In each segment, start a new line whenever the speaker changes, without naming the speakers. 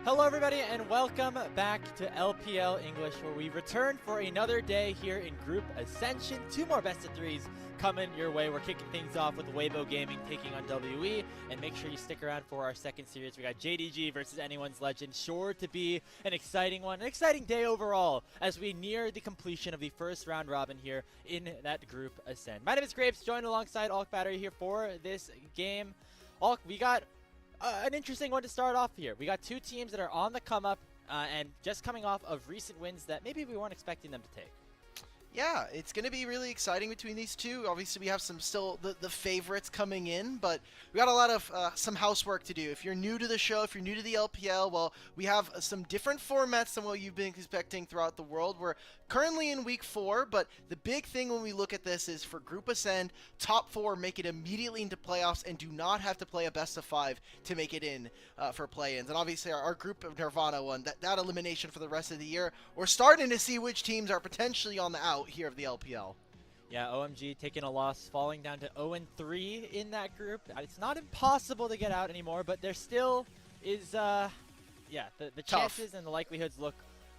Hello everybody and welcome back to LPL English, where we return for another day here in Group Ascension. 2 more best of 3s coming your way. We're kicking things off with Weibo Gaming taking on WE, and make sure you stick around for our second series. We got JDG versus Anyone's Legend, sure to be an exciting one, an exciting day overall as we near the completion of the first round robin here in that Group Ascend. My name is Grapes, joined alongside Alk Battery here for this game. Alk, we got an interesting one to start off here. We got 2 teams that are on the come up and just coming off of recent wins that maybe we weren't expecting them to take.
Yeah, it's going to be really exciting between these two. Obviously, we have some still the favorites coming in, but we got a lot of some housework to do. If you're new to the show, if you're new to the LPL, well, we have some different formats than what you've been expecting throughout the world. We're currently in week 4, but the big thing when we look at this is for Group Ascend, top 4 make it immediately into playoffs and do not have to play a best of 5 to make it in for play-ins. And obviously, our group of Nirvana one, that elimination for the rest of the year, we're starting to see which teams are potentially on the out here of the LPL.
Yeah, OMG taking a loss, falling down to 0-3 in that group. It's not impossible to get out anymore, but there still is, the chances and the likelihoods look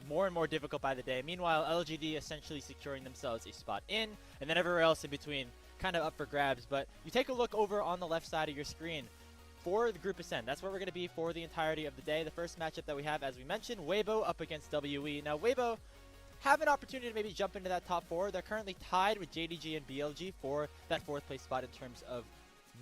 more and more difficult by the day. Meanwhile, LGD essentially securing themselves a spot in, and then everywhere else in between kind of up for grabs. But you take a look over on the left side of your screen for the Group Ascend. That's where we're going to be for the entirety of the day. The first matchup that we have, as we mentioned, Weibo up against WE. Now, Weibo have an opportunity to maybe jump into that top 4. They're currently tied with JDG and BLG for that 4th place spot in terms of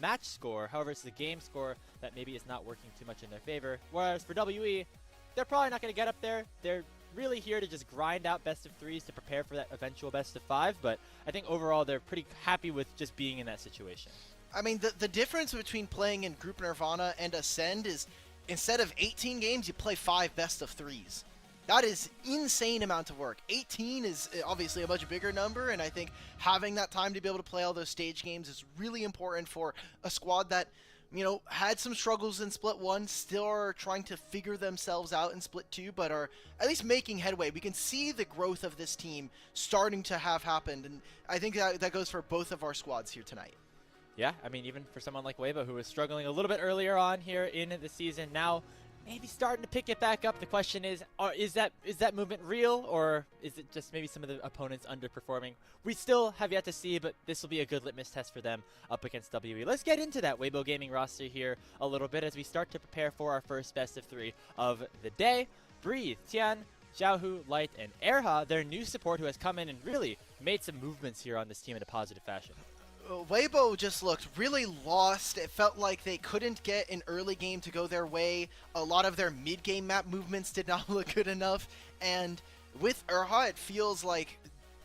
match score. However, it's the game score that maybe is not working too much in their favor. Whereas for WE, they're probably not going to get up there. They're really here to just grind out best of 3s to prepare for that eventual best of 5. But I think overall, they're pretty happy with just being in that situation.
I mean, the difference between playing in Group Nirvana and Ascend is instead of 18 games, you play 5 best of 3s. That is insane amount of work. 18 is obviously a much bigger number, and I think having that time to be able to play all those stage games is really important for a squad that, you know, had some struggles in Split 1, still are trying to figure themselves out in Split 2, but are at least making headway. We can see the growth of this team starting to have happened, and I think that goes for both of our squads here tonight.
Yeah, I mean, even for someone like Weibo, who was struggling a little bit earlier on here in the season, now maybe starting to pick it back up. The question is that movement real, or is it just maybe some of the opponents underperforming? We still have yet to see, but this will be a good litmus test for them up against WE. Let's get into that Weibo Gaming roster here a little bit as we start to prepare for our first best of 3 of the day. Breathe, Tian, Xiaohu, Light, and Erha, their new support who has come in and really made some movements here on this team in a positive fashion.
Weibo just looked really lost. It felt like they couldn't get an early game to go their way. A lot of their mid-game map movements did not look good enough. And with Erha, it feels like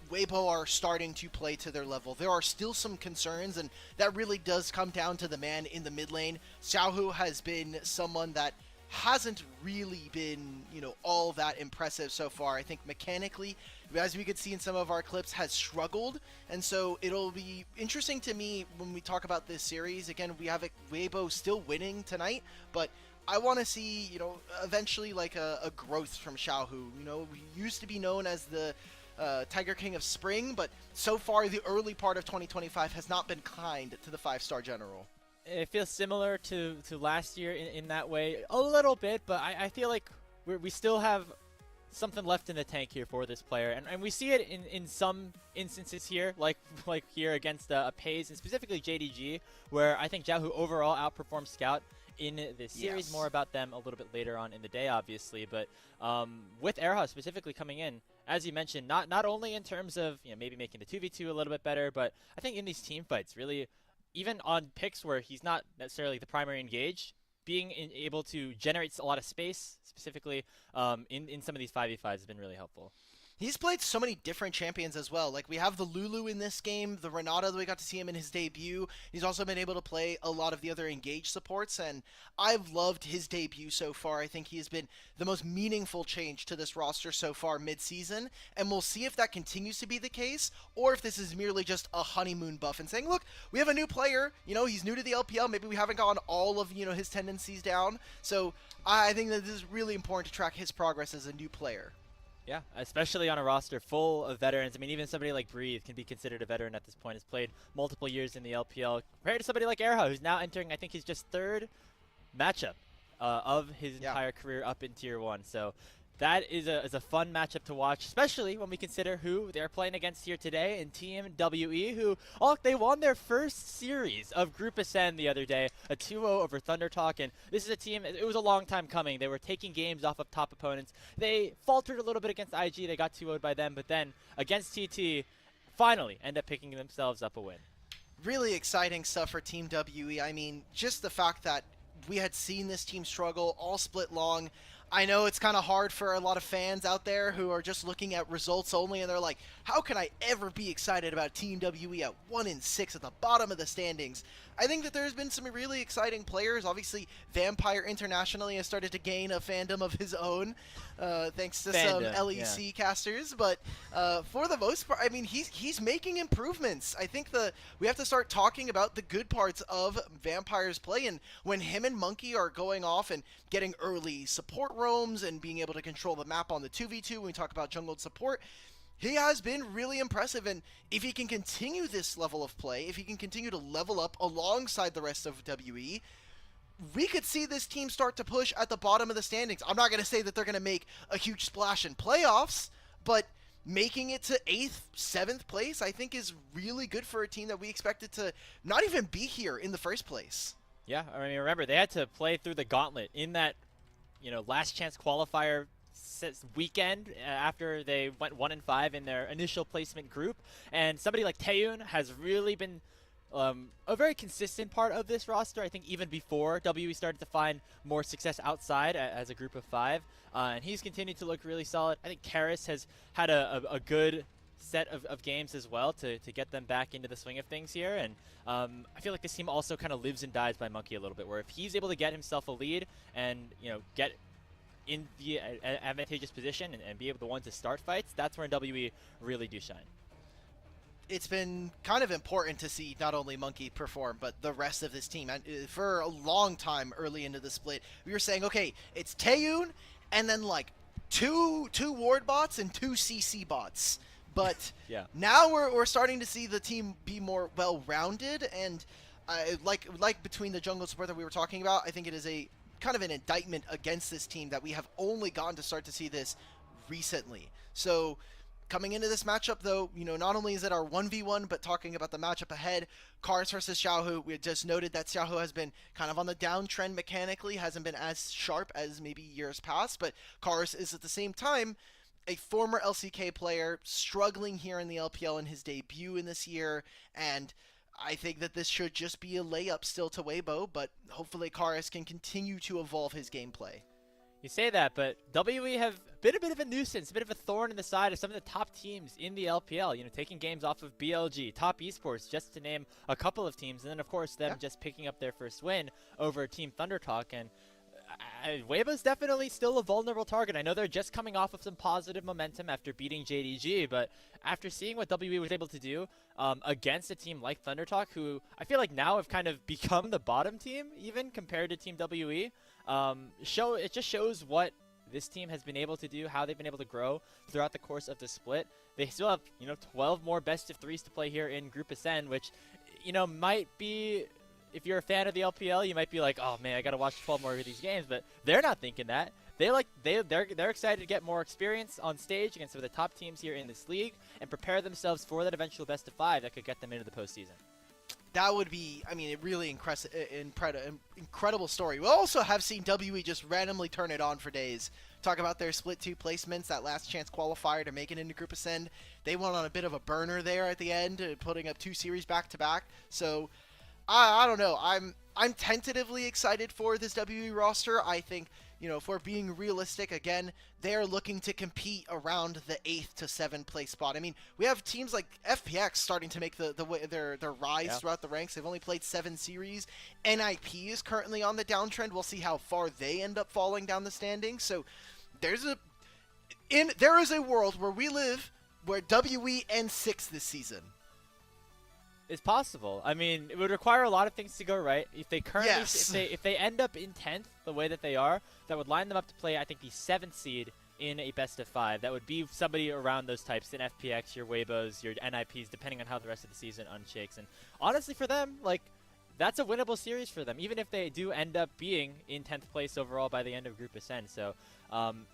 Weibo are starting to play to their level. There are still some concerns, and that really does come down to the man in the mid lane. Xiaohu has been someone that hasn't really been, all that impressive so far. I think mechanically, as we could see in some of our clips, has struggled. And so it'll be interesting to me when we talk about this series. Again, we have Weibo still winning tonight, but I want to see, eventually like a growth from Xiaohu. He used to be known as the Tiger King of Spring, but so far the early part of 2025 has not been kind to the 5-star general.
It feels similar to last year in that way a little bit, but I feel like we still have something left in the tank here for this player, and we see it in some instances here, like here against a Pays and specifically JDG, where I think Xiaohu overall outperformed Scout in this series.
Yes.
More about them a little bit later on in the day, obviously, but with Erha specifically coming in, as you mentioned, not only in terms of maybe making the 2v2 a little bit better, but I think in these team fights, really, even on picks where he's not necessarily the primary engage, being able to generate a lot of space, specifically in some of these 5v5s, has been really helpful.
He's played so many different champions as well. Like, we have the Lulu in this game, the Renata that we got to see him in his debut. He's also been able to play a lot of the other engaged supports, and I've loved his debut so far. I think he has been the most meaningful change to this roster so far mid-season, and we'll see if that continues to be the case, or if this is merely just a honeymoon buff and saying, look, we have a new player, he's new to the LPL, maybe we haven't gotten all of, his tendencies down. So I think that this is really important to track his progress as a new player.
Yeah, especially on a roster full of veterans. I mean, even somebody like Breathe can be considered a veteran at this point. Has played multiple years in the LPL. Compared to somebody like Erha, who's now entering, I think, his just 3rd matchup of his entire career up in Tier 1. So that is a fun matchup to watch, especially when we consider who they're playing against here today in Team WE, who they won their first series of Group Ascend the other day, a 2-0 over Thunder Talk, and this is a team, it was a long time coming. They were taking games off of top opponents. They faltered a little bit against IG, they got 2-0'd by them, but then against TT, finally end up picking themselves up a win.
Really exciting stuff for Team WE. I mean, just the fact that we had seen this team struggle all split long. I know it's kind of hard for a lot of fans out there who are just looking at results only, and they're like, how can I ever be excited about Team WE at 1-6 at the bottom of the standings? I think that there's been some really exciting players. Obviously, Vampire internationally has started to gain a fandom of his own, thanks to some LEC casters. But for the most part, I mean, he's making improvements. I think we have to start talking about the good parts of Vampire's play, and when him and Monkey are going off and getting early support roams and being able to control the map on the 2v2 when we talk about jungled support, he has been really impressive. And if he can continue this level of play, if he can continue to level up alongside the rest of WE, we could see this team start to push at the bottom of the standings. I'm not going to say that they're going to make a huge splash in playoffs, but making it to 8th, 7th place, I think is really good for a team that we expected to not even be here in the first place.
Yeah, I mean, remember, they had to play through the gauntlet in that, last chance qualifier weekend after they went 1-5 in their initial placement group. And somebody like Taeyun has really been a very consistent part of this roster. I think even before WE started to find more success outside as a group of 5. And he's continued to look really solid. I think Karis has had a good set of games as well to get them back into the swing of things here. And I feel like this team also kind of lives and dies by Monkey a little bit, where if he's able to get himself a lead and get in the advantageous position and be able the one to start fights, that's where WE really do shine.
It's been kind of important to see not only Monkey perform, but the rest of this team. And for a long time early into the split, we were saying, okay, it's Taeyun and then like two ward bots and 2 CC bots. But now we're starting to see the team be more well-rounded, and like between the jungle support that we were talking about, I think it is a kind of an indictment against this team that we have only gotten to start to see this recently. So coming into this matchup, though, not only is it our 1v1, but talking about the matchup ahead, Cars versus Xiaohu, we just noted that Xiaohu has been kind of on the downtrend mechanically, hasn't been as sharp as maybe years past, but Cars is at the same time a former LCK player struggling here in the LPL in his debut in this year, and I think that this should just be a layup still to Weibo, but hopefully Cars can continue to evolve his gameplay.
You say that, but WE have been a bit of a nuisance, a bit of a thorn in the side of some of the top teams in the LPL, taking games off of BLG, Top Esports, just to name a couple of teams, and then of course them just picking up their first win over Team ThunderTalk, and Weibo's definitely still a vulnerable target. I know they're just coming off of some positive momentum after beating JDG, but after seeing what WE was able to do against a team like ThunderTalk, who I feel like now have kind of become the bottom team, even compared to Team WE, it just shows what this team has been able to do, how they've been able to grow throughout the course of the split. They still have, 12 more best of threes to play here in Group Ascend, which, might be, if you're a fan of the LPL, you might be like, oh man, I gotta watch 12 more of these games, but they're not thinking that. They're excited to get more experience on stage against some of the top teams here in this league and prepare themselves for that eventual best of 5 that could get them into the postseason.
That would be, a really incredible story. We'll also have seen WE just randomly turn it on for days. Talk about their Split 2 placements, that last chance qualifier to make it into Group Ascend. They went on a bit of a burner there at the end, putting up 2 series back-to-back. So, I don't know. I'm tentatively excited for this WE roster. I think, if we're being realistic, again, they're looking to compete around the 8th to 7th place spot. We have teams like FPX starting to make their rise throughout the ranks. They've only played 7 series. NIP is currently on the downtrend. We'll see how far they end up falling down the standings. So there is a world where we live where WE ends 6th this season.
It's possible. It would require a lot of things to go right. If they currently, if they end up in 10th the way that they are, that would line them up to play, I think, the 7th seed in a best of 5. That would be somebody around those types in FPX, your Weibos, your NIPs, depending on how the rest of the season unshakes. And honestly, for them, that's a winnable series for them, even if they do end up being in 10th place overall by the end of Group Ascend. So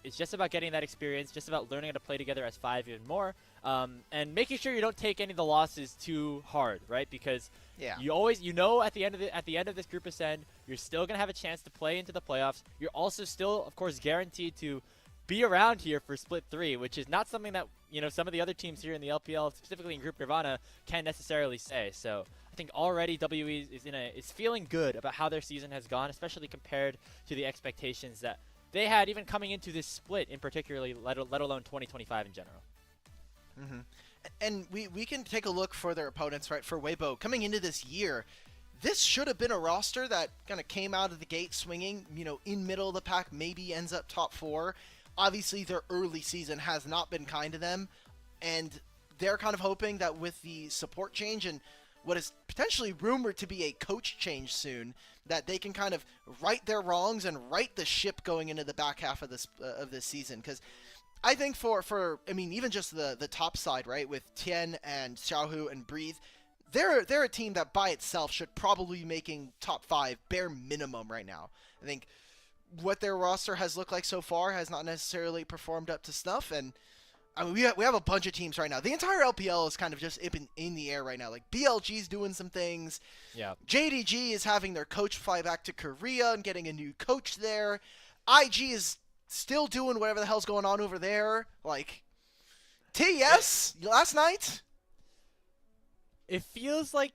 it's just about getting that experience, just about learning how to play together as 5 even more, and making sure you don't take any of the losses too hard, right? Because you always, at the end of this Group Ascend, you're still gonna have a chance to play into the playoffs. You're also still, of course, guaranteed to be around here for Split 3, which is not something that some of the other teams here in the LPL, specifically in Group Nirvana, can necessarily say. So I think already WE is feeling good about how their season has gone, especially compared to the expectations that they had even coming into this split in particularly, let alone 2025 in general.
Mm-hmm. And we can take a look for their opponents, right? For Weibo, coming into this year, this should have been a roster that kind of came out of the gate swinging, in middle of the pack, maybe ends up top 4. Obviously, their early season has not been kind to them, and they're kind of hoping that with the support change and what is potentially rumored to be a coach change soon, that they can kind of right their wrongs and right the ship going into the back half of this season. Because I think even just the top side, right, with Tien and Xiaohu and Breathe, they're a team that by itself should probably be making top 5 bare minimum right now. I think what their roster has looked like so far has not necessarily performed up to snuff, and we have a bunch of teams right now. The entire LPL is kind of just in the air right now. Like, BLG's doing some things. Yeah. JDG is having their coach fly back to Korea and getting a new coach there. IG is still doing whatever the hell's going on over there. Like, TS last night.
It feels like,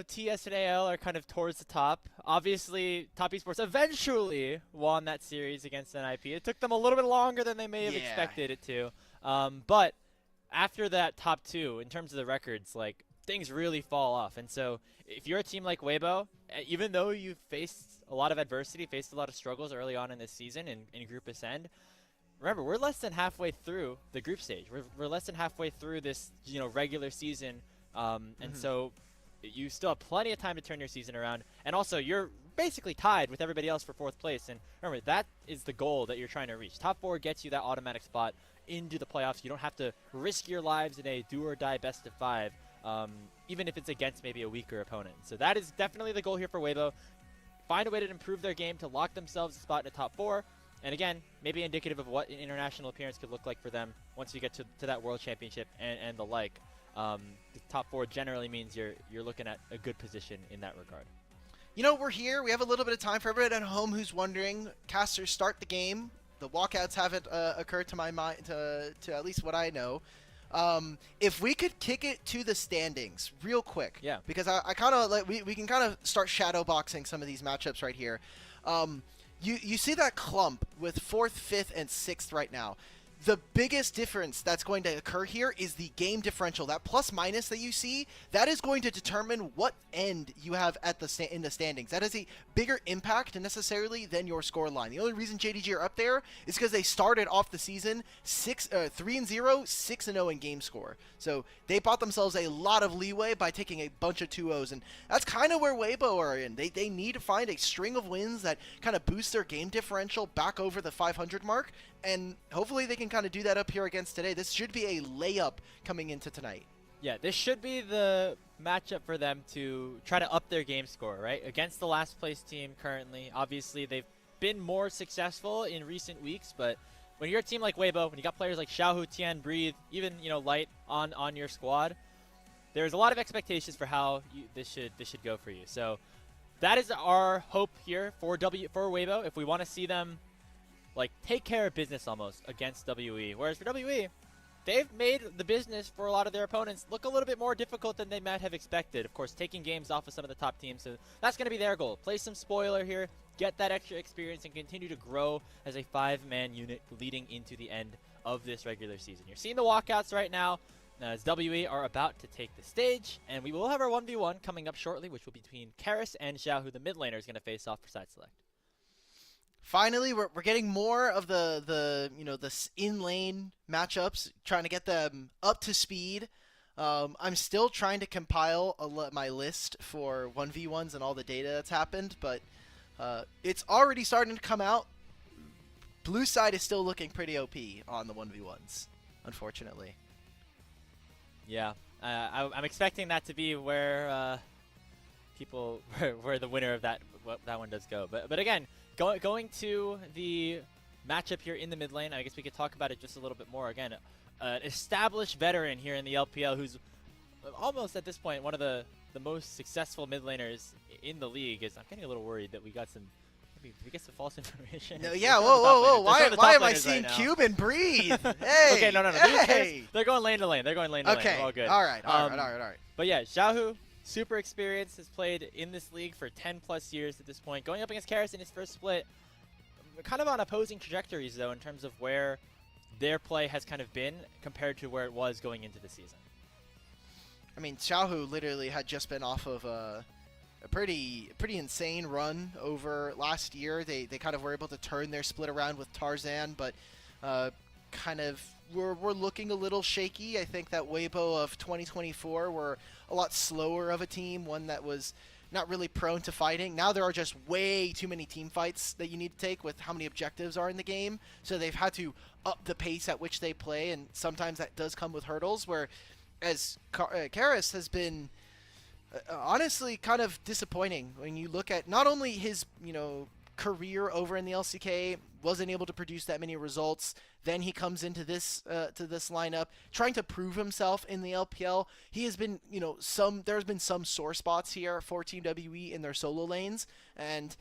TS and AL are kind of towards the top. Obviously, Top Esports eventually won that series against NIP. It took them a little bit longer than they may have expected it to. But after that top 2, in terms of the records, things really fall off. And so if you're a team like Weibo, even though you faced a lot of adversity, faced a lot of struggles early on in this season in Group Ascend, remember, we're less than halfway through the group stage. We're less than halfway through this, regular season. And so you still have plenty of time to turn your season around. And also, you're basically tied with everybody else for 4th place. And remember, that is the goal that you're trying to reach. Top 4 gets you that automatic spot into the playoffs. You don't have to risk your lives in a do-or-die best of 5, even if it's against maybe a weaker opponent. So that is definitely the goal here for Weibo. find a way to improve their game to lock themselves a spot in the top 4. And again, maybe indicative of what an international appearance could look like for them once you get to that World Championship and the like. The top 4 generally means you're looking at a good position in that regard.
You know, we're here. We have a little bit of time for everyone at home who's wondering. Casters start the game. The walkouts haven't occurred to my mind, to at least what I know. If we could kick it to the standings real quick,
yeah,
because I kind of like we can kind of start shadow boxing some of these matchups right here. You see that clump with 4th, 5th, and 6th right now. The biggest difference that's going to occur here is the game differential. That plus minus that you see, that is going to determine what end you have at in the standings. That has a bigger impact necessarily than your score line. The only reason JDG are up there is because they started off the season 3-0, 6-0 in game score. So they bought themselves a lot of leeway by taking a bunch of 2-0s, and that's kind of where Weibo are in. They need to find a string of wins that kind of boost their game differential back over the 500 mark, and hopefully they can kind of do that up here against today. This should be a layup coming into tonight.
Yeah, this should be the matchup for them to try to up their game score, right? Against the last place team currently. Obviously, they've been more successful in recent weeks, but when you're a team like Weibo, when you got players like Xiaohu, Tian, Breathe, even, you know, Light on your squad, there's a lot of expectations for how this should go for you. So that is our hope here for Weibo. If we want to see them like take care of business almost against WE. Whereas for WE, they've made the business for a lot of their opponents look a little bit more difficult than they might have expected. Of course, taking games off of some of the top teams. So that's going to be their goal. Play some spoiler here, get that extra experience, and continue to grow as a 5-man unit leading into the end of this regular season. You're seeing the walkouts right now as WE are about to take the stage. And we will have our 1v1 coming up shortly, which will be between Karis and Xiao, who the mid laner is going to face off for side select.
Finally, we're getting more of the in-lane matchups, trying to get them up to speed. I'm still trying to compile my list for 1v1s and all the data that's happened, but it's already starting to come out. Blue side is still looking pretty OP on the 1v1s, unfortunately.
Yeah, I'm expecting that to be where where the winner of that one does go. But again, going to the matchup here in the mid lane, I guess we could talk about it just a little bit more. Again, an established veteran here in the LPL who's almost at this point one of the most successful mid laners in the league. I'm getting a little worried that we got some. Did we get some false information?
No, yeah, whoa. Why am I seeing Cube and Breathe? Hey!
Okay, no.
Hey!
They're going lane to lane. They're going lane to lane.
Okay,
All good.
All right.
But yeah, Xiaohu, super experienced, has played in this league for 10 plus years at this point. Going up against Karis in his first split, kind of on opposing trajectories though in terms of where their play has kind of been compared to where it was going into the season.
I mean, Xiaohu literally had just been off of a pretty insane run over last year. They kind of were able to turn their split around with Tarzan, but kind of we're looking a little shaky. I think that Weibo of 2024 were a lot slower of a team, one that was not really prone to fighting. Now there are just way too many team fights that you need to take with how many objectives are in the game, so they've had to up the pace at which they play, and sometimes that does come with hurdles, where as Karis has been honestly kind of disappointing when you look at not only his career over in the LCK, wasn't able to produce that many results. Then he comes into this lineup trying to prove himself in the LPL. He has been, there's been some sore spots here for Team WE in their solo lanes, and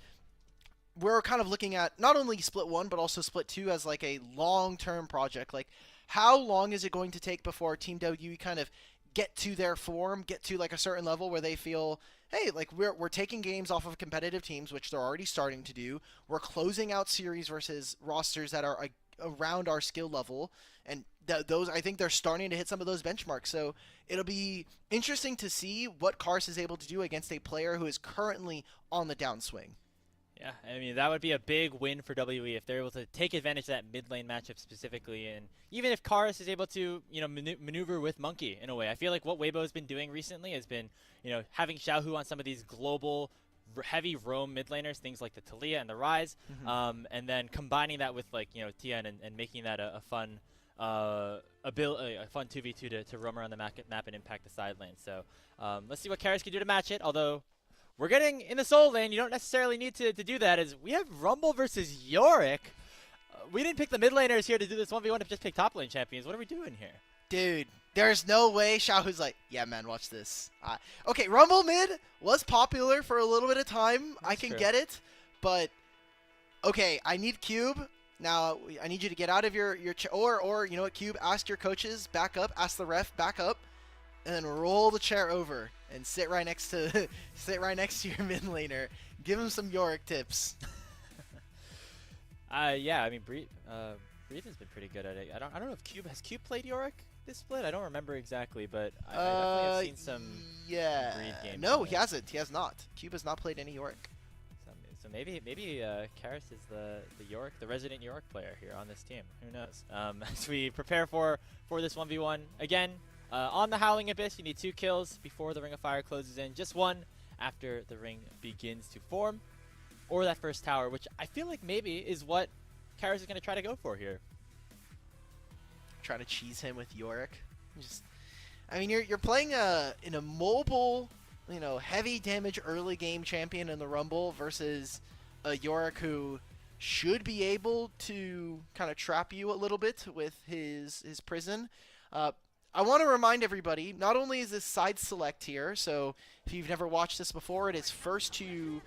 we're kind of looking at not only Split 1 but also Split 2 as like a long-term project. Like, how long is it going to take before Team WE kind of get to their form, get to like a certain level where they feel, hey, like we're taking games off of competitive teams, which they're already starting to do. We're closing out series versus rosters that are around our skill level, and those, I think they're starting to hit some of those benchmarks. So it'll be interesting to see what Kars is able to do against a player who is currently on the downswing.
Yeah, I mean, that would be a big win for WE if they're able to take advantage of that mid lane matchup specifically. And even if Karis is able to, maneuver with Monkey in a way. I feel like what Weibo has been doing recently has been, having Xiaohu on some of these global heavy roam mid laners, things like the Talia and the Rise, and then combining that with Tian and making that a fun a fun 2v2 to roam around the map and impact the side lane. So let's see what Karis can do to match it, although we're getting in the soul lane. You don't necessarily need to do that. As we have Rumble versus Yorick. We didn't pick the mid laners here to do this 1v1 to just pick top lane champions. What are we doing here?
Dude, there's no way Xiaohu's like, yeah, man, watch this. Okay, Rumble mid was popular for a little bit of time. I can get it, but okay, I need Cube. Now, I need you to get out of your or you know what, Cube, ask your coaches, back up, ask the ref, back up, and then roll the chair over and sit right next to your mid laner. Give him some Yorick tips.
Yeah, I mean, Breathe has been pretty good at it. I don't know if Cube has played Yorick this split. I don't remember exactly, but I definitely have seen some Breathe games.
No, he hasn't. He has not. Cube has not played any Yorick.
So maybe Karis is the Yorick, the resident Yorick player here on this team. Who knows? As we prepare for this 1v1 again on the Howling Abyss, you need 2 kills before the Ring of Fire closes in. Just 1 after the ring begins to form, or that first tower, which I feel like maybe is what Karis is going to try to go for here.
Try to cheese him with Yorick. I mean, you're playing in a mobile, you know, heavy damage early game champion in the Rumble versus a Yorick who should be able to kind of trap you a little bit with his prison. I want to remind everybody, not only is this side select here, so if you've never watched this before, it is first to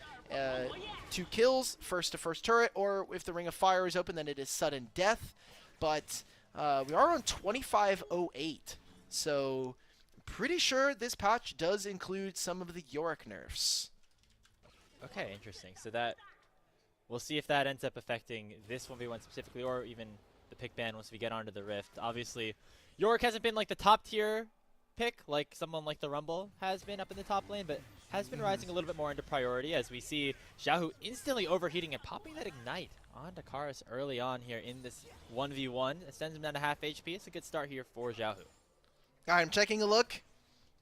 2 kills, first to first turret, or if the Ring of Fire is open, then it is sudden death. But we are on 2508, so pretty sure this patch does include some of the Yorick nerfs.
Okay, interesting. So that we'll see if that ends up affecting this 1v1 specifically, or even the pick ban once we get onto the Rift. Obviously, Yorick hasn't been like the top tier pick like someone like the Rumble has been up in the top lane, but has been rising a little bit more into priority as we see Xiaohu instantly overheating and popping that Ignite onto Karis early on here in this 1v1. It sends him down to half HP. It's a good start here for Xiaohu.
Alright, I'm taking a look.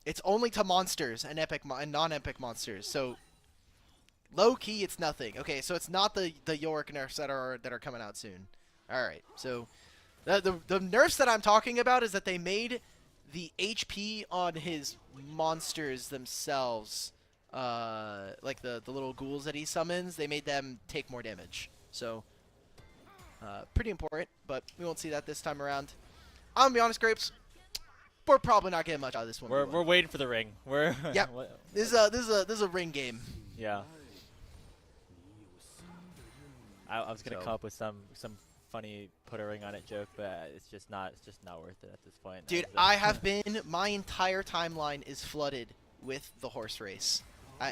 It's only to monsters and non-epic monsters, so low key it's nothing. Okay, so it's not the Yorick nerfs that are coming out soon. Alright, so the nerfs that I'm talking about is that they made the HP on his monsters themselves, like the little ghouls that he summons, they made them take more damage. So, pretty important, but we won't see that this time around. I'm gonna be honest, Grapes, we're probably not getting much out of this one.
We're waiting for the ring.
Yep. This is a ring game.
Yeah. I was gonna come up with some funny put a ring on it joke, but it's just not worth it at this point.
Dude, I have been, my entire timeline is flooded with the horse race,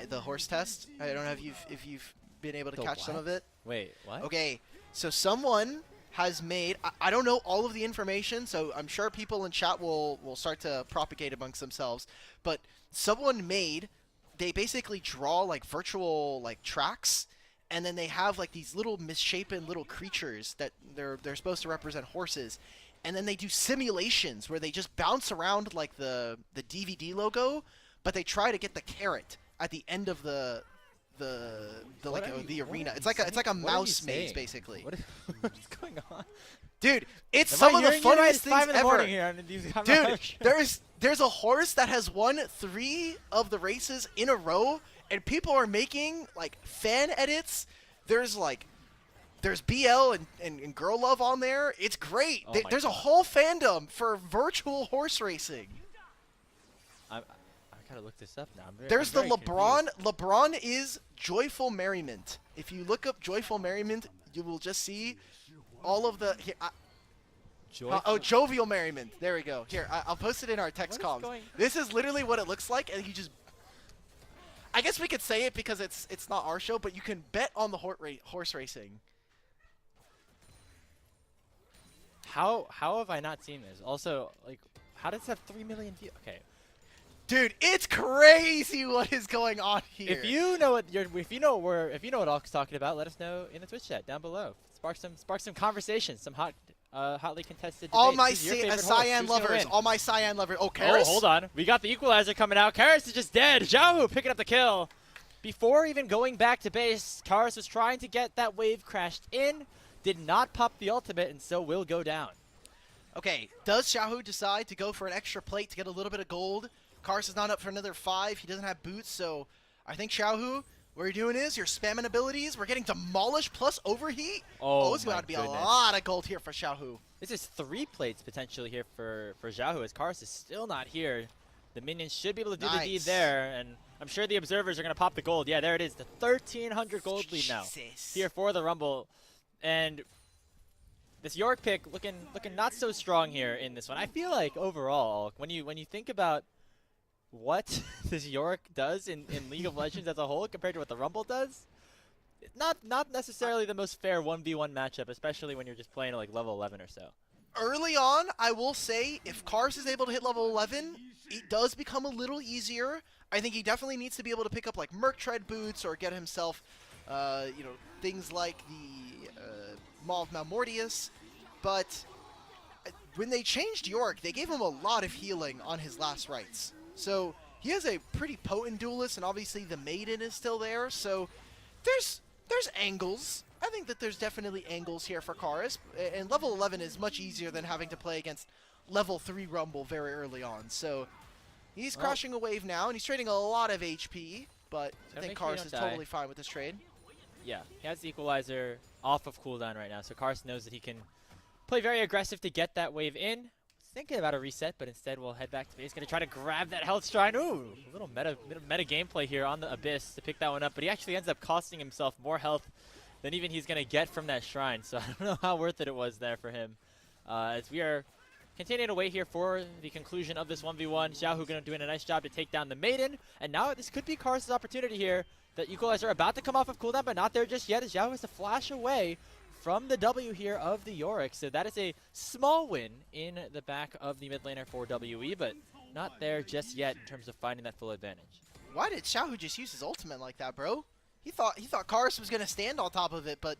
the horse test. I don't know if you've been able to catch some of it.
Wait, what?
Okay, so someone has made, I don't know all of the information, so I'm sure people in chat will start to propagate amongst themselves, but someone made, they basically draw like virtual like tracks, and then they have like these little misshapen little creatures that they're supposed to represent horses, and then they do simulations where they just bounce around like the DVD logo, but they try to get the carrot at the end of the arena. It's like a mouse maze basically.
What is going on?
Dude, it's some of the funniest things ever.
Dude,
there's a horse that has won 3 of the races in a row, and people are making like fan edits. There's BL and Girl Love on there. It's great.
Oh
There's a whole fandom for virtual horse racing.
I gotta look this up now.
There's
I'm
the
very
LeBron.
confused.
LeBron is Joyful Merriment. If you look up Joyful Merriment, you will just see all of the. Jovial Merriment. There we go. Here, I'll post it in our text comms. This is literally what it looks like, and you just. I guess we could say it because it's not our show, but you can bet on the horse racing.
How have I not seen this? Also, like, how does it have 3 million views? Okay.
Dude, it's crazy what is going on here.
If you know what Alk's talking about, let us know in the Twitch chat down below. Spark some conversations, some hotly contested debates.
All my Cyan lovers, Oh, Karis?
Oh, hold on. We got the equalizer coming out. Karis is just dead. Xiaohu picking up the kill. Before even going back to base, Karis was trying to get that wave crashed in, did not pop the ultimate, and so will go down.
Okay, does Xiaohu decide to go for an extra plate to get a little bit of gold? Karis is not up for another 5. He doesn't have boots, so I think Xiaohu, what you're doing is you're spamming abilities. We're getting Demolish plus Overheat.
Oh,
it's about to be
goodness.
a lot of gold here for Xiaohu.
This is 3 plates potentially here for Xiaohu, as Karis is still not here. The minions should be able to do the deed there, and I'm sure the observers are going to pop the gold. Yeah, there it is, the 1,300 gold lead now here for the Rumble. And this York pick looking not so strong here in this one. I feel like overall, when you think about what this York does in League of Legends as a whole compared to what the Rumble does, it's not necessarily the most fair 1v1 matchup, especially when you're just playing at like level 11 or so.
Early on, I will say, if Kars is able to hit level 11, it does become a little easier. I think he definitely needs to be able to pick up like Merc Tread boots or get himself, things like the Maw of Malmortius. But when they changed York, they gave him a lot of healing on his last rites. So he is a pretty potent duelist, and obviously the Maiden is still there. So there's angles. I think that there's definitely angles here for Karis, and level 11 is much easier than having to play against level 3 Rumble very early on. So he's crashing a wave now, and he's trading a lot of HP, but I think Karis is totally fine with this trade.
Yeah, he has the Equalizer off of cooldown right now, so Karis knows that he can play very aggressive to get that wave in. Thinking about a reset, but instead we'll head back to base. Going to try to grab that health shrine. Ooh, a little meta gameplay here on the Abyss to pick that one up, but he actually ends up costing himself more health than even he's going to get from that shrine. So I don't know how worth it was there for him. As we are continuing to wait here for the conclusion of this 1v1. Xiaohu going to doing a nice job to take down the Maiden. And now this could be Karis' opportunity here. The Equalizer about to come off of cooldown, but not there just yet, as Xiaohu has to flash away from the W here of the Yorick. So that is a small win in the back of the mid laner for WE, but not there just yet in terms of finding that full advantage.
Why did Xiaohu just use his ultimate like that, bro? He thought Karis was going to stand on top of it, but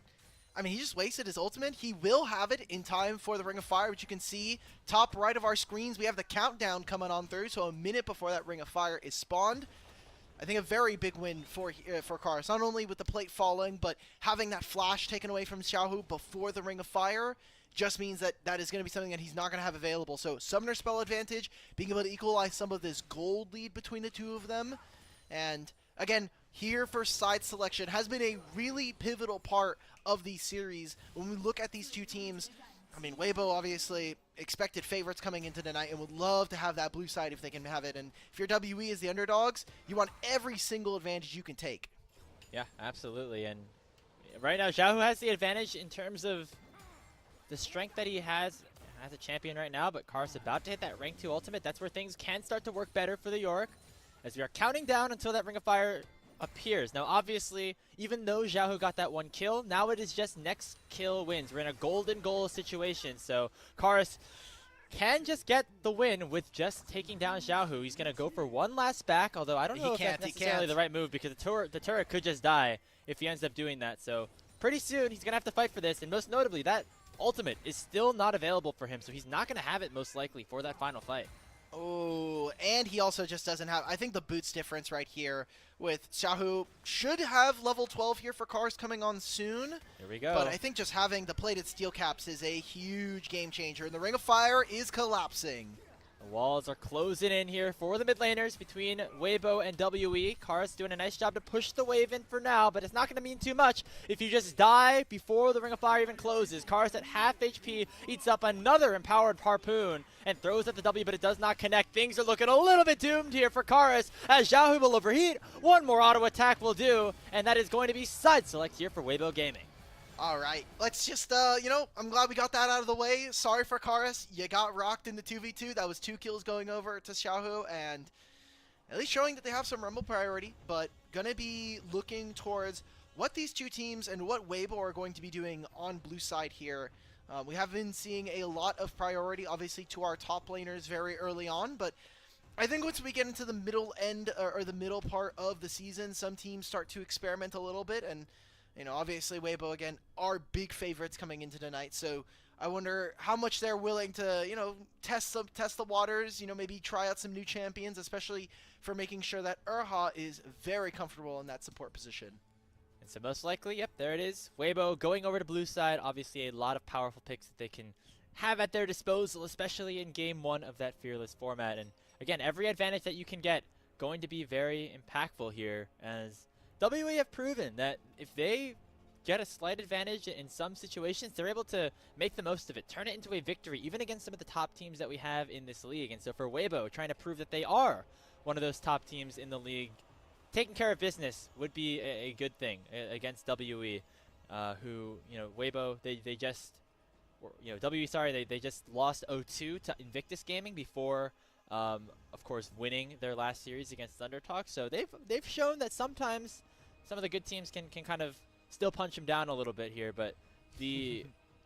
I mean, he just wasted his ultimate. He will have it in time for the Ring of Fire, which you can see top right of our screens. We have the countdown coming on through, so a minute before that Ring of Fire is spawned. I think a very big win for Karis, not only with the plate falling, but having that flash taken away from Xiaohu before the Ring of Fire just means that that is going to be something that he's not going to have available. So Summoner spell advantage, being able to equalize some of this gold lead between the two of them. And again, here for side selection has been a really pivotal part of the series. When we look at these two teams, I mean, Weibo obviously expected favorites coming into tonight and would love to have that blue side if they can have it. And if your WE is the underdogs, you want every single advantage you can take.
Yeah, absolutely. And right now, Xiaohu has the advantage in terms of the strength that he has as a champion right now, but Karis about to hit that rank 2 ultimate. That's where things can start to work better for the Yorick, as we are counting down until that Ring of Fire appears. Now, obviously, even though Xiaohu got that 1 kill, now it is just next kill wins. We're in a golden goal situation, so Karis can just get the win with just taking down Xiaohu. He's going to go for one last back, although I don't know if that's necessarily the right move, because the turret could just die if he ends up doing that. So pretty soon, he's going to have to fight for this, and most notably, that ultimate is still not available for him, so he's not going to have it most likely for that final fight.
Oh, and he also just doesn't have, I think the boots difference right here with Xiaohu should have level 12 here for Karis coming on soon.
Here we go.
But I think just having the plated steel caps is a huge game changer, and the Ring of Fire is collapsing.
The walls are closing in here for the mid laners between Weibo and WE. Karis doing a nice job to push the wave in for now, but it's not going to mean too much if you just die before the Ring of Fire even closes. Karis at half HP eats up another empowered Harpoon and throws at the W, but it does not connect. Things are looking a little bit doomed here for Karis, as Xiaohu will overheat. One more auto attack will do, and that is going to be side select here for Weibo Gaming.
All right, let's just, I'm glad we got that out of the way. Sorry for Karis. You got rocked in the 2v2. That was 2 kills going over to Xiaohu, and at least showing that they have some Rumble priority, but going to be looking towards what these two teams and what Weibo are going to be doing on blue side here. We have been seeing a lot of priority, obviously, to our top laners very early on, but I think once we get into the middle end, or the middle part of the season, some teams start to experiment a little bit, and obviously Weibo, again, are big favorites coming into tonight, so I wonder how much they're willing to, test the waters, maybe try out some new champions, especially for making sure that Urha is very comfortable in that support position.
And so most likely, yep, there it is. Weibo going over to blue side, obviously a lot of powerful picks that they can have at their disposal, especially in game 1 of that Fearless format. And again, every advantage that you can get, going to be very impactful here, as WE have proven that if they get a slight advantage in some situations, they're able to make the most of it, turn it into a victory, even against some of the top teams that we have in this league. And so for Weibo, trying to prove that they are one of those top teams in the league, taking care of business would be a good thing against WE, who, you know, Weibo, they just, you know, WE, sorry, they just lost 0-2 to Invictus Gaming before, of course, winning their last series against Thundertalk. So they've shown that sometimes some of the good teams can kind of still punch them down a little bit here, but the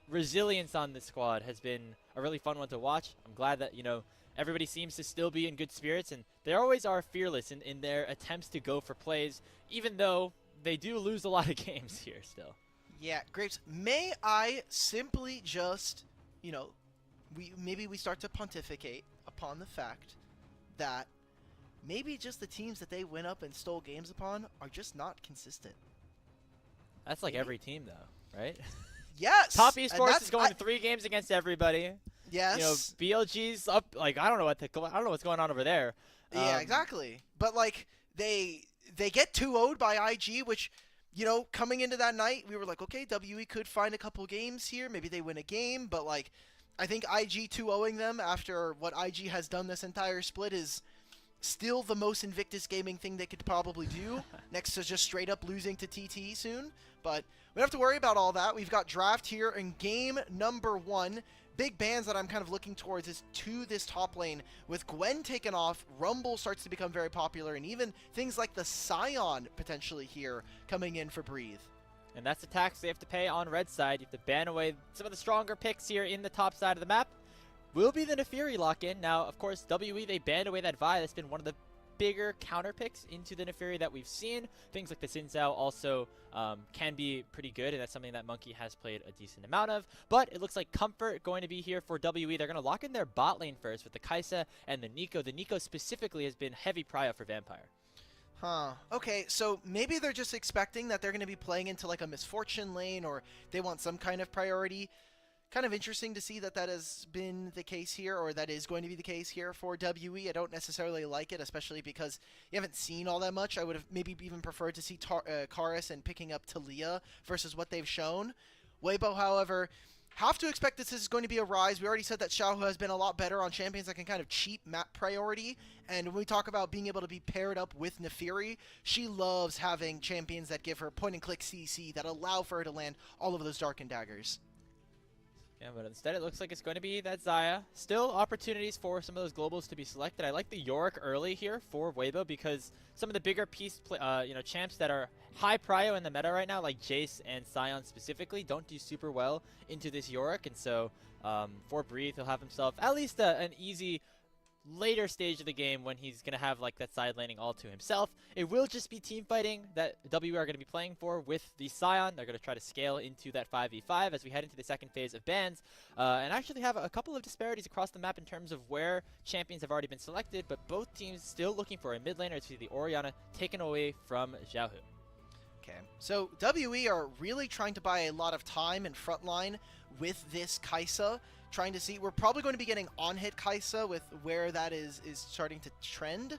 resilience on this squad has been a really fun one to watch. I'm glad that, you know, everybody seems to still be in good spirits, and they always are fearless in their attempts to go for plays, even though they do lose a lot of games here still.
Yeah, Grapes, may I simply just, you know, maybe we start to pontificate upon the fact that maybe just the teams that they went up and stole games upon are just not consistent.
That's like every team, though, right?
Yes.
Top Esports is going 3 games against everybody.
Yes.
You know, BLG's up. Like, I don't know what's going on over there.
Yeah, exactly. But like they get 2-0'd by IG, which, you know, coming into that night, we were like, okay, WE could find a couple games here. Maybe they win a game, but like, I think IG 2-0ing them after what IG has done this entire split is still the most Invictus Gaming thing they could probably do, next to just straight up losing to TT soon. But we don't have to worry about all that. We've got draft here in game number 1. Big bans that I'm kind of looking towards is to this top lane. With Gwen taken off, Rumble starts to become very popular, and even things like the Scion potentially here coming in for Breathe.
And that's the tax they have to pay on red side. You have to ban away some of the stronger picks here in the top side of the map. Will be the Nefiri lock-in. Now, of course, WE, they banned away that Vi. That's been one of the bigger counter picks into the Nefiri that we've seen. Things like the Xin Zhao also can be pretty good, and that's something that Monkey has played a decent amount of. But it looks like Comfort going to be here for WE. They're going to lock in their bot lane first with the Kai'Sa and the Nico. The Nico specifically has been heavy prio for Vampire.
Huh. Okay, so maybe they're just expecting that they're going to be playing into like a Misfortune lane, or they want some kind of priority. Kind of interesting to see that that has been the case here, or that is going to be the case here for WE. I don't necessarily like it, especially because you haven't seen all that much. I would have maybe even preferred to see Karis and picking up Talia versus what they've shown. Weibo, however, have to expect this is going to be a rise. We already said that Xiaohu has been a lot better on champions that can kind of cheat map priority. And when we talk about being able to be paired up with Nefiri, she loves having champions that give her point-and-click CC that allow for her to land all of those Darkened Daggers.
Yeah, but instead it looks like it's going to be that Xayah. Still opportunities for some of those globals to be selected. I like the Yorick early here for Weibo because some of the bigger piece champs that are high prio in the meta right now, like Jace and Sion specifically, don't do super well into this Yorick. And so for Breathe, he'll have himself at least an easy later stage of the game when he's going to have like that side laning all to himself. It will just be team fighting that W are going to be playing for with the Scion. They're going to try to scale into that 5v5 as we head into the second phase of bans, and actually have a couple of disparities across the map in terms of where champions have already been selected, but both teams still looking for a mid laner to the Orianna taken away from Xiaohu.
Okay, so WE are really trying to buy a lot of time in frontline with this Kai'Sa. Trying to see, we're probably going to be getting on-hit Kai'Sa with where that is starting to trend.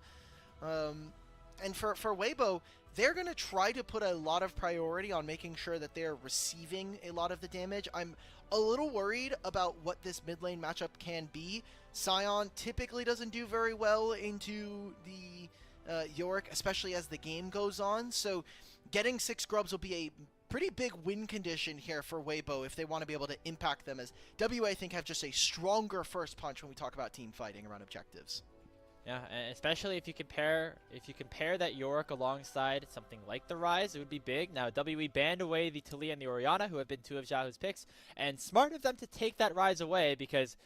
And for Weibo, they're going to try to put a lot of priority on making sure that they're receiving a lot of the damage. I'm a little worried about what this mid lane matchup can be. Sion typically doesn't do very well into the Yorick, especially as the game goes on. So getting 6 grubs will be a pretty big win condition here for Weibo if they want to be able to impact them, as WA I think have just a stronger first punch when we talk about team fighting around objectives.
Yeah, and especially if you compare that Yorick alongside something like the Rise, it would be big. Now WE banned away the Talia and the Orianna, who have been 2 of Xiaohu's picks, and smart of them to take that Rise away because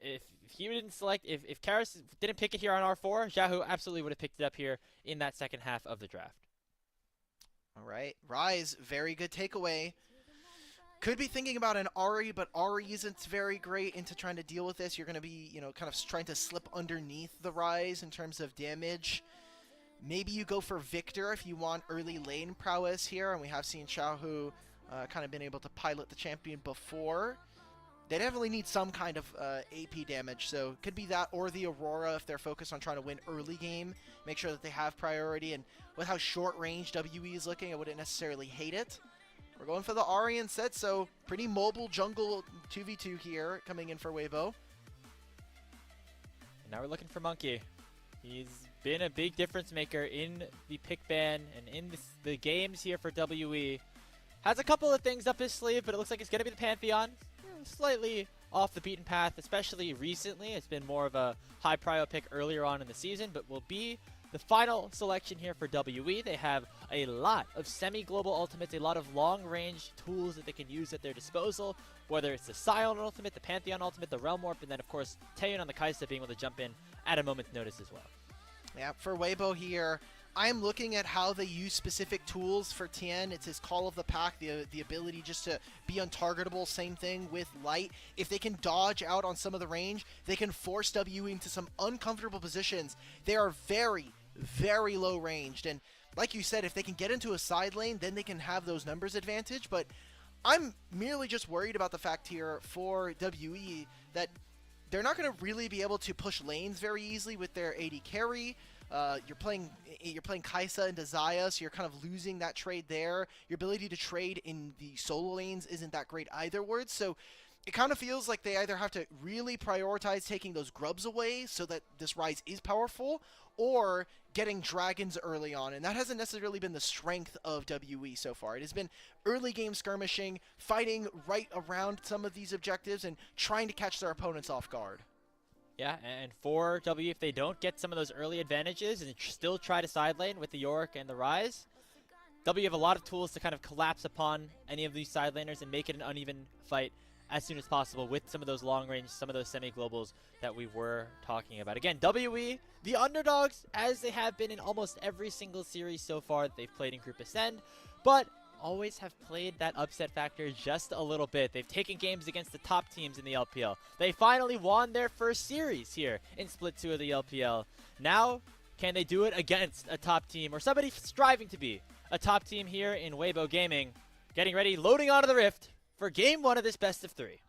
if he didn't select, if Karis didn't pick it here on R4, Xiaohu absolutely would have picked it up here in that second half of the draft.
All right, Rise, very good takeaway. Could be thinking about an Ahri, but Ahri isn't very great into trying to deal with this. You're going to be, kind of trying to slip underneath the Rise in terms of damage. Maybe you go for Victor if you want early lane prowess here, and we have seen Xiaohu kind of been able to pilot the champion before. they definitely need some kind of AP damage. So it could be that or the Aurora if they're focused on trying to win early game. Make sure that they have priority. And with how short range WE is looking, I wouldn't necessarily hate it. We're going for the Ahri instead, so pretty mobile jungle 2v2 here coming in for Weibo.
And now we're looking for Monkey. He's been a big difference maker in the pick ban and in the games here for WE. Has a couple of things up his sleeve, but it looks like it's going to be the Pantheon. Slightly off the beaten path, especially recently. It's been more of a high prio pick earlier on in the season, but will be the final selection here for WE. They have a lot of semi-global ultimates, a lot of long-range tools that they can use at their disposal, whether it's the Scion ultimate, the Pantheon ultimate, the Realm Warp, and then, of course, Taeyun on the Kaisa being able to jump in at a moment's notice as well.
Yeah, for Weibo here, I'm looking at how they use specific tools for Tien. It's his Call of the Pack, the ability just to be untargetable. Same thing with Light. If they can dodge out on some of the range, they can force WE into some uncomfortable positions. They are very, very low ranged. And like you said, if they can get into a side lane, then they can have those numbers advantage. But I'm merely just worried about the fact here for WE that they're not going to really be able to push lanes very easily with their AD carry. You're playing Kaisa into Xayah, so you're kind of losing that trade there. Your ability to trade in the solo lanes isn't that great either words. So it kind of feels like they either have to really prioritize taking those grubs away so that this Rise is powerful, or getting dragons early on, and that hasn't necessarily been the strength of WE so far. It has been early game skirmishing, fighting right around some of these objectives, and trying to catch their opponents off guard.
Yeah, and for W, if they don't get some of those early advantages and still try to side lane with the Yorick and the Rise, W have a lot of tools to kind of collapse upon any of these side laners and make it an uneven fight as soon as possible with some of those long range, some of those semi-globals that we were talking about. Again, WE, the underdogs, as they have been in almost every single series so far that they've played in Group Ascend, but always have played that upset factor just a little bit. They've taken games against the top teams in the LPL. They finally won their first series here in Split 2 of the LPL. Now, can they do it against a top team or somebody striving to be a top team here in Weibo Gaming? Getting ready, loading onto the Rift for Game 1 of this best of 3.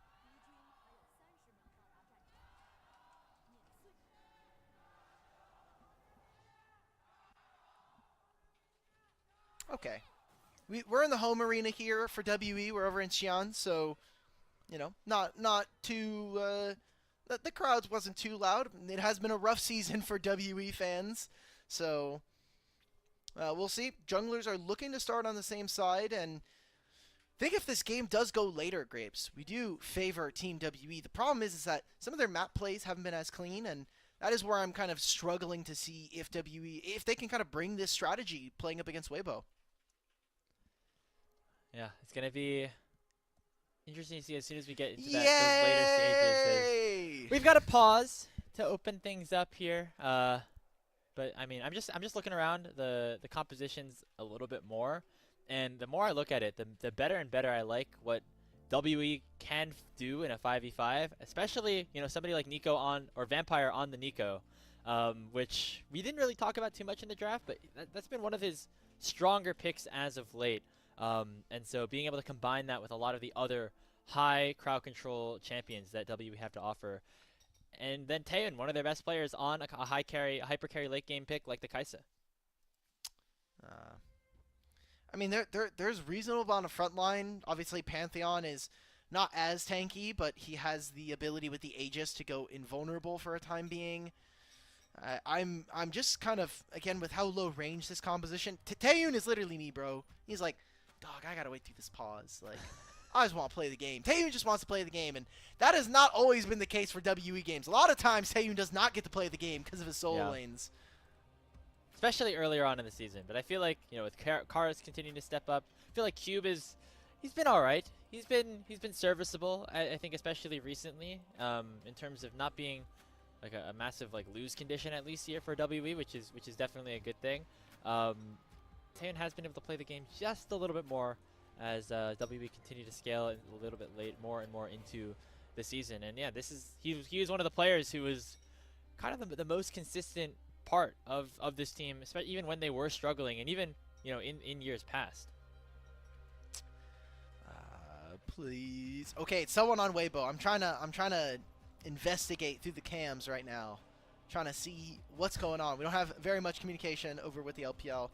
Okay. We're in the home arena here for WE. We're over in Xi'an, so, you know, not too... the crowds wasn't too loud. It has been a rough season for WE fans, so we'll see. Junglers are looking to start on the same side, and I think if this game does go later, Grapes, we do favor Team WE. The problem is that some of their map plays haven't been as clean, and that is where I'm kind of struggling to see if WE, if they can kind of bring this strategy playing up against Weibo.
Yeah, it's going to be interesting to see as soon as we get into those later stages. We've got to pause to open things up here. But I mean, I'm just looking around the compositions a little bit more, and the more I look at it, the better and better I like what WE can do in a 5v5, especially, you know, somebody like Nico on, or Vampire on the Nico, which we didn't really talk about too much in the draft, but that's been one of his stronger picks as of late. And so being able to combine that with a lot of the other high crowd control champions that WE have to offer. And then Taeyun, one of their best players on a high carry, a hyper carry late game pick like the Kaisa.
I mean, there's reasonable on the front line. Obviously, Pantheon is not as tanky, but he has the ability with the Aegis to go invulnerable for a time being. I'm just kind of, again, with how low range this composition. Taeyun is literally me, bro. He's like, dog, I gotta wait through this pause. Like, I just want to play the game. Taeyun just wants to play the game, and that has not always been the case for WE games. A lot of times, Taeyun does not get to play the game because of his solo lanes.
Especially earlier on in the season. But I feel like, you know, with Kara's continuing to step up, I feel like Cube he's been all right. He's been serviceable, I think, especially recently, in terms of not being like a massive like lose condition at least here for WE, which is definitely a good thing. Taeyun has been able to play the game just a little bit more as WE continue to scale a little bit more and more into the season. And yeah, he was one of the players who was kind of the most consistent part of this team, especially even when they were struggling, and even, you know, in years past.
Please. Okay, it's someone on Weibo. I'm trying to investigate through the cams right now. Trying to see what's going on. We don't have very much communication over with the LPL.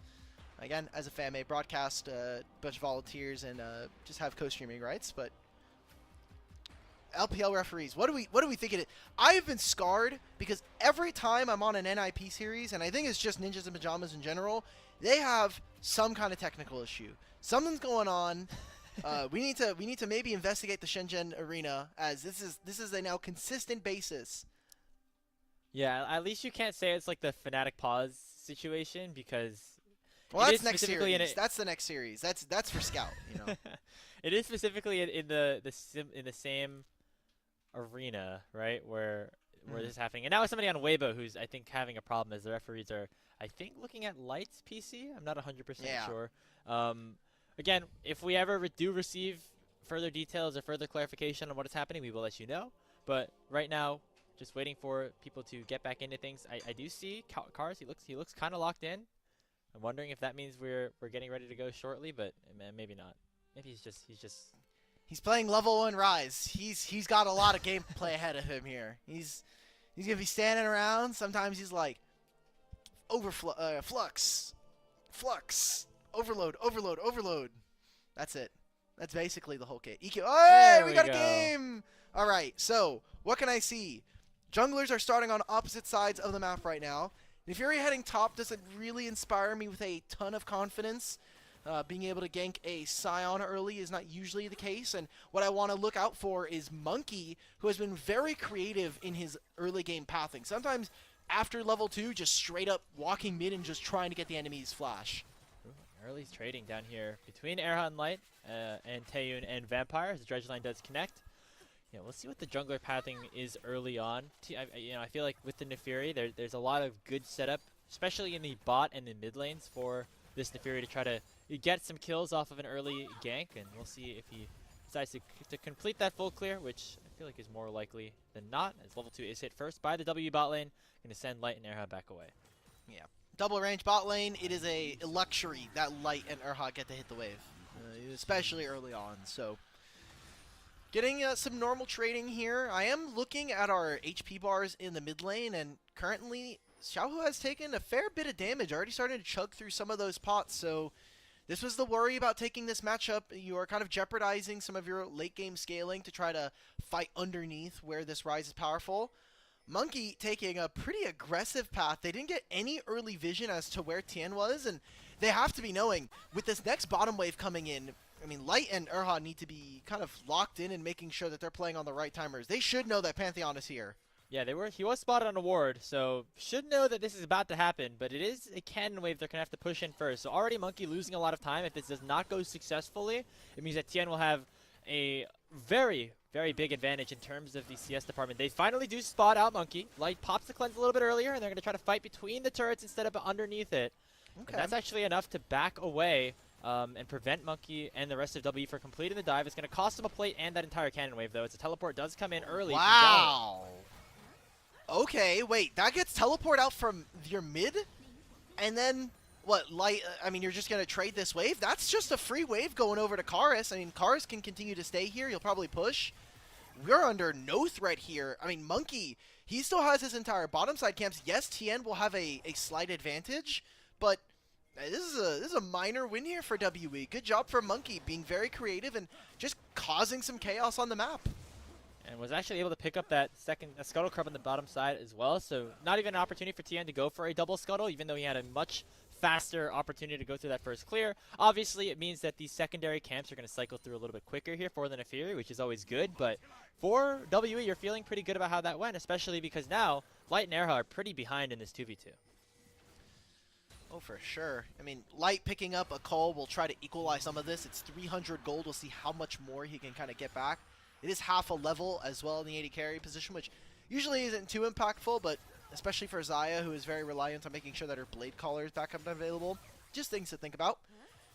Again, as a fan, may broadcast a bunch of volunteers and just have co-streaming rights, but LPL referees, what do we think of it? I have been scarred because every time I'm on an NIP series, and I think it's just Ninjas in Pajamas in general, they have some kind of technical issue. Something's going on. We need to maybe investigate the Shenzhen arena, as this is a now consistent basis.
Yeah, at least you can't say it's like the Fnatic pause situation, because
well, that's next series. That's the next series. That's for Scout, you know.
It is specifically in the same arena, right, where this is happening. And now it's somebody on Weibo who's, I think, having a problem, as the referees are, I think, looking at Light's PC. I'm not 100% sure. Again, if we ever do receive further details or further clarification on what is happening, we will let you know. But right now, just waiting for people to get back into things. I do see Cars. He looks kind of locked in. I'm wondering if that means we're getting ready to go shortly, but maybe not. Maybe he's playing
level 1 Rise. He's got a lot of gameplay ahead of him here. He's gonna be standing around. Sometimes he's like flux, overload. That's it. That's basically the whole kit. EQ. Hey, we got a game. All right. So what can I see? Junglers are starting on opposite sides of the map right now. Neferi heading top doesn't really inspire me with a ton of confidence. Being able to gank a Scion early is not usually the case, and what I want to look out for is Monkey, who has been very creative in his early game pathing. Sometimes after level 2, just straight up walking mid and just trying to get the enemy's flash.
Early trading down here between Erha and Light and Taeyun and Vampire, as the dredge line does connect. Yeah, we'll see what the jungler pathing is early on. I feel like with the Neferi, there's a lot of good setup, especially in the bot and the mid lanes for this Neferi to try to get some kills off of an early gank, and we'll see if he decides to complete that full clear, which I feel like is more likely than not, as level 2 is hit first by the W bot lane. Going to send Light and Erha back away.
Yeah. Double range bot lane, it is a luxury that Light and Erha get to hit the wave, especially early on. So getting some normal trading here. I am looking at our HP bars in the mid lane, and currently Xiaohu has taken a fair bit of damage, already starting to chug through some of those pots. So this was the worry about taking this matchup. You are kind of jeopardizing some of your late game scaling to try to fight underneath where this Rise is powerful. Monkey taking a pretty aggressive path. They didn't get any early vision as to where Tien was, and they have to be knowing with this next bottom wave coming in. I mean, Light and Erha need to be kind of locked in and making sure that they're playing on the right timers. They should know that Pantheon is here.
Yeah, he was spotted on a ward, so should know that this is about to happen, but it is a cannon wave they're going to have to push in first. So already Monkey losing a lot of time. If this does not go successfully, it means that Tien will have a very, very big advantage in terms of the CS department. They finally do spot out Monkey. Light pops the cleanse a little bit earlier, and they're going to try to fight between the turrets instead of underneath it. Okay. And that's actually enough to back away and prevent Monkey and the rest of W from completing the dive. It's going to cost them a plate and that entire cannon wave, though, as the teleport does come in early.
Wow. Okay, wait, that gets teleport out from your mid? And then, what, Light, I mean, you're just going to trade this wave? That's just a free wave going over to Karis. I mean, Karis can continue to stay here. He'll probably push. We're under no threat here. I mean, Monkey, he still has his entire bottom side camps. Yes, Tien will have a slight advantage, but this is a minor win here for WE. Good job for Monkey, being very creative and just causing some chaos on the map.
And was actually able to pick up that second Scuttle Crab on the bottom side as well. So not even an opportunity for Tien to go for a double Scuttle, even though he had a much faster opportunity to go through that first clear. Obviously, it means that these secondary camps are going to cycle through a little bit quicker here for the Neferi, which is always good. But for WE, you're feeling pretty good about how that went, especially because now Light and Erha are pretty behind in this 2v2.
Oh, for sure. I mean, Light picking up a Cole will try to equalize some of this. It's 300 gold. We'll see how much more he can kind of get back. It is half a level as well in the AD carry position, which usually isn't too impactful, but especially for Xayah, who is very reliant on making sure that her Blade Caller is back up and available. Just things to think about.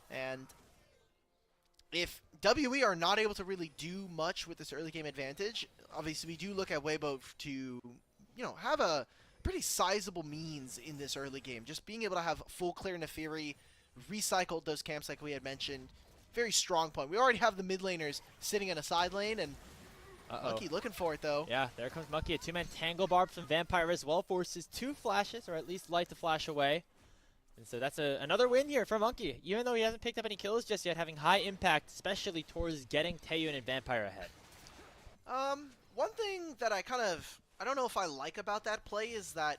And if WE are not able to really do much with this early game advantage, obviously we do look at Weibo to, you know, have a pretty sizable means in this early game. Just being able to have full clear Neferi, recycled those camps like we had mentioned, very strong point. We already have the mid laners sitting in a side lane, and Monkey looking for it though.
Yeah, there comes Monkey. A two-man tangle barb from Vampire as well. Forces 2 flashes, or at least Light to flash away. And so that's another win here for Monkey. Even though he hasn't picked up any kills just yet, having high impact, especially towards getting Taeyun and Vampire ahead.
One thing that I don't know if I like about that play is that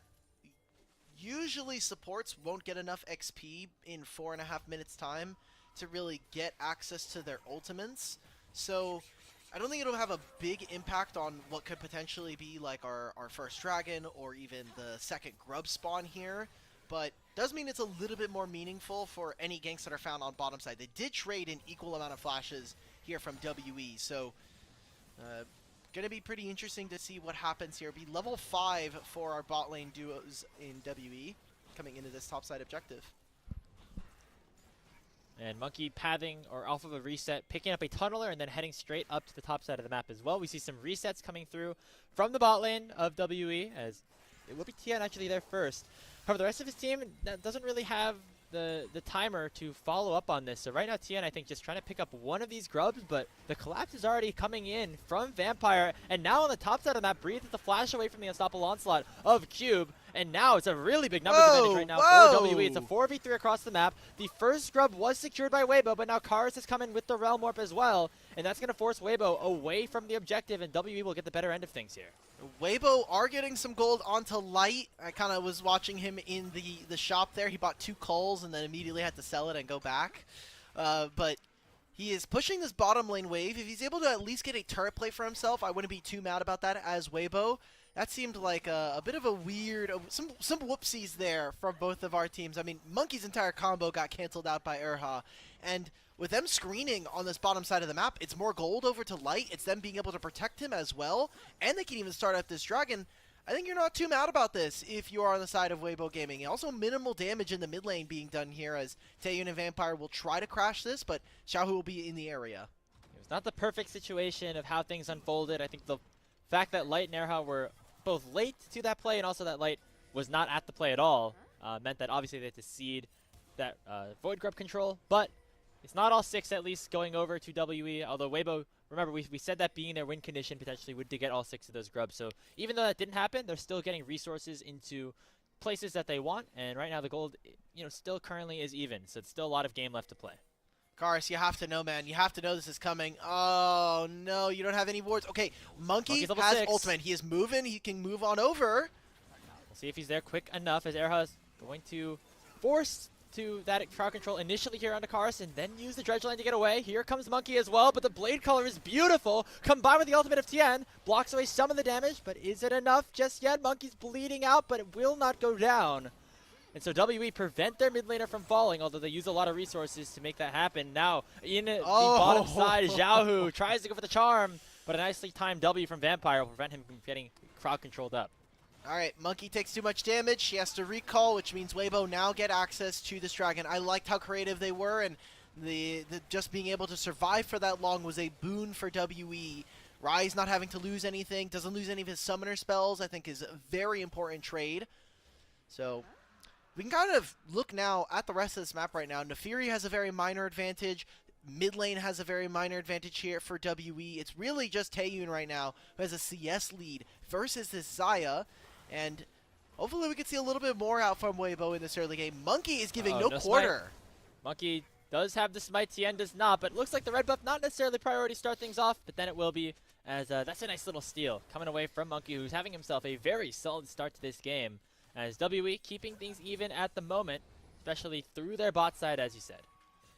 usually supports won't get enough XP in 4.5 minutes time to really get access to their ultimates. So I don't think it'll have a big impact on what could potentially be like our first dragon or even the second grub spawn here. But does mean it's a little bit more meaningful for any ganks that are found on bottom side. They did trade an equal amount of flashes here from WE, so gonna be pretty interesting to see what happens here. It'll be level 5 for our bot lane duos in WE coming into this topside objective.
And Monkey pathing or off of a reset, picking up a tunneler and then heading straight up to the top side of the map as well. We see some resets coming through from the bot lane of WE, as it will be Tian actually there first. However, the rest of his team doesn't really have the timer to follow up on this. So right now, Tian, I think, just trying to pick up one of these grubs, but the collapse is already coming in from Vampire. And now on the top side of the map, Breathe with the flash away from the unstoppable onslaught of Cube. And now it's a really big numbers advantage right now for WE. It's a 4v3 across the map. The first grub was secured by Weibo, but now Kars has come in with the Realm Warp as well. And that's going to force Weibo away from the objective, and WE will get the better end of things here.
Weibo are getting some gold onto Light. I kind of was watching him in the shop there. He bought 2 culls and then immediately had to sell it and go back. But he is pushing this bottom lane wave. If he's able to at least get a turret play for himself, I wouldn't be too mad about that as Weibo. That seemed like a bit of a weird, some whoopsies there from both of our teams. I mean, Monkey's entire combo got canceled out by Erha, and with them screening on this bottom side of the map, it's more gold over to Light. It's them being able to protect him as well, and they can even start out this dragon. I think you're not too mad about this if you are on the side of Weibo Gaming. Also, minimal damage in the mid lane being done here as Taeyun and Vampire will try to crash this, but Xiaohu will be in the area.
It was not the perfect situation of how things unfolded. I think the fact that Light and Erha were both late to that play and also that Light was not at the play at all meant that obviously they had to cede that Void Grub control, but it's not all 6 at least going over to WE, although Weibo, remember we said that being their win condition potentially would to get all 6 of those grubs, so even though that didn't happen, they're still getting resources into places that they want, and right now the gold, still currently is even, so it's still a lot of game left to play.
Kars, you have to know, man. You have to know this is coming. Oh, no, you don't have any wards. Okay, Monkey has
6.
ultimate. He is moving. He can move on over.
We'll see if he's there quick enough as Erha is going to force to that crowd control initially here onto Kars and then use the Dredge Line to get away. Here comes Monkey as well, but the blade color is beautiful. Combined with the ultimate of Tian, blocks away some of the damage, but is it enough just yet? Monkey's bleeding out, but it will not go down. And so WE prevent their mid laner from falling, although they use a lot of resources to make that happen. Now, in the bottom side, Xiaohu tries to go for the charm, but a nicely timed W from Vampire will prevent him from getting crowd controlled up.
All right, Monkey takes too much damage. He has to recall, which means Weibo now get access to this dragon. I liked how creative they were, and the just being able to survive for that long was a boon for WE. Rise not having to lose anything, doesn't lose any of his summoner spells, I think is a very important trade. So we can kind of look now at the rest of this map right now. Nefiri has a very minor advantage. Mid lane has a very minor advantage here for WE. It's really just Taeyun right now who has a CS lead versus this Xayah. And hopefully we can see a little bit more out from Weibo in this early game. Monkey is giving no quarter.
Smite. Monkey does have the smite, Tian does not, but it looks like the red buff not necessarily priority to start things off, but then it will be, as that's a nice little steal coming away from Monkey, who's having himself a very solid start to this game, as WE keeping things even at the moment, especially through their bot side, as you said.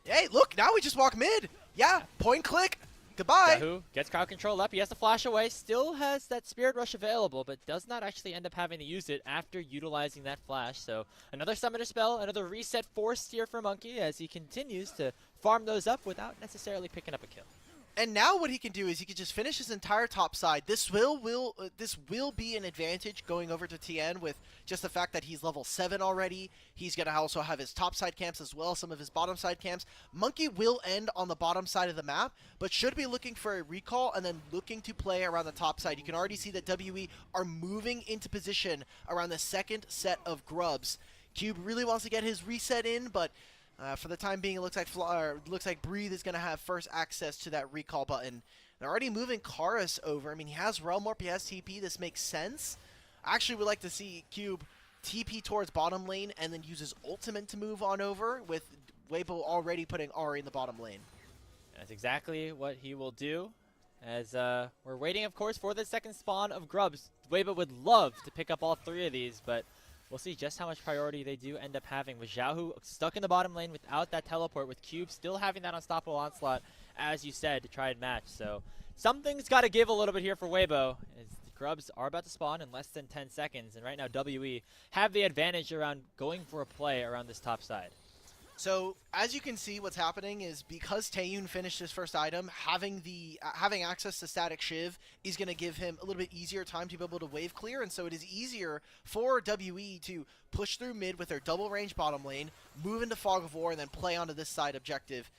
Hey, look, now we just walk mid. Yeah, point click. Goodbye.
Xiaohu gets crowd control up. He has to flash away. Still has that Spirit Rush available, but does not actually end up having to use it after utilizing that flash. So another summoner spell, another reset forced here for Monkey as he continues to farm those up without necessarily picking up a kill.
And now what he can do is he can just finish his entire top side. This will be an advantage going over to Tian with just the fact that he's level 7 already. He's going to also have his top side camps as well, some of his bottom side camps. Monkey will end on the bottom side of the map, but should be looking for a recall and then looking to play around the top side. You can already see that WE are moving into position around the second set of grubs. Cube really wants to get his reset in, but For the time being, it looks like Breathe is going to have first access to that recall button. They're already moving Karis over. I mean, he has Realm Warp, he has TP. This makes sense. I actually would like to see Cube TP towards bottom lane and then use his ultimate to move on over, with Weibo already putting Ari in the bottom lane.
That's exactly what he will do. As we're waiting, of course, for the second spawn of Grubs. Weibo would love to pick up all 3 of these, but we'll see just how much priority they do end up having, with Xiaohu stuck in the bottom lane without that teleport, with Cube still having that unstoppable onslaught, as you said, to try and match. So something's got to give a little bit here for Weibo, as the Grubs are about to spawn in less than 10 seconds, and right now WE have the advantage around going for a play around this top side.
So, as you can see, what's happening is because Taeyun finished his first item, having access to Static Shiv is going to give him a little bit easier time to be able to wave clear, and so it is easier for WE to push through mid with their double range bottom lane, move into Fog of War, and then play onto this side objective.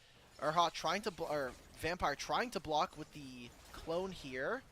Vampire trying to block with the clone here.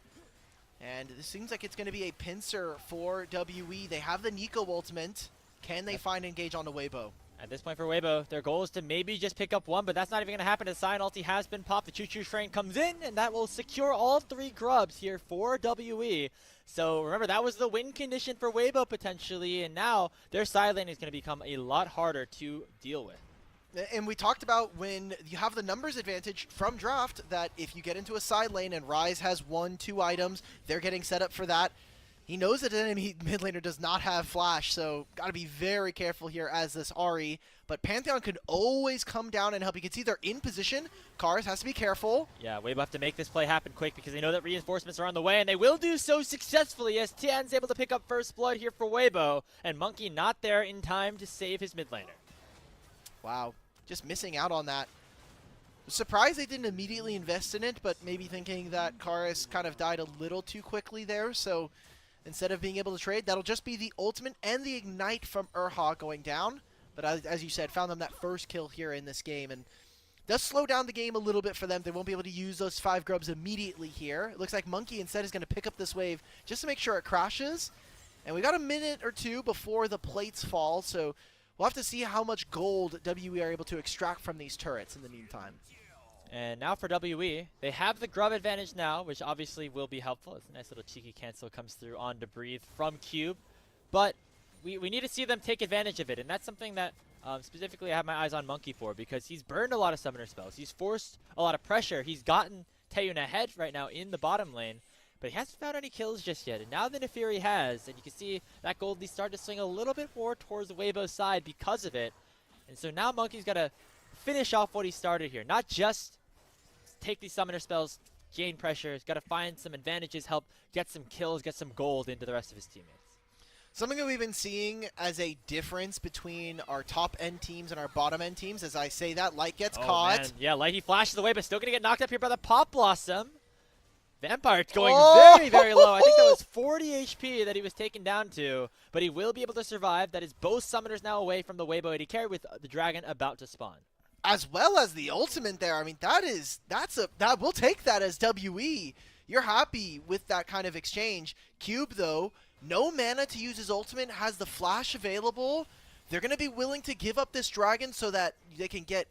And this seems like it's going to be a pincer for WE. They have the Nico ultimate. Can they find engage on the Weibo?
At this point for Weibo, their goal is to maybe just pick up 1, but that's not even going to happen as Sion ulti has been popped. The Choo-Choo Train comes in, and that will secure all 3 Grubs here for WE. So remember, that was the win condition for Weibo potentially, and now their side lane is going to become a lot harder to deal with.
And we talked about when you have the numbers advantage from draft, that if you get into a side lane and Ryze has 1, 2 items, they're getting set up for that. He knows that an enemy mid laner does not have flash, so got to be very careful here as this Ahri. But Pantheon could always come down and help. You can see they're in position. Karis has to be careful.
Yeah, Weibo have to make this play happen quick because they know that reinforcements are on the way, and they will do so successfully as Tian's able to pick up first blood here for Weibo, and Monkey not there in time to save his mid laner.
Wow, just missing out on that. Surprised they didn't immediately invest in it, but maybe thinking that Karis kind of died a little too quickly there, so instead of being able to trade, that'll just be the ultimate and the ignite from Urha going down. But as you said, found them that first kill here in this game, and does slow down the game a little bit for them. They won't be able to use those 5 Grubs immediately here. It looks like Monkey instead is going to pick up this wave just to make sure it crashes. And we got a minute or 2 before the plates fall, so we'll have to see how much gold WE are able to extract from these turrets in the meantime.
And now for WE, they have the Grub advantage now, which obviously will be helpful. It's a nice little cheeky cancel comes through on to Breathe from Cube. But we need to see them take advantage of it, and that's something that specifically I have my eyes on Monkey for, because he's burned a lot of summoner spells. He's forced a lot of pressure. He's gotten Taeyun ahead right now in the bottom lane, but he hasn't found any kills just yet. And now the Nefiri has, and you can see that Goldie started to swing a little bit more towards Weibo's side because of it. And so now Monkey's got to finish off what he started here. Not just take these summoner spells, gain pressure. He's got to find some advantages, help get some kills, get some gold into the rest of his teammates.
Something that we've been seeing as a difference between our top-end teams and our bottom-end teams, as I say that, Light gets caught.
Man. Yeah, Light, he flashes away, but still going to get knocked up here by the Pop Blossom. Vampire going very, very low. I think that was 40 HP that he was taken down to, but he will be able to survive. That is both summoners now away from the Weibo AD carry, with the Dragon about to spawn.
As well as the ultimate there. I mean, we'll take that as WE. You're happy with that kind of exchange. Cube, though, no mana to use his ultimate, has the flash available. They're going to be willing to give up this Dragon so that they can get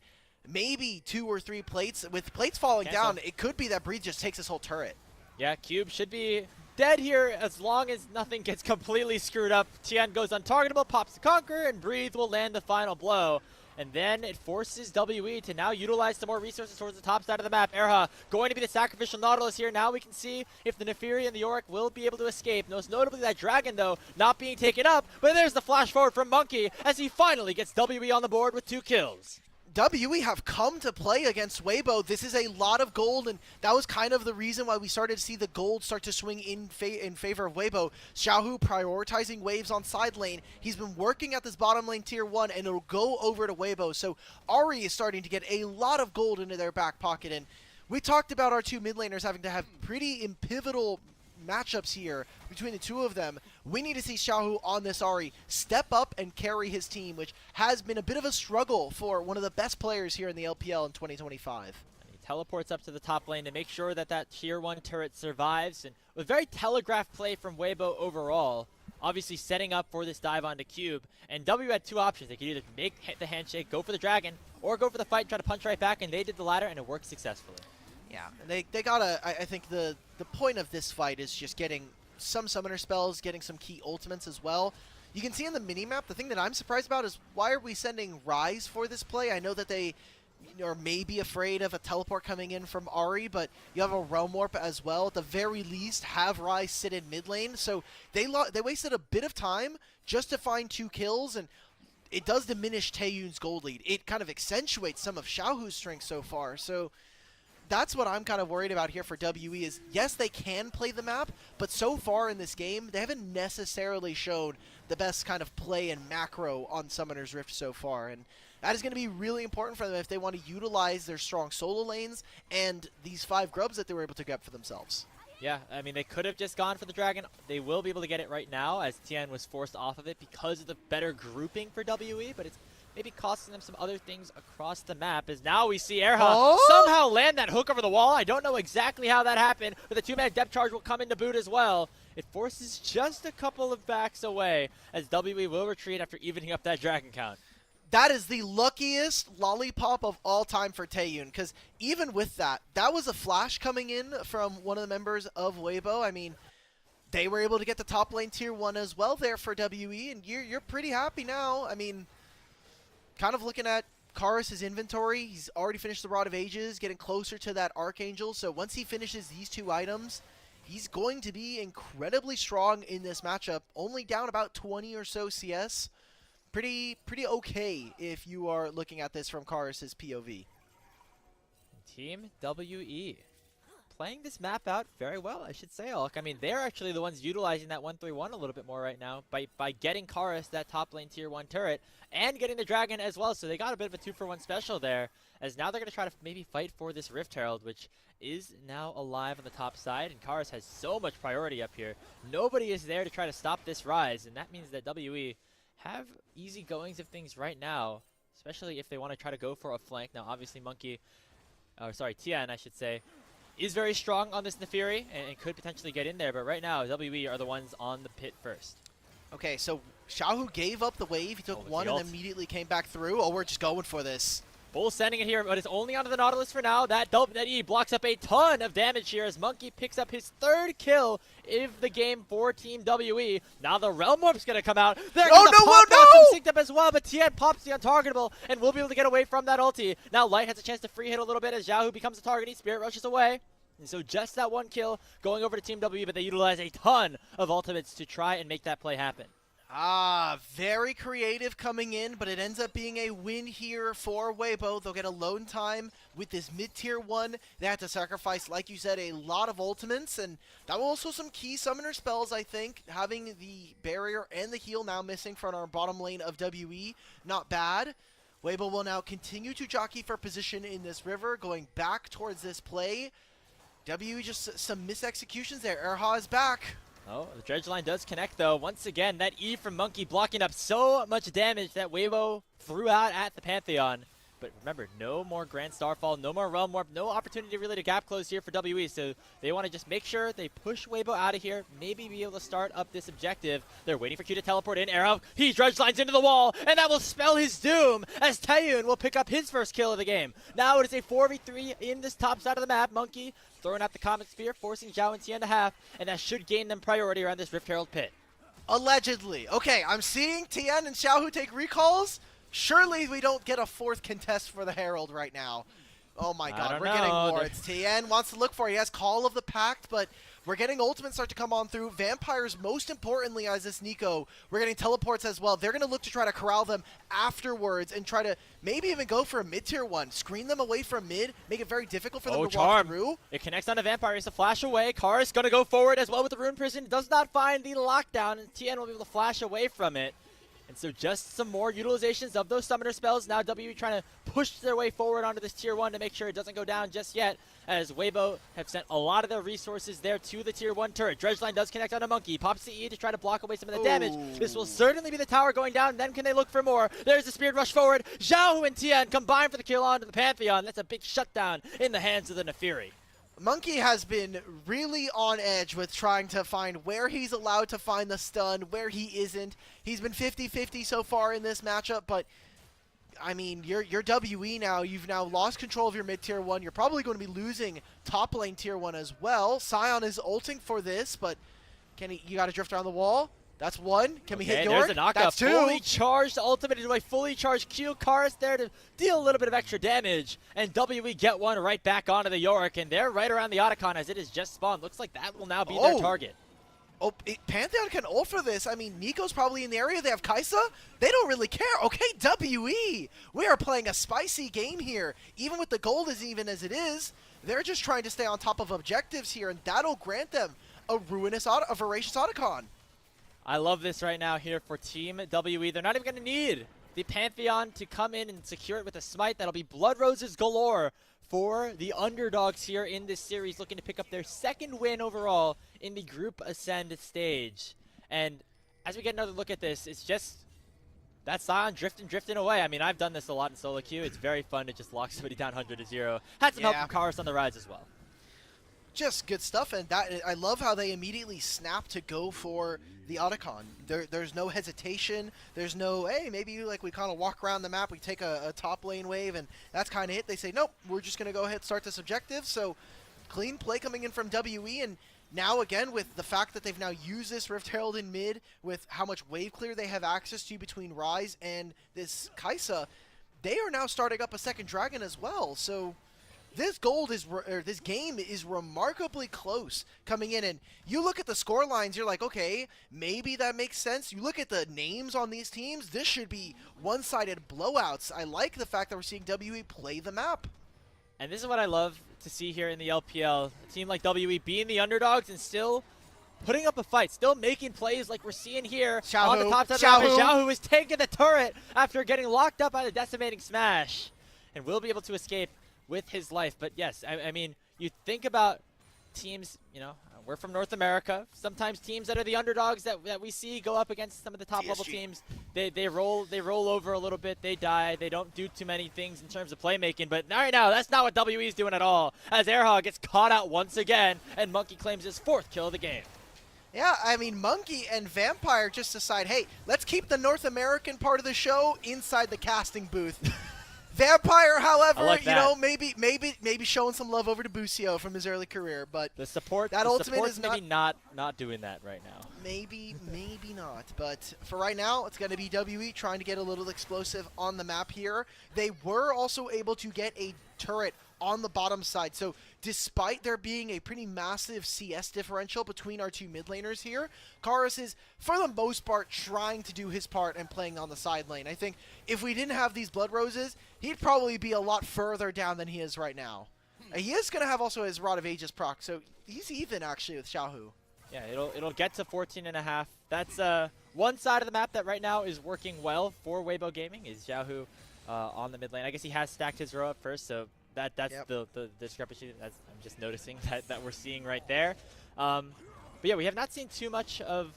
maybe 2 or 3 plates. With plates falling down, it could be that Breathe just takes this whole turret. Yeah,
Cube should be dead here as long as nothing gets completely screwed up. Tian goes untargetable, pops the Conquer, and Breathe will land the final blow. And then it forces WE to now utilize some more resources towards the top side of the map. Erha going to be the sacrificial Nautilus here. Now we can see if the Nefiri and the Yorick will be able to escape. Most notably that Dragon, though, not being taken up. But there's the flash forward from Monkey as he finally gets WE on the board with 2 kills.
WE have come to play against Weibo. This is a lot of gold, and that was kind of the reason why we started to see the gold start to swing in favor of Weibo. Xiaohu prioritizing waves on side lane. He's been working at this bottom lane tier 1, and it'll go over to Weibo. So Ahri is starting to get a lot of gold into their back pocket, and we talked about our 2 mid laners having to have pretty pivotal matchups here between the 2 of them. We need to see Xiaohu on this Ahri step up and carry his team, which has been a bit of a struggle for one of the best players here in the LPL in 2025.
And he teleports up to the top lane to make sure that that tier 1 turret survives, and with very telegraphed play from Weibo overall. obviously setting up for this dive onto Cube. And W had two options. They could either make the handshake, go for the Dragon, or go for the fight, try to punch right back, and they did the latter, and it worked successfully.
Yeah, they gotta, I think the point of this fight is just getting some summoner spells, getting some key ultimates as well. You can see on the minimap, the thing that I'm surprised about is why are we sending Ryze for this play? I know that they are maybe afraid of a teleport coming in from Ahri, but you have a Realm Warp as well. At the very least, have Ryze sit in mid lane. So they wasted a bit of time just to find 2 kills, and it does diminish Taeyun's gold lead. It kind of accentuates some of Xiaohu's strength so far. So that's what I'm kind of worried about here for WE is, yes, they can play the map, but so far in this game, they haven't necessarily shown the best kind of play and macro on Summoner's Rift so far. And that is going to be really important for them if they want to utilize their strong solo lanes and these 5 grubs that they were able to get for themselves.
Yeah, I mean, they could have just gone for the Dragon. They will be able to get it right now as Tian was forced off of it because of the better grouping for WE, but it's maybe costing them some other things across the map, as now we see Erha somehow land that hook over the wall. I don't know exactly how that happened, but the 2-man depth charge will come into boot as well. It forces just a couple of backs away as WE will retreat after evening up that Dragon count.
That is the luckiest lollipop of all time for Taeyun, because even with that, that was a flash coming in from one of the members of Weibo. I mean, they were able to get the top lane tier 1 as well there for WE, and you're pretty happy now. I mean, kind of looking at Karus' inventory, he's already finished the Rod of Ages, getting closer to that Archangel, so once he finishes these 2 items, he's going to be incredibly strong in this matchup, only down about 20 or so CS. Pretty okay if you are looking at this from Karus' POV.
Team WE playing this map out very well, I should say, Hulk. I mean, they're actually the ones utilizing that 1-3-1 a little bit more right now by getting Karus that top lane tier 1 turret and getting the Dragon as well. So they got a bit of a 2-for-1 special there, as now they're going to try to maybe fight for this Rift Herald, which is now alive on the top side, and Karus has so much priority up here. Nobody is there to try to stop this Ryze, and that means that WE have easy goings of things right now, especially if they want to try to go for a flank. Now, obviously, Tian, I should say, is very strong on this Nefiri and could potentially get in there, but right now, WE are the ones on the pit first. Okay,
so Xiaohu gave up the wave. He took 1 and immediately came back through. Oh, we're just going for this.
Bull sending it here, but it's only onto the Nautilus for now. That E blocks up a ton of damage here as Monkey picks up his 3rd kill of the game for Team WE. Now the Realm Warp's going to come out. They're going to pop back some synced up as well, but Tian pops the untargetable and will be able to get away from that ulti. Now Light has a chance to free hit a little bit as Xiaohu becomes a target. Spirit rushes away. And so just that 1 kill going over to Team WE, but they utilize a ton of ultimates to try and make that play happen.
Very creative coming in, but it ends up being a win here for Weibo. They'll get alone time with this mid-tier 1. They had to sacrifice, like you said, a lot of ultimates, and that was also some key summoner spells, I think. Having the barrier and the heal now missing from our bottom lane of WE, not bad. Weibo will now continue to jockey for position in this river, going back towards this play. WE just some misexecutions there. Erha is back.
Oh, the dredge line does connect, though. Once again, that E from Monkey blocking up so much damage that Weibo threw out at the Pantheon. But remember, no more Grand Starfall, no more Realm Warp, no opportunity really to gap close here for WE. So they want to just make sure they push Weibo out of here, maybe be able to start up this objective. They're waiting for Q to teleport in. Arrow, he dredge lines into the wall, and that will spell his doom as Taeyun will pick up his first kill of the game. Now it is a 4v3 in this top side of the map. Monkey throwing out the Comet Sphere, forcing Zhao and Tian to half, and that should gain them priority around this Rift Herald pit.
Allegedly. Okay, I'm seeing Tian and Xiaohu take recalls. Surely we don't get a 4th contest for the Herald right now. Oh my god, we're getting more. It's Tian wants to look for it. He has Call of the Pact, but we're getting ultimates start to come on through. Vampires, most importantly, as this Nico, we're getting teleports as well. They're going to look to try to corral them afterwards and try to maybe even go for a mid-tier 1. Screen them away from mid, make it very difficult for them to walk through.
It connects on a Vampire. He's a flash away. Karus going to go forward as well with the Rune Prison. Does not find the lockdown, and Tian will be able to flash away from it. And so just some more utilizations of those summoner spells. Now WE trying to push their way forward onto this tier 1 to make sure it doesn't go down just yet, as Weibo have sent a lot of their resources there to the tier 1 turret. Dredgeline does connect on a Monkey. Pops the E to try to block away some of the damage. This will certainly be the tower going down. Then can they look for more? There's the Spirit Rush forward. Zhao and Tian combine for the kill onto the Pantheon. That's a big shutdown in the hands of the Nefiri.
Monkey has been really on edge with trying to find where he's allowed to find the stun, where he isn't. He's been 50-50 so far in this matchup, but I mean, you're WE now. You've now lost control of your mid-tier 1. You're probably going to be losing top lane tier 1 as well. Sion is ulting for this, but can he? You got to drift around the wall. That's one. Can we hit York?
There's a knockup.
That's two.
Fully charged ultimate into a fully charged Q. Karus there to deal a little bit of extra damage. And WE get one right back onto the York. And they're right around the Otacon as it is just spawned. Looks like that will now be their target.
Oh, Pantheon can ult for this. I mean, Nico's probably in the area. They have Kaisa. They don't really care. Okay, WE. We are playing a spicy game here. Even with the gold as even as it is, they're just trying to stay on top of objectives here, and that'll grant them a voracious Otacon.
I love this right now here for Team WE. They're not even going to need the Pantheon to come in and secure it with a smite. That'll be Blood Roses galore for the underdogs here in this series, looking to pick up their second win overall in the Group Ascend stage. And as we get another look at this, it's just that Sion drifting away. I mean, I've done this a lot in solo queue. It's very fun to just lock somebody down 100-0. Had some help from Karus on the rise as well.
Just good stuff, and that I love how they immediately snap to go for the Otacon. There's no hesitation. There's no, hey, maybe like we kind of walk around the map, we take a top lane wave, and that's kind of it. They say, nope, we're just going to go ahead and start this objective. So clean play coming in from WE, and now again with the fact that they've now used this Rift Herald in mid, with how much wave clear they have access to between Ryze and this Kaisa, they are now starting up a second dragon as well. So this this game is remarkably close coming in, and you look at the score lines, you're like, okay, maybe that makes sense. You look at the names on these teams, this should be one-sided blowouts. I like the fact that we're seeing WE play the map.
And this is what I love to see here in the LPL. A team like WE being the underdogs and still putting up a fight, still making plays like we're seeing here on the top side of the map. Xiaohu is taking the turret after getting locked up by the decimating smash, and will be able to escape with his life. But yes, I mean, you think about teams, you know, we're from North America. Sometimes teams that are the underdogs that we see go up against some of the top level teams, they roll over a little bit, they die, they don't do too many things in terms of playmaking. But right now, that's not what WE's doing at all, as Airhog gets caught out once again, and Monkey claims his 4th kill of the game.
Yeah, I mean, Monkey and Vampire just decide, hey, let's keep the North American part of the show inside the casting booth. Vampire, however,
like
you know, maybe showing some love over to Busio from his early career, but
the support is maybe not doing that right now.
Maybe not. But for right now, it's going to be WE trying to get a little explosive on the map here. They were also able to get a turret on the bottom side, so despite there being a pretty massive CS differential between our two mid laners here, Karus is, for the most part, trying to do his part and playing on the side lane. I think if we didn't have these Blood Roses, he'd probably be a lot further down than he is right now. He is going to have also his Rod of Ages proc, so he's even actually with Xiaohu.
Yeah, it'll get to 14.5. That's one side of the map that right now is working well for Weibo Gaming, is Xiaohu on the mid lane. I guess he has stacked his row up first, so that's the discrepancy that I'm just noticing that we're seeing right there. But yeah, we have not seen too much of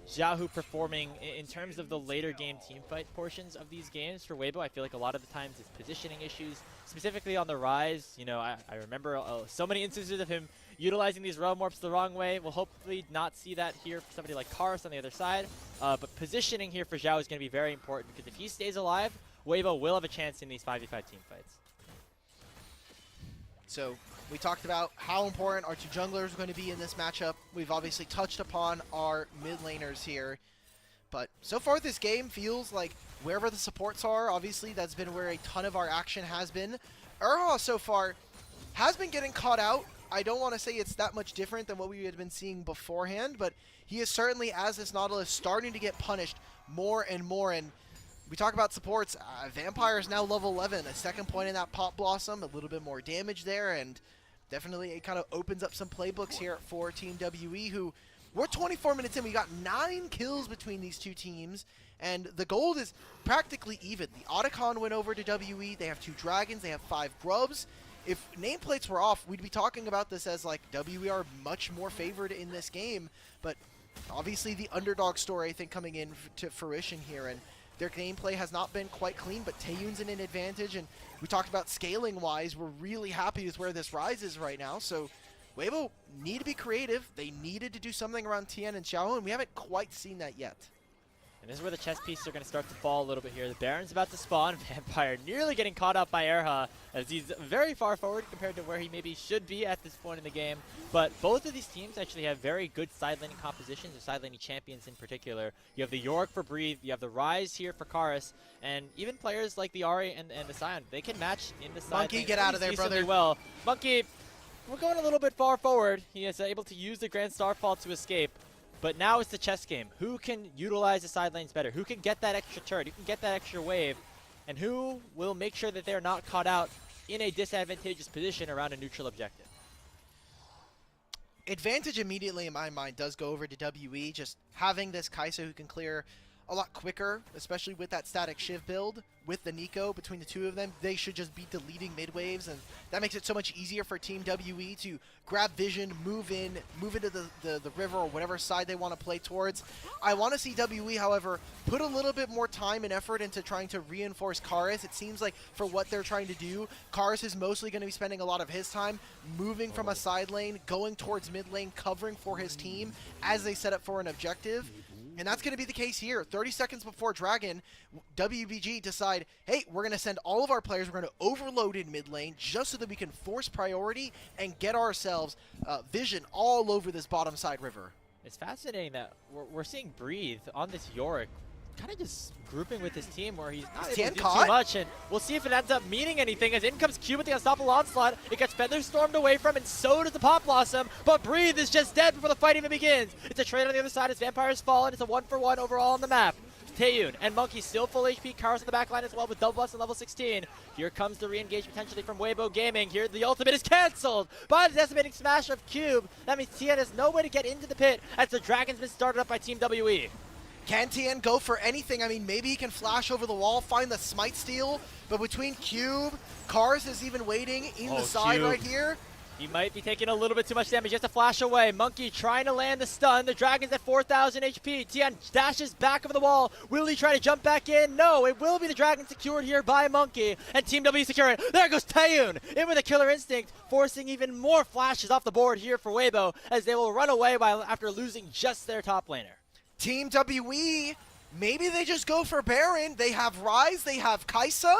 Xiaohu performing in terms of the later game teamfight portions of these games for Weibo. I feel like a lot of the times it's positioning issues, specifically on the rise. You know, I remember so many instances of him utilizing these realm warps the wrong way. We'll hopefully not see that here for somebody like Karus on the other side. But positioning here for Xiao is going to be very important, because if he stays alive, Weibo will have a chance in these 5v5 teamfights.
So we talked about how important our two junglers are going to be in this matchup. We've obviously touched upon our mid laners here. But so far this game feels like wherever the supports are, obviously that's been where a ton of our action has been. Erha so far has been getting caught out. I don't want to say it's that much different than what we had been seeing beforehand, but he is certainly, as this Nautilus, starting to get punished more and more. And we talk about supports. Vampire is now level 11, a second point in that Pop Blossom, a little bit more damage there, and definitely it kind of opens up some playbooks here for Team WE, who we're 24 minutes in. We got 9 kills between these two teams, and the gold is practically even. The Otacon went over to WE. They have 2 dragons. They have 5 grubs. If nameplates were off, we'd be talking about this as like WE are much more favored in this game, but obviously the underdog story, I think, coming in to fruition here. And Their gameplay has not been quite clean, but Taeyun's in an advantage, and we talked about scaling-wise. We're really happy with where this Rise is right now, so Weibo need to be creative. They needed to do something around Tien and Xiao, and we haven't quite seen that yet.
And this is where the chess pieces are going to start to fall a little bit here. The Baron's about to spawn. Vampire nearly getting caught up by Erha, as he's very far forward compared to where he maybe should be at this point in the game. But both of these teams actually have very good side laning compositions, or side laning champions in particular. You have the Yorick for Breathe, you have the Rise here for Karis, and even players like the Ahri and the Sion, they can match in the side
Monkey,
lane
get out of there, brother.
well. Monkey, we're going a little bit far forward. He is able to use the Grand Starfall to escape. But now it's the chess game. Who can utilize the side lanes better? Who can get that extra turret? Who can get that extra wave? And who will make sure that they're not caught out in a disadvantageous position around a neutral objective?
Advantage immediately in my mind does go over to WE. Just having this Kai'Sa who can clear a lot quicker, especially with that static Shiv build with the Nico between the two of them. They should just be deleting mid waves, and that makes it so much easier for Team WE to grab vision, move into the river or whatever side they want to play towards. I want to see WE, however, put a little bit more time and effort into trying to reinforce Karis. It seems like for what they're trying to do, Karis is mostly going to be spending a lot of his time moving from a side lane, going towards mid lane, covering for his team as they set up for an objective. And that's going to be the case here. 30 seconds before Dragon, WBG decide, hey, we're going to send all of our players, we're going to overload in mid lane just so that we can force priority and get ourselves vision all over this bottom side river.
It's fascinating that we're seeing Breathe on this Yorick, kind of just grouping with his team where he's not able to do too much, and we'll see if it ends up meaning anything, as in comes Q with the Unstoppable Onslaught. It gets Feather Stormed away from, and so does the Pop Blossom, but Breathe is just dead before the fight even begins. It's a trade on the other side as Vampire's fallen. It's a 1-for-1 overall on the map. Taeyun and Monkey still full HP. Karis on the back line as well with double buffs at level 16. Here comes the re-engage potentially from Weibo Gaming. Here the ultimate is cancelled by the decimating smash of Cube. That means Tien has no way to get into the pit as the Dragon's been started up by Team WE.
Can Tien go for anything? I mean, maybe he can flash over the wall, find the smite steal, but between Cube, Karis is even waiting in the side right here.
He might be taking a little bit too much damage. Just to flash away. Monkey trying to land the stun. The Dragon's at 4,000 HP. Tien dashes back over the wall. Will he try to jump back in? No, it will be the Dragon secured here by Monkey. And Team W secure it. There goes Taeyun in with a Killer Instinct, forcing even more flashes off the board here for Weibo, as they will run away after losing just their top laner.
Team WE, maybe they just go for Baron. They have Rise, they have Kai'Sa.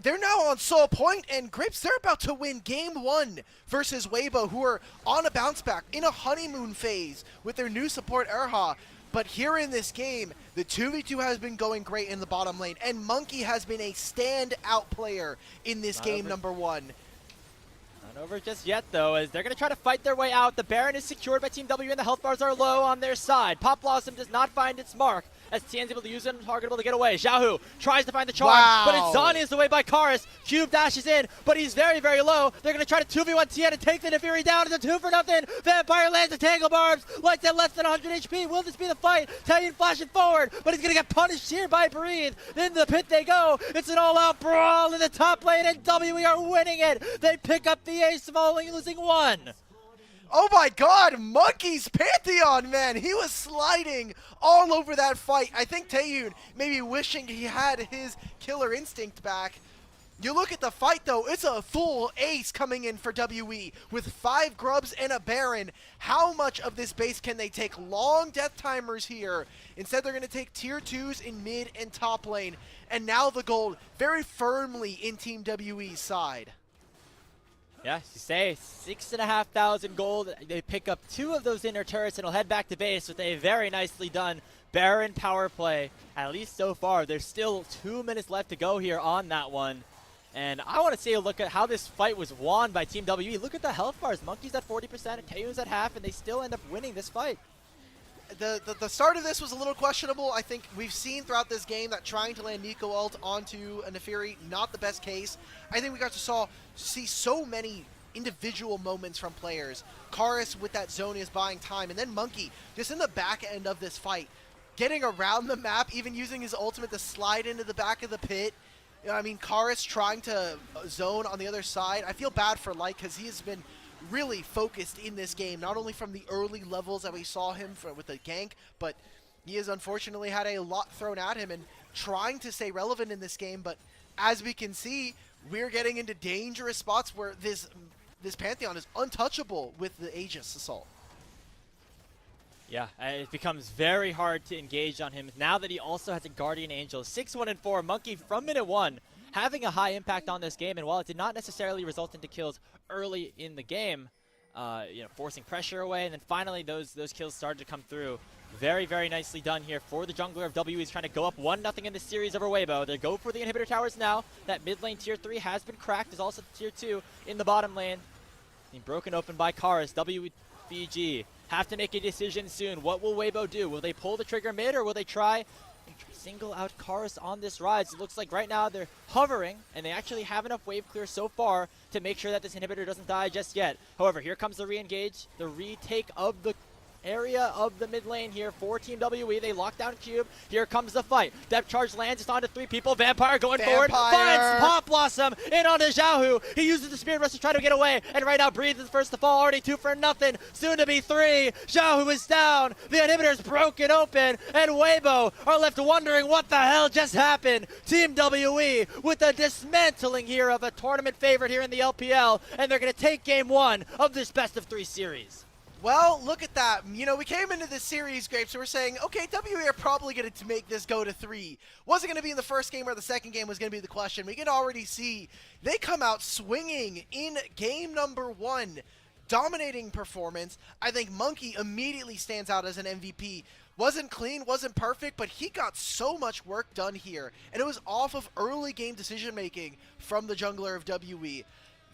They're now on Soul Point, and Grips, they're about to win Game 1 versus Weibo, who are on a bounce back, in a honeymoon phase with their new support Erha. But here in this game, the 2v2 has been going great in the bottom lane, and Monkey has been a standout player in this game number 1.
Not over just yet, though, as they're going to try to fight their way out. The Baron is secured by Team W, and the health bars are low on their side. Pop Blossom does not find its mark, as Tien's able to use it and targetable to get away. Xiaohu tries to find the charge, but it's Zhonya's away by Karis. Cube dashes in, but he's very, very low. They're going to try to 2v1 Tien and take the Nefiri down. It's a 2-for-0. Vampire lands the Tangle Barbs, lights at less than 100 HP. Will this be the fight? Taeyun flashing forward, but he's going to get punished here by Breathe. In the pit they go. It's an all-out brawl in the top lane, and WE are winning it. They pick up the ace of only losing 1.
Oh my god, Monkey's Pantheon, man. He was sliding all over that fight. I think Taeyun maybe wishing he had his Killer Instinct back. You look at the fight, though, it's a full ace coming in for WE with 5 Grubs and a Baron. How much of this base can they take? Long death timers here. Instead, they're going to take tier 2s in mid and top lane. And now the gold very firmly in Team WE's side.
Yeah, you say 6,500 gold. They pick up 2 of those inner turrets and will head back to base with a very nicely done Baron power play. At least so far. There's still 2 minutes left to go here on that one. And I want to take a look at how this fight was won by Team WE. Look at the health bars. Monkey's at 40%, Taeyun's at half, and they still end up winning this fight.
The start of this was a little questionable. I think we've seen throughout this game that trying to land Nico ult onto a Nefiri, not the best case. I think we got to see so many individual moments from players. Karis with that zone is buying time, and then Monkey just in the back end of this fight, getting around the map, even using his ultimate to slide into the back of the pit. You know, I mean, Karis trying to zone on the other side. I feel bad for Light because he has been really focused in this game, not only from the early levels that we saw him with the gank, but he has unfortunately had a lot thrown at him, and trying to stay relevant in this game, but as we can see, we're getting into dangerous spots where this Pantheon is untouchable with the Aegis assault.
Yeah, it becomes very hard to engage on him now that he also has a Guardian Angel. 6-1-4, Monkey from minute 1 having a high impact on this game, and while it did not necessarily result into kills early in the game, forcing pressure away, and then finally those kills started to come through. Very, very nicely done here for the jungler of W. He's trying to go up 1-0 in the series over Weibo. They go for the inhibitor towers now. That mid lane tier 3 has been cracked. There's also tier 2 in the bottom lane. Being broken open by Karis. WBG have to make a decision soon. What will Weibo do? Will they pull the trigger mid, or will they try and single out Karis on this rise? It looks like right now they're hovering, and they actually have enough wave clear so far to make sure that this inhibitor doesn't die just yet. However, here comes the re-engage, the retake of the area of the mid lane here for Team WE. They lock down Cube. Here comes the fight. Depth charge lands. It's onto 3 people. Vampire going forward. Finds Pop Blossom in onto Xiaohu. He uses the Spirit Rush to try to get away. And right now, Breathe is first to fall. Already 2 for nothing. Soon to be 3. Xiaohu is down. The inhibitor's broken open. And Weibo are left wondering what the hell just happened. Team WE with a dismantling here of a tournament favorite here in the LPL. And they're going to take game 1 of this best of 3 series.
Well, look at that. You know, we came into this series, Grapes, so we're saying, okay, WE are probably going to make this go to 3. Was it going to be in the first game or the second game was going to be the question. We can already see they come out swinging in game number 1. Dominating performance. I think Monkey immediately stands out as an MVP. Wasn't clean, wasn't perfect, but he got so much work done here. And it was off of early game decision making from the jungler of WE.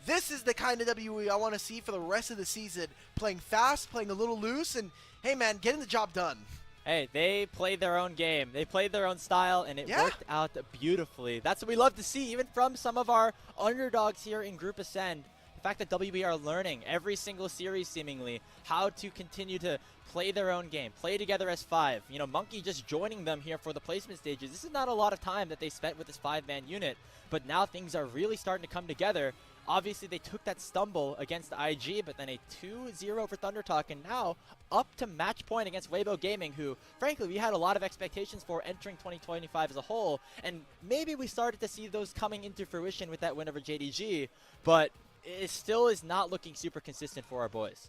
This is the kind of WE I want to see for the rest of the season. Playing fast, playing a little loose, and hey man, getting the job done.
Hey, they played their own game. They played their own style, and it worked out beautifully. That's what we love to see, even from some of our underdogs here in Group Ascend. The fact that WB are learning every single series, seemingly, how to continue to play their own game, play together as 5. You know, Monkey just joining them here for the placement stages. This is not a lot of time that they spent with this 5-man unit, but now things are really starting to come together. Obviously, they took that stumble against IG, but then a 2-0 for Thunder Talk, and now up to match point against Weibo Gaming, who, frankly, we had a lot of expectations for entering 2025 as a whole, and maybe we started to see those coming into fruition with that win over JDG, but it still is not looking super consistent for our boys.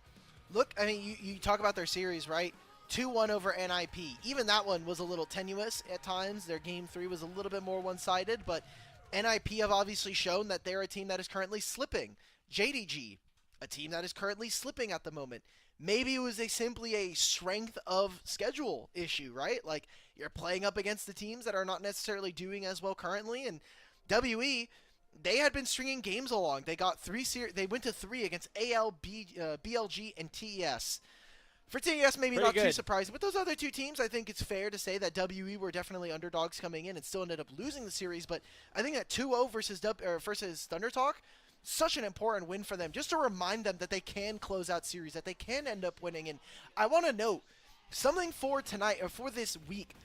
Look, I mean, you talk about their series, right? 2-1 over NIP. Even that one was a little tenuous at times. Their game 3 was a little bit more one-sided, but NIP have obviously shown that they're a team that is currently slipping. JDG, a team that is currently slipping at the moment. Maybe it was simply a strength of schedule issue, right? Like, you're playing up against the teams that are not necessarily doing as well currently, and WE, they had been stringing games along. They got 3 they went to 3 against AL, BLG, and TES. For TES, maybe not too surprising, but those other 2 teams, I think it's fair to say that WE were definitely underdogs coming in and still ended up losing the series, but I think that 2-0 versus Thunder Talk, such an important win for them, just to remind them that they can close out series, that they can end up winning. And I want to note something for tonight, or for this week.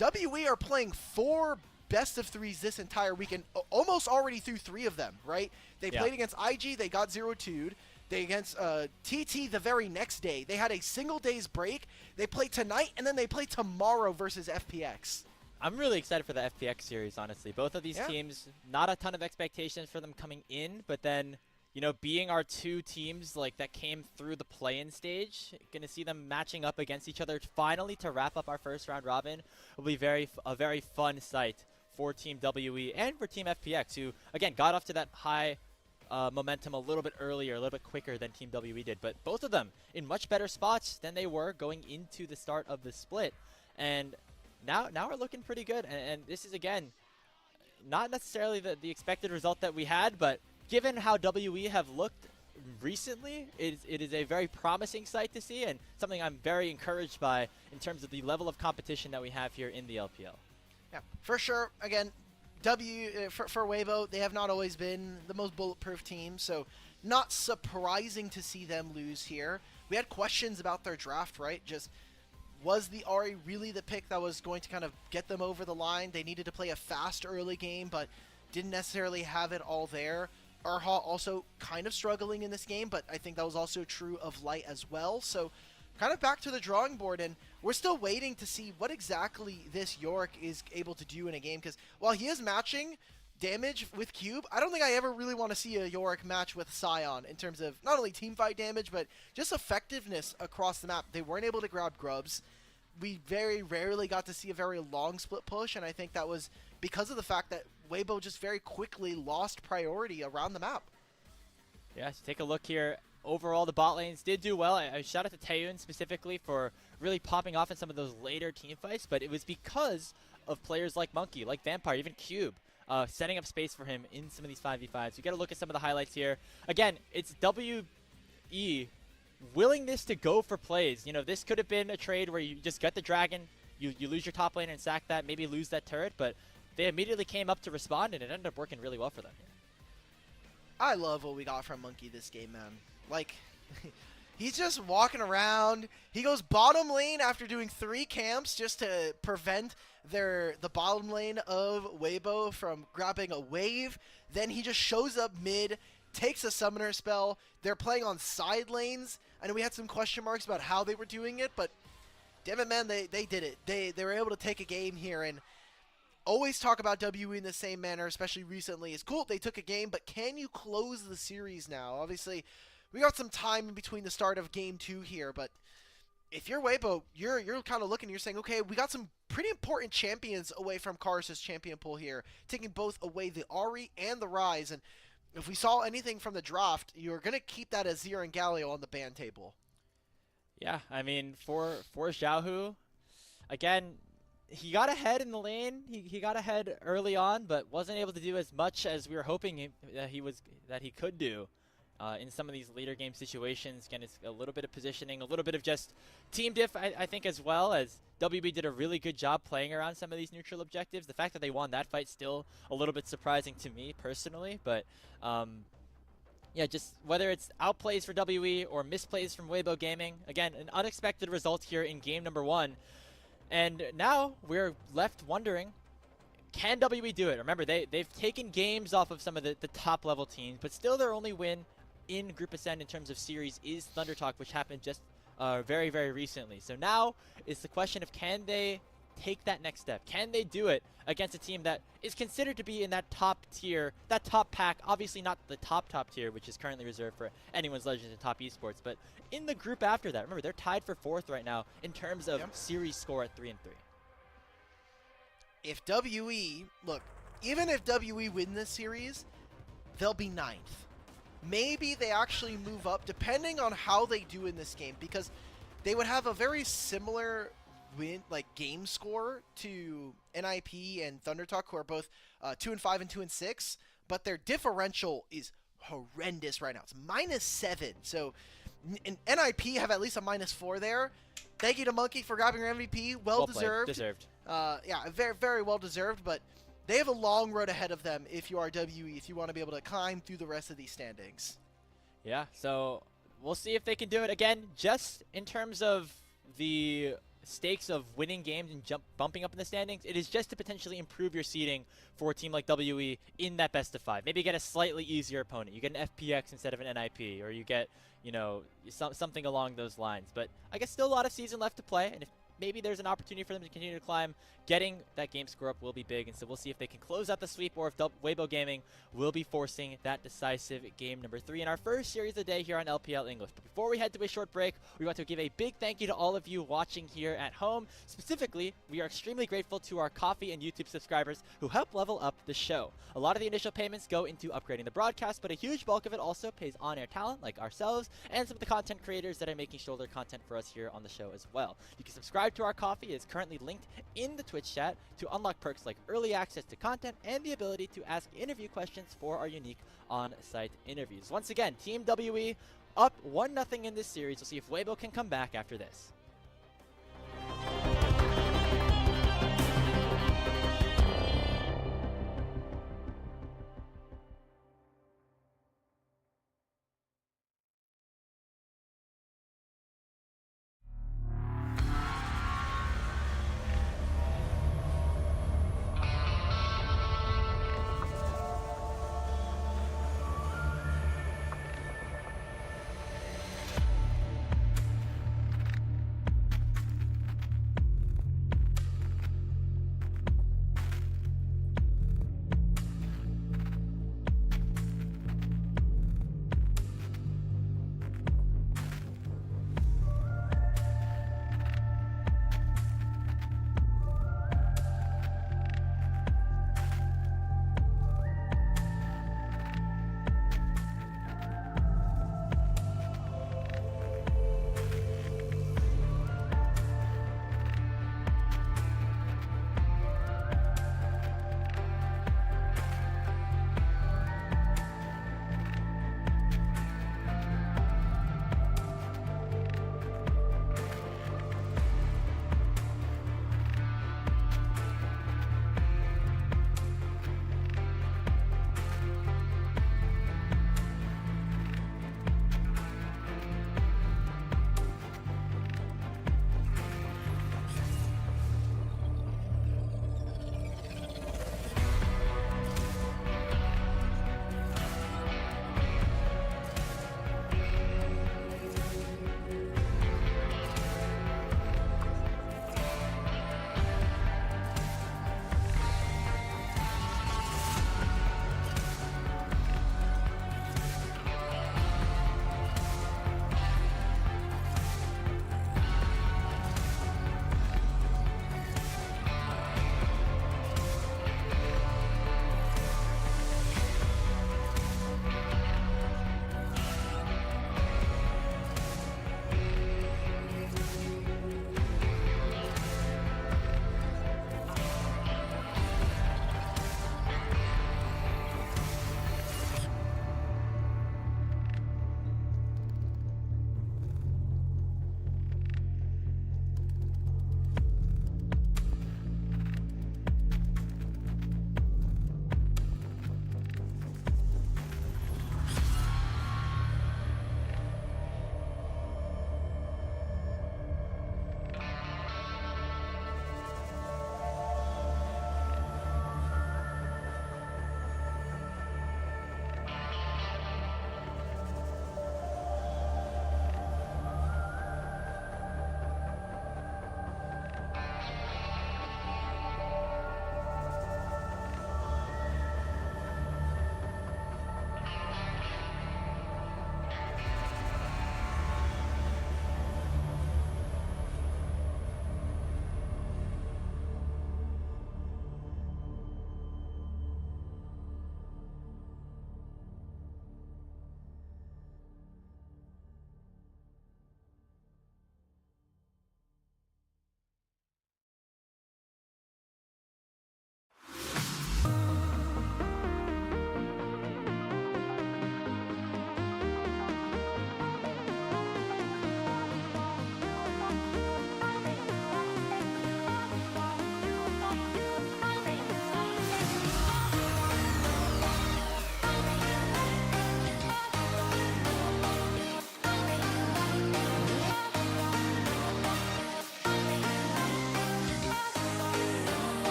WE are playing 4 best of 3s this entire weekend, almost already through 3 of them, right? They played against IG, they got 0-2'd. They against TT the very next day. They had a single day's break. They play tonight, and then they play tomorrow versus FPX.
I'm really excited for the FPX series, honestly. Both of these teams, not a ton of expectations for them coming in, but then, you know, being our 2 teams like that came through the play-in stage, gonna see them matching up against each other finally to wrap up our first round robin will be a very fun sight for Team WE and for Team FPX, who again got off to that high momentum a little bit earlier, a little bit quicker than Team WE did, but both of them in much better spots than they were going into the start of the split, and now we're looking pretty good. And this is, again, not necessarily the expected result that we had, but given how WE have looked recently, it is a very promising sight to see, and something I'm very encouraged by in terms of the level of competition that we have here in the LPL.
Yeah, for sure. Again, for Weibo, they have not always been the most bulletproof team, so not surprising to see them lose here. We had questions about their draft, right? Just, was the Ahri really the pick that was going to kind of get them over the line? They needed to play a fast early game, but didn't necessarily have it all there. Urha also kind of struggling in this game, but I think that was also true of Light as well. So kind of back to the drawing board, and we're still waiting to see what exactly this Yorick is able to do in a game, because while he is matching damage with Cube, I don't think I ever really want to see a Yorick match with Scion in terms of not only teamfight damage, but just effectiveness across the map. They weren't able to grab grubs. We very rarely got to see a very long split push, and I think that was because of the fact that Weibo just very quickly lost priority around the map.
Yeah, so take a look here. Overall, the bot lanes did do well. I shout out to Taeyun specifically for really popping off in some of those later team fights, but it was because of players like Monkey, like Vampire, even Cube, setting up space for him in some of these 5v5s. You got to look at some of the highlights here. Again, it's WE willingness to go for plays. You know, this could have been a trade where you just get the dragon, you lose your top lane and sack that, maybe lose that turret, but they immediately came up to respond, and it ended up working really well for them.
I love what we got from Monkey this game, man. Like, he's just walking around. He goes bottom lane after doing 3 camps just to prevent the bottom lane of Weibo from grabbing a wave. Then he just shows up mid, takes a summoner spell. They're playing on side lanes. I know we had some question marks about how they were doing it, but damn it, man, they did it. They were able to take a game here, and always talk about WE in the same manner, especially recently. It's cool they took a game, but can you close the series now? Obviously, we got some time in between the start of Game 2 here, but if you're Weibo, you're kind of looking, you're saying, okay, we got some pretty important champions away from Kars's champion pool here, taking both away the Ahri and the Ryze, and if we saw anything from the draft, you're going to keep that Azir and Galio on the ban table.
Yeah, I mean, for Xiaohu, again, he got ahead in the lane. He got ahead early on, but wasn't able to do as much as we were hoping that he could do in some of these later game situations. Again, it's a little bit of positioning, a little bit of just team diff, I think, as well, as WB did a really good job playing around some of these neutral objectives. The fact that they won that fight still a little bit surprising to me personally, but yeah, just whether it's outplays for WE or misplays from Weibo Gaming, again, an unexpected result here in game number 1. And now we're left wondering, can WE do it? Remember, they've taken games off of some of the top level teams, but still their only win in Group Ascend in terms of series is Thunder Talk, which happened just very, very recently. So now is the question of, can they take that next step? Can they do it against a team that is considered to be in that top tier, that top pack? Obviously not the top tier, which is currently reserved for anyone's Legends and top esports, but in the group after that. Remember, they're tied for 4th right now in terms of series score at 3-3.
If WE, look, even if WE win this series, they'll be 9th. Maybe they actually move up, depending on how they do in this game, because they would have a very similar game score to NIP and Thunder Talk, who are both 2-5 and 2-6, but their differential is horrendous right now. It's -7. So NIP have at least a -4 there. Thank you to Monkey for grabbing your MVP. Well deserved. Yeah, very, very well deserved, but they have a long road ahead of them if you are WE, if you want to be able to climb through the rest of these standings.
Yeah, so we'll see if they can do it. Again, just in terms of the stakes of winning games and bumping up in the standings, it is just to potentially improve your seeding for a team like WE in that best of 5. Maybe get a slightly easier opponent. You get an FPX instead of an NIP, or you get, you know, something along those lines. But I guess still a lot of season left to play, and if maybe there's an opportunity for them to continue to climb, getting that game score up will be big, and so we'll see if they can close out the sweep or if Weibo Gaming will be forcing that decisive game number 3 in our first series of the day here on LPL English. But before we head to a short break, we want to give a big thank you to all of you watching here at home. Specifically, we are extremely grateful to our Coffee and YouTube subscribers who help level up the show. A lot of the initial payments go into upgrading the broadcast, but a huge bulk of it also pays on-air talent like ourselves and some of the content creators that are making shoulder content for us here on the show as well. You can subscribe to our Coffee. It's currently linked in the Twitch chat to unlock perks like early access to content and the ability to ask interview questions for our unique on-site interviews. Once again, Team WE up 1-0 in this series. We'll see if Weibo can come back after this.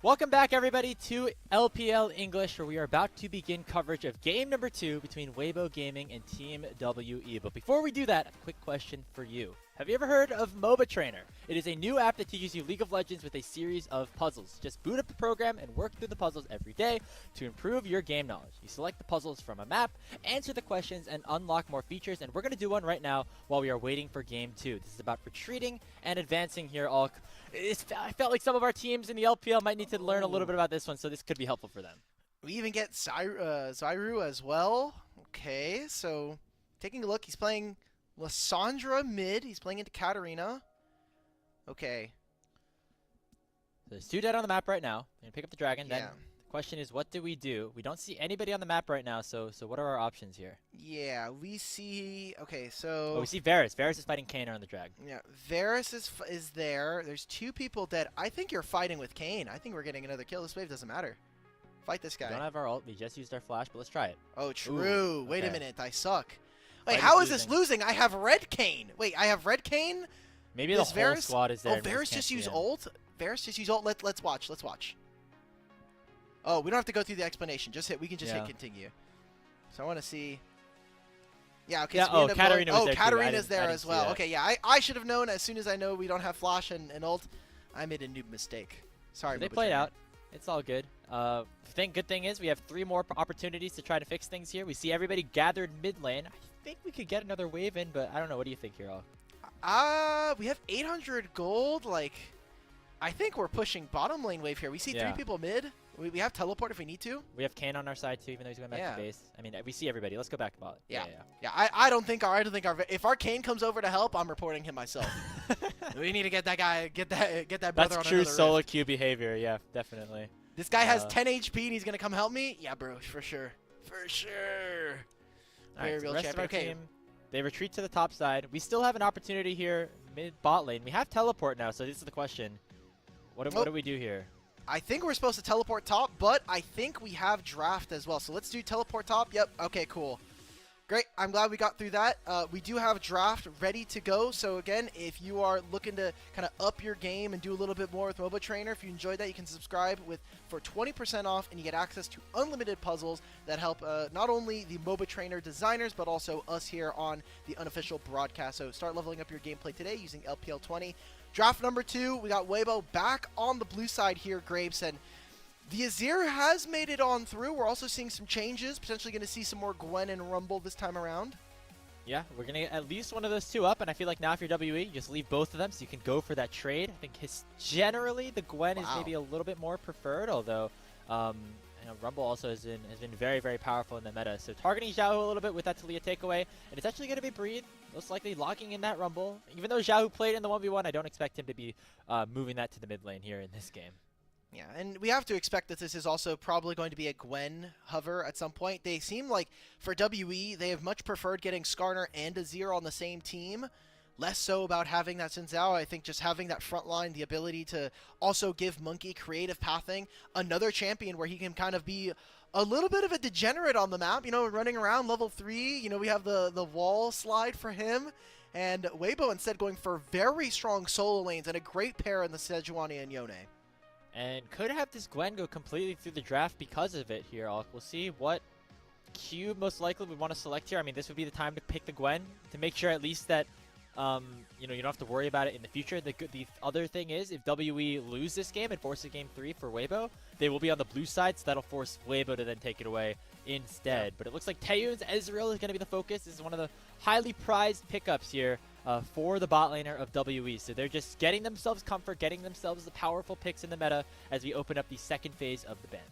Welcome back, everybody, to LPL English, where we are about to begin coverage of game number 2 between Weibo Gaming and Team WE. But before we do that, a quick question for you. Have you ever heard of MOBA Trainer? It is a new app that teaches you League of Legends with a series of puzzles. Just boot up the program and work through the puzzles every day to improve your game knowledge. You select the puzzles from a map, answer the questions, and unlock more features. And we're going to do one right now while we are waiting for game 2. This is about retreating and advancing here, Alk. I felt like some of our teams in the LPL might need to learn a little bit about this one, so this could be helpful for them.
We even get Zyru as well. Okay, so taking a look, he's playing Lissandra mid. He's playing into Katarina. Okay.
So there's 2 dead on the map right now. We're going to pick up the dragon.
Yeah.
Then the question is, what do? We don't see anybody on the map right now, so what are our options here?
Yeah, we see... Okay, so...
Oh, we see Varus. Varus is fighting Kane on the drag.
Yeah, Varus is there. There's 2 people dead. I think you're fighting with Kane. I think we're getting another kill. This wave doesn't matter. Fight this guy.
We don't have our ult. We just used our flash, but let's try it.
Oh, true.
Ooh,
Wait a
okay.
minute. I suck. Wait,
Fight
how
is
is this losing? I have red Kane. Wait, I have red Kane?
Maybe the whole squad is there.
Oh, Varus just used ult? Varus just used ult? Let's watch. Let's watch. Oh, we don't have to go through the explanation. Just hit. We can just hit continue. So I want to see. Yeah, okay.
Yeah,
so
Katarina was there too.
Katarina's there as well.
that.
Okay, yeah, I should have known as soon as I know we don't have flash and ult. I made a noob mistake. Sorry,
So they played out. It's all good. Good thing is we have 3 more opportunities to try to fix things here. We see everybody gathered mid lane. I think we could get another wave in, but I don't know. What do you think here, Al?
We have 800 gold. Like, I think we're pushing bottom lane wave here. We see 3 people mid. We have teleport if we need to.
We have Kane on our side too, even though he's going back to base. I mean, we see everybody. Let's go back to bot.
Yeah. I don't think our if our Kane comes over to help, I'm reporting him myself. We need to get that guy, get that brother
That's
on
true
another
solo
rift.
queue behavior. Yeah, definitely.
This guy has 10 HP and he's gonna come help me. Yeah, bro, for sure, for sure.
All right, so the rest of our
Okay.
team, they retreat to the top side. We still have an opportunity here mid bot lane. We have teleport now, so this is the question. What do we do here?
I think we're supposed to teleport top, but I think we have draft as well. So let's do teleport top. Yep. Okay, cool. Great. I'm glad we got through that. We do have draft ready to go. So again, if you are looking to kind of up your game and do a little bit more with MOBA Trainer, if you enjoyed that, you can subscribe for 20% off, and you get access to unlimited puzzles that help not only the MOBA Trainer designers, but also us here on the unofficial broadcast. So start leveling up your gameplay today using LPL 20. Draft number 2, we got Weibo back on the blue side here, Grapes, and the Azir has made it on through. We're also seeing some changes, potentially going to see some more Gwen and Rumble this time around.
Yeah, we're going to get at least one of those 2 up, and I feel like now if you're WE, you just leave both of them so you can go for that trade. I think generally the Gwen is maybe a little bit more preferred, although Rumble also has been very, very powerful in the meta. So targeting Xiaohu a little bit with that Talia takeaway, and it's actually going to be Breed, most likely locking in that Rumble. Even though Xiaohu played in the 1v1, I don't expect him to be moving that to the mid lane here in this game.
Yeah, and we have to expect that this is also probably going to be a Gwen hover at some point. They seem like, for WE, they have much preferred getting Skarner and Azir on the same team. Less so about having that Xin Zhao. I think just having that front line, the ability to also give Monkey creative pathing, another champion where he can kind of be a little bit of a degenerate on the map, running around level 3. We have the wall slide for him. And Weibo instead going for very strong solo lanes and a great pair in the Sejuani and Yone.
And could have this Gwen go completely through the draft because of it here. We'll see what cube most likely we want to select here. I mean, this would be the time to pick the Gwen to make sure at least that you don't have to worry about it in the future. The other thing is, if WE lose this game and forces game 3 for Weibo, they will be on the blue side, so that'll force Weibo to then take it away instead. Yeah. But it looks like Taeyun's Ezreal is going to be the focus. This is one of the highly prized pickups here for the bot laner of WE. So they're just getting themselves comfort, getting themselves the powerful picks in the meta as we open up the second phase of the bans.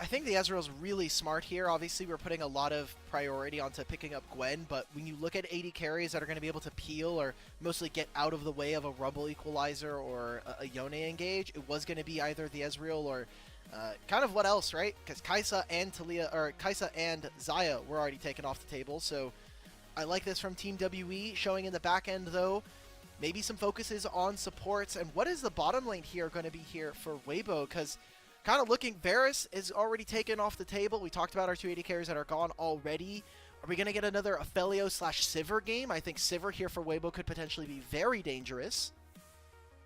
I think the Ezreal's really smart here. Obviously, we're putting a lot of priority onto picking up Gwen, but when you look at AD carries that are going to be able to peel or mostly get out of the way of a Rumble Equalizer or a Yone engage, it was going to be either the Ezreal or kind of what else, right? Because Kai'Sa and Xayah were already taken off the table, so I like this from Team WE. Showing in the back end, though, maybe some focuses on supports. And what is the bottom lane here going to be here for Weibo? Because kind of looking, Varus is already taken off the table. We talked about our 280 carries that are gone already. Are we going to get another Aphelios/Sivir game? I think Sivir here for Weibo could potentially be very dangerous.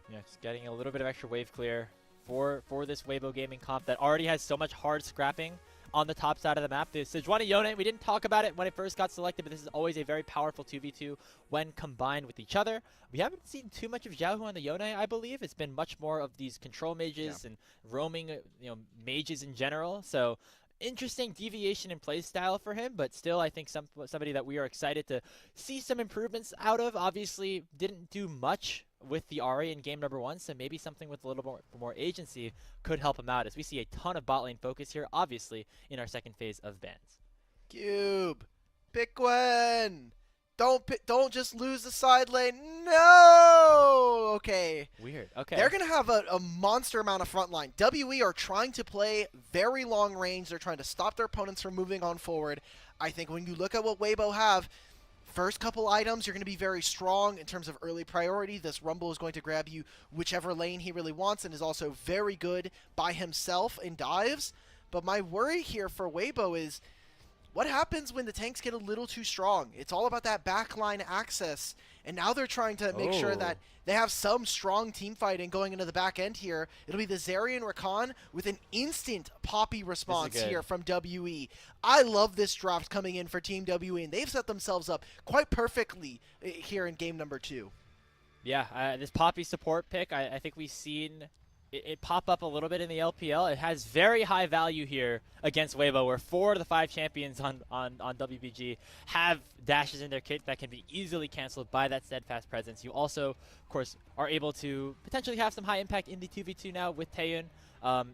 Yeah, just getting a little bit of extra wave clear. for this Weibo Gaming comp that already has so much hard scrapping on the top side of the map. The Sejuani Yone, we didn't talk about it when it first got selected, but this is always a very powerful 2v2 when combined with each other. We haven't seen too much of Xiaohu on the Yone, I believe. It's been much more of these control mages and roaming, mages in general. So interesting deviation in play style for him, but still I think somebody that we are excited to see some improvements out of. Obviously didn't do much with the Ahri in game number 1, so maybe something with a little more agency could help him out, as we see a ton of bot lane focus here, obviously, in our second phase of bans.
Cube, pick Gwen. Don't just lose the side lane. No! Okay.
Weird. Okay.
They're going to have a monster amount of front line. WE are trying to play very long range. They're trying to stop their opponents from moving on forward. I think when you look at what Weibo have, first couple items, you're going to be very strong in terms of early priority. This Rumble is going to grab you whichever lane he really wants and is also very good by himself in dives. But my worry here for Weibo is, what happens when the tanks get a little too strong? It's all about that backline access, and now they're trying to make sure that they have some strong team fighting going into the back end here. It'll be the Zeri and Rakan with an instant Poppy response here from WE. I love this draft coming in for Team WE, and they've set themselves up quite perfectly here in game number 2.
Yeah, this Poppy support pick, I think we've seen it pop up a little bit in the LPL. It has very high value here against Weibo, where 4 of the 5 champions on WBG have dashes in their kit that can be easily canceled by that steadfast presence. You also, of course, are able to potentially have some high impact in the 2v2 now with Taeyun.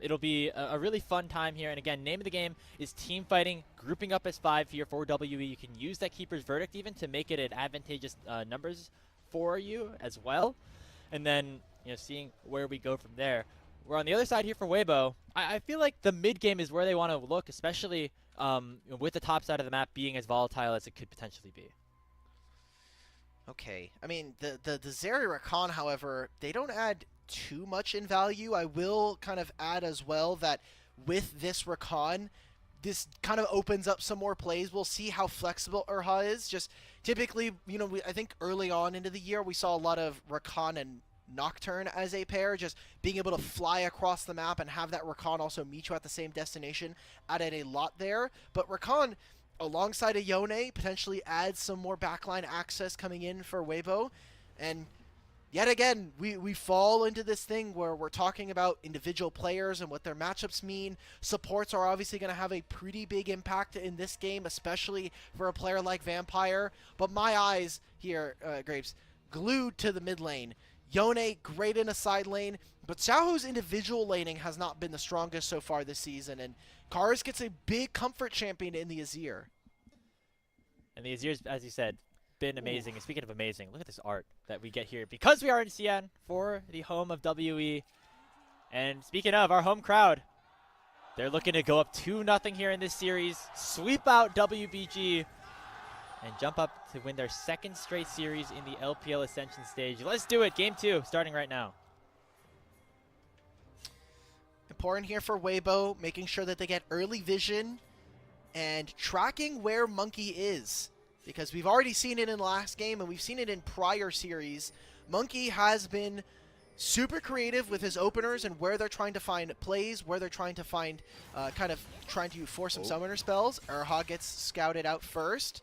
It'll be a really fun time here. And again, name of the game is team fighting, grouping up as 5 here for WE. You can use that Keeper's Verdict even to make it an advantageous numbers for you as well. And then, seeing where we go from there. We're on the other side here for Weibo. I feel like the mid game is where they want to look, especially with the top side of the map being as volatile as it could potentially be.
Okay. I mean, the Zeri Rakan, however, they don't add too much in value. I will kind of add as well that with this Rakan, this kind of opens up some more plays. We'll see how flexible Erha is. Just typically, I think early on into the year, we saw a lot of Rakan and Nocturne as a pair, just being able to fly across the map and have that Rakan also meet you at the same destination added a lot there. But Rakan, alongside a Yone, potentially adds some more backline access coming in for Weibo. And yet again, we fall into this thing where we're talking about individual players and what their matchups mean. Supports are obviously going to have a pretty big impact in this game, especially for a player like Vampire. But my eyes here, Grapes, glued to the mid lane. Yone, great in a side lane, but Xiaohu's individual laning has not been the strongest so far this season, and Kars gets a big comfort champion in the Azir.
And the Azir's, as you said, been amazing. And speaking of amazing, look at this art that we get here, because we are in Xi'an for the home of WE. And speaking of our home crowd, they're looking to go up 2-0 here in this series, sweep out WBG, and jump up to win their second straight series in the LPL Ascension stage. Let's do it. Game 2 starting right now.
Important here for Weibo, making sure that they get early vision and tracking where Monkey is. Because we've already seen it in the last game and we've seen it in prior series. Monkey has been super creative with his openers and where they're trying to find plays, where they're trying to find, trying to force some summoner spells. Erha gets scouted out first.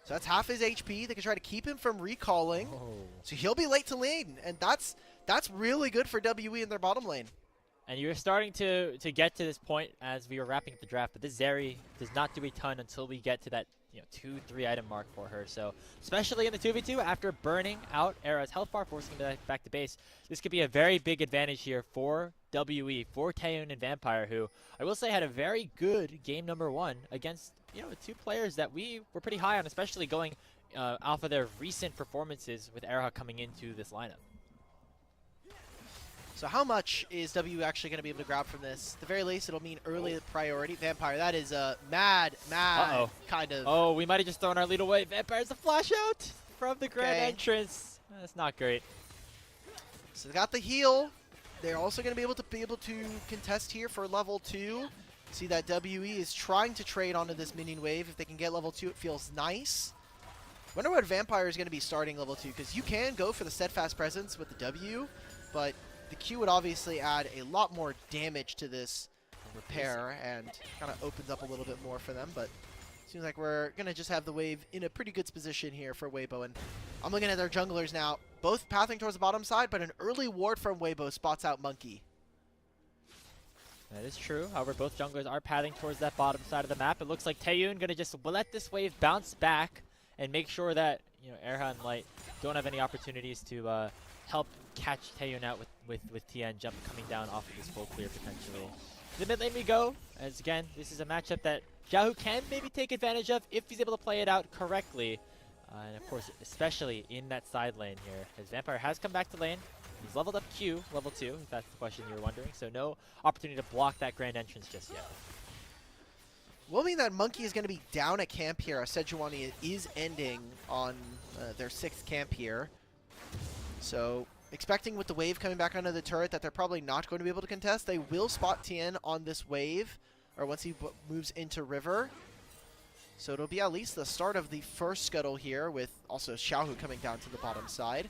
So that's half his HP. They can try to keep him from recalling. So he'll be late to lane. And that's really good for WE in their bottom lane.
And you're starting to get to this point as we were wrapping up the draft. But this Zeri does not do a ton until we get to that 2-3 item mark for her. So especially in the 2v2, after burning out Era's health bar, forcing him back to base, this could be a very big advantage here for WE, for Taeyun and Vampire, who I will say had a very good game number 1 against 2 players that we were pretty high on, especially going off of their recent performances with Erha coming into this lineup.
So how much is W actually going to be able to grab from this? At the very least, it'll mean early priority. Vampire, that is a mad kind of...
Oh, we might have just thrown our lead away. Vampire's a flash out from the grand entrance. That's not great.
So they got the heal. They're also going to be able to contest here for level 2. See that WE is trying to trade onto this minion wave. If they can get level 2, it feels nice. Wonder what Vampire is going to be starting level 2, because you can go for the steadfast presence with the W, but the Q would obviously add a lot more damage to this repair and kind of opens up a little bit more for them, but seems like we're going to just have the wave in a pretty good position here for Weibo. And I'm looking at their junglers now, both pathing towards the bottom side, but an early ward from Weibo spots out Monkey.
That is true. However, both junglers are pathing towards that bottom side of the map. It looks like Taeyun gonna just let this wave bounce back and make sure that Erha and Light don't have any opportunities to help catch Taeyun out with Tien jump coming down off of this full clear potentially. The mid lane we go, as again, this is a matchup that Xiaohu can maybe take advantage of if he's able to play it out correctly. And of course, especially in that side lane here, as Vampire has come back to lane. He's leveled up Q, level 2, if that's the question you were wondering. So no opportunity to block that grand entrance just yet.
Will mean that Monkey is going to be down at camp here. Sejuani is ending on their 6th camp here. So expecting with the wave coming back onto the turret that they're probably not going to be able to contest. They will spot Tien on this wave, or once he moves into river. So it'll be at least the start of the first scuttle here, with also Xiaohu coming down to the bottom side.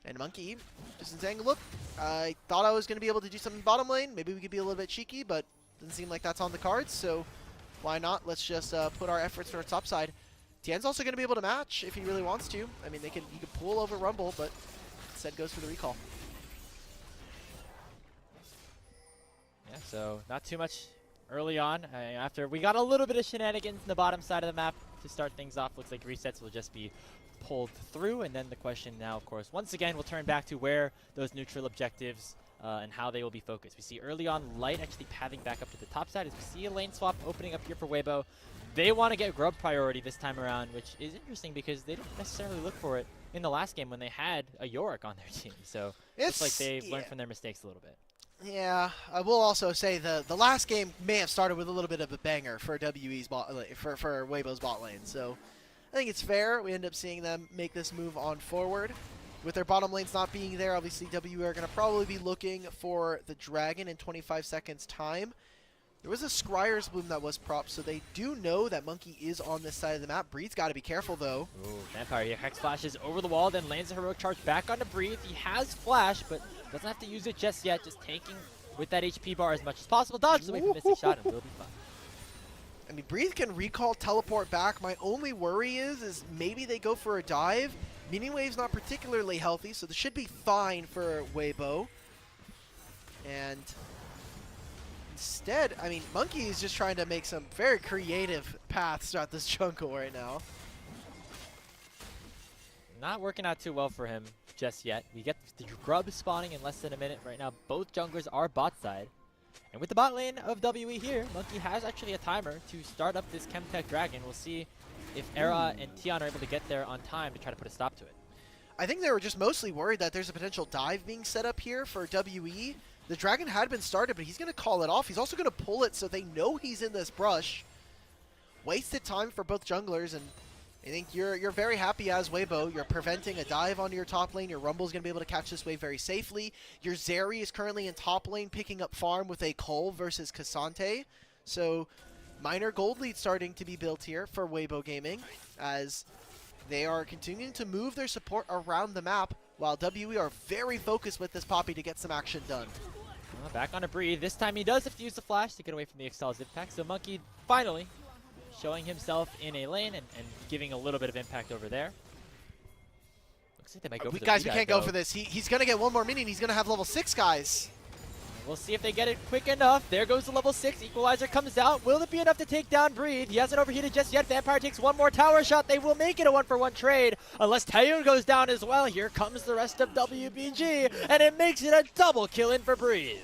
And Monkey just saying, look, I thought I was going to be able to do something bottom lane. Maybe we could be a little bit cheeky, but doesn't seem like that's on the cards. So why not? Let's just put our efforts towards top side. Tien's also going to be able to match if he really wants to. I mean, you can pull over Rumble, but instead goes for the recall.
Yeah, so not too much early on. After we got a little bit of shenanigans in the bottom side of the map to start things off, looks like resets will just be pulled through, and then the question now, of course, once again, we'll turn back to where those neutral objectives and how they will be focused. We see early on Light actually pathing back up to the top side as we see a lane swap opening up here for Weibo. They want to get grub priority this time around, which is interesting because they didn't necessarily look for it in the last game when they had a Yorick on their team. So it's like they've learned from their mistakes a little bit.
Yeah, I will also say the last game may have started with a little bit of a banger for WE's for Weibo's bot lane. So I think it's fair. We end up seeing them make this move on forward. With their bottom lanes not being there, obviously WE are going to probably be looking for the Dragon in 25 seconds time. There was a Scryer's Bloom that was propped, so they do know that Monkey is on this side of the map. Breeze's got to be careful, though.
Ooh, Vampire here Hex flashes over the wall, then lands a heroic charge back onto Breeze. He has Flash, but doesn't have to use it just yet. Just taking with that HP bar as much as possible. Dodges away from missing shot and will be fine.
I mean, Breeze can recall, teleport back. My only worry is maybe they go for a dive. Mini Wave's not particularly healthy, so this should be fine for Weibo. And instead, I mean, Monkey is just trying to make some very creative paths throughout this jungle right now.
Not working out too well for him just yet. We get the grub spawning in less than a minute right now. Both junglers are bot side. And with the bot lane of WE here, Monkey has actually a timer to start up this Chemtech Dragon. We'll see if Era and Tion are able to get there on time to try to put a stop to it.
I think they were just mostly worried that there's a potential dive being set up here for WE. The Dragon had been started, but he's going to call it off. He's also going to pull it so they know he's in this brush. Wasted time for both junglers, and I think you're very happy as Weibo. You're preventing a dive onto your top lane. Your Rumble's going to be able to catch this wave very safely. Your Zeri is currently in top lane picking up farm with a Cole versus Cassante. So minor gold lead starting to be built here for Weibo Gaming as they are continuing to move their support around the map while WE are very focused with this Poppy to get some action done.
Back on a Breathe. This time he does have to use the flash to get away from the Excel's impact. So Monkey finally showing himself in a lane and giving a little bit of impact over there. Looks like they might go for the
guys, we can't go for this. He's going to get one more minion. He's going to have level 6, guys.
We'll see if they get it quick enough. There goes the level 6. Equalizer comes out. Will it be enough to take down Breathe? He hasn't overheated just yet. Vampire takes one more tower shot. They will make it a 1-for-1 trade. Unless Taeyun goes down as well. Here comes the rest of WBG. And it makes it a double kill in for Breathe.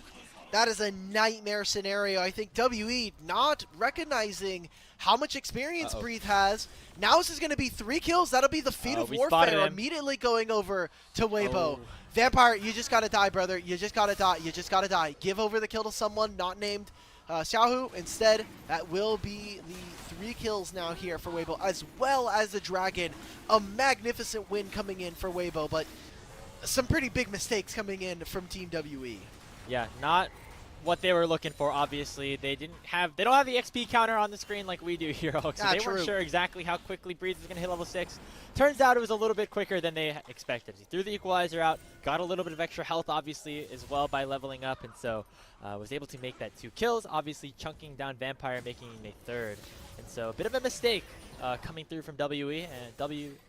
That is a nightmare scenario. I think WE not recognizing how much experience Breathe has. Now this is going to be 3 kills. That'll be the feat of warfare immediately going over to Weibo. Vampire, you just gotta die, brother. You just gotta die. You just gotta die. Give over the kill to someone not named Xiaohu. Instead, that will be the 3 kills now here for Weibo, as well as the Dragon. A magnificent win coming in for Weibo, but some pretty big mistakes coming in from Team WE.
Yeah, not what they were looking for. Obviously, they don't have the XP counter on the screen like we do here, so they weren't sure exactly how quickly Breeze was going to hit level 6. Turns out it was a little bit quicker than they expected. He threw the equalizer out, got a little bit of extra health, obviously, as well by leveling up, and so was able to make that 2 kills, obviously chunking down Vampire, making him a 3rd. And so a bit of a mistake coming through from WE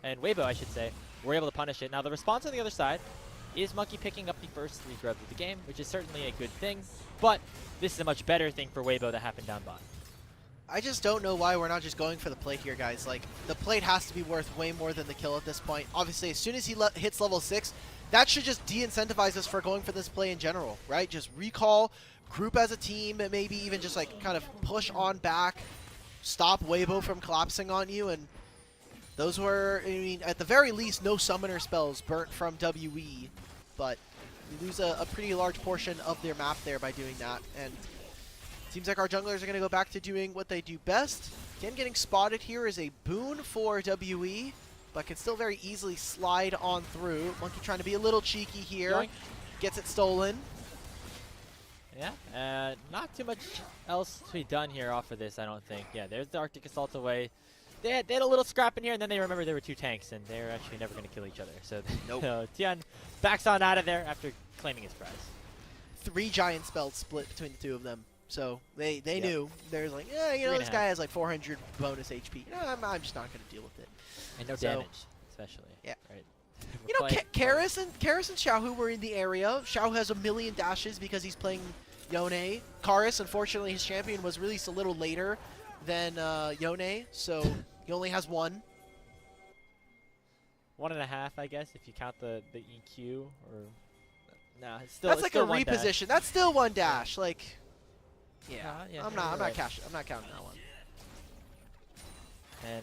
and Weibo, I should say. We're able to punish it. Now the response on the other side is Monkey picking up the first 3 grubs of the game, which is certainly a good thing, but this is a much better thing for Weibo that happened down bottom.
I just don't know why we're not just going for the plate here, guys. Like, the plate has to be worth way more than the kill at this point. Obviously, as soon as he hits level 6, that should just de-incentivize us for going for this play in general, right? Just recall, group as a team, and maybe even just like kind of push on back, stop Weibo from collapsing on you, and those were, I mean, at the very least, no summoner spells burnt from WE, but we lose a pretty large portion of their map there by doing that, and seems like our junglers are going to go back to doing what they do best. Again, getting spotted here is a boon for WE, but can still very easily slide on through. Monkey trying to be a little cheeky here.
Yoink. Gets
it stolen.
Yeah, not too much else to be done here off of this, I don't think. Yeah, there's the Arctic Assault away. They had a little scrap in here, and then they remembered there were 2 tanks, and they're actually never going to kill each other. So nope. Tian backs on out of there after claiming his prize.
3 giant spells split between the 2 of them. So they knew. They're like, yeah, you know, this guy has like 400 bonus HP. No, I'm just not going to deal with it.
And no damage, especially.
Yeah.
Right.
You know, Karis and Xiaohu were in the area. Xiaohu has 1,000,000 dashes because he's playing Yone. Karis, unfortunately, his champion was released a little later than Yone, so he only has 1.
1.5, I guess, if you count the EQ. Or no, it's still.
That's
it's
like
still
a reposition. That's still 1 dash. Like.
Yeah,
I'm not counting that one.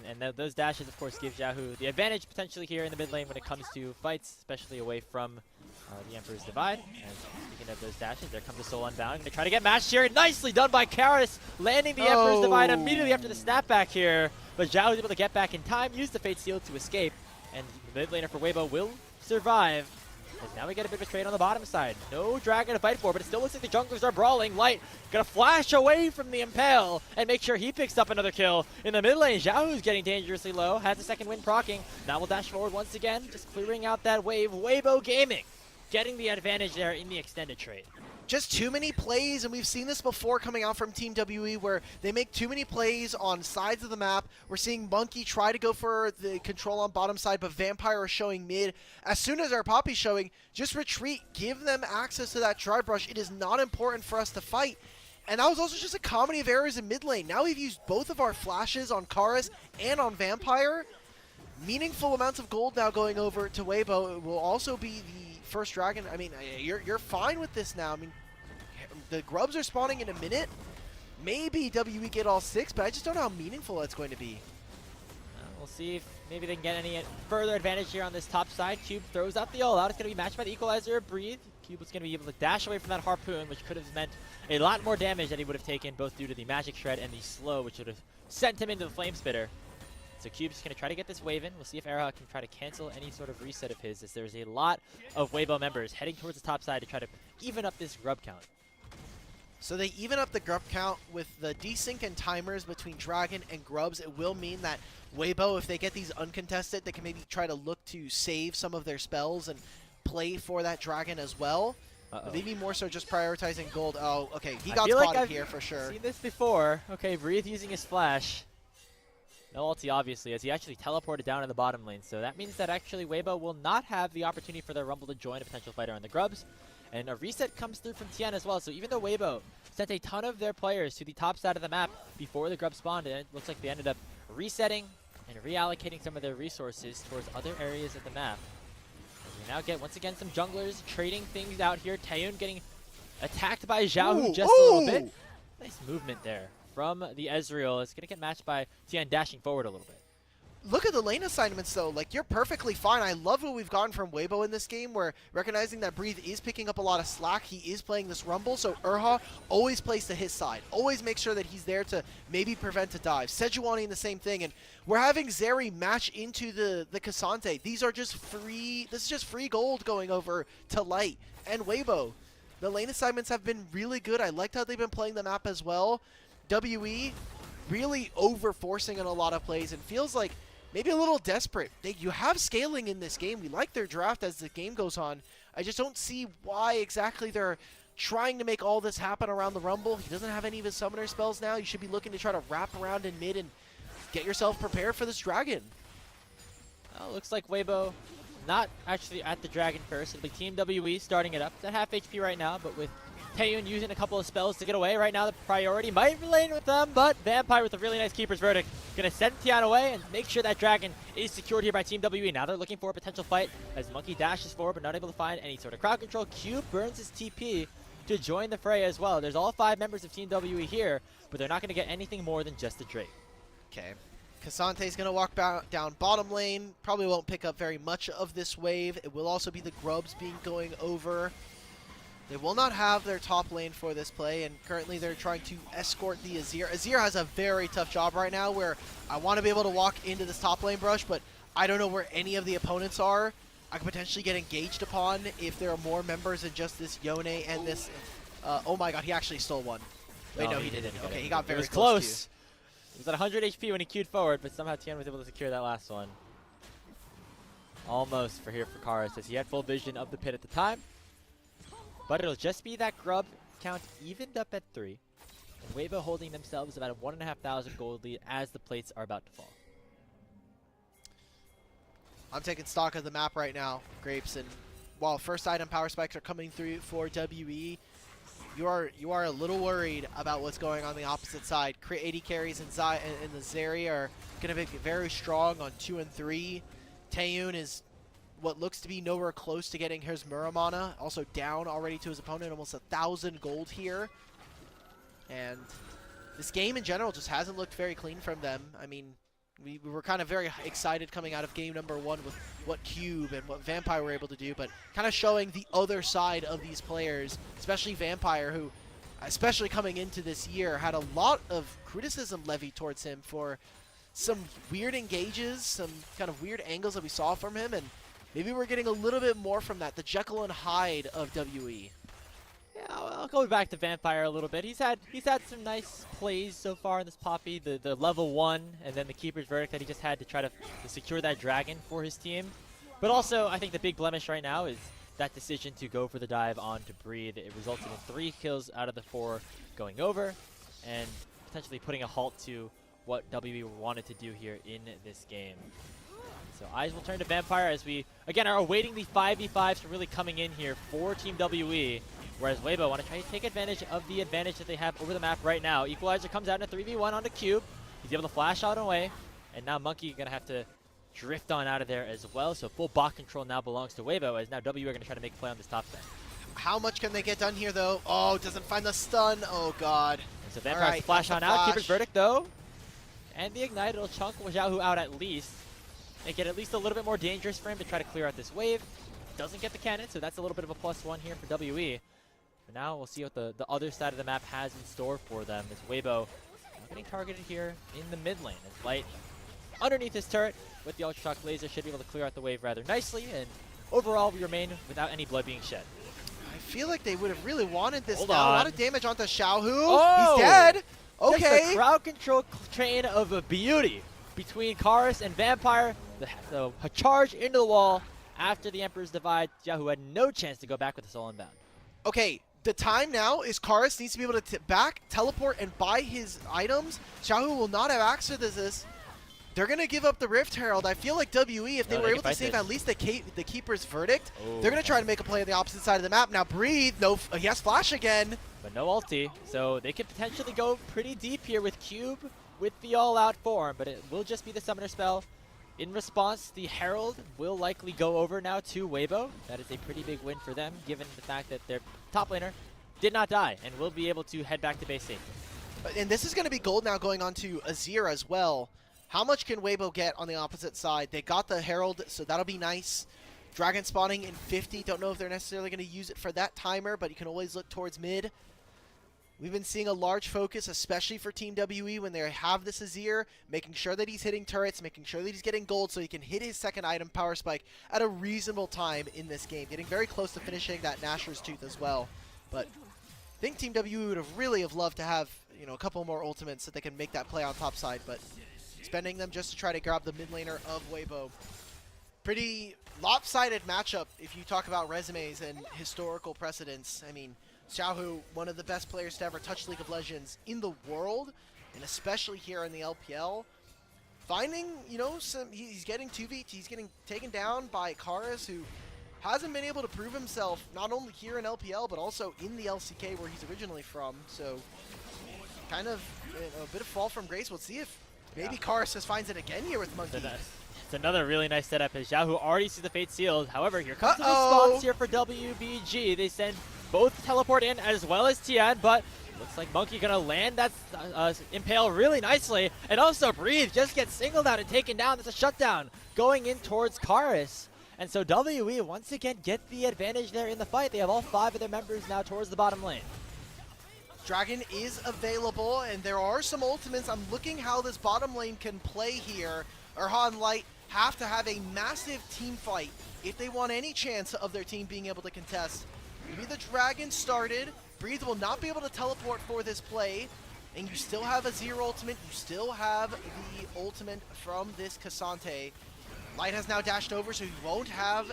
And those dashes, of course, give Xiaohu the advantage potentially here in the mid lane when it comes to fights, especially away from the Emperor's Divide. And speaking of those dashes, there comes the Soul Unbound. They try to get matched here. Nicely done by Karis, landing the Emperor's Divide immediately after the snapback here. But Xiaohu is able to get back in time, use the Fate Seal to escape, and the mid laner for Weibo will survive. As now we get a bit of a trade on the bottom side. No dragon to fight for, but it still looks like the junglers are brawling. Light gonna flash away from the Impale and make sure he picks up another kill. In the mid lane, Xiaohu's getting dangerously low, has the second win proccing. Now we'll dash forward once again, just clearing out that wave. Weibo Gaming getting the advantage there in the extended trade.
Just too many plays, and we've seen this before coming out from Team WE where they make too many plays on sides of the map. We're seeing Monkey try to go for the control on bottom side, but Vampire is showing mid. As soon as our Poppy's showing, just retreat. Give them access to that Dry Brush. It is not important for us to fight. And that was also just a comedy of errors in mid lane. Now we've used both of our flashes on Karis and on Vampire. Meaningful amounts of gold now going over to Weibo. It will also be the first dragon. I mean, you're fine with this now. I mean, the grubs are spawning in a minute. Maybe WE get all 6, but I just don't know how meaningful that's going to be.
We'll see if maybe they can get any further advantage here on this top side. Cube throws out the all-out. It's going to be matched by the Equalizer. Breathe. Cube was going to be able to dash away from that Harpoon, which could have meant a lot more damage that he would have taken, both due to the Magic Shred and the Slow, which would have sent him into the Flame Spitter. So Cube's going to try to get this wave in. We'll see if Erha can try to cancel any sort of reset of his, as there's a lot of Weibo members heading towards the top side to try to even up this grub count.
So they even up the grub count with the desync and timers between Dragon and grubs. It will mean that Weibo, if they get these uncontested, they can maybe try to look to save some of their spells and play for that Dragon as well. Maybe more so just prioritizing gold. Oh, okay, he got spotted here for sure.
I've seen this before. Okay, Breathe using his flash. No ulti, obviously, as he actually teleported down in the bottom lane. So that means that actually Weibo will not have the opportunity for their Rumble to join a potential fighter on the grubs. And a reset comes through from Tian as well. So even though Weibo sent a ton of their players to the top side of the map before the grub spawned, and it looks like they ended up resetting and reallocating some of their resources towards other areas of the map. As we now get, once again, some junglers trading things out here. Taeyun getting attacked by Xiaohu just a little bit. Nice movement there from the Ezreal. It's going to get matched by Tian dashing forward a little bit.
Look at the lane assignments, though. Like, you're perfectly fine. I love what we've gotten from Weibo in this game, where recognizing that Breathe is picking up a lot of slack. He is playing this Rumble, so Erha always plays to his side. Always makes sure that he's there to maybe prevent a dive. Sejuani the same thing, and we're having Zeri match into the Cassante. These are just free. This is just free gold going over to Light and Weibo. The lane assignments have been really good. I liked how they've been playing the map as well. WE really over-forcing in a lot of plays and feels like maybe a little desperate. You have scaling in this game. We like their draft as the game goes on. I just don't see why exactly they're trying to make all this happen around the Rumble. He doesn't have any of his summoner spells now. You should be looking to try to wrap around in mid and get yourself prepared for this dragon.
Well, looks like Weibo not actually at the dragon first. It'll be Team WE starting it up. It's at half HP right now, but with Taeyun using a couple of spells to get away right now, the priority might remain with them, but Vampire with a really nice Keeper's Verdict. Gonna send Tian away and make sure that dragon is secured here by Team WE. Now they're looking for a potential fight as Monkey dashes forward but not able to find any sort of crowd control. Cube burns his TP to join the fray as well. There's all 5 members of Team WE here, but they're not gonna get anything more than just a Drake.
Okay. Kasante's going to walk down bottom lane. Probably won't pick up very much of this wave. It will also be the Grubs going over. They will not have their top lane for this play, and currently they're trying to escort the Azir. Azir has a very tough job right now where I want to be able to walk into this top lane brush, but I don't know where any of the opponents are. I could potentially get engaged upon if there are more members than just this Yone and this... oh my god, he actually stole one. Wait, no, he didn't. Okay, he got very close.
He was at 100 HP when he queued forward, but somehow Tian was able to secure that last one. Almost for Karis, as he had full vision of the pit at the time. But it'll just be that Grub count evened up at 3. And Weibo holding themselves about a 1,500 gold lead as the plates are about to fall.
I'm taking stock of the map right now, Grapes, and while first item power spikes are coming through for WE, you are a little worried about what's going on the opposite side. 80 carries in the Zeri are going to be very strong on 2 and 3. Taeyun is what looks to be nowhere close to getting his Muramana. Also down already to his opponent, almost 1,000 gold here. And this game in general just hasn't looked very clean from them. I mean, we were kind of very excited coming out of game number 1 with what Cube and what Vampire were able to do, but kind of showing the other side of these players, especially Vampire, who, especially coming into this year, had a lot of criticism levied towards him for some weird engages, some kind of weird angles that we saw from him, and maybe we're getting a little bit more from that, the Jekyll and Hyde of WE.
Yeah, I'll go back to Vampire a little bit. He's had some nice plays so far in this Poppy. The level 1 and then the Keeper's Verdict that he just had to try to secure that dragon for his team. But also, I think the big blemish right now is that decision to go for the dive onto Breathe. It resulted in 3 kills out of the 4 going over and potentially putting a halt to what WE wanted to do here in this game. So eyes will turn to Vampire as we, again, are awaiting the 5v5s really coming in here for Team WE. Whereas Weibo want to try to take advantage of the advantage that they have over the map right now. Equalizer comes out in a 3v1 onto Cube. He's able to flash out and away. And now Monkey going to have to drift on out of there as well. So full bot control now belongs to Weibo, as now WE are going to try to make play on this top side.
How much can they get done here, though? Oh, doesn't find the stun. Oh, God.
And so Vampire has to flash on out. Keeper's Verdict, though. And the Ignite will chunk Xiaohu out at least. Make it at least a little bit more dangerous for him to try to clear out this wave. Doesn't get the cannon, so that's a little bit of a +1 here for WE. But now we'll see what the other side of the map has in store for them. As Weibo getting targeted here in the mid lane. As Light underneath his turret with the Ultra Shock Laser should be able to clear out the wave rather nicely. And overall, we remain without any blood being shed.
I feel like they would have really wanted this.
Hold
now.
on.
A lot of damage onto Xiaohu.
Oh!
He's dead. Okay.
Just a crowd control train of a beauty between Karis and Vampire. The charge into the wall after the Emperor's Divide. Xiaohu had no chance to go back with the soul inbound.
Okay, the time now is Karis needs to be able to back, teleport, and buy his items. Xiaohu will not have access to this. They're going to give up the Rift Herald. I feel like WE, if they were able to save at least the Keeper's Verdict, they're going to try to make a play on the opposite side of the map. Now Breathe, no, he has Flash again.
But no ulti, so they could potentially go pretty deep here with Cube with the all-out form, but it will just be the Summoner spell. In response, the Herald will likely go over now to Weibo. That is a pretty big win for them, given the fact that their top laner did not die and will be able to head back to base safely.
And this is going to be gold now going on to Azir as well. How much can Weibo get on the opposite side? They got the Herald, so that'll be nice. Dragon spawning in 50. Don't know if they're necessarily going to use it for that timer, but you can always look towards mid. We've been seeing a large focus, especially for Team WE, when they have this Azir, making sure that he's hitting turrets, making sure that he's getting gold so he can hit his second item, Power Spike, at a reasonable time in this game. Getting very close to finishing that Nashor's Tooth as well. But I think Team W would have really loved to have, you know, a couple more ultimates so they can make that play on top side, but spending them just to try to grab the mid laner of Weibo. Pretty lopsided matchup if you talk about resumes and historical precedents. I mean, Xiaohu, one of the best players to ever touch League of Legends in the world, and especially here in the LPL. Finding, you know, he's getting 2v, he's getting taken down by Karis, who hasn't been able to prove himself not only here in LPL, but also in the LCK where he's originally from. So, kind of a bit of fall from grace. We'll see if maybe Karis just finds it again here with Monkey.
It's another really nice setup as Xiaohu already sees the Fate Sealed. However, here comes the response here for WBG. They send both teleport in as well as Tian, but looks like Monkey gonna land that Impale really nicely. And also Breathe just gets singled out and taken down. That's a shutdown going in towards Karis. And so WE once again get the advantage there in the fight. They have all 5 of their members now towards the bottom lane.
Dragon is available, and there are some ultimates. I'm looking how this bottom lane can play here. Erha and Light have to have a massive team fight if they want any chance of their team being able to contest. Maybe the Dragon started. Breathe will not be able to teleport for this play, and you still have a 0 ultimate. You still have the ultimate from this Cassante. Light has now dashed over, so he won't have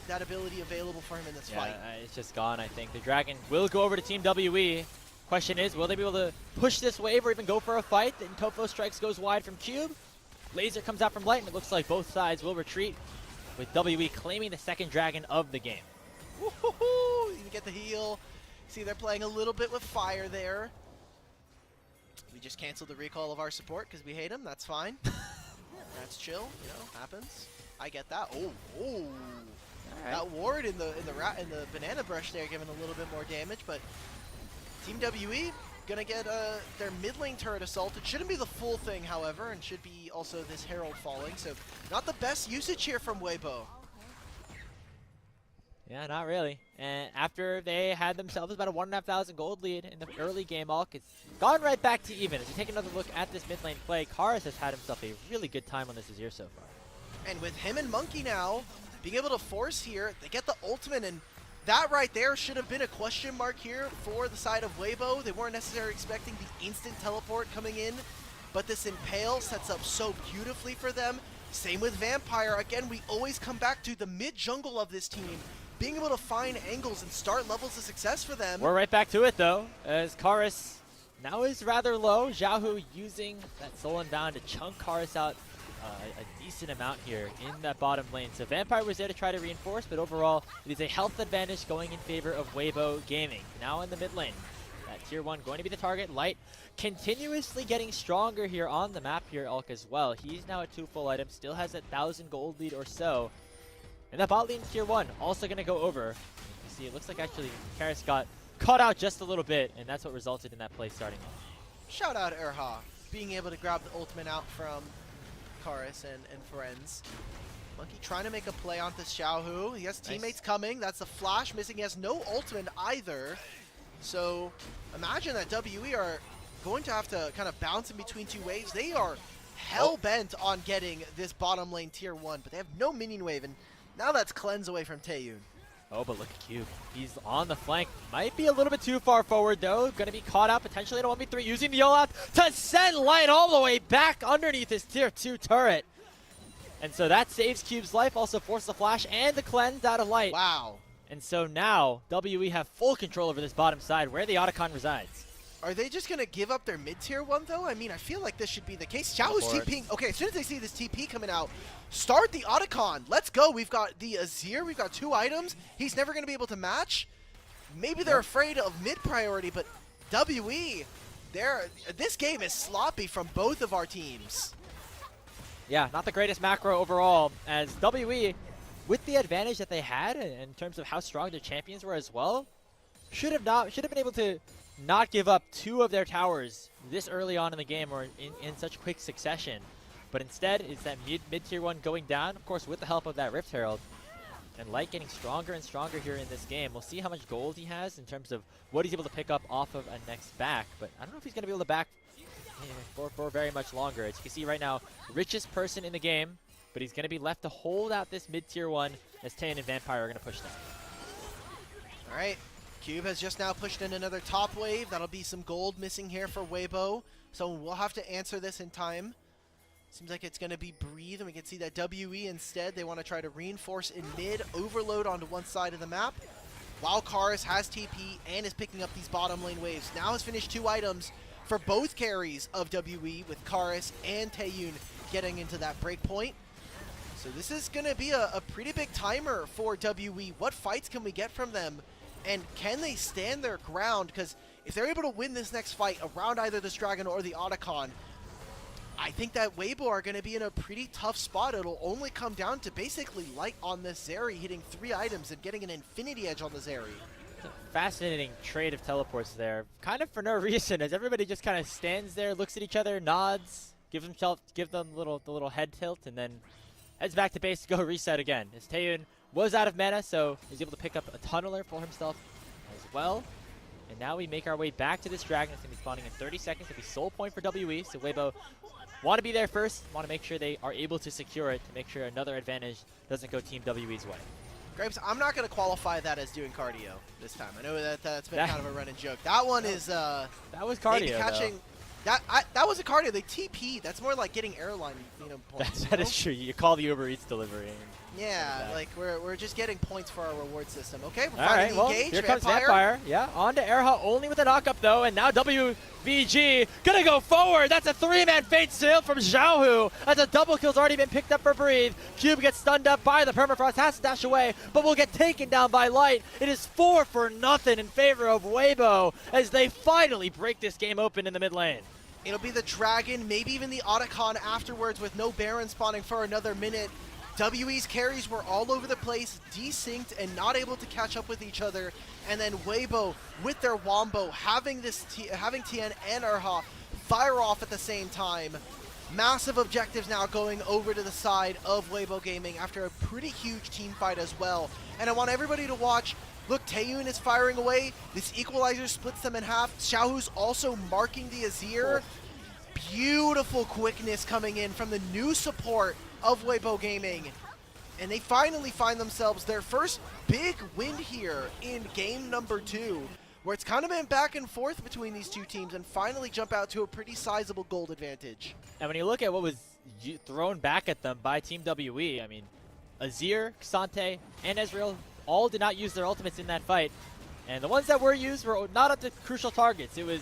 that ability available for him in this fight.
It's just gone, I think. The Dragon will go over to Team WE. Question is, will they be able to push this wave or even go for a fight? Then Tofo Strikes goes wide from Cube. Laser comes out from Light, and it looks like both sides will retreat, with WE claiming the second Dragon of the game.
Woohoo! You can get the heal. See, they're playing a little bit with fire there. We just canceled the recall of our support because we hate him. That's fine. That's chill. You know, happens. I get that. Oh. Right. That ward in the banana brush there, giving a little bit more damage, but Team WE gonna get their mid lane turret assaulted. Shouldn't be the full thing, however, and should be also this Herald falling. So not the best usage here from Weibo.
Yeah, not really. And after they had themselves about a 1,500 gold lead in the early game, Alk, it's gone right back to even. As we take another look at this mid lane play, Karis has had himself a really good time on this Azir so far.
And with him and Monkey now being able to force here, they get the ultimate, and that right there should have been a question mark here for the side of Weibo. They weren't necessarily expecting the instant teleport coming in, but this Impale sets up so beautifully for them. Same with Vampire. Again, we always come back to the mid jungle of this team, being able to find angles and start levels of success for them.
We're right back to it, though, as Karis now is rather low. Xiaohu using that Soul Unbound to chunk Karis out a decent amount here in that bottom lane. So Vampire was there to try to reinforce, but overall, it is a health advantage going in favor of Weibo Gaming. Now in the mid lane, that tier 1 going to be the target. Light continuously getting stronger here on the map here, Alk, as well. He's now at 2 full items, still has that 1,000 gold lead or so. And that bot lane tier 1 also going to go over. You see, it looks like actually Karis got caught out just a little bit, and that's what resulted in that play starting off.
Shout out Erha, being able to grab the ultimate out from Karis and friends. Monkey trying to make a play onto Xiaohu. He has teammates coming. That's the flash missing. He has no ultimate either. So imagine that WE are going to have to kind of bounce in between 2 waves. They are hell-bent on getting this bottom lane tier 1, but they have no minion wave, and now that's cleanse away from Taeyun.
Oh, but look at Cube. He's on the flank. Might be a little bit too far forward, though. Going to be caught out potentially in a 1v3, using the Olaf to send Light all the way back underneath his tier 2 turret. And so that saves Cube's life, also forced the flash and the cleanse out of Light.
Wow.
And so now, WE have full control over this bottom side, where the Otacon resides.
Are they just going to give up their mid-tier 1, though? I mean, I feel like this should be the case. Xiaohu's TPing. Okay, as soon as they see this TP coming out, start the Otacon. Let's go. We've got the Azir. We've got 2 items. He's never going to be able to match. Maybe they're afraid of mid-priority, but WE, this game is sloppy from both of our teams.
Yeah, not the greatest macro overall, as WE, with the advantage that they had in terms of how strong their champions were as well, should have been able to not give up 2 of their towers this early on in the game or in such quick succession. But instead, it's that mid-tier 1 going down, of course, with the help of that Rift Herald. And Light getting stronger and stronger here in this game. We'll see how much gold he has in terms of what he's able to pick up off of a next back. But I don't know if he's going to be able to back for very much longer. As you can see right now, richest person in the game, but he's going to be left to hold out this mid-tier 1 as Taeyun and Vampire are going to push them.
All right. Cube has just now pushed in another top wave. That'll be some gold missing here for Weibo. So we'll have to answer this in time. Seems like it's going to be Breathe, and we can see that WE instead. They want to try to reinforce in mid, overload onto one side of the map. While Karis has TP and is picking up these bottom lane waves. Now has finished 2 items for both carries of WE, with Karis and Taeyun getting into that break point. So this is going to be a pretty big timer for WE. What fights can we get from them? And can they stand their ground? Because if they're able to win this next fight around either this Dragon or the Otacon, I think that Weibo are going to be in a pretty tough spot. It'll only come down to basically light on this Zeri, hitting 3 items and getting an Infinity Edge on the Zeri.
Fascinating trade of teleports there, kind of for no reason, as everybody just kind of stands there, looks at each other, nods, give them the little head tilt, and then heads back to base to go reset again. As Taeyun was out of mana, so he's able to pick up a tunneler for himself as well. And now we make our way back to this Dragon. It's going to be spawning in 30 seconds. It'll be soul point for WE, so Weibo want to be there first, want to make sure they are able to secure it to make sure another advantage doesn't go Team WE's way.
Grapes, I'm not going to qualify that as doing cardio this time. I know that's been kind of a running joke. That one is
that was cardio.
Catching, that was a cardio. They TP. That's more like getting airline points.
That is true. You call the Uber Eats delivery.
Yeah, like we're just getting points for our reward system. Okay, we're
all right,
finally
well,
engaged.
Here comes Vampire. Yeah, on to Erha only with a knockup though, and now WBG gonna go forward. That's a 3-man Fate Sail from Xiaohu. That's a double kill's already been picked up for Breathe. Cube gets stunned up by the Permafrost, has to dash away, but will get taken down by Light. It is 4-0 in favor of Weibo as they finally break this game open in the mid lane.
It'll be the Dragon, maybe even the Otacon afterwards with no Baron spawning for another minute. WE's carries were all over the place, desynced and not able to catch up with each other. And then Weibo with their Wombo having Tien and Erha fire off at the same time. Massive objectives now going over to the side of Weibo Gaming after a pretty huge team fight as well. And I want everybody to watch. Look, Taeyun is firing away. This equalizer splits them in half. Xiaohu's also marking the Azir. Beautiful quickness coming in from the new support of Weibo Gaming. And they finally find themselves their first big win here in game number 2, where it's kind of been back and forth between these two teams and finally jump out to a pretty sizable gold advantage.
And when you look at what was thrown back at them by Team WE, I mean, Azir, Xante, and Ezreal all did not use their ultimates in that fight. And the ones that were used were not up to crucial targets. It was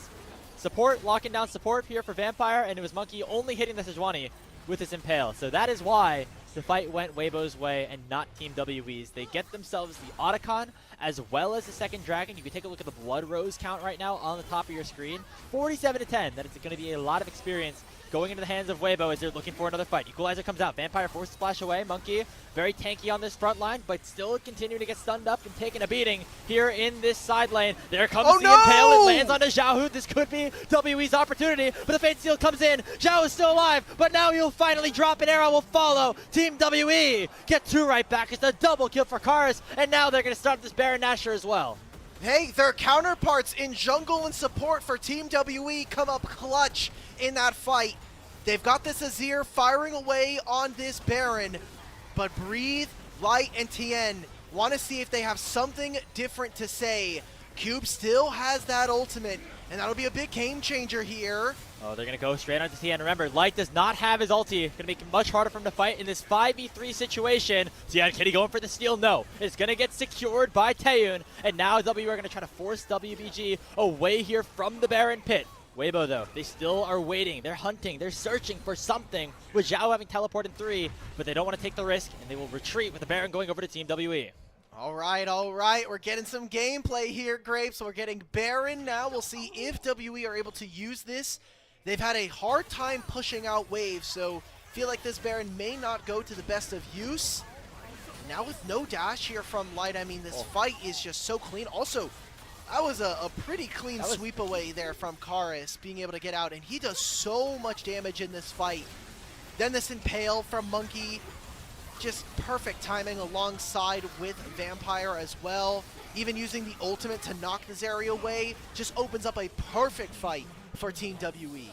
support, locking down support here for Vampire, and it was Monkey only hitting the Sejuani with his Impale. So that is why the fight went Weibo's way and not Team WE's. They get themselves the Otacon as well as the second Dragon. You can take a look at the Blood Rose count right now on the top of your screen. 47-10. That is going to be a lot of experience going into the hands of Weibo as they're looking for another fight. Equalizer comes out. Vampire forced to splash away. Monkey very tanky on this front line, but still continuing to get stunned up and taking a beating here in this side lane. There comes the Impale. It lands onto Xiaohu. This could be WE's opportunity, but the Fate Seal comes in. Xiaohu is still alive, but now he'll finally drop, and Arrow will follow. Team WE get 2 right back. It's a double kill for Karis, and now they're going to start this Baron Nashor as well.
Hey, their counterparts in jungle and support for Team WE come up clutch in that fight. They've got this Azir firing away on this Baron, but Breathe, Light, and Tien want to see if they have something different to say. Cube still has that ultimate, and that'll be a big game changer here.
Oh, they're going to go straight onto Tien. Remember, Light does not have his ulti. Going to make it much harder for him to fight in this 5v3 situation. Tien, can he go in for the steal? No. It's going to get secured by Taeyun, and now W are going to try to force WBG away here from the Baron pit. Weibo, though, they still are waiting. They're hunting. They're searching for something, with Zhao having teleport in 3, but they don't want to take the risk, and they will retreat with the Baron going over to Team WE.
All right. We're getting some gameplay here, Grapes. We're getting Baron now. We'll see if WE are able to use this. They've had a hard time pushing out waves, so feel like this Baron may not go to the best of use. Now with no dash here from Light, I mean, this fight is just so clean. Also, that was a pretty clean sweep away there from Karis, being able to get out, and he does so much damage in this fight. Then this Impale from Monkey, just perfect timing alongside with Vampire as well. Even using the ultimate to knock the Zeri away just opens up a perfect fight for Team WE.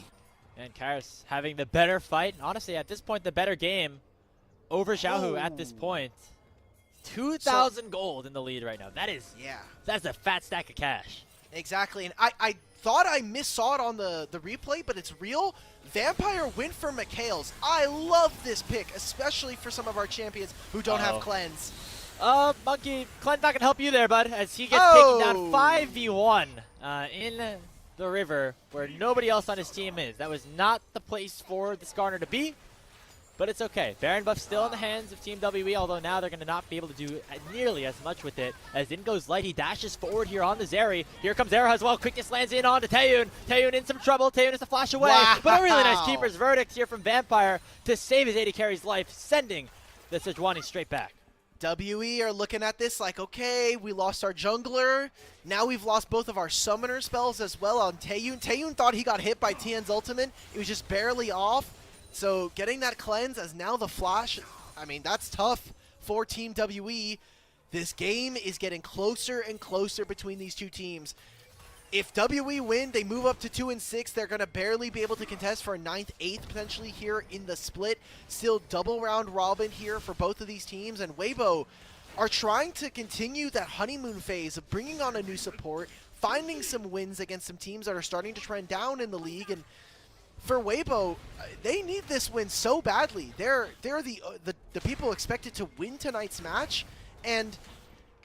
And Karis having the better fight, and honestly at this point the better game over Xiaohu at this point. 2,000 gold in the lead right now. That's a fat stack of cash.
Exactly, and I thought I missaw it on the replay, but it's real. Vampire win for Mikhails. I love this pick, especially for some of our champions who don't have cleanse.
Monkey, Clean's not going to help you there, bud, as he gets taken down 5v1 in the river where nobody else on his team is. That was not the place for the Skarner to be, but it's okay. Baron buff still in the hands of Team WE, although now they're going to not be able to do nearly as much with it. As in goes Light, he dashes forward here on the Zeri. Here comes Era as well. Quickness lands in on to Taeyun. Taeyun in some trouble. Taeyun has to flash away.
Wow.
But a really nice Keeper's Verdict here from Vampire to save his AD carry's life, sending the Sejuani straight back.
WE are looking at this like, okay, we lost our jungler. Now we've lost both of our summoner spells as well on Taeyun. Taeyun thought he got hit by Tien's ultimate. It was just barely off. So getting that cleanse as now the flash, I mean, that's tough for Team WE. This game is getting closer and closer between these two teams. If WE win, they move up to 2-6. They're going to barely be able to contest for a 9th, 8th potentially here in the split. Still double round robin here for both of these teams. And Weibo are trying to continue that honeymoon phase of bringing on a new support, finding some wins against some teams that are starting to trend down in the league. And for Weibo, they need this win so badly. They're the people expected to win tonight's match. And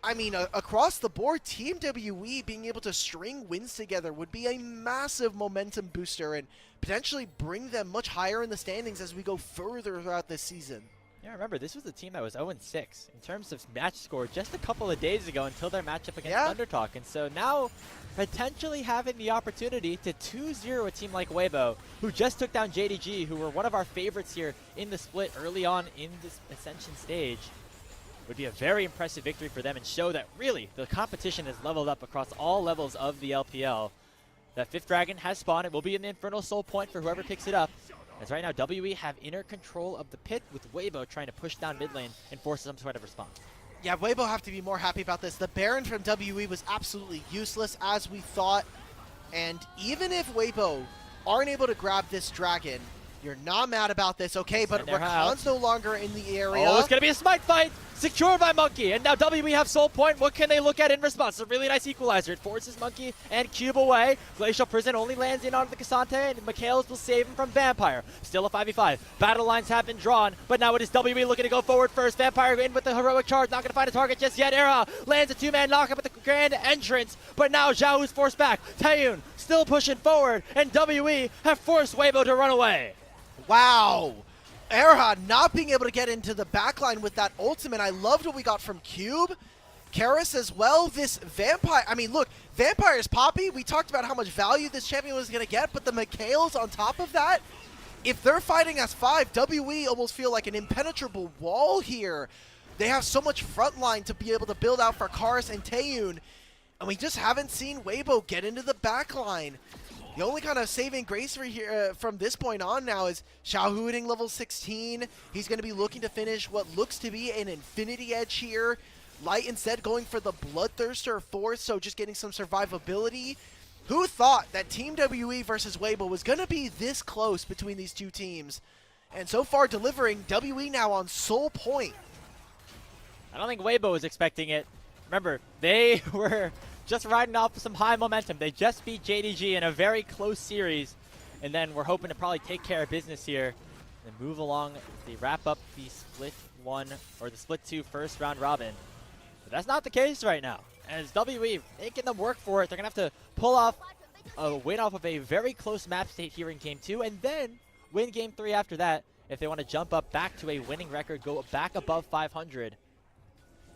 I mean, across the board, Team WE being able to string wins together would be a massive momentum booster and potentially bring them much higher in the standings as we go further throughout this season.
Yeah, remember, this was a team that was 0-6 in terms of match score just a couple of days ago until their matchup against Undertalk. And so now, potentially having the opportunity to 2-0 a team like Weibo, who just took down JDG, who were one of our favorites here in the split early on in this Ascension stage, would be a very impressive victory for them and show that really the competition is leveled up across all levels of the LPL. That 5th dragon has spawned. It will be an Infernal Soul point for whoever picks it up. As right now, WE have inner control of the pit with Weibo trying to push down mid lane and force some sort of response.
Yeah, Weibo have to be more happy about this. The Baron from WE was absolutely useless as we thought. And even if Weibo aren't able to grab this dragon, you're not mad about this, okay, but Rakan's no longer in the area.
Oh, it's going to be a smite fight, secured by Monkey, and now WE have Soul Point. What can they look at in response? A really nice equalizer. It forces Monkey and Cube away. Glacial Prison only lands in on the Cassante, and Mikhails will save him from Vampire. Still a 5v5. Battle lines have been drawn, but now it is WE looking to go forward first. Vampire in with the heroic charge, not going to find a target just yet. Era lands a 2-man knockup at the grand entrance, but now Zhao is forced back. Taeyun still pushing forward, and WE have forced Weibo to run away.
Wow. Erha not being able to get into the backline with that ultimate. I loved what we got from Cube. Karis as well. This Vampire, I mean, look, Vampire's Poppy. We talked about how much value this champion was going to get, but the Mikhails on top of that, if they're fighting as 5, WE almost feel like an impenetrable wall here. They have so much front line to be able to build out for Karis and Taeyun, and we just haven't seen Weibo get into the backline. The only kind of saving grace for here, from this point on now is Xiaohu hitting level 16. He's going to be looking to finish what looks to be an Infinity Edge here. Light instead going for the Bloodthirster Force, so just getting some survivability. Who thought that Team WE versus Weibo was going to be this close between these two teams? And so far delivering, WE now on Soul Point.
I don't think Weibo was expecting it. Remember, they were just riding off some high momentum. They just beat JDG in a very close series, and then we're hoping to probably take care of business here and move along as they wrap up the split 1 or the split 2 first round robin. But that's not the case right now. As WE making them work for it, they're gonna have to pull off a win off of a very close map state here in game 2, and then win game 3 after that if they want to jump up back to a winning record, go back above 500.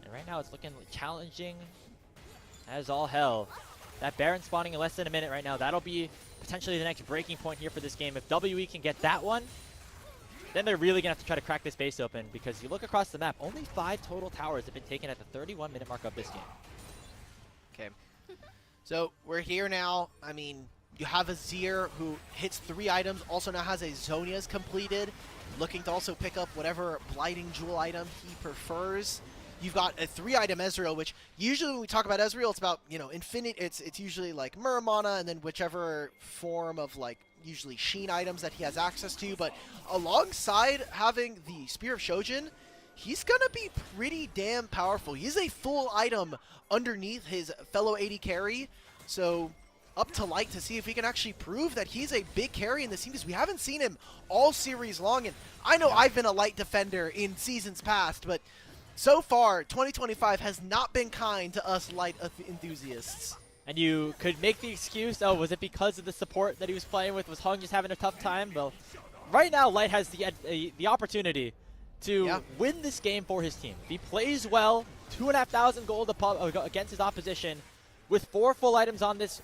And right now it's looking challenging as all hell. That Baron spawning in less than a minute right now, that'll be potentially the next breaking point here for this game. If WE can get that one, then they're really going to have to try to crack this base open, because you look across the map, only 5 total towers have been taken at the 31-minute mark of this game.
Okay. So we're here now. I mean, you have Azir who hits 3 items, also now has a Zhonya's completed, looking to also pick up whatever Blighting Jewel item he prefers. You've got a 3-item Ezreal, which usually when we talk about Ezreal, it's about, you know, infinite. It's usually like Muramana and then whichever form of like usually Sheen items that he has access to. But alongside having the Spear of Shojin, he's going to be pretty damn powerful. He's a full item underneath his fellow AD carry. So up to Light to see if he can actually prove that he's a big carry in this team, because we haven't seen him all series long. And I know I've been a Light defender in seasons past, but so far, 2025 has not been kind to us Light enthusiasts.
And you could make the excuse, oh, was it because of the support that he was playing with? Was Hung just having a tough time? Well, right now, Light has the opportunity to win this game for his team. If he plays well, 2,500 gold against his opposition, with 4 full items on this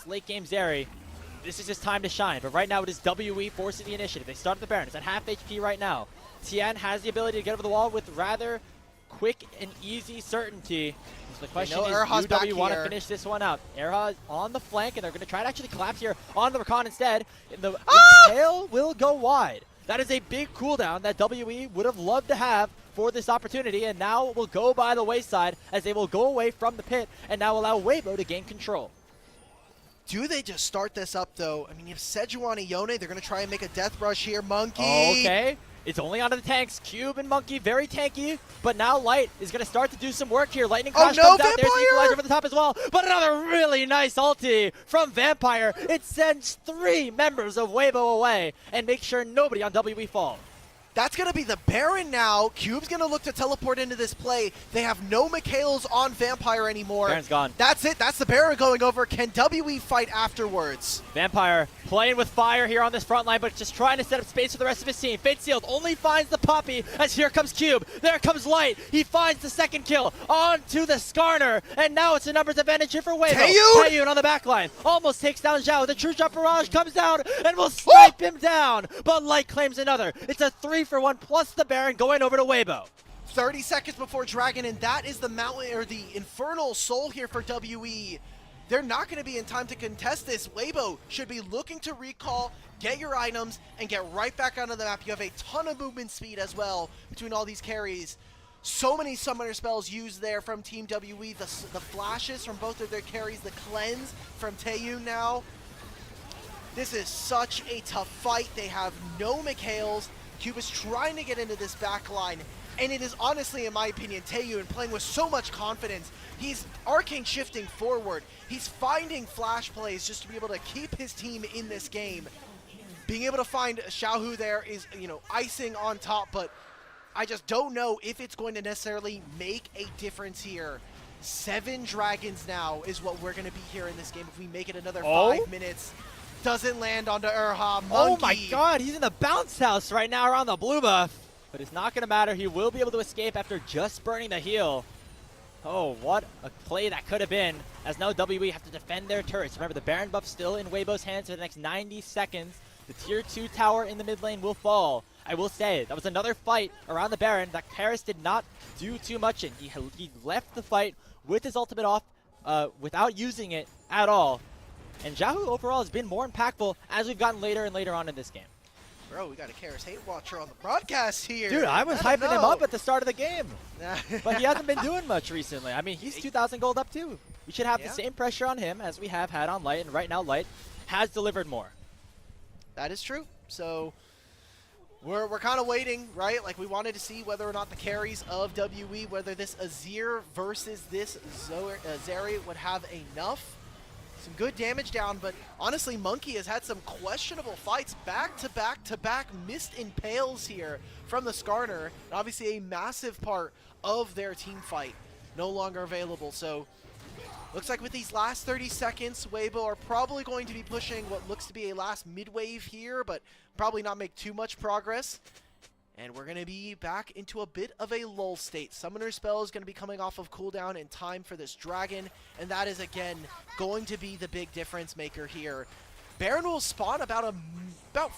late game Zeri, this is his time to shine. But right now, it is WE forcing the initiative. They start at the Baron. It's at half HP right now. Tian has the ability to get over the wall with rather quick and easy certainty. So the question is, do W want to finish this one out? Erha is on the flank, and they're going to try to actually collapse here on the Rakan instead. The tail will go wide. That is a big cooldown that WE would have loved to have for this opportunity, and now will go by the wayside as they will go away from the pit and now allow Weibo to gain control.
Do they just start this up, though? I mean, you have Sejuani, Yone. They're going to try and make a death rush here. Monkey.
Okay. It's only onto the tanks. Cube and Monkey, very tanky. But now Light is going to start to do some work here. Lightning Crash comes out. There's the equalizer over the top as well. But another really nice ulti from Vampire. It sends 3 members of Weibo away and makes sure nobody on WE falls.
That's going to be the Baron now. Cube's going to look to teleport into this play. They have no Mikhails on Vampire anymore.
Baron's gone.
That's it. That's the Baron going over. Can WE fight afterwards?
Vampire playing with fire here on this front line, but just trying to set up space for the rest of his team. Fate Sealed only finds the Poppy as here comes Cube. There comes Light. He finds the second kill onto the Skarner, and now it's a numbers advantage here for Weibo. Taeyun on the back line almost takes down Zhao. The True Shot Barrage comes down and will snipe him down, but Light claims another. It's a 3-for-1 plus the Baron going over to Weibo.
30 seconds before Dragon, and that is the mountain or the Infernal Soul here for WE. They're not going to be in time to contest this. Weibo should be looking to recall, get your items, and get right back onto the map. You have a ton of movement speed as well between all these carries. So many summoner spells used there from Team WE. The flashes from both of their carries, the cleanse from Taeyun now. This is such a tough fight. They have no Mikhails. Cube is trying to get into this back line, and it is honestly, in my opinion, Taeyun playing with so much confidence. He's arcane shifting forward. He's finding flash plays just to be able to keep his team in this game. Being able to find Xiaohu there is, you know, icing on top, but I just don't know if it's going to necessarily make a difference here. 7 dragons now is what we're going to be here in this game if we make it another 5 minutes. Doesn't land onto Erha. Monkey.
Oh my god, he's in the bounce house right now around the blue buff. But it's not going to matter. He will be able to escape after just burning the heal. Oh, what a play that could have been, as now WE have to defend their turrets. Remember, the Baron buff still in Weibo's hands for the next 90 seconds. The tier 2 tower in the mid lane will fall. I will say, that was another fight around the Baron that Paris did not do too much in. He left the fight with his ultimate off without using it at all. And Xiaohu overall has been more impactful as we've gotten later and later on in this game.
Bro, we got a Karis Hate Watcher on the broadcast here.
Dude, I was hyping him up at the start of the game. But he hasn't been doing much recently. I mean, he's 2,000 gold up too. We should have the same pressure on him as we have had on Light, and right now Light has delivered more.
That is true. So we're kind of waiting, right? Like, we wanted to see whether or not the carries of WE, whether this Azir versus this Zeri would have enough. Some good damage down, but honestly, Monkey has had some questionable fights back-to-back missed impales here from the Skarner. And obviously a massive part of their team fight no longer available. So looks like with these last 30 seconds, Weibo are probably going to be pushing what looks to be a last mid-wave here, but probably not make too much progress. And we're going to be back into a bit of a lull state. Summoner Spell is going to be coming off of cooldown in time for this Dragon. And that is, again, going to be the big difference maker here. Baron will spawn about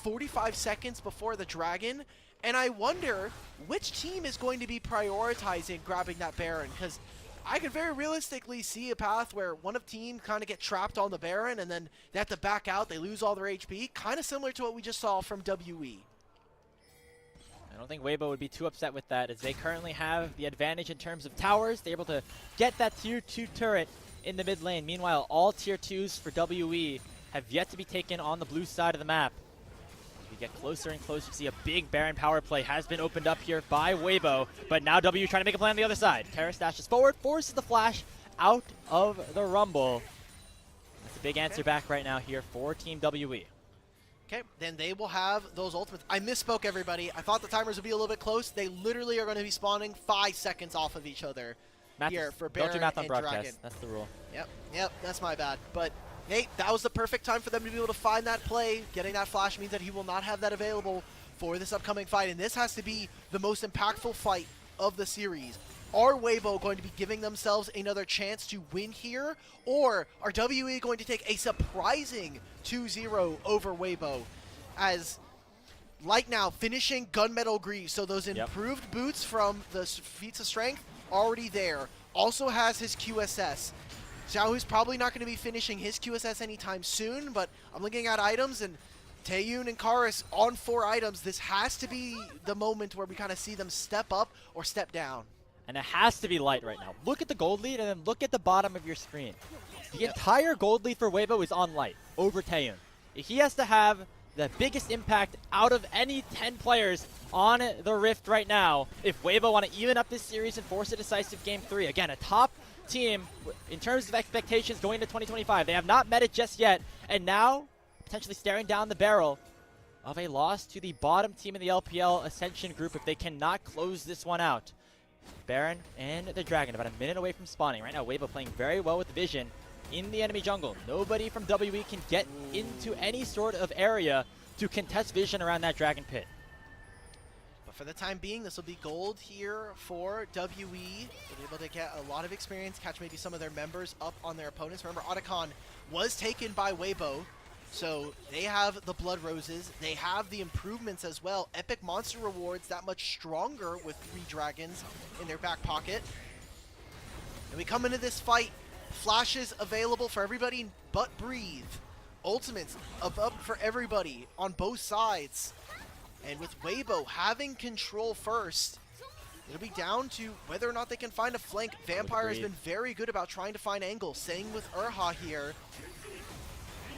45 seconds before the Dragon. And I wonder which team is going to be prioritizing grabbing that Baron. Because I could very realistically see a path where one of team kind of get trapped on the Baron. And then they have to back out. They lose all their HP. Kind of similar to what we just saw from WE.
I don't think Weibo would be too upset with that, as they currently have the advantage in terms of towers. They're able to get that tier 2 turret in the mid lane. Meanwhile, all tier 2s for WE have yet to be taken on the blue side of the map. We get closer and closer. You see a big Baron power play has been opened up here by Weibo, but now W trying to make a play on the other side. Karis dashes forward, forces the flash out of the Rumble. That's a big answer back right now here for Team WE.
Okay, then they will have those ultimates. I misspoke, everybody. I thought the timers would be a little bit close. They literally are going to be spawning 5 seconds off of each other here for Baron
don't do math on
and
broadcast.
Dragon.
That's the rule.
Yep, that's my bad. But hey, that was the perfect time for them to be able to find that play. Getting that flash means that he will not have that available for this upcoming fight, and this has to be the most impactful fight of the series. Are Weibo going to be giving themselves another chance to win here, or are WE going to take a surprising 2-0 over Weibo? As, like now, finishing Gunmetal Greaves, so those improved boots from the feats of strength already there. Also has his QSS. Xiaohu's probably not going to be finishing his QSS anytime soon, but I'm looking at items, and Taeyun and Karis on 4 items. This has to be the moment where we kind of see them step up or step down.
And it has to be light right now. Look at the gold lead and then look at the bottom of your screen. The entire gold lead for Weibo is on light over Taeyun. He has to have the biggest impact out of any 10 players on the Rift right now if Weibo want to even up this series and force a decisive Game 3. Again, a top team in terms of expectations going into 2025. They have not met it just yet, and now potentially staring down the barrel of a loss to the bottom team in the LPL Ascension group if they cannot close this one out. Baron and the Dragon about a minute away from spawning. Right now, Weibo playing very well with the vision in the enemy jungle. Nobody from WE can get into any sort of area to contest vision around that Dragon pit.
But for the time being, this will be gold here for WE. They'll be able to get a lot of experience, catch maybe some of their members up on their opponents. Remember, Otacon was taken by Weibo, so they have the Blood Roses. They have the improvements as well. Epic Monster Rewards that much stronger with 3 dragons in their back pocket. And we come into this fight, flashes available for everybody but Breathe. Ultimates up for everybody on both sides. And with Weibo having control first, it'll be down to whether or not they can find a flank. Vampire has been very good about trying to find angles. Same with Urha here.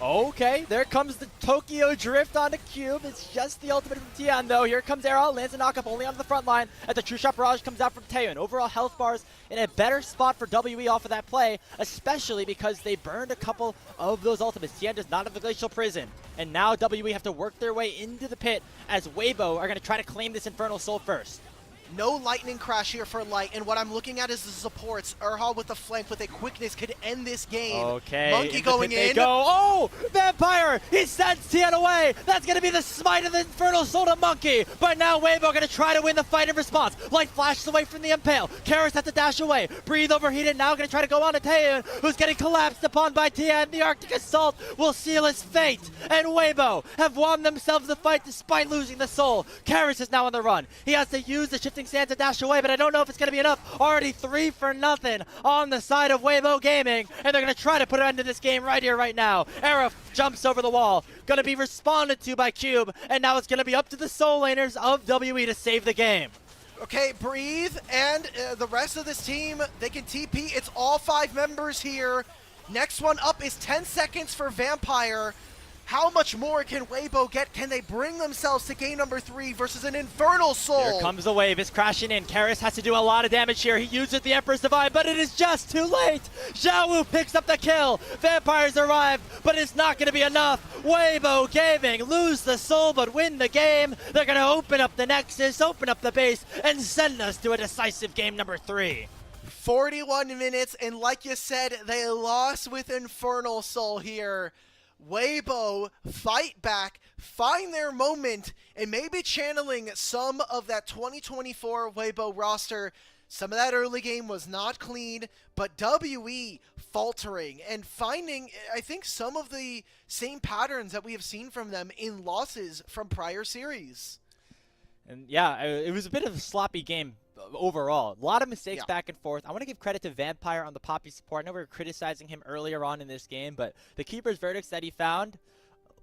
Okay, there comes the Tokyo Drift onto Cube. It's just the ultimate from Tian, though. Here comes Errol, lands a knockup only on the front line as the True Shot Barrage comes out from Taeyun. Overall health bars in a better spot for WE off of that play, especially because they burned a couple of those ultimates. Tian does not have the Glacial Prison, and now WE have to work their way into the pit as Weibo are going to try to claim this Infernal Soul first.
No lightning crash here for Light, and what I'm looking at is the supports. Urha with the flank with a quickness could end this game.
Okay.
Monkey going in.
Oh, Vampire! He sends Tian away! That's going to be the smite of the Infernal Soul to Monkey! But now Weibo going to try to win the fight in response. Light flashes away from the Impale. Karis has to dash away. Breathe overheated, now going to try to go on to Taeyun, who's getting collapsed upon by Tian. The Arctic Assault will seal his fate. And Weibo have won themselves the fight despite losing the soul. Karis is now on the run. He has to use the shifting sands to dash away, but I don't know if it's going to be enough. Already 3-0 on the side of Weibo Gaming, and they're going to try to put an end to this game right here, right now. Arif jumps over the wall, going to be responded to by Cube, and now it's going to be up to the soul laners of WE to save the game.
Okay, Breathe and the rest of this team, they can TP. It's all 5 members here. Next one up is 10 seconds for Vampire. How much more can Weibo get? Can they bring themselves to game number 3 versus an Infernal Soul?
Here comes the wave. It's crashing in. Karis has to do a lot of damage here. He uses the Emperor's Divine, but it is just too late. Xiaohu picks up the kill. Vampires arrive, but it's not going to be enough. Weibo Gaming lose the soul, but win the game. They're going to open up the Nexus, open up the base, and send us to a decisive game number 3.
41 minutes, and like you said, they lost with Infernal Soul here. Weibo fight back, find their moment, and maybe channeling some of that 2024 Weibo roster. Some of that early game was not clean, but WE faltering and finding, I think, some of the same patterns that we have seen from them in losses from prior series.
And yeah, it was a bit of a sloppy game overall. A lot of mistakes back and forth. I want to give credit to Vampire on the Poppy support. I know we were criticizing him earlier on in this game, but the keeper's verdicts that he found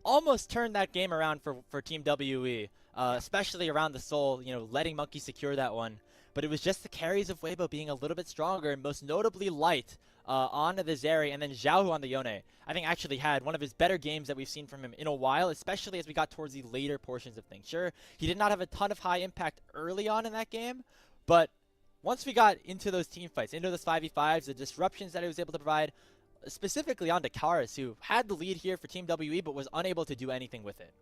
almost turned that game around for Team WE, especially around the soul, you know, letting Monkey secure that one. But it was just the carries of Weibo being a little bit stronger, and most notably Light on the Zeri, and then Xiaohu on the Yone, I think actually had one of his better games that we've seen from him in a while, especially as we got towards the later portions of things. Sure, he did not have a ton of high impact early on in that game, but once we got into those team fights, into those 5v5s, the disruptions that he was able to provide, specifically on Karis, who had the lead here for Team WE, but was unable to do anything with it.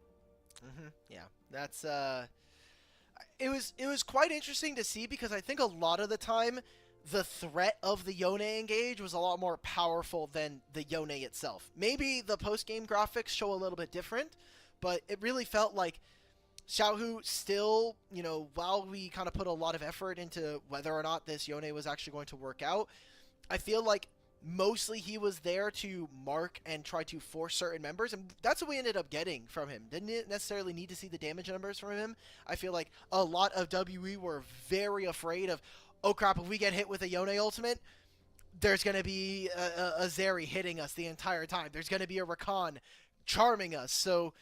Yeah, that's it was quite interesting to see, because I think a lot of the time the threat of the Yone engage was a lot more powerful than the Yone itself. Maybe the post-game graphics show a little bit different, but it really felt like Xiaohu still, you know, while we kind of put a lot of effort into whether or not this Yone was actually going to work out, I feel like mostly he was there to mark and try to force certain members, and that's what we ended up getting from him. Didn't necessarily need to see the damage numbers from him. I feel like a lot of WE were very afraid of, oh crap, if we get hit with a Yone ultimate, there's going to be a Zeri hitting us the entire time. There's going to be a Rakan charming us. So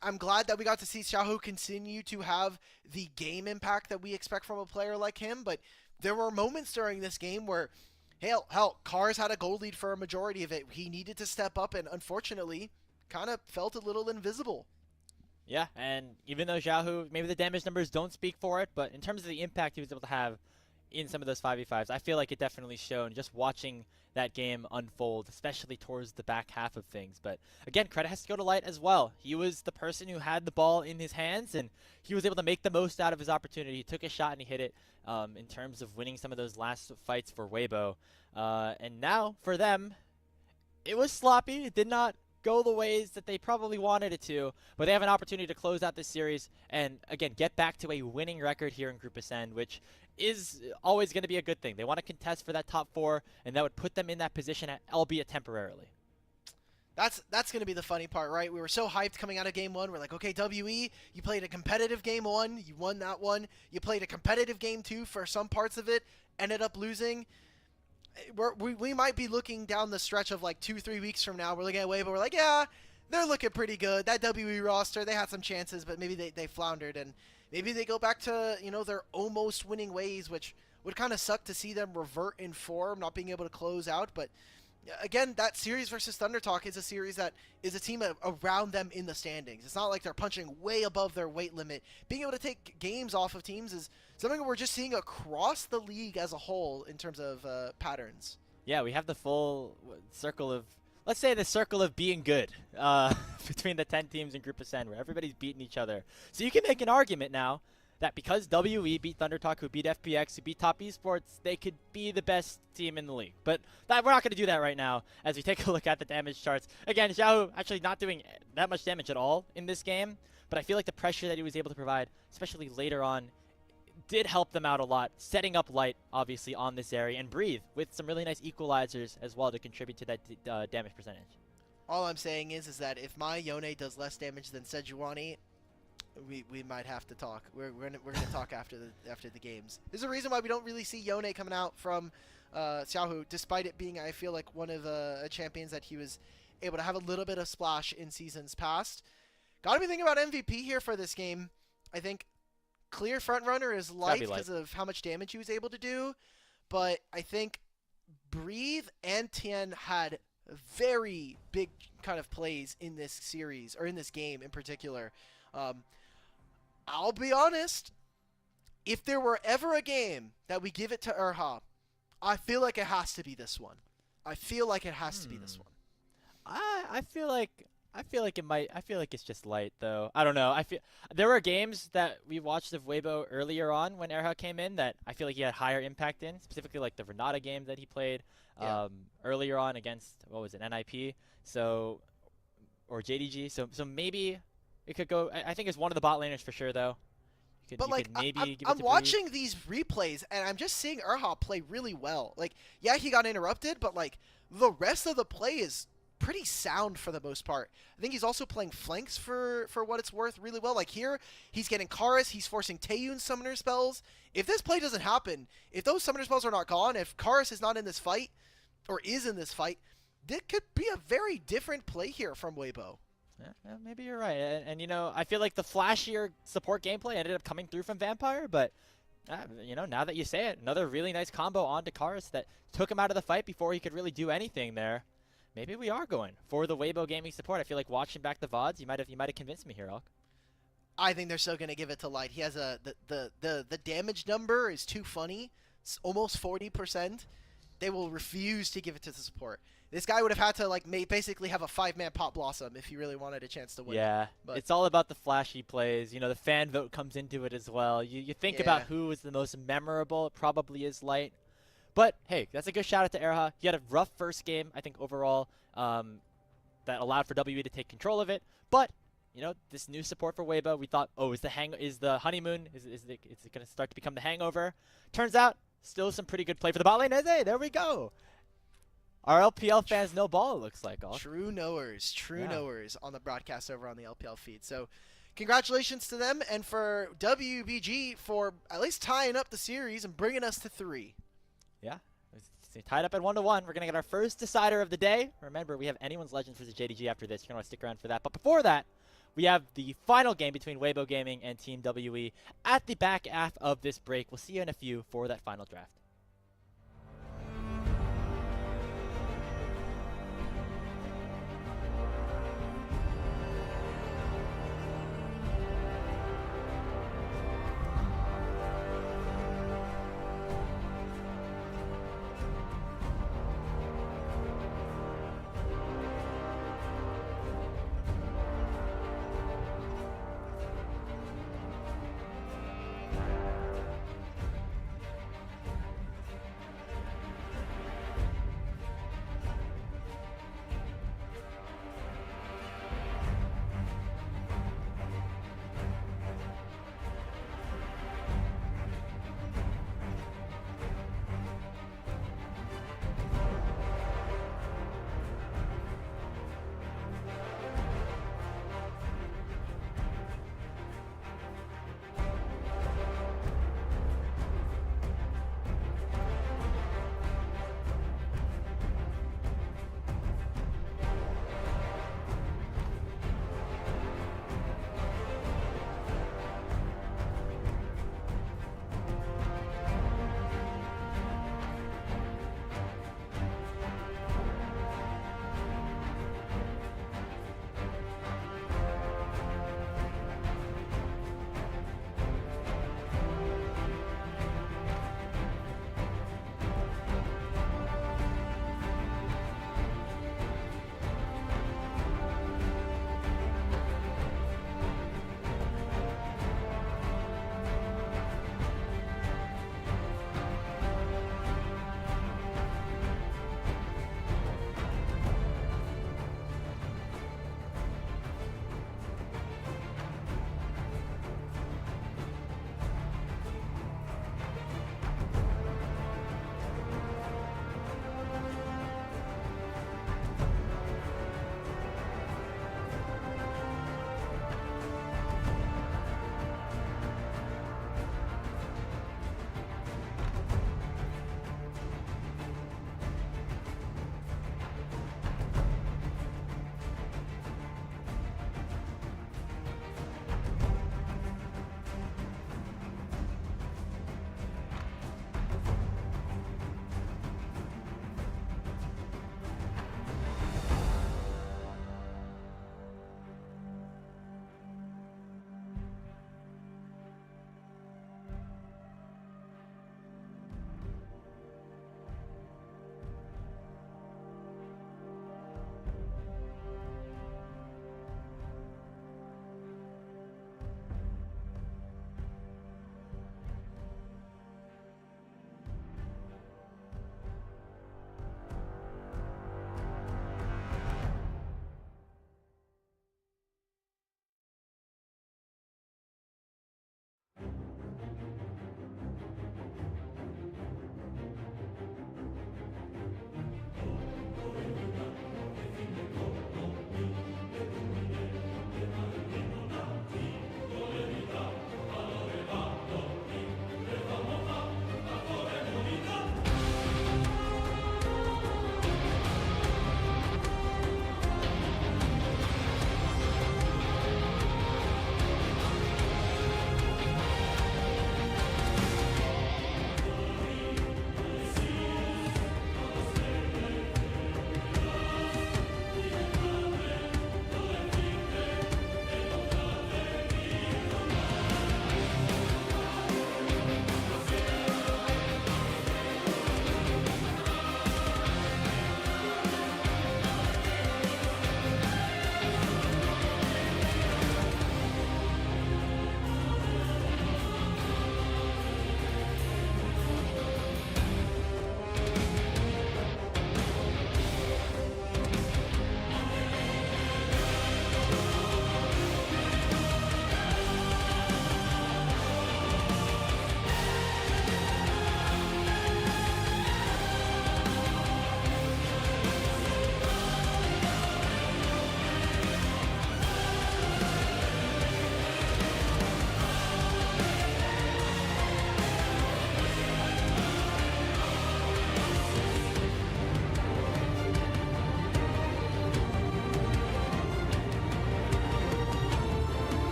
I'm glad that we got to see Xiaohu continue to have the game impact that we expect from a player like him, but there were moments during this game where hell, Cars had a gold lead for a majority of it. He needed to step up, and unfortunately, kind of felt a little invisible.
Yeah, and even though Xiaohu, maybe the damage numbers don't speak for it, but in terms of the impact he was able to have in some of those 5v5s, I feel like it definitely showed just watching that game unfold, especially towards the back half of things. But again, credit has to go to Light as well. He was the person who had the ball in his hands, and he was able to make the most out of his opportunity. He took a shot and he hit it in terms of winning some of those last fights for Weibo. And now, for them, it was sloppy. It did not go the ways that they probably wanted it to, but they have an opportunity to close out this series and, again, get back to a winning record here in Group Ascend, which is always going to be a good thing. They want to contest for that top 4, and that would put them in that position, albeit temporarily.
That's going to be the funny part, right? We were so hyped coming out of Game 1. We're like, okay, WE, you played a competitive Game 1. You won that one. You played a competitive Game 2 for some parts of it, ended up losing. We might be looking down the stretch of like 2-3 weeks from now. We're looking at Weibo, we're like, yeah, they're looking pretty good. That WE roster, they had some chances, but maybe they floundered, and maybe they go back to, you know, their almost winning ways, which would kind of suck to see them revert in form, not being able to close out. But again, that series versus Thunder Talk is a series that is a team around them in the standings. It's not like they're punching way above their weight limit. Being able to take games off of teams is something we're just seeing across the league as a whole in terms of patterns.
Yeah, we have the full circle of, let's say the circle of being good between the 10 teams in Group Ascend, where everybody's beating each other. So you can make an argument now that because WE beat Thunder Talk, who beat FPX, who beat Top Esports, they could be the best team in the league. But we're not going to do that right now as we take a look at the damage charts. Again, Xiaohu actually not doing that much damage at all in this game, but I feel like the pressure that he was able to provide, especially later on, did help them out a lot, setting up Light, obviously, on this area, and Breathe with some really nice equalizers as well to contribute to that damage percentage.
All I'm saying is that if my Yone does less damage than Sejuani, we might have to talk. We're gonna talk after the games. There's a reason why we don't really see Yone coming out from Xiaohu, despite it being, I feel like, one of the champions that he was able to have a little bit of splash in seasons past. Gotta be thinking about MVP here for this game. I think clear front runner is Light because of how much damage he was able to do, but I think Breathe and Tien had very big kind of plays in this series, or in this game in particular. I'll be honest, if there were ever a game that we give it to Erha, I feel like it has to be this one. I feel like it has to be this one.
I feel like it might. I feel like it's just Light, though. I don't know. I feel there were games that we watched of Weibo earlier on when Erha came in that I feel like he had higher impact in, specifically like the Renata game that he played earlier on against, what was it, NIP? So, or JDG. So maybe it could go. I think it's one of the bot laners for sure, though.
But like, I'm watching these replays, and I'm just seeing Erha play really well. Like, yeah, he got interrupted, but like the rest of the play is pretty sound for the most part. I think he's also playing flanks for what it's worth really well. Like here, he's getting Karis, he's forcing Taeyun's summoner spells. If this play doesn't happen, if those summoner spells are not gone, if Karis is not in this fight, or is in this fight, this could be a very different play here from Weibo.
Yeah, maybe you're right. And you know, I feel like the flashier support gameplay ended up coming through from Vampire, but You know, now that you say it, another really nice combo onto Karis that took him out of the fight before he could really do anything there. Maybe we are going for the Weibo Gaming support. I feel like watching back the VODs, you might have convinced me here, Elk.
I think they're still going to give it to Light. He has the damage number is too funny. It's almost 40%. They will refuse to give it to the support. This guy would have had to basically have a 5-man Pop Blossom if he really wanted a chance to win.
Yeah,
but
it's all about the flashy plays. You know, the fan vote comes into it as well. You think about who is the most memorable. It probably is Light. But, hey, that's a good shout out to Erha. He had a rough first game, I think, overall, that allowed for WE to take control of it. But, you know, this new support for Weibo, we thought, oh, is the honeymoon, is it going to start to become the hangover? Turns out, still some pretty good play for the bot lane. Hey, there we go. Our LPL fans know ball, it looks like.
True knowers on the broadcast over on the LPL feed. So, congratulations to them, and for WBG for at least tying up the series and bringing us to 3.
Yeah, it's tied up at 1-1. We're going to get our first decider of the day. Remember, we have Anyone's Legends versus JDG after this. You're going to want to stick around for that. But before that, we have the final game between Weibo Gaming and Team WE at the back half of this break. We'll see you in a few for that final draft.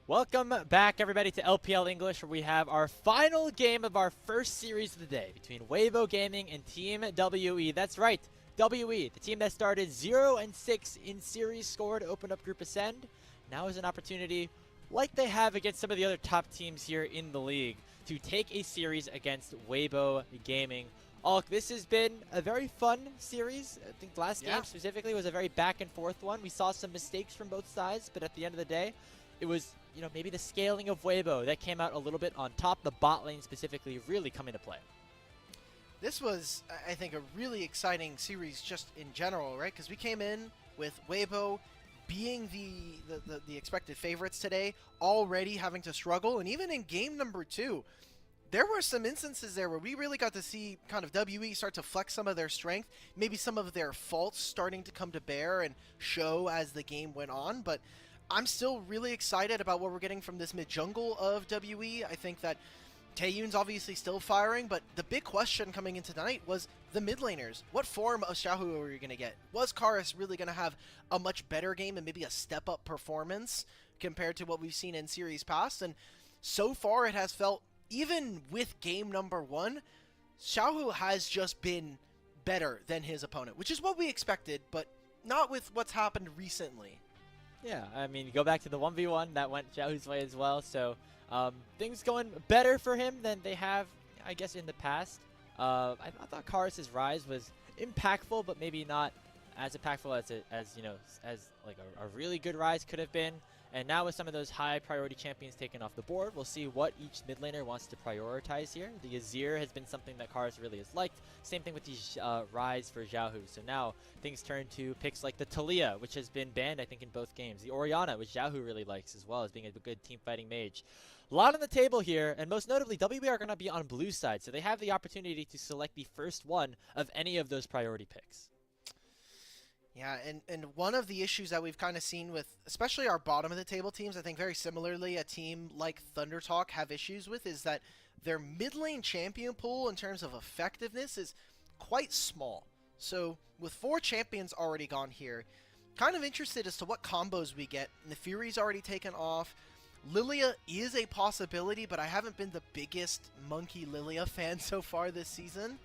Welcome back, everybody, to LPL English, where we have our final game of our first series of the day between Weibo Gaming and Team WE. That's right, WE, the team that started 0-6 in series score to open up Group Ascend, now is an opportunity, like they have against some of the other top teams here in the league, to take a series against Weibo Gaming. Alk, this has been a very fun series. I think last game specifically was a very back and forth one. We saw some mistakes from both sides, but at the end of the day, it was, you know, maybe the scaling of Weibo that came out a little bit on top. The bot lane specifically really come into play.
This was, I think, a really exciting series just in general, right? Because we came in with Weibo being the expected favorites today, already having to struggle. And even in game number 2, there were some instances there where we really got to see kind of WE start to flex some of their strength, maybe some of their faults starting to come to bear and show as the game went on. But I'm still really excited about what we're getting from this mid-jungle of WE. I think that Taeyun's obviously still firing, but the big question coming into tonight was the mid laners. What form of Xiaohu are we going to get? Was Karus really going to have a much better game and maybe a step-up performance compared to what we've seen in series past? And so far it has felt, even with game number 1, Xiaohu has just been better than his opponent, which is what we expected, but not with what's happened recently.
Yeah, I mean, go back to the 1v1, that went Xiaohu's way as well, so things going better for him than they have, I guess, in the past. I thought Karus' rise was impactful, but maybe not as impactful as like a really good rise could have been. And now with some of those high priority champions taken off the board, we'll see what each mid laner wants to prioritize here. The Azir has been something that Karus really has liked. Same thing with the Rise for Xiaohu. So now things turn to picks like the Talia, which has been banned, I think, in both games. The Orianna, which Xiaohu really likes as well, as being a good team fighting mage. A lot on the table here, and most notably, WB are going to be on blue side, so they have the opportunity to select the first one of any of those priority picks.
Yeah, and one of the issues that we've kind of seen with, especially our bottom of the table teams, I think very similarly a team like Thunder Talk have issues with, is that their mid lane champion pool in terms of effectiveness is quite small. So with 4 champions already gone here, kind of interested as to what combos we get. Nefiri's already taken off. Lilia is a possibility, but I haven't been the biggest Monkey Lilia fan so far this season.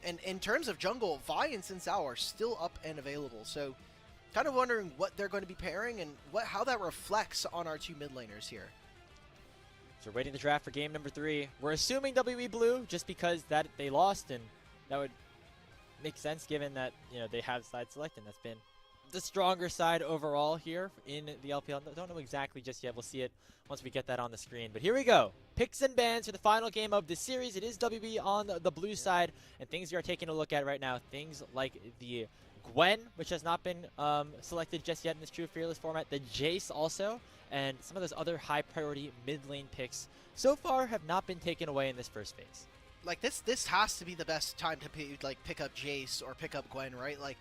And in terms of jungle, Vi and Xin Zhao are still up and available. So kind of wondering what they're going to be pairing and how that reflects on our 2 mid laners here.
So we're waiting the draft for game number 3. We're assuming WE blue just because that they lost, and that would make sense given that, you know, they have side select, and that's been the stronger side overall here in the LPL. Don't know exactly just yet. We'll see it once we get that on the screen. But here we go. Picks and bans for the final game of the series. It is WB on the blue side, and things we are taking a look at right now, things like the Gwen, which has not been selected just yet in this True Fearless format, the Jace also, and some of those other high priority mid lane picks so far have not been taken away in this first phase.
Like this has to be the best time to pick up Jace or pick up Gwen, right? Like,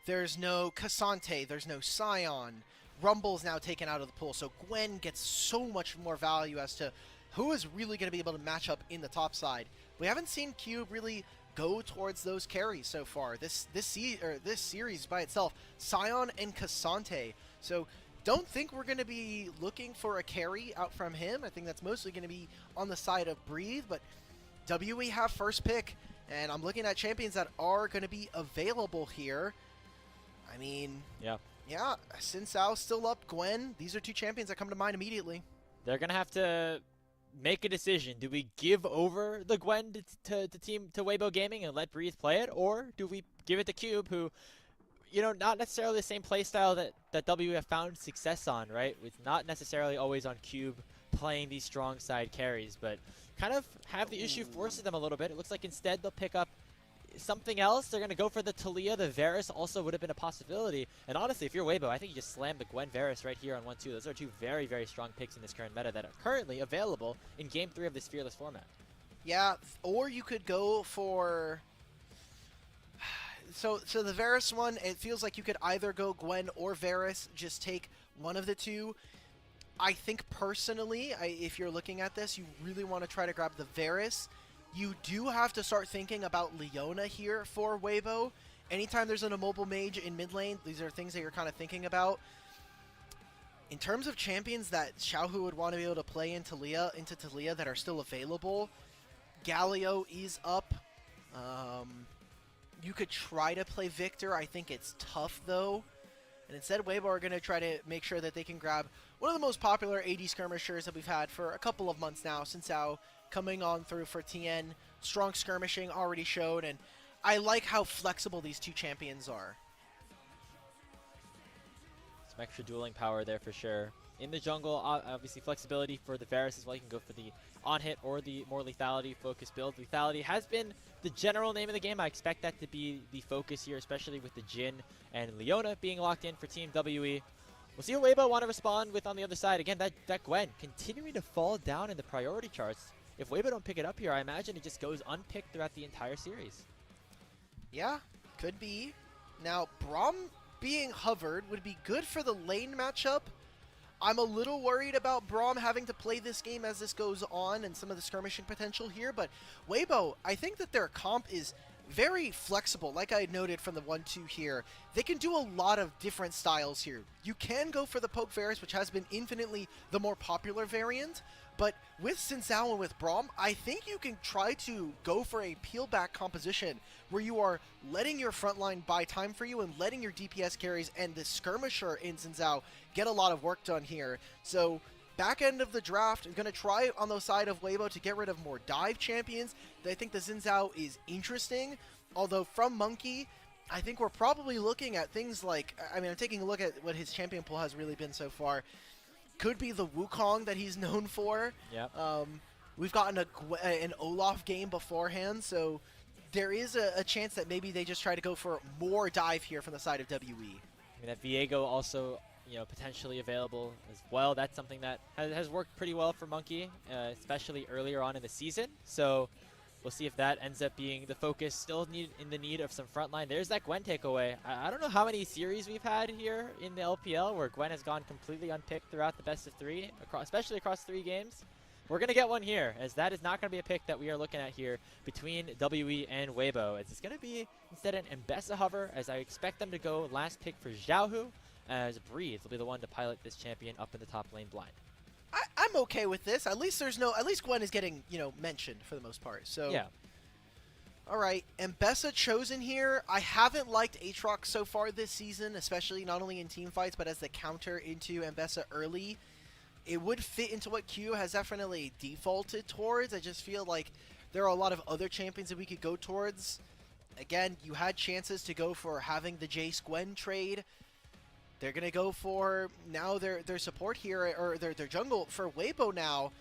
there's no Cassante, there's no Sion. Rumble's now taken out of the pool, so Gwen gets so much more value as to who is really going to be able to match up in the top side. We haven't seen Cube really go towards those carries so far. This series by itself, Sion and Cassante. So don't think we're going to be looking for a carry out from him. I think that's mostly going to be on the side of Breathe, but WE have first pick, and I'm looking at champions that are going to be available here. I mean, yeah, Xin Zhao's still up, Gwen. These are 2 champions that come to mind immediately.
They're going to have to make a decision. Do we give over the Gwen to Weibo Gaming and let Breathe play it? Or do we give it to Cube, who, you know, not necessarily the same playstyle that W have found success on, right? It's not necessarily always on Cube playing these strong side carries, but kind of have the issue forces them a little bit. It looks like instead they'll pick up something else. They're going to go for the Talia. The Varus also would have been a possibility. And honestly, if you're Weibo, I think you just slam the Gwen Varus right here on 1-2. Those are 2 very, very strong picks in this current meta that are currently available in Game 3 of this Fearless format.
Yeah, or you could go for... So the Varus one, it feels like you could either go Gwen or Varus, just take one of the 2. I think personally, if you're looking at this, you really want to try to grab the Varus. You do have to start thinking about Leona here for Weibo. Anytime there's an immobile mage in mid lane, these are things that you're kind of thinking about. In terms of champions that Xiaohu would want to be able to play into Talia that are still available, Galio is up. You could try to play Victor. I think it's tough, though. And instead, Weibo are going to try to make sure that they can grab one of the most popular AD skirmishers that we've had for a couple of months now, since Ao coming on through for TN. Strong skirmishing already showed, and I like how flexible these two champions are.
Some extra dueling power there for sure. In the jungle, obviously flexibility for the Varus as well. You can go for the on-hit or the more lethality-focused build. Lethality has been the general name of the game. I expect that to be the focus here, especially with the Jhin and Leona being locked in for Team WE. We'll see what Weibo want to respond with on the other side. Again, that Gwen continuing to fall down in the priority charts. If Weibo don't pick it up here, I imagine it just goes unpicked throughout the entire series.
Yeah, could be. Now, Braum being hovered would be good for the lane matchup. I'm a little worried about Braum having to play this game as this goes on and some of the skirmishing potential here, but Weibo, I think that their comp is very flexible. Like I noted from the 1-2 here, they can do a lot of different styles here. You can go for the Poke Varus, which has been infinitely the more popular variant, but with Xin Zhao and with Braum, I think you can try to go for a peel back composition where you are letting your front line buy time for you and letting your DPS carries and the skirmisher in Xin Zhao get a lot of work done here. So back end of the draft, I'm going to try on the side of Weibo to get rid of more dive champions. I think the Xin Zhao is interesting, although from Monkey, I think we're probably looking at things like, I mean, I'm taking a look at what his champion pool has really been so far. Could be the Wukong that he's known for.
Yep.
We've gotten an Olaf game beforehand, so there is a chance that maybe they just try to go for more dive here from the side of WE.
I mean, that Viego also, potentially available as well. That's something that has worked pretty well for Monkey, especially earlier on in the season. So we'll see if that ends up being the focus. Still in the need of some frontline. There's that Gwen takeaway. I don't know how many series we've had here in the LPL where Gwen has gone completely unpicked throughout the best of 3, especially across 3 games. We're going to get one here, as that is not going to be a pick that we are looking at here between WE and Weibo. As it's going to be instead an Mbessa hover, as I expect them to go last pick for Xiaohu, as Breeze will be the one to pilot this champion up in the top lane blind.
I'm okay with this. At least Gwen is getting, mentioned for the most part. So
yeah.
All right, Mbessa chosen here. I haven't liked Aatrox so far this season, especially not only in team fights, but as the counter into Mbessa early. It would fit into what Q has definitely defaulted towards. I just feel like there are a lot of other champions that we could go towards. Again, you had chances to go for having the Jace Gwen trade. They're going to go for now their support here, or their jungle for Weibo now.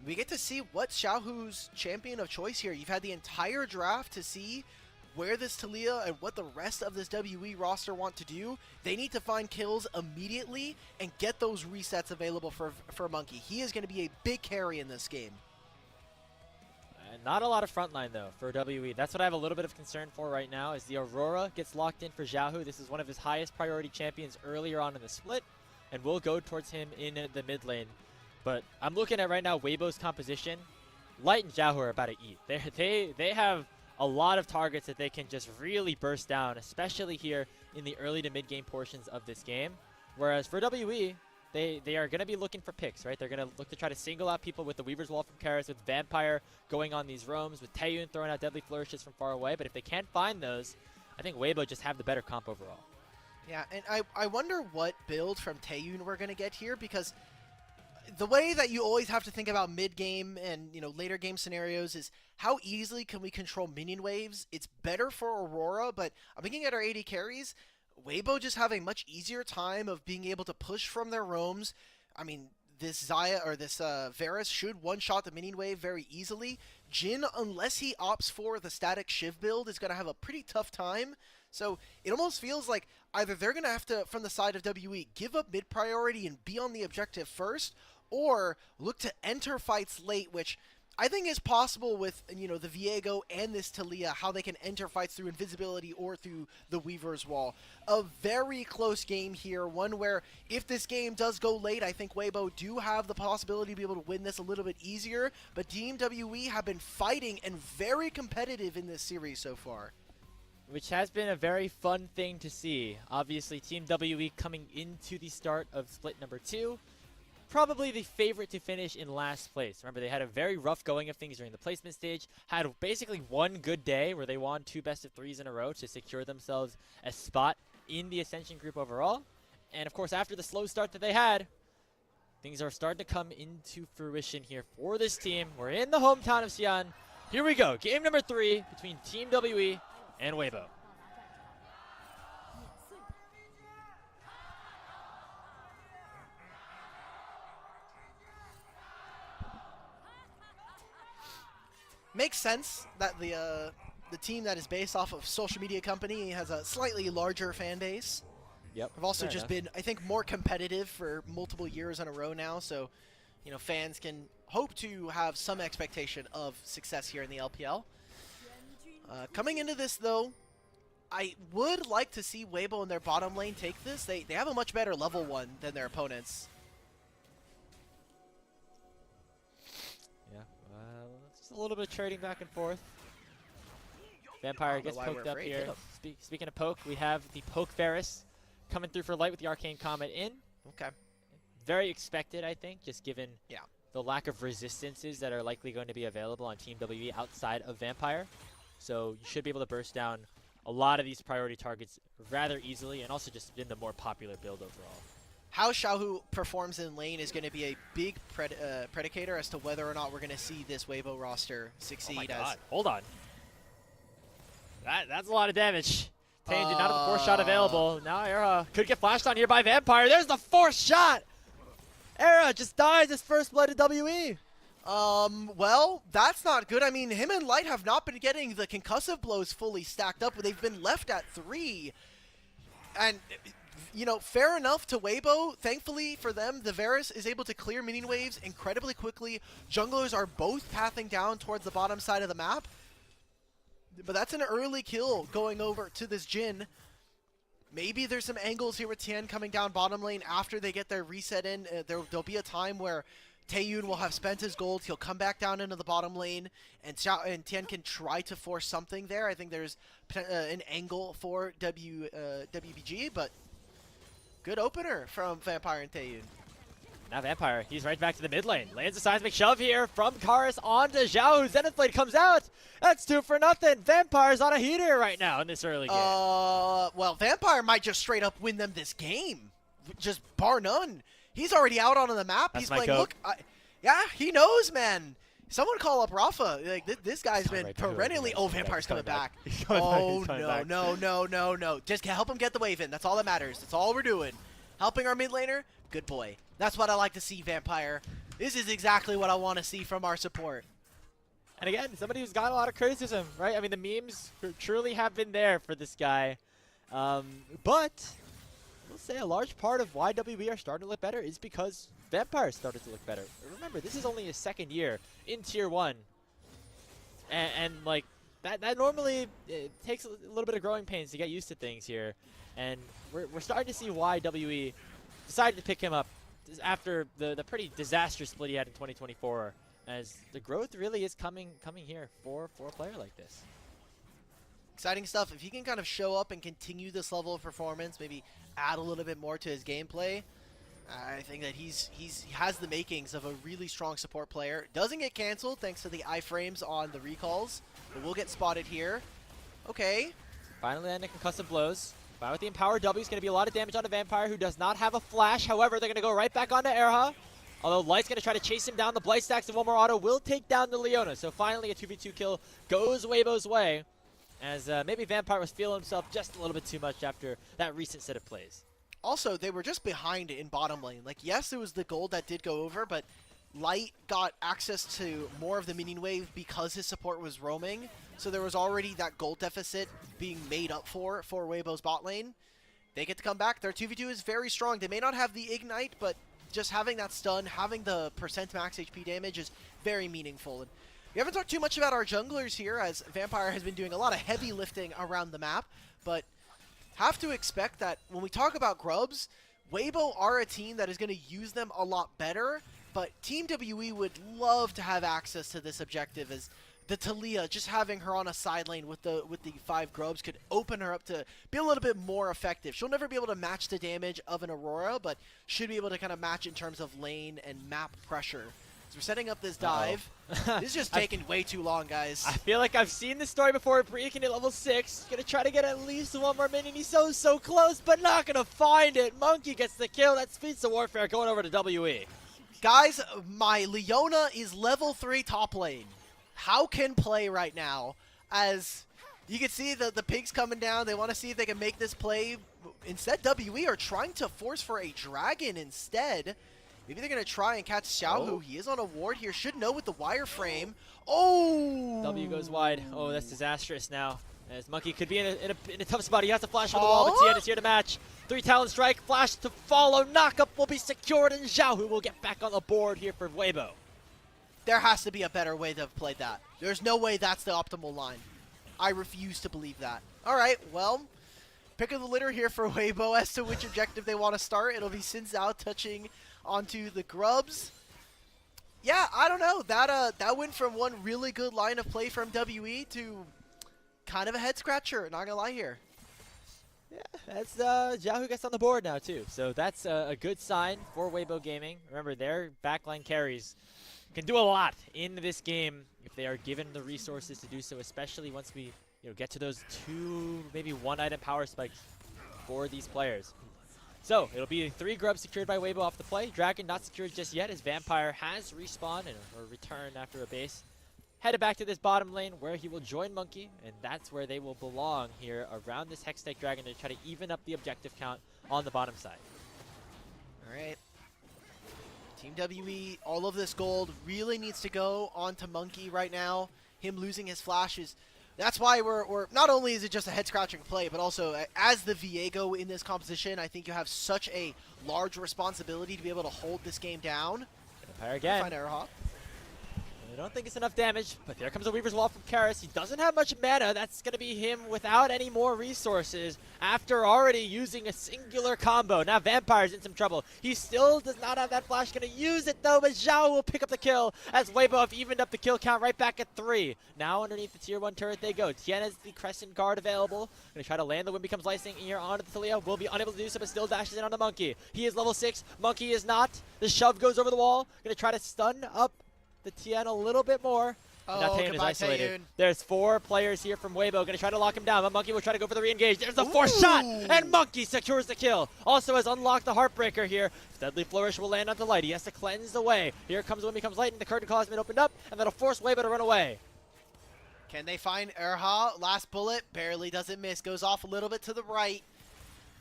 We get to see what's Xiaohu's champion of choice here. You've had the entire draft to see where this Talia and what the rest of this WE roster want to do. They need to find kills immediately and get those resets available for Monkey. He is going to be a big carry in this game.
Not a lot of frontline, though, for WE. That's what I have a little bit of concern for right now, is the Aurora gets locked in for Xiaohu. This is one of his highest priority champions earlier on in the split, and we'll go towards him in the mid lane. But I'm looking at right now Weibo's composition. Light and Xiaohu are about to eat. They have a lot of targets that they can just really burst down, especially here in the early to mid game portions of this game. Whereas for WE, they are going to be looking for picks, right? They're going to look to try to single out people with the Weaver's Wall from Karis, with Vampire going on these roams, with Taeyun throwing out deadly flourishes from far away. But if they can't find those, I think Weibo just have the better comp overall.
Yeah, and I wonder what build from Taeyun we're going to get here, because the way that you always have to think about mid-game and later game scenarios is how easily can we control minion waves. It's better for Aurora, but I'm looking at our AD carries. Weibo just have a much easier time of being able to push from their roams. I mean, this Xayah or this Varus should one-shot the minion wave very easily. Jhin, unless he opts for the static Shiv build, is going to have a pretty tough time. So it almost feels like either they're going to have to, from the side of WE, give up mid-priority and be on the objective first, or look to enter fights late, which I think is possible with, the Viego and this Talia, how they can enter fights through invisibility or through the Weaver's Wall. A very close game here, one where if this game does go late, I think Weibo do have the possibility to be able to win this a little bit easier, but Team WE have been fighting and very competitive in this series so far.
which has been a very fun thing to see. Obviously, Team WE coming into the start of split number 2, probably the favorite to finish in last place. Remember, they had a very rough going of things during the placement stage, had basically one good day where they won 2 best-of-3s in a row to secure themselves a spot in the Ascension group overall. And of course, after the slow start that they had, things are starting to come into fruition here for this team. We're in the hometown of Xi'an. Here we go, game number 3 between Team WE and Weibo.
Makes sense that the team that is based off of social media company has a slightly larger fan base.
Yep.
Have also just been, I think, more competitive for multiple years in a row now, so you know fans can hope to have some expectation of success here in the LPL. Coming into this though, I would like to see Weibo in their bottom lane take this. They have a much better level 1 than their opponents.
Yeah, just a little bit of trading back and forth. Vampire gets poked up here. Speaking of poke, we have the Poke Varus coming through for light with the Arcane Comet in.
Okay.
Very expected, I think, just given the lack of resistances that are likely going to be available on Team WE outside of Vampire. So you should be able to burst down a lot of these priority targets rather easily, and also just in the more popular build overall.
How Xiaohu performs in lane is going to be a big predicator as to whether or not we're going to see this Weibo roster succeed.
Oh my God. Hold on. That's a lot of damage. Tane did not have the fourth shot available. Now Era could get flashed on here by Vampire. There's the fourth shot! Era just dies his first blood to WE.
Well, that's not good. I mean, him and Light have not been getting the concussive blows fully stacked up. They've been left at 3. And, you know, fair enough to Weibo. Thankfully for them, the Varus is able to clear minion waves incredibly quickly. Junglers are both pathing down towards the bottom side of the map. But that's an early kill going over to this Jhin. Maybe there's some angles here with Tian coming down bottom lane after they get their reset in. There'll be a time where Taeyun will have spent his gold. He'll come back down into the bottom lane, and Tian can try to force something there. I think there's an angle for WBG, but good opener from Vampire and Taeyun.
Now Vampire, he's right back to the mid lane. Lands a seismic shove here from Karis onto Zhao. Zenith Blade comes out. That's 2 for nothing. Vampire's on a heater right now in this early game.
Well, Vampire might just straight up win them this game. Just bar none. He's already out on the map.
That's
he's playing, look, yeah, he knows, man. Someone call up Rafa. Like, this guy's been perennially, Vampire's coming back. Oh, no. Just help him get the wave in. That's all that matters. That's all we're doing. Helping our mid laner, good boy. That's what I like to see, Vampire. This is exactly what I want to see from our support.
And again, somebody who's got a lot of criticism, right? I mean, the memes truly have been there for this guy. But we'll say a large part of why WB are starting to look better is because Vampire started to look better. Remember, this is only his 2nd year in Tier 1. And like, that normally takes a little bit of growing pains to get used to things here. And we're starting to see why WE decided to pick him up after the pretty disastrous split he had in 2024, as the growth really is coming here for a player like this.
Exciting stuff. If he can kind of show up and continue this level of performance, maybe add a little bit more to his gameplay, I think that he has the makings of a really strong support player. Doesn't get canceled thanks to the iframes on the recalls, but will get spotted here. Okay.
Finally landing concussive blows. But with the Empower W, it's going to be a lot of damage on a Vampire who does not have a flash. However, they're going to go right back onto Erha. Although Light's going to try to chase him down. The Blight stacks and one more auto will take down the Leona. So finally a 2v2 kill goes Weibo's way, as maybe Vampire was feeling himself just a little bit too much after that recent set of plays.
Also, they were just behind in bottom lane. Like, yes, it was the gold that did go over, but Light got access to more of the minion wave because his support was roaming. So there was already that gold deficit being made up for Weibo's bot lane. They get to come back. Their 2v2 is very strong. They may not have the ignite, but just having that stun, having the percent max HP damage is very meaningful. And we haven't talked too much about our junglers here, as Vampire has been doing a lot of heavy lifting around the map, but have to expect that when we talk about grubs, Weibo are a team that is going to use them a lot better, but Team WE would love to have access to this objective, as the Talia, just having her on a side lane with the 5 Grubs could open her up to be a little bit more effective. She'll never be able to match the damage of an Aurora, but should be able to kind of match in terms of lane and map pressure. So we're setting up this dive. This is just taking way too long, guys.
I feel like I've seen this story before. Breaking at level 6. Gonna try to get at least one more minion. He's so close, but not gonna find it. Monkey gets the kill. That's Pizza Warfare going over to WE.
Guys, my Leona is level 3 top lane. How can play right now? As you can see the pigs coming down. They want to see if they can make this play. Instead, WE are trying to force for a dragon instead. Maybe they're going to try and catch Xiaohu. He is on a ward here. Should know with the wireframe. Oh!
W goes wide. Oh, that's disastrous now. As Monkey could be in a tough spot. He has to flash on the wall, but Tien is here to match. 3 Talon Strike, flash to follow. Knockup will be secured, and Xiaohu will get back on the board here for Weibo.
There has to be a better way to have played that. There's no way that's the optimal line. I refuse to believe that. All right, well, pick of the litter here for Weibo as to which objective they want to start. It'll be Sin Zhao touching onto the Grubs. Yeah, I don't know. That went from one really good line of play from WE to kind of a head scratcher. Not gonna lie here.
Yeah, that's Xiaohu gets on the board now too. So that's a good sign for Weibo Gaming. Remember, their backline carries can do a lot in this game if they are given the resources to do so, especially once we get to those 2, maybe 1 item power spikes for these players. So it'll be 3 Grubs secured by Weibo off the play. Dragon not secured just yet as Vampire has respawned or returned after a base. Headed back to this bottom lane where he will join Monkey, and that's where they will belong here around this Hextech Dragon to try to even up the objective count on the bottom side.
All right. Team WE, all of this gold really needs to go onto Monkey right now. Him losing his flashes. That's why we're not only is it just a head-scratching play, but also as the Viego in this composition, I think you have such a large responsibility to be able to hold this game down.
Vampire again.
Find Airhawk.
I don't think it's enough damage, but there comes a Weaver's Wall from Karis. He doesn't have much mana. That's going to be him without any more resources after already using a singular combo. Now Vampire's in some trouble. He still does not have that flash. Going to use it though, but Zhao will pick up the kill as Weibo have evened up the kill count right back at 3. Now underneath the tier 1 turret they go. Tien has the Crescent Guard available. Going to try to land the Wind Becomes Lightning here onto the Talia. Will be unable to do so, but still dashes in on the Monkey. He is level 6. Monkey is not. The shove goes over the wall. Going to try to stun up the Tien a little bit more. Now Taeyun is isolated.
Taeyun.
There's 4 players here from Weibo. Going to try to lock him down, but Monkey will try to go for the re-engage. There's a 4th shot, and Monkey secures the kill. Also has unlocked the Heartbreaker here. Deadly Flourish will land onto Light. He has to cleanse the way. Here comes Wind Becomes Light, and the Curtain Claw has been opened up, and that'll force Weibo to run away.
Can they find Erha? Last bullet barely doesn't miss. Goes off a little bit to the right.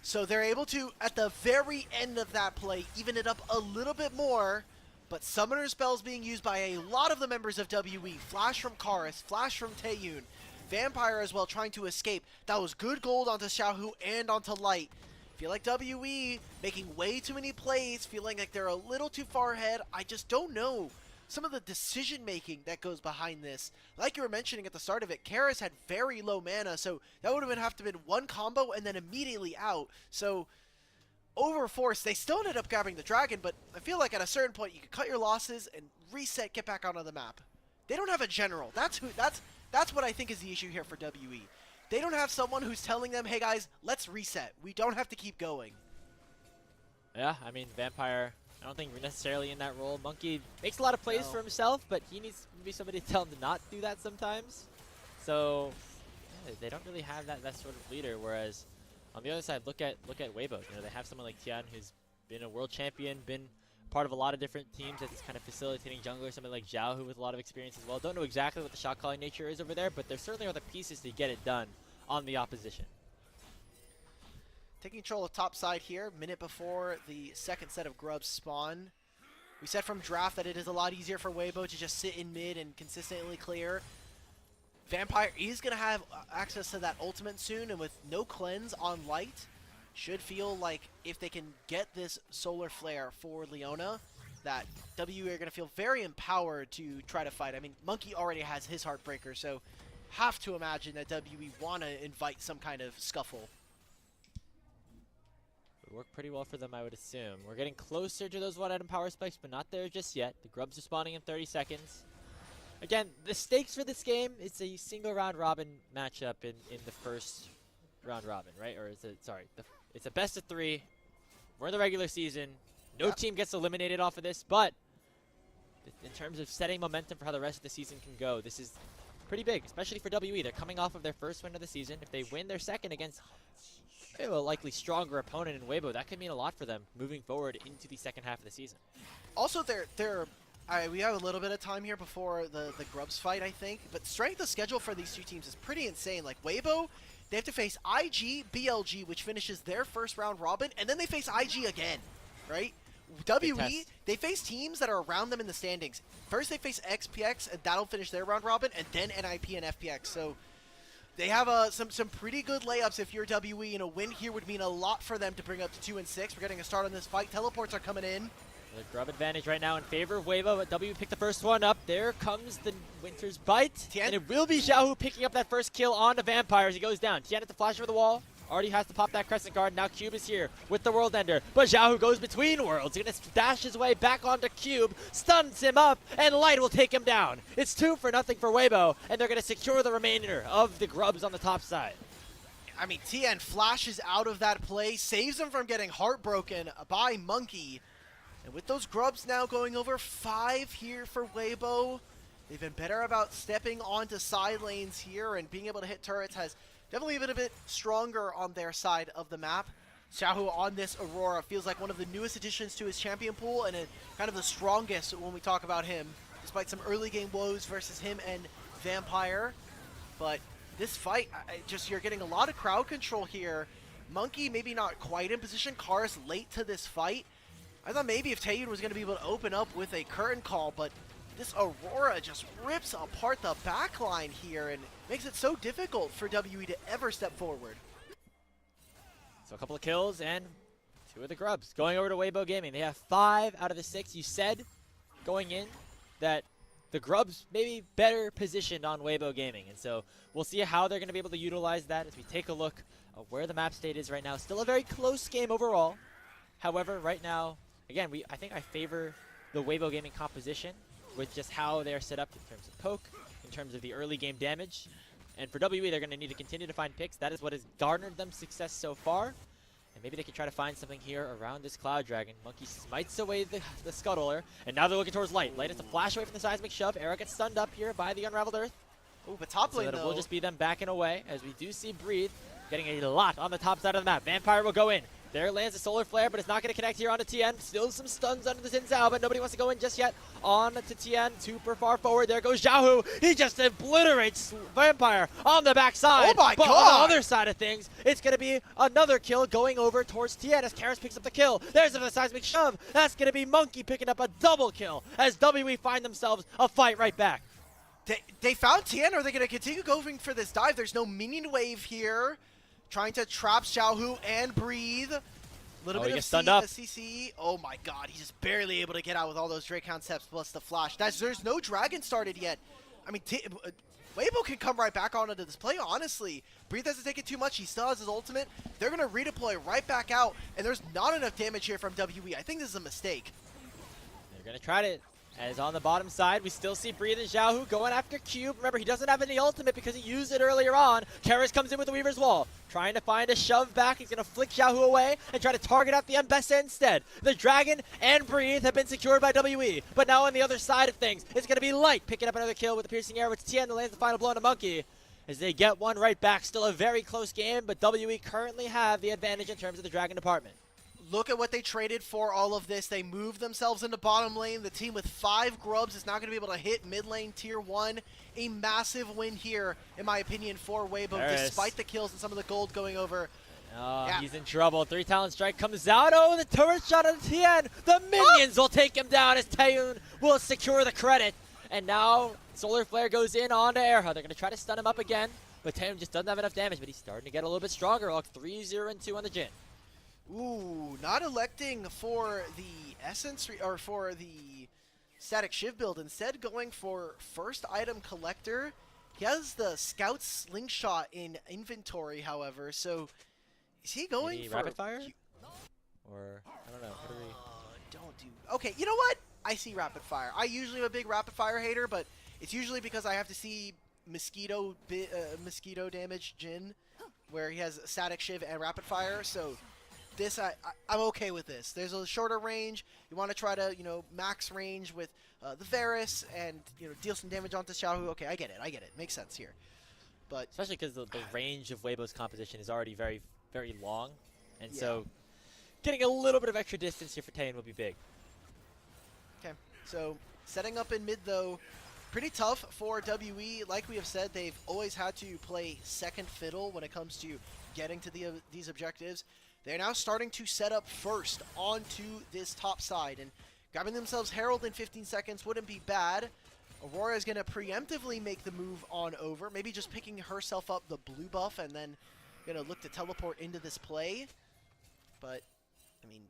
So they're able to, at the very end of that play, even it up a little bit more. But Summoner spells being used by a lot of the members of WE. Flash from Karis, Flash from Taeyun. Vampire as well trying to escape. That was good gold onto Xiaohu and onto Light. Feel like WE making way too many plays, feeling like they're a little too far ahead. I just don't know some of the decision making that goes behind this. Like you were mentioning at the start of it, Karis had very low mana, so that would have to been 1 combo and then immediately out. So overforced, they still ended up grabbing the dragon, but I feel like at a certain point you could cut your losses and reset, get back onto the map. They don't have a general. That's what I think is the issue here for WE. They don't have someone who's telling them, hey guys, let's reset. We don't have to keep going.
Yeah, I mean, Vampire, I don't think we're necessarily in that role. Monkey makes a lot of plays for himself, but he needs to be somebody to tell him to not do that sometimes. So yeah, they don't really have that sort of leader, whereas on the other side, look at Weibo. They have someone like Tian who's been a world champion, been part of a lot of different teams that's kind of facilitating jungler. Somebody like Zhao who with a lot of experience as well. Don't know exactly what the shot calling nature is over there, but there certainly are the pieces to get it done on the opposition.
Taking control of top side here, minute before the second set of Grubs spawn. We said from draft that it is a lot easier for Weibo to just sit in mid and consistently clear. Vampire is going to have access to that ultimate soon, and with no cleanse on Light, should feel like if they can get this Solar Flare for Leona, that WE are going to feel very empowered to try to fight. I mean, Monkey already has his Heartbreaker, so have to imagine that WE want to invite some kind of scuffle.
It would work pretty well for them, I would assume. We're getting closer to those 1-item power spikes, but not there just yet. The Grubs are spawning in 30 seconds. Again, the stakes for this game, it's a single round robin matchup in the first round robin, right? Or is it, sorry, it's a best of 3. We're in the regular season. No team gets eliminated off of this, but in terms of setting momentum for how the rest of the season can go, this is pretty big, especially for WE. They're coming off of their first win of the season. If they win their second against a likely stronger opponent in Weibo, that could mean a lot for them moving forward into the second half of the season.
Also, we have a little bit of time here before the Grubs fight, I think, but strength of schedule for these two teams is pretty insane. Like Weibo, they have to face IG, BLG, which finishes their first round robin, and then they face IG again, right? WE, they face teams that are around them in the standings. First they face XPX, and that'll finish their round robin, and then NIP and FPX. So they have some pretty good layups if you're WE, and a win here would mean a lot for them to bring up to 2-6. We're getting a start on this fight. Teleports are coming in.
The grub advantage right now in favor of Weibo, but W picked the first one up. There comes the Winter's Bite,
Tien.
and it will be Xiaohu picking up that first kill on the Vampire as he goes down. Tien at the flash over the wall. Already has to pop that Crescent Guard. Now Cube is here with the World Ender. But Xiaohu goes between worlds. He's going to dash his way back onto Cube, stuns him up, and Light will take him down. It's 2-0 for Weibo, and they're going to secure the remainder of the Grubs on the top side.
I mean, Tien flashes out of that play, saves him from getting heartbroken by Monkey. And with those Grubs now going over 5 here for Weibo, they've been better about stepping onto side lanes here, and being able to hit turrets has definitely been a bit stronger on their side of the map. Xiaohu on this Aurora feels like one of the newest additions to his champion pool, and kind of the strongest when we talk about him, despite some early game woes versus him and Vampire. But this fight, you're getting a lot of crowd control here. Monkey maybe not quite in position. Kara's late to this fight. I thought maybe if Taeyun was going to be able to open up with a curtain call, but this Aurora just rips apart the backline here and makes it so difficult for WE to ever step forward.
So a couple of kills and 2 of the Grubs going over to Weibo Gaming. They have 5 out of the 6. You said going in that the Grubs may be better positioned on Weibo Gaming, and so we'll see how they're going to be able to utilize that as we take a look at where the map state is right now. Still a very close game overall. However, right now, again, I think I favor the Weibo Gaming composition with just how they're set up in terms of poke, in terms of the early game damage. And for WE, they're going to need to continue to find picks. That is what has garnered them success so far. And maybe they can try to find something here around this Cloud Dragon. Monkey smites away the Scuttler, and now they're looking towards Light. Light has to flash away from the Seismic Shove. Era gets stunned up here by the Unraveled Earth.
Oh, but top lane,
so
though.
It will just be them backing away, as we do see Breathe getting a lot on the top side of the map. Vampire will go in. There lands a Solar Flare, but it's not going to connect here onto Tien. Still some stuns under the Xin Zhao, but nobody wants to go in just yet. On to Tien, super far forward. There goes Xiaohu. He just obliterates Vampire on the backside.
Oh my
but
god!
on the other side of things, it's going to be another kill going over towards Tien as Karis picks up the kill. There's a Seismic Shove. That's going to be Monkey picking up a double kill as WE find themselves a fight right back.
They found Tien. Are they going to continue going for this dive? There's no minion wave here. Trying to trap Xiaohu and Breathe. Little bit of CC. Oh my god, he's just barely able to get out with all those Drakehound steps plus the flash. There's no dragon started yet. I mean, Weibo can come right back onto this play, honestly. Breathe hasn't taken too much. He still has his ultimate. They're going to redeploy right back out, and there's not enough damage here from WE. I think this is a mistake.
They're going to try it. As on the bottom side, we still see Breathe and Xiaohu going after Cube. Remember, he doesn't have any ultimate because he used it earlier on. Karis comes in with the Weaver's Wall, trying to find a shove back. He's going to flick Xiaohu away and try to target out the Mbessa instead. The Dragon and Breathe have been secured by WE, but now on the other side of things, it's going to be Light picking up another kill with the Piercing Arrow. It's Tien that lands the final blow on a Monkey. As they get one right back. Still a very close game, but WE currently have the advantage in terms of the Dragon department.
Look at what they traded for all of this. They moved themselves into bottom lane. The team with 5 Grubs is not going to be able to hit mid lane tier 1. A massive win here, in my opinion, for Weibo, despite the kills and some of the gold going over.
Oh, yeah. He's in trouble. 3 Talent Strike comes out. Oh, the turret shot on Tien. The minions will take him down as Taeyun will secure the credit. And now Solar Flare goes in onto Erha. They're going to try to stun him up again, but Taeyun just doesn't have enough damage, but he's starting to get a little bit stronger. Like 3-0-2 on the Jhin.
Ooh, not electing for the Essence or for the Static Shiv build. Instead going for first item collector. He has the Scout Slingshot in inventory, however, so is he going for
rapid fire? Or I don't know. What do we...
don't do. Okay, you know what? I see rapid fire. I usually am a big rapid fire hater, but it's usually because I have to see mosquito damage Jin, where he has static shiv and rapid fire. So this I'm okay with this. There's a shorter range. You want to try to max range with the Varus and deal some damage onto Xiaohu. Okay, I get it. Makes sense here. But
especially because the range of Weibo's composition is already very, very long, and so getting a little bit of extra distance here for Taeyin will be big.
Okay, so setting up in mid though, pretty tough for WE. Like we have said, they've always had to play second fiddle when it comes to getting to these objectives. They're now starting to set up first onto this top side, and grabbing themselves Herald in 15 seconds wouldn't be bad. Aurora is going to preemptively make the move on over, maybe just picking herself up the blue buff and then going to look to teleport into this play. But, I mean,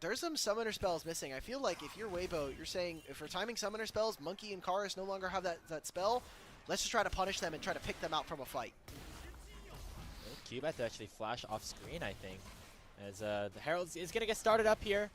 there's some summoner spells missing. I feel like if you're Weibo, you're saying, if we're timing summoner spells, Monkey and Karis no longer have that spell, let's just try to punish them and try to pick them out from a fight.
Cube has to actually flash off screen, I think, as the Herald is going to get started up here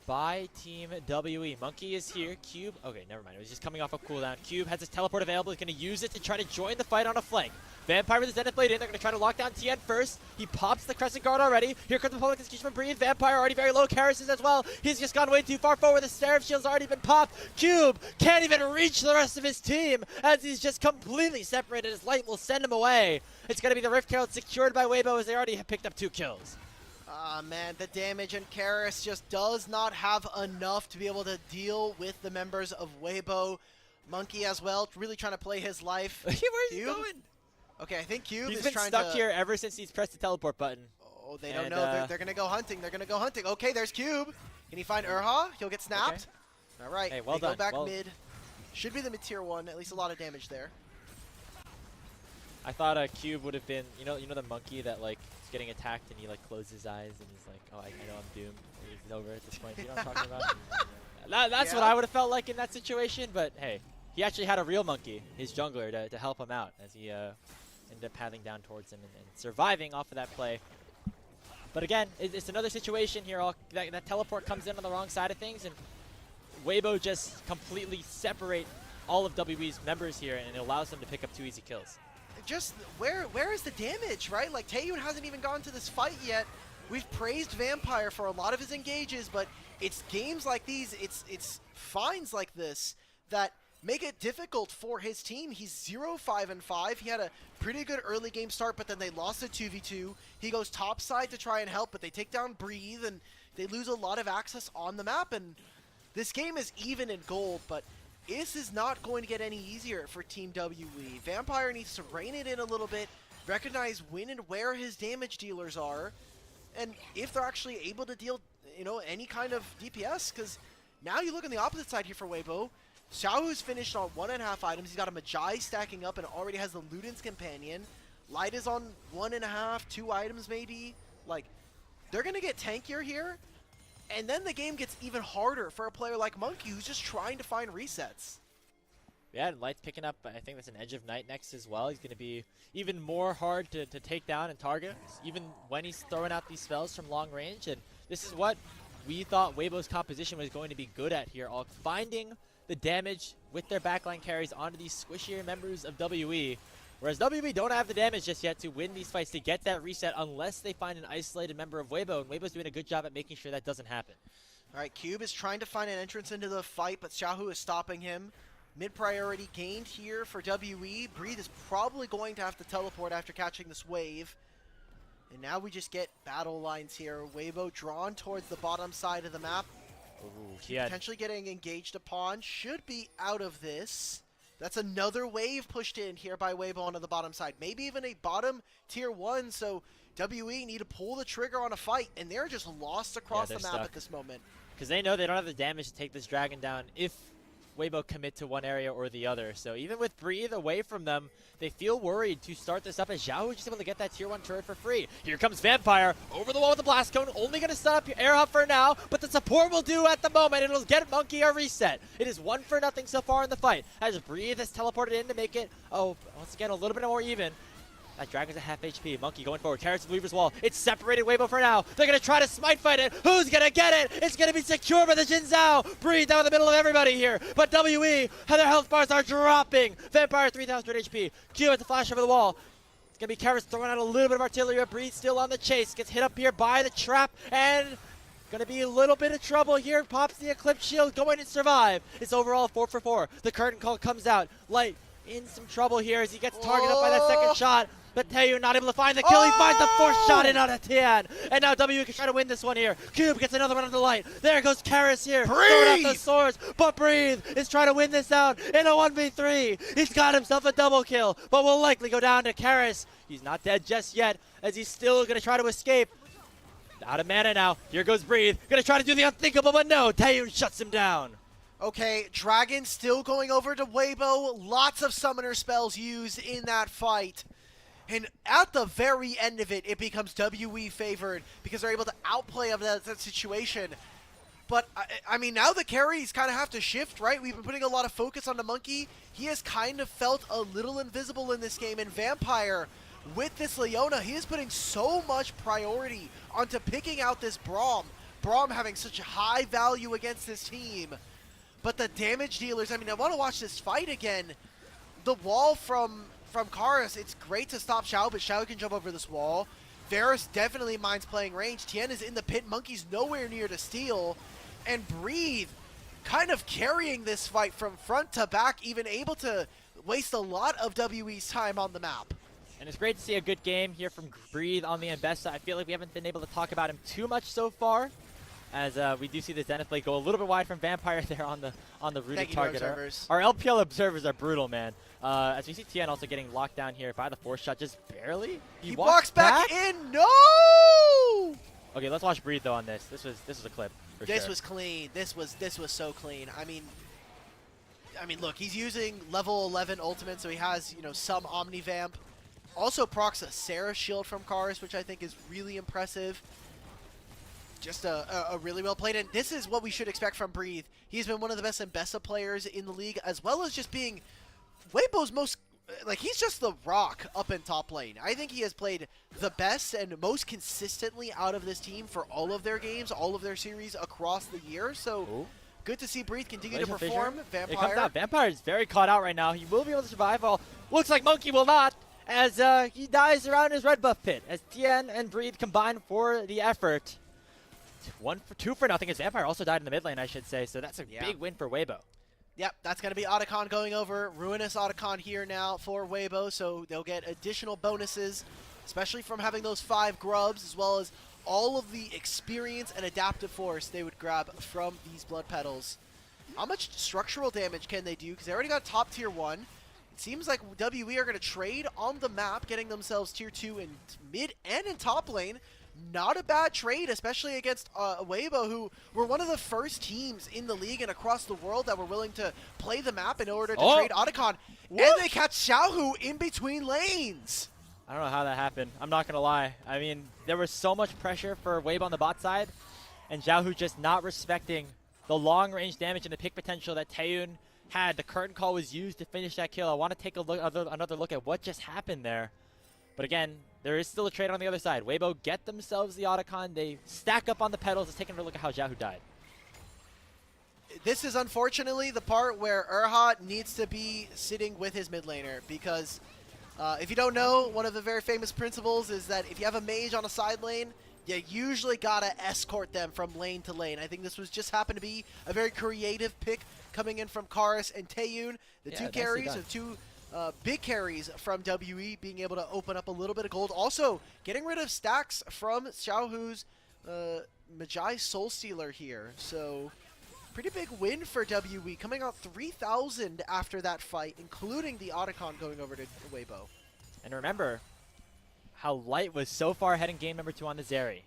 by Team WE. Monkey is here. Cube, okay, never mind. It was just coming off a cooldown. Cube has his teleport available. He's going to use it to try to join the fight on a flank. Vampire with his Zenith Blade in. They're going to try to lock down Tien first. He pops the Crescent Guard already. Here comes the public execution from Breathe. Vampire already very low. Karis is as well. He's just gone way too far forward. The Seraph Shield's already been popped. Cube can't even reach the rest of his team as he's just completely separated. His light will send him away. It's going to be the Rift Herald secured by Weibo as they already have picked up 2 kills.
Ah, man, the damage and Karis just does not have enough to be able to deal with the members of Weibo. Monkey as well, really trying to play his life.
Where's he going?
Okay, I think Cube
He's
is
been
trying
stuck
to...
here ever since he's pressed the teleport button.
Oh, they don't know. They're going to go hunting. Okay, there's Cube. Can he find Urha? He'll get snapped. Okay. All right,
hey, well
they
done.
go back mid. Should be the mid tier 1, at least a lot of damage there.
I thought a Cube would have been, you know the monkey that like is getting attacked and he like closes his eyes and he's like, oh, I know I'm doomed. It's over at this point. You know what I'm talking about? That's what I would have felt like in that situation. But hey, he actually had a real monkey, his jungler, to help him out as he ended up pathing down towards him and surviving off of that play. But again, it's another situation here. That teleport comes in on the wrong side of things, and Weibo just completely separate all of WB's members here, and it allows them to pick up 2 easy kills.
Just where is the damage, right? Like, Taeyin hasn't even gone to this fight yet. We've praised Vampire for a lot of his engages, but it's games like these, it's finds like this that make it difficult for his team. He's 0-5-5. He had a pretty good early game start, but then they lost a 2v2. He goes topside to try and help, but they take down Breathe, and they lose a lot of access on the map, and this game is even in gold, but this is not going to get any easier for Team WE. Vampire needs to rein it in a little bit, recognize when and where his damage dealers are, and if they're actually able to deal, any kind of DPS, because now you look on the opposite side here for Weibo. Xiaohu's finished on 1.5 items. He's got a Magi stacking up and already has the Luden's Companion. Light is on 1.5, 2 items maybe. Like, they're going to get tankier here. And then the game gets even harder for a player like Monkey, who's just trying to find resets.
Yeah, and Light's picking up, I think that's an Edge of Night next as well. He's going to be even more hard to take down and target, even when he's throwing out these spells from long range. And this is what we thought Weibo's composition was going to be good at here, all finding the damage with their backline carries onto these squishier members of WE. Whereas WB don't have the damage just yet to win these fights, to get that reset, unless they find an isolated member of Weibo, and Weibo's doing a good job at making sure that doesn't happen.
All right, Cube is trying to find an entrance into the fight, but Xiaohu is stopping him. Mid-priority gained here for WE. Breathe is probably going to have to teleport after catching this wave. And now we just get battle lines here. Weibo drawn towards the bottom side of the map.
Ooh,
potentially getting engaged upon. Should be out of this. That's another wave pushed in here by Weibo onto the bottom side. Maybe even a bottom tier 1, so WE need to pull the trigger on a fight, and they're just lost across the map at this moment.
Because they know they don't have the damage to take this dragon down if Weibo commit to one area or the other. So even with Breathe away from them, they feel worried to start this up, as Xiao is just able to get that tier 1 turret for free. Here comes Vampire over the wall with the blast cone, only going to set up your air hub for now, but the support will do at the moment. It'll get Monkey a reset. It is 1-0 so far in the fight, as Breathe has teleported in to make it, once again, a little bit more even. That Dragon's at half HP. Monkey going forward. Carrots with Weaver's Wall. It's separated Weibo for now. They're going to try to smite fight it. Who's going to get it? It's going to be secured by the Jin Zhao. Breathe down the middle of everybody here. But WE, their health bars are dropping. Vampire 3,000 HP. Q at the flash over the wall. It's going to be Carrots throwing out a little bit of artillery. But Breathe still on the chase. Gets hit up here by the trap. And going to be a little bit of trouble here. Pops the Eclipse Shield. Going to survive. It's overall 4 for 4. The curtain call comes out. Light in some trouble here as he gets targeted up by that second shot. But Taeyu not able to find the kill. He finds the fourth shot in on a Tian. And now W can try to win this one here. Cube gets another one on the light. There goes Karis here. Throwing out the swords. But Breathe is trying to win this out in a 1v3. He's got himself a double kill. But will likely go down to Karis. He's not dead just yet as he's still going to try to escape. Out of mana now. Here goes Breathe. Going to try to do the unthinkable, but no. Taeyu shuts him down.
Okay, Dragon still going over to Weibo. Lots of summoner spells used in that fight. And at the very end of it, it becomes WE favored because they're able to outplay of that situation. But, I mean, now the carries kind of have to shift, right? We've been putting a lot of focus on the Monkey. He has kind of felt a little invisible in this game. And Vampire, with this Leona, he is putting so much priority onto picking out this Braum. Braum having such a high value against this team. But the damage dealers, I mean, I want to watch this fight again. The wall from Karis, it's great to stop Xiao, but Xiao can jump over this wall. Varus definitely minds playing range. Tien is in the pit. Monkey's nowhere near to steal. And Breathe kind of carrying this fight from front to back, even able to waste a lot of WE's time on the map.
And it's great to see a good game here from Breathe on the Ambessa. I feel like we haven't been able to talk about him too much so far, as we do see the Zenith Blade go a little bit wide from Vampire there on the rooted target. Our LPL observers are brutal, man. As we see Tien also getting locked down here by the fourth shot, just barely.
He walks back in. No!
Okay, let's watch Breathe though on this. This was a clip.
This was clean. This was so clean. I mean, look, he's using level 11 ultimate, so he has, you know, some Omnivamp. Also procs a Sarah shield from Karis, which I think is really impressive. Just a really well played, and this is what we should expect from Breathe. He's been one of the best Ambessa players in the league, as well as just being Weibo's most, like, he's just the rock up in top lane. I think he has played the best and most consistently out of this team for all of their games, all of their series across the year. So good to see Breathe continue to perform. Vampire.
It comes out. Vampire is very caught out right now. He will be able to survive. Well, looks like Monkey will not, as he dies around his red buff pit, as Tien and Breathe combine for the effort. 2 for nothing, as Vampire also died in the mid lane, I should say, so that's a big win for Weibo.
Yep, that's going to be Otacon going over. Ruinous Otacon here now for Weibo, so they'll get additional bonuses, especially from having those 5 grubs, as well as all of the experience and adaptive force they would grab from these Blood Petals. How much structural damage can they do? Because they already got top tier 1. It seems like WE are going to trade on the map, getting themselves tier 2 in mid and in top lane. Not a bad trade, especially against Weibo, who were one of the first teams in the league and across the world that were willing to play the map in order to trade Otacon. And they catch Xiaohu in between lanes.
I don't know how that happened. I'm not going to lie. I mean, there was so much pressure for Weibo on the bot side, and Xiaohu just not respecting the long-range damage and the pick potential that Taeyun had. The curtain call was used to finish that kill. I want to take another look at what just happened there. But again, there is still a trade on the other side. Weibo get themselves the Otacon. They stack up on the pedals. Let's take another look at how Xiaohu died.
This is unfortunately the part where Urhat needs to be sitting with his mid laner, because if you don't know, one of the very famous principles is that if you have a mage on a side lane, you usually gotta escort them from lane to lane. I think this was just happened to be a very creative pick coming in from Karis and Taeyun. The two carries, the two big carries from WE, being able to open up a little bit of gold. Also, getting rid of stacks from Xiaohu's Magi Soul Stealer here. So, pretty big win for WE, coming out 3,000 after that fight, including the Otacon going over to Weibo.
And remember how Light was so far ahead in game number 2 on the Zeri.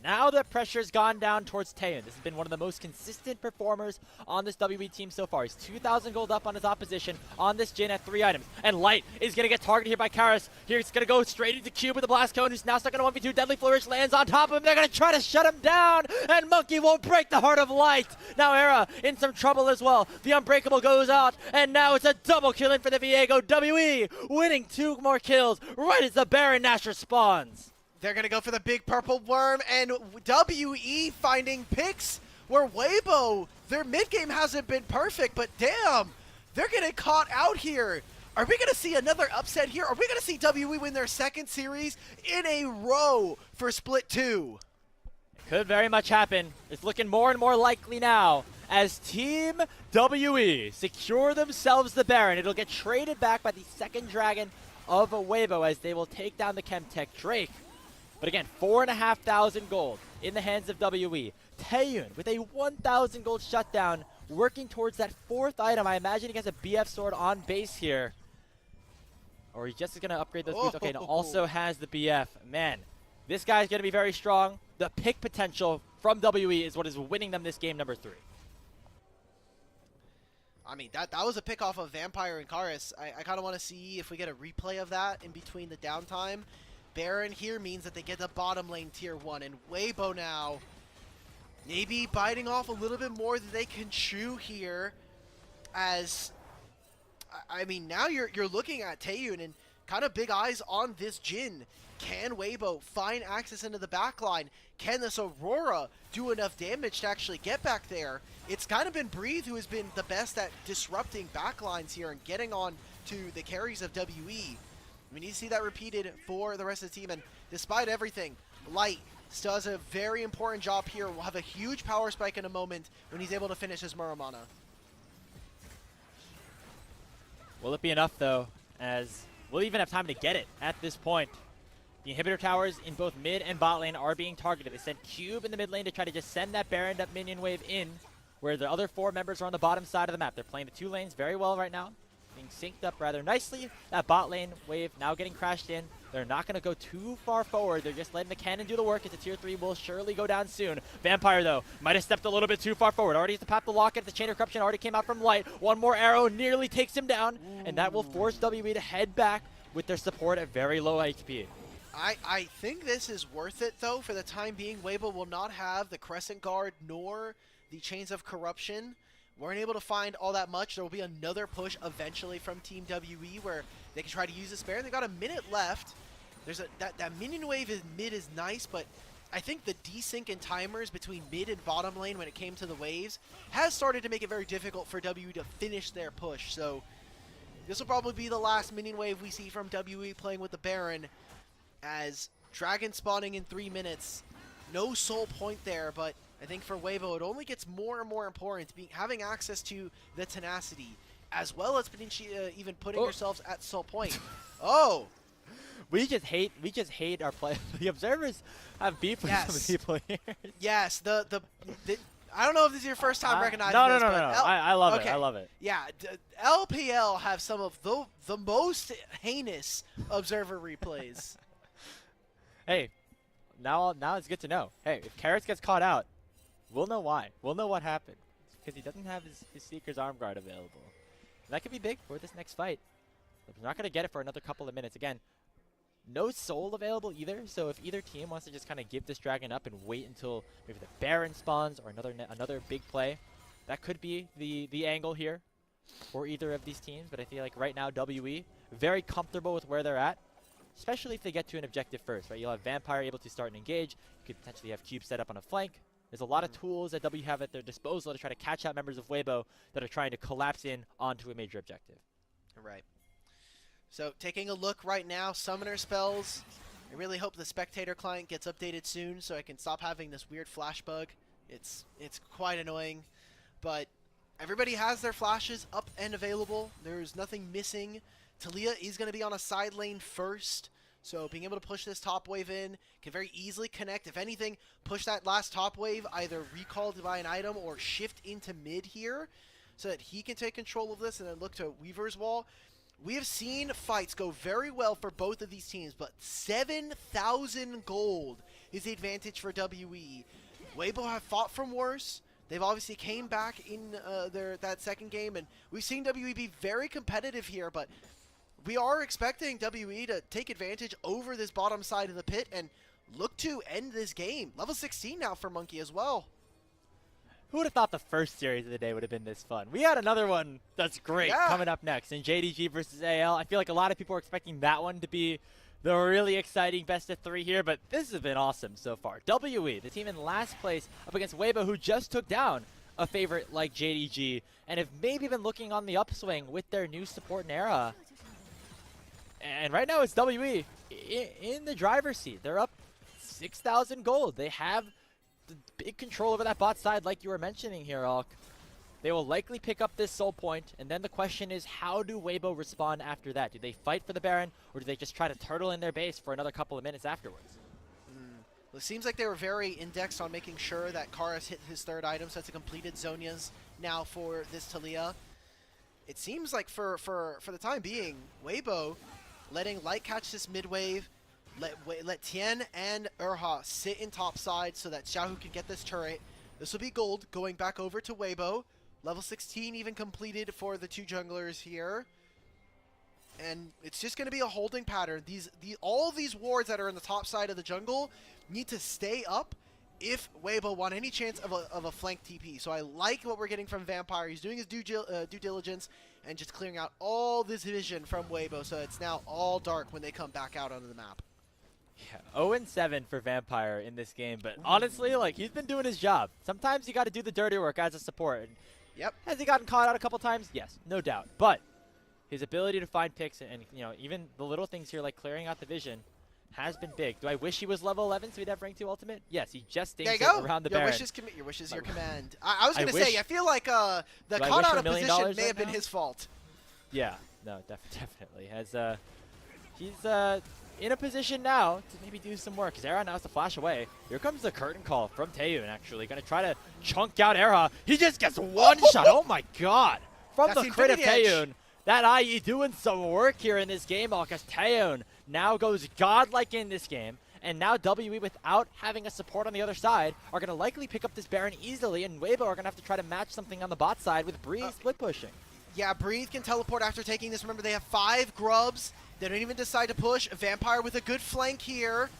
Now the pressure's gone down towards Taeyeon. This has been one of the most consistent performers on this WB team so far. He's 2,000 gold up on his opposition on this Jin at 3 items. And Light is going to get targeted here by Karis. He's going to go straight into Cube with the Blast Cone, who's now stuck in a 1v2. Deadly Flourish lands on top of him. They're going to try to shut him down, and Monkey won't break the heart of Light. Now Era in some trouble as well. The Unbreakable goes out, and now it's a double kill in for the Viego. WE winning 2 more kills right as the Baron Nashor spawns.
They're going to go for the big purple worm, and WE finding picks where Weibo, their mid-game hasn't been perfect, but damn, they're getting caught out here. Are we going to see another upset here? Are we going to see WE win their second series in a row for Split 2?
Could very much happen. It's looking more and more likely now as Team WE secure themselves the Baron. It'll get traded back by the second Dragon of Weibo as they will take down the Chemtech Drake. But again, 4,500 gold in the hands of WE. Taeyeon with a 1,000 gold shutdown, working towards that 4th item. I imagine he has a BF sword on base here. Or he just is going to upgrade those boots. Okay, and also has the BF. Man, this guy's going to be very strong. The pick potential from WE is what is winning them this game number 3.
I mean, that was a pick off of Vampire and Karis. I kind of want to see if we get a replay of that in between the downtime. Baron here means that they get the bottom lane tier 1, and Weibo now maybe biting off a little bit more than they can chew here, as I mean, now you're looking at Taeyeon and kind of big eyes on this Jin. Can Weibo find access into the backline? Can this Aurora do enough damage to actually get back there? It's kind of been Breathe who has been the best at disrupting backlines here and getting on to the carries of WE. We need to see that repeated for the rest of the team, and despite everything, Light still has a very important job here. We'll have a huge power spike in a moment when he's able to finish his Muramana.
Will it be enough, though, as we'll even have time to get it at this point? The inhibitor towers in both mid and bot lane are being targeted. They sent Cube in the mid lane to try to just send that Baron up minion wave in, where the other 4 members are on the bottom side of the map. They're playing the 2 lanes very well right now, being synced up rather nicely. That bot lane wave now getting crashed in. They're not going to go too far forward. They're just letting the cannon do the work, as the tier 3 will surely go down soon. Vampire, though, might have stepped a little bit too far forward. Already has to pop the locket. The Chain of Corruption already came out from Light. One more arrow nearly takes him down, and that will force WE to head back with their support at very low HP.
I think this is worth it, though. For the time being, Weibo will not have the Crescent Guard nor the Chains of Corruption. Weren't able to find all that much. There will be another push eventually from Team WE where they can try to use this Baron. They got a minute left. There's that minion wave in mid is nice, but I think the desync and timers between mid and bottom lane when it came to the waves has started to make it very difficult for WE to finish their push. So this will probably be the last minion wave we see from WE playing with the Baron, as Dragon spawning in 3 minutes. No soul point there, but I think for Weibo, it only gets more and more important, having access to the tenacity, as well as even putting yourselves at soul point. Oh!
We just hate our play. The observers have beef with some people here.
Yes, I don't know if this is your first time recognizing
no,
this.
No. I love it. I love it.
Yeah, LPL have some of the most heinous observer replays.
Hey, now it's good to know. Hey, if Carrots gets caught out, we'll know why. We'll know what happened. It's because he doesn't have his Seeker's Arm Guard available. And that could be big for this next fight. But we're not going to get it for another couple of minutes. Again, no soul available either, so if either team wants to just kind of give this Dragon up and wait until maybe the Baron spawns or another big play, that could be the angle here for either of these teams. But I feel like right now WE, very comfortable with where they're at, especially if they get to an objective first, right? You'll have Vampire able to start and engage. You could potentially have Cube set up on a flank. There's a lot of tools that W have at their disposal to try to catch out members of Weibo that are trying to collapse in onto a major objective.
Right. So taking a look right now, summoner spells. I really hope the spectator client gets updated soon so I can stop having this weird flash bug. It's quite annoying, but everybody has their flashes up and available. There's nothing missing. Talia is going to be on a side lane first, so being able to push this top wave in can very easily connect. If anything, push that last top wave, either recalled by an item or shift into mid here so that he can take control of this and then look to Weaver's Wall. We have seen fights go very well for both of these teams, but 7,000 gold is the advantage for WE. Weibo have fought from worse. They've obviously came back in that second game, and we've seen WE be very competitive here, but we are expecting WE to take advantage over this bottom side of the pit and look to end this game. Level 16 now for Monkey as well.
Who would have thought the first series of the day would have been this fun? We had another one that's great coming up next in JDG versus AL. I feel like a lot of people are expecting that one to be the really exciting best of 3 here, but this has been awesome so far. WE, the team in last place up against Weibo, who just took down a favorite like JDG and have maybe been looking on the upswing with their new support in Era. And right now it's WE in the driver's seat. They're up 6,000 gold. They have the big control over that bot side like you were mentioning here, Alk. They will likely pick up this soul point, and then the question is, how do Weibo respond after that? Do they fight for the Baron, or do they just try to turtle in their base for another couple of minutes afterwards?
Well, it seems like they were very indexed on making sure that Karas hit his third item, so that's a completed Zhonya's now for this Talia. It seems like for the time being, Weibo letting Light catch this mid wave, let Tien and Urha sit in top side so that Xiaohu can get this turret. This will be gold going back over to Weibo. Level 16 even completed for the 2 junglers here. And it's just going to be a holding pattern. All these wards that are in the top side of the jungle need to stay up if Weibo want any chance of a flank TP. So I like what we're getting from Vampire. He's doing his due diligence and just clearing out all this vision from Weibo. So it's now all dark when they come back out onto the map.
Yeah, 0-7 for Vampire in this game, but honestly, like, he's been doing his job. Sometimes you got to do the dirty work as a support. And
yep.
Has he gotten caught out a couple times? Yes, no doubt. But his ability to find picks and you know, even the little things here like clearing out the vision has been big. Do I wish he was level 11 so he'd have rank 2 ultimate? Yes, he just stings it around the Baron.
Your wish is your command. I was going to say, I feel like the caught out of position may have been his fault.
Yeah, no, definitely. He's in a position now to maybe do some work, because Era now has to flash away. Here comes the curtain call from Taeyun, actually. Going to try to chunk out Era. He just gets one shot. Oh, my God. From the crit of Taeyun. That IE doing some work here in this game, because Taeyun now goes godlike in this game. And now WE, without having a support on the other side, are going to likely pick up this Baron easily, and Weibo are going to have to try to match something on the bot side with Breeze split pushing. Yeah,
Breathe can teleport after taking this. Remember, they have 5 grubs. They don't even decide to push. Vampire with a good flank here.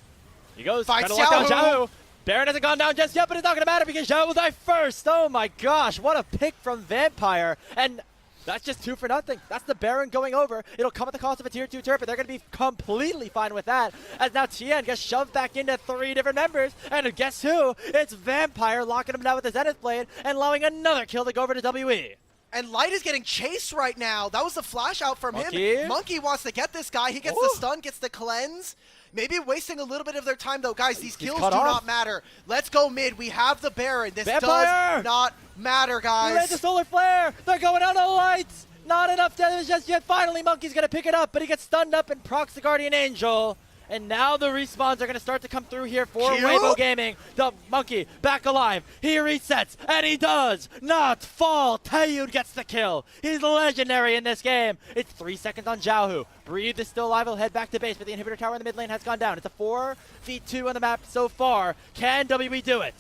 He goes. Fights Xiaohu. Baron hasn't gone down just yet, but it's not going to matter because Xiaohu will die first. Oh my gosh, what a pick from Vampire. And that's just 2 for nothing. That's the Baron going over. It'll come at the cost of a tier 2 turret, but they're going to be completely fine with that. As now Tien gets shoved back into 3 different members. And guess who? It's Vampire locking him down with the Zenith Blade and allowing another kill to go over to WE.
And Light is getting chased right now. That was the flash out from him. Monkey wants to get this guy. He gets the stun, gets the cleanse. Maybe wasting a little bit of their time, though. Guys, these kills do not matter. Let's go mid. We have the Baron. This does not matter, guys.
He ran the solar flare. They're going out on Lights. Not enough damage just yet. Finally, Monkey's going to pick it up, but he gets stunned up and procs the Guardian Angel. And now the respawns are going to start to come through here for Weibo Gaming. The Monkey back alive. He resets, and he does not fall. Taeyun gets the kill. He's legendary in this game. It's 3 seconds on Xiaohu. Breathe is still alive. He'll head back to base, but the inhibitor tower in the mid lane has gone down. It's a 4v2 on the map so far. Can WB do it?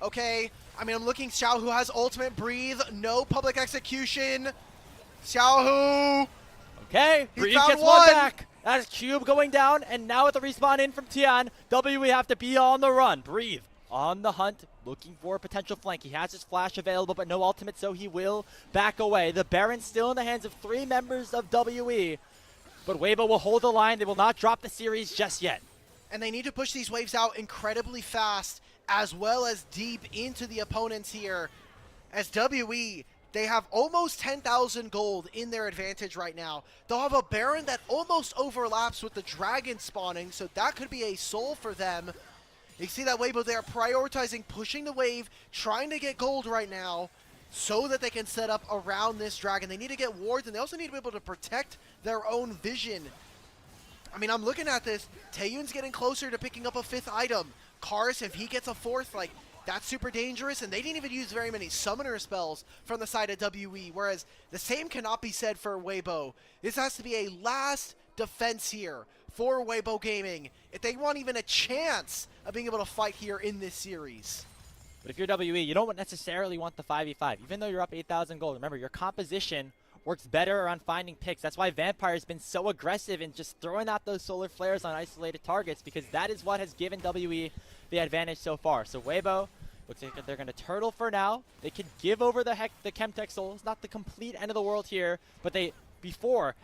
Okay. I mean, I'm looking. Xiaohu has ultimate. Breathe. No public execution. Xiaohu.
Okay. Breathe gets one back. That's Cube going down, and now with the respawn in from Tian, we have to be on the run. Breathe on the hunt, looking for a potential flank. He has his flash available, but no ultimate, so he will back away. The Baron's still in the hands of 3 members of WE, but Weibo will hold the line. They will not drop the series just yet.
And they need to push these waves out incredibly fast, as well as deep into the opponents here. As WE, they have almost 10,000 gold in their advantage right now. They'll have a Baron that almost overlaps with the Dragon spawning, so that could be a soul for them. You see that Weibo, they are prioritizing pushing the wave, trying to get gold right now, so that they can set up around this Dragon. They need to get wards, and they also need to be able to protect their own vision. I mean, I'm looking at this. Taeyun's getting closer to picking up a 5th item. Kars, if he gets a 4th, like, that's super dangerous, and they didn't even use very many summoner spells from the side of WE, whereas the same cannot be said for Weibo. This has to be a last defense here for Weibo Gaming if they want even a chance of being able to fight here in this series.
But if you're WE, you don't necessarily want the 5v5. Even though you're up 8,000 gold, remember, your composition works better around finding picks. That's why Vampire's been so aggressive in just throwing out those solar flares on isolated targets, because that is what has given WE the advantage so far. So Weibo, looks like they're going to turtle for now. They could give over the Chemtech Soul. It's not the complete end of the world here, but they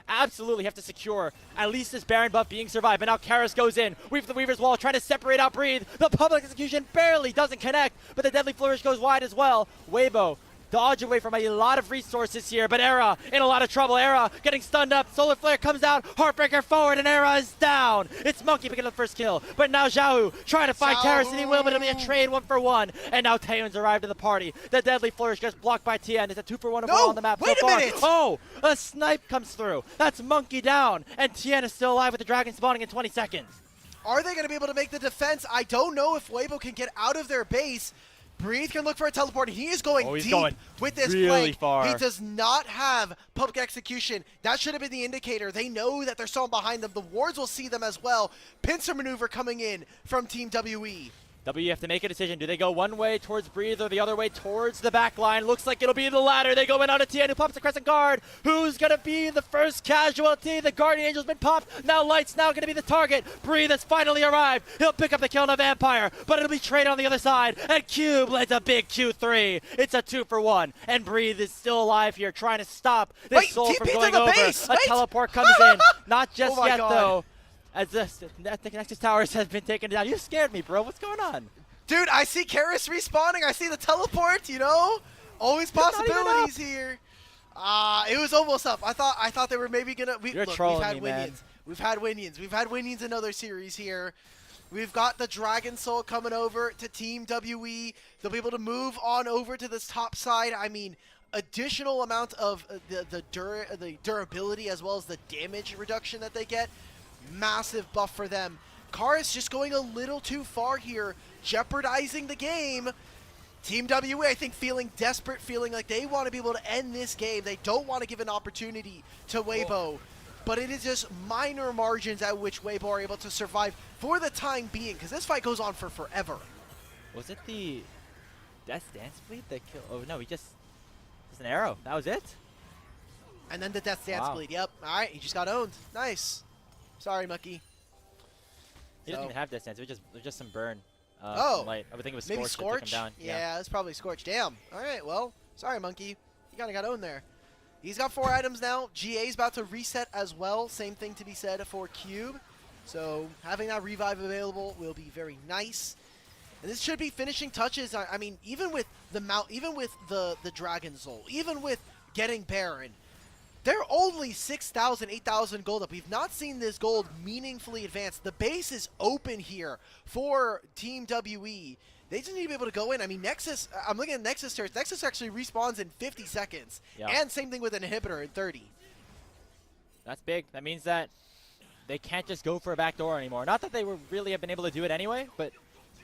absolutely have to secure at least this Baron buff being survived. But now Karis goes in. Weave the Weaver's Wall, trying to separate out Breathe. The public execution barely doesn't connect, but the Deadly Flourish goes wide as well. Weibo dodge away from a lot of resources here, but Era in a lot of trouble. Era getting stunned up. Solar Flare comes out. Heartbreaker forward, and Era is down. It's Monkey picking up the first kill, but now Xiaohu trying to find Karis, and he will, but it'll be a trade 1-for-1. And now Taeyeon's arrived to the party. The Deadly Flourish gets blocked by Tien. It's a 2-for-1 overall on the map so far. Oh, a snipe comes through. That's Monkey down, and Tien is still alive with the dragon spawning in 20 seconds.
Are they going to be able to make the defense? I don't know if Weibo can get out of their base. Breathe can look for a teleport. He is going deep with this
really
flank.
Far.
He does not have public execution. That should have been the indicator. They know that there's someone behind them. The wards will see them as well. Pincer maneuver coming in from Team WE.
W have to make a decision. Do they go one way towards Breathe or the other way towards the back line? Looks like it'll be the latter. They go in on a Tien who pops the Crescent Guard. Who's going to be the first casualty? The Guardian Angel's been popped. Now Light's now going to be the target. Breathe has finally arrived. He'll pick up the kill on a Vampire, but it'll be traded on the other side. And Cube lands a big Q3. It's a 2-for-1. And Breathe is still alive here, trying to stop this soul from going over. A teleport comes in. Not just yet, though. As the Nexus Towers has been taken down. You scared me, bro. What's going on?
Dude, I see Karis respawning. I see the teleport, you know? Always possibilities here. It was almost up. I thought they were maybe going to...
You're trolling me, man.
We've had Winions. We've had Winions in other series here. We've got the Dragon Soul coming over to Team WE. They'll be able to move on over to this top side. I mean, additional amount of the durability as well as the damage reduction that they get. Massive buff for them. Karis just going a little too far here, jeopardizing the game. Team WE, I think, feeling desperate, feeling like they want to be able to end this game. They don't want to give an opportunity to Weibo, but it is just minor margins at which Weibo are able to survive for the time being, because this fight goes on for forever.
Was it the Death Dance Bleed that killed? Oh, no, just an arrow. That was it?
And then the Death Dance Bleed. Yep. All right, he just got owned. Nice. Sorry, Mucky.
He doesn't even have Death Dance. It was just some burn. Light. I would think it was
maybe
Scorch.
Scorch?
Down.
Yeah, it's probably Scorch. Damn. All right, well, sorry, Monkey. You kind of got owned there. He's got 4 items now. GA's about to reset as well. Same thing to be said for Cube. So having that revive available will be very nice. And this should be finishing touches. I mean, even with the the Dragon Soul, even with getting Baron, they're only 6,000, 8,000 gold up. We've not seen this gold meaningfully advance. The base is open here for Team WE. They just need to be able to go in. I mean, Nexus, I'm looking at Nexus turrets. Nexus actually respawns in 50 seconds. Yep. And same thing with an inhibitor in 30.
That's big. That means that they can't just go for a backdoor anymore. Not that they would really have been able to do it anyway, but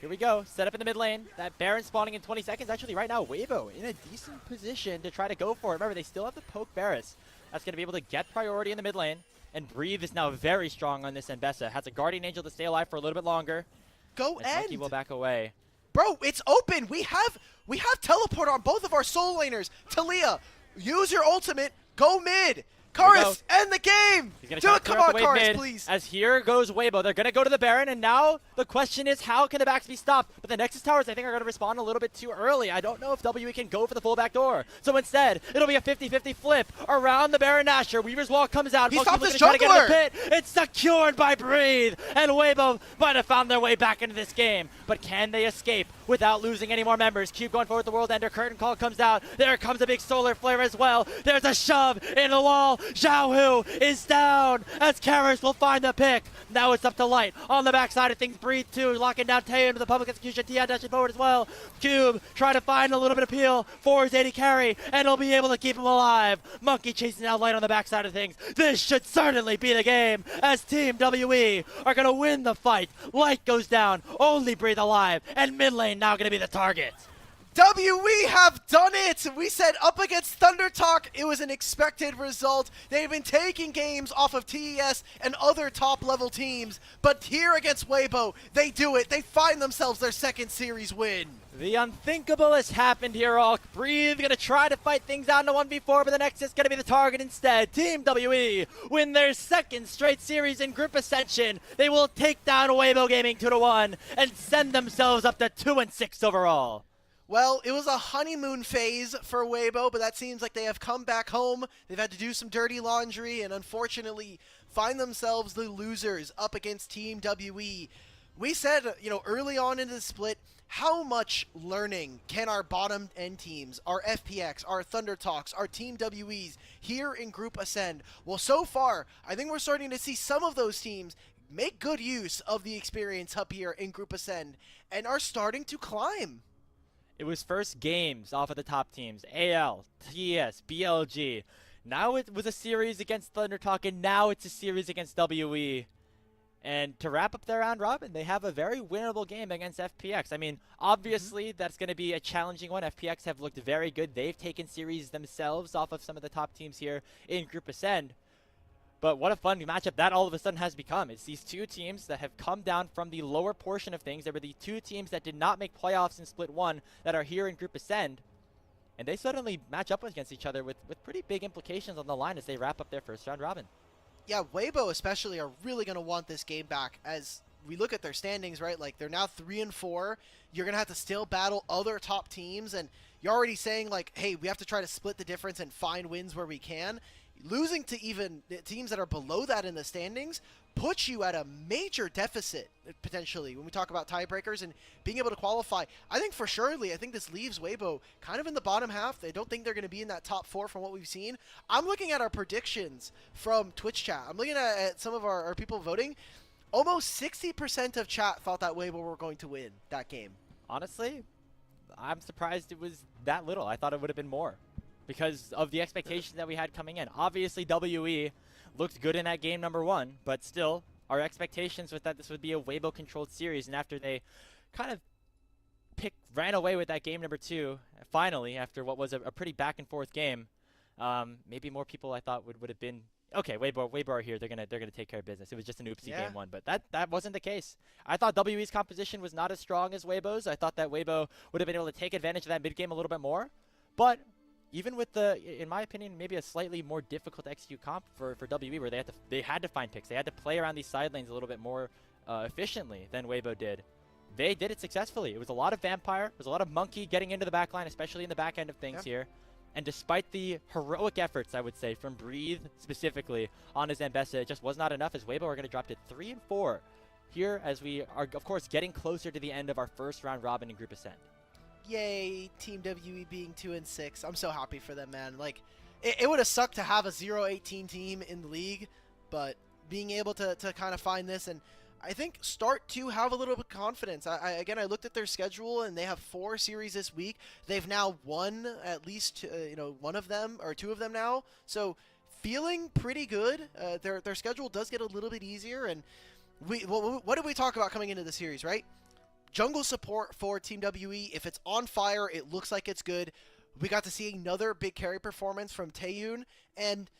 here we go. Set up in the mid lane. That Baron spawning in 20 seconds. Actually, right now, Weibo in a decent position to try to go for it. Remember, they still have the poke Varus. That's going to be able to get priority in the mid lane. And Breathe is now very strong on this Mbessa. Has a Guardian Angel to stay alive for a little bit longer.
Go end.
Monkey will back away.
Bro, it's open. We have teleport on both of our soul laners. Talia, use your ultimate. Go mid. Karis, end the game! Do it, come on, Karis, please.
As here goes Weibo. They're going to go to the Baron, and now the question is, how can the backs be stopped? But the Nexus Towers, I think, are going to respond a little bit too early. I don't know if WE can go for the full back door. So instead, it'll be a 50-50 flip around the Baron Nashor. Weaver's Wall comes out.
He stopped his
jungler!
jungler!
It's secured by Breathe, and Weibo might have found their way back into this game. But can they escape without losing any more members? Cube going forward with the World Ender. Curtain Call comes out. There comes a big solar flare as well. There's a shove in the wall. Xiaohu is down as Karis will find the pick. Now it's up to Light on the backside of things. Breathe too, locking down Taeyeon with the public execution. Tia dashing forward as well. Cube trying to find a little bit of peel for his AD carry, and he'll be able to keep him alive. Monkey chasing out Light on the backside of things. This should certainly be the game as Team WE are going to win the fight. Light goes down, only Breathe alive, and mid lane now going to be the target.
We have done it! We said up against Thunder Talk, it was an expected result. They've been taking games off of TES and other top-level teams, but here against Weibo, they do it. They find themselves their second series win.
The unthinkable has happened here, Hulk. Breathe gonna try to fight things out in a 1v4, but the next is gonna be the target instead. Team WE win their second straight series in Group Ascension. They will take down Weibo Gaming 2-1 and send themselves up to 2-6 overall.
Well, it was a honeymoon phase for Weibo, but that seems like they have come back home. They've had to do some dirty laundry and unfortunately find themselves the losers up against Team WE. We said, early on in the split, how much learning can our bottom end teams, our FPX, our Thunder Talks, our Team WEs here in Group Ascend? Well, so far, I think we're starting to see some of those teams make good use of the experience up here in Group Ascend and are starting to climb.
It was first games off of the top teams, AL, TES, BLG. Now it was a series against Thunder Talk, and now it's a series against WE. And to wrap up their round robin, they have a very winnable game against FPX. I mean, obviously, that's going to be a challenging one. FPX have looked very good. They've taken series themselves off of some of the top teams here in Group Ascend. But what a fun matchup that all of a sudden has become. It's these two teams that have come down from the lower portion of things. There were the two teams that did not make playoffs in Split 1 that are here in Group Ascend. And they suddenly match up against each other with pretty big implications on the line as they wrap up their first round robin.
Yeah, Weibo especially are really going to want this game back as we look at their standings, right? Like, they're now 3-4. You're going to have to still battle other top teams, and you're already saying, like, hey, we have to try to split the difference and find wins where we can. Losing to even teams that are below that in the standings puts you at a major deficit, potentially, when we talk about tiebreakers and being able to qualify. I think for surely, I think this leaves Weibo kind of in the bottom half. They don't think they're going to be in that top 4 from what we've seen. I'm looking at our predictions from Twitch chat. I'm looking at some of our people voting. Almost 60% of chat thought that Weibo were going to win that game.
Honestly, I'm surprised it was that little. I thought it would have been more, because of the expectations that we had coming in. Obviously, WE looked good in that game number 1, but still, our expectations was that this would be a Weibo-controlled series, and after they kind of ran away with that game number 2, finally, after what was a pretty back-and-forth game, maybe more people I thought would have been, okay, Weibo are here, they're gonna take care of business. It was just an oopsie game 1, but that wasn't the case. I thought WE's composition was not as strong as Weibo's. I thought that Weibo would have been able to take advantage of that mid-game a little bit more, but even with in my opinion, maybe a slightly more difficult to execute comp for WE, where they had to find picks. They had to play around these side lanes a little bit more efficiently than Weibo did. They did it successfully. It was a lot of Vampire. There was a lot of Monkey getting into the back line, especially in the back end of things here. And despite the heroic efforts, I would say, from Breathe specifically on his Zambesa, it just was not enough, as Weibo are going to drop to 3-4 here as we are, of course, getting closer to the end of our first round robin in Group Ascent.
Yay, Team WE being 2-6. I'm so happy for them, man. Like, it would have sucked to have a 0-18 team in the league, but being able to kind of find this and I think start to have a little bit of confidence. Again, I looked at their schedule and they have 4 series this week. They've now won at least one of them or 2 of them now. So feeling pretty good. Their schedule does get a little bit easier. And what did we talk about coming into the series, right? Jungle support for Team WE. If it's on fire, it looks like it's good. We got to see another big carry performance from Taeyun, and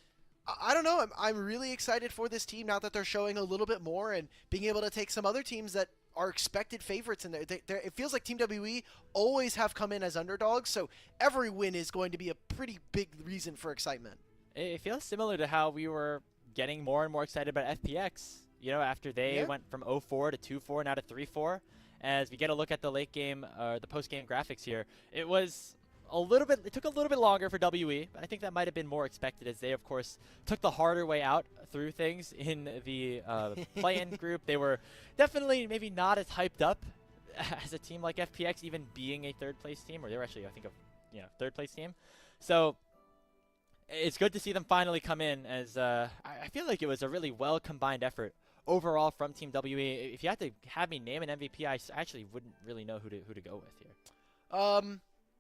I don't know. I'm really excited for this team now that they're showing a little bit more and being able to take some other teams that are expected favorites in there. It feels like Team WE always have come in as underdogs, so every win is going to be a pretty big reason for excitement.
It feels similar to how we were getting more and more excited about FPX, after they went from 0-4 to 2-4, now to 3-4. As we get a look at the late game, the post-game graphics here, it took a little bit longer for WE, but I think that might have been more expected as they, of course, took the harder way out through things in the play-in group. They were definitely maybe not as hyped up as a team like FPX, even being a third-place team, or they were actually, I think, a third-place team. So it's good to see them finally come in, as I feel like it was a really well-combined effort overall from Team WE. If you had to have me name an MVP, I actually wouldn't really know who to go with here.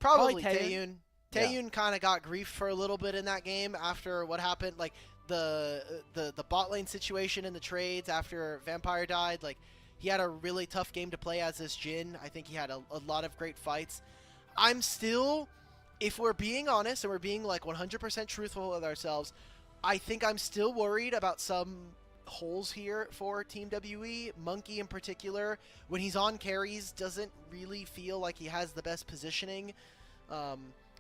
Probably Taeyun. Taeyun kind of got grief for a little bit in that game after what happened, like the bot lane situation in the trades after Vampire died. Like, he had a really tough game to play as this Jhin. I think he had a lot of great fights. I'm still, if we're being honest and we're being like 100% truthful with ourselves, I think I'm still worried about some holes here for Team WE. Monkey in particular, when he's on carries, doesn't really feel like he has the best positioning.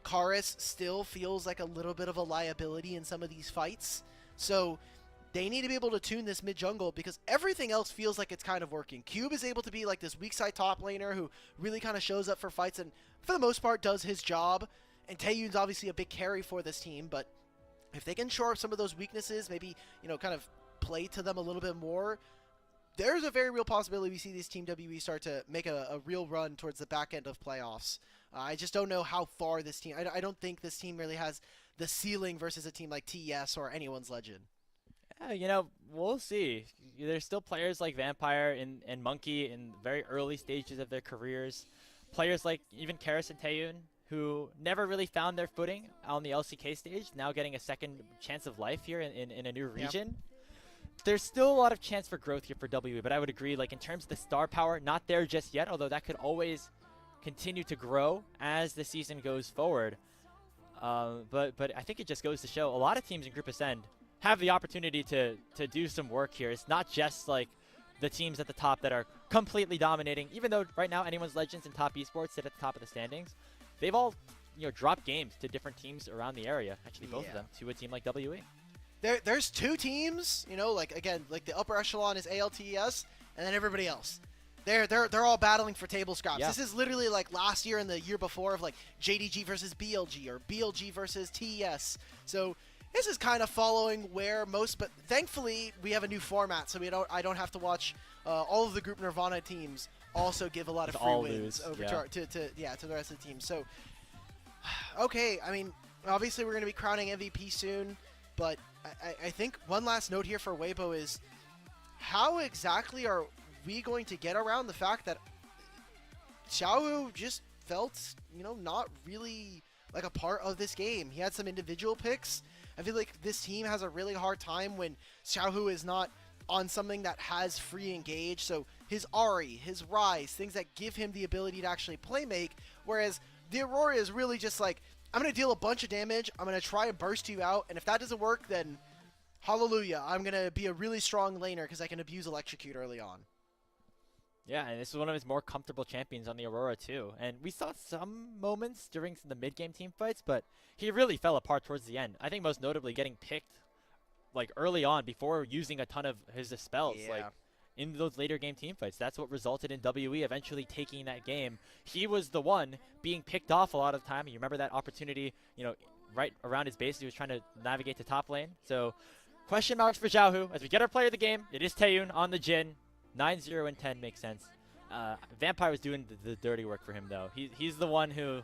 Karis still feels like a little bit of a liability in some of these fights. So they need to be able to tune this mid-jungle because everything else feels like it's kind of working. Cube is able to be like this weak side top laner who really kind of shows up for fights and for the most part does his job. And Taeyun's obviously a big carry for this team, but if they can shore up some of those weaknesses, maybe, you know, kind of play to them a little bit more, there's a very real possibility we see this Team WE start to make a real run towards the back end of playoffs. I just don't know how far this team... I don't think this team really has the ceiling versus a team like TES or anyone's Legend.
You know, we'll see. There's still players like Vampire and Monkey in very early stages of their careers. Players like even Karis and Taeyun, who never really found their footing on the LCK stage, now getting a second chance of life here in a new region. Yep. There's still a lot of chance for growth here for WE, but I would agree, like in terms of the star power, not there just yet, although that could always continue to grow as the season goes forward. But I think it just goes to show a lot of teams in Group Ascend have the opportunity to do some work here. It's not just like the teams at the top that are completely dominating, even though right now anyone's Legends and top esports sit at the top of the standings. They've all, you know, dropped games to different teams around the area, actually both of them, to a team like WE.
There's two teams, you know, like again, like the upper echelon is ALTES and then everybody else. They're all battling for table scraps. Yeah. This is literally like last year and the year before of like JDG versus BLG or BLG versus TES. So this is kind of following where most, but thankfully we have a new format, so I don't have to watch all of the Group Nirvana teams also give a lot of free wins over to the rest of the team. So okay, I mean, obviously we're going to be crowning MVP soon, but I think one last note here for Weibo is how exactly are we going to get around the fact that Xiaohu just felt, you know, not really like a part of this game. He had some individual picks. I feel like this team has a really hard time when Xiaohu is not on something that has free engage. So his Ahri, his Rise, things that give him the ability to actually play make, whereas the Aurora is really just like, I'm going to deal a bunch of damage, I'm going to try and burst you out, and if that doesn't work, then hallelujah, I'm going to be a really strong laner because I can abuse Electrocute early on.
Yeah, and this is one of his more comfortable champions on the Aurora too. And we saw some moments during the mid-game team fights, but he really fell apart towards the end. I think most notably getting picked like early on before using a ton of his spells. Yeah. Like in those later game team fights, that's what resulted in WE eventually taking that game. He was the one being picked off a lot of the time. You remember that opportunity, you know, right around his base. He was trying to navigate to top lane. So question marks for Xiaohu. As we get our player of the game, it is Taeyun on the Jhin. 9-0 and 10 makes sense. Vampire was doing the dirty work for him though. He's the one who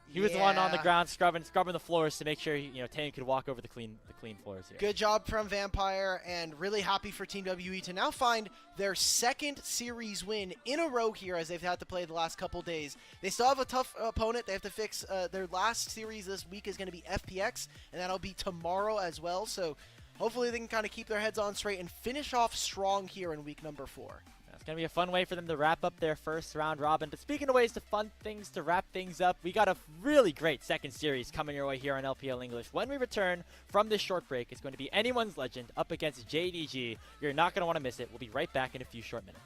he was the one on the ground scrubbing the floors to make sure Taeyun could walk over the clean floors here. Good
job from Vampire, and really happy for Team WE to now find their second series win in a row here as they've had to play the last couple days. They still have a tough opponent. They have to fix their last series this week is going to be FPX, and that'll be tomorrow as well. So hopefully they can kind of keep their heads on straight and finish off strong here in week number 4.
It's going to be a fun way for them to wrap up their first round robin. But speaking of ways to fun things to wrap things up, we got a really great second series coming your way here on LPL English. When we return from this short break, it's going to be Anyone's Legend up against JDG. You're not going to want to miss it. We'll be right back in a few short minutes.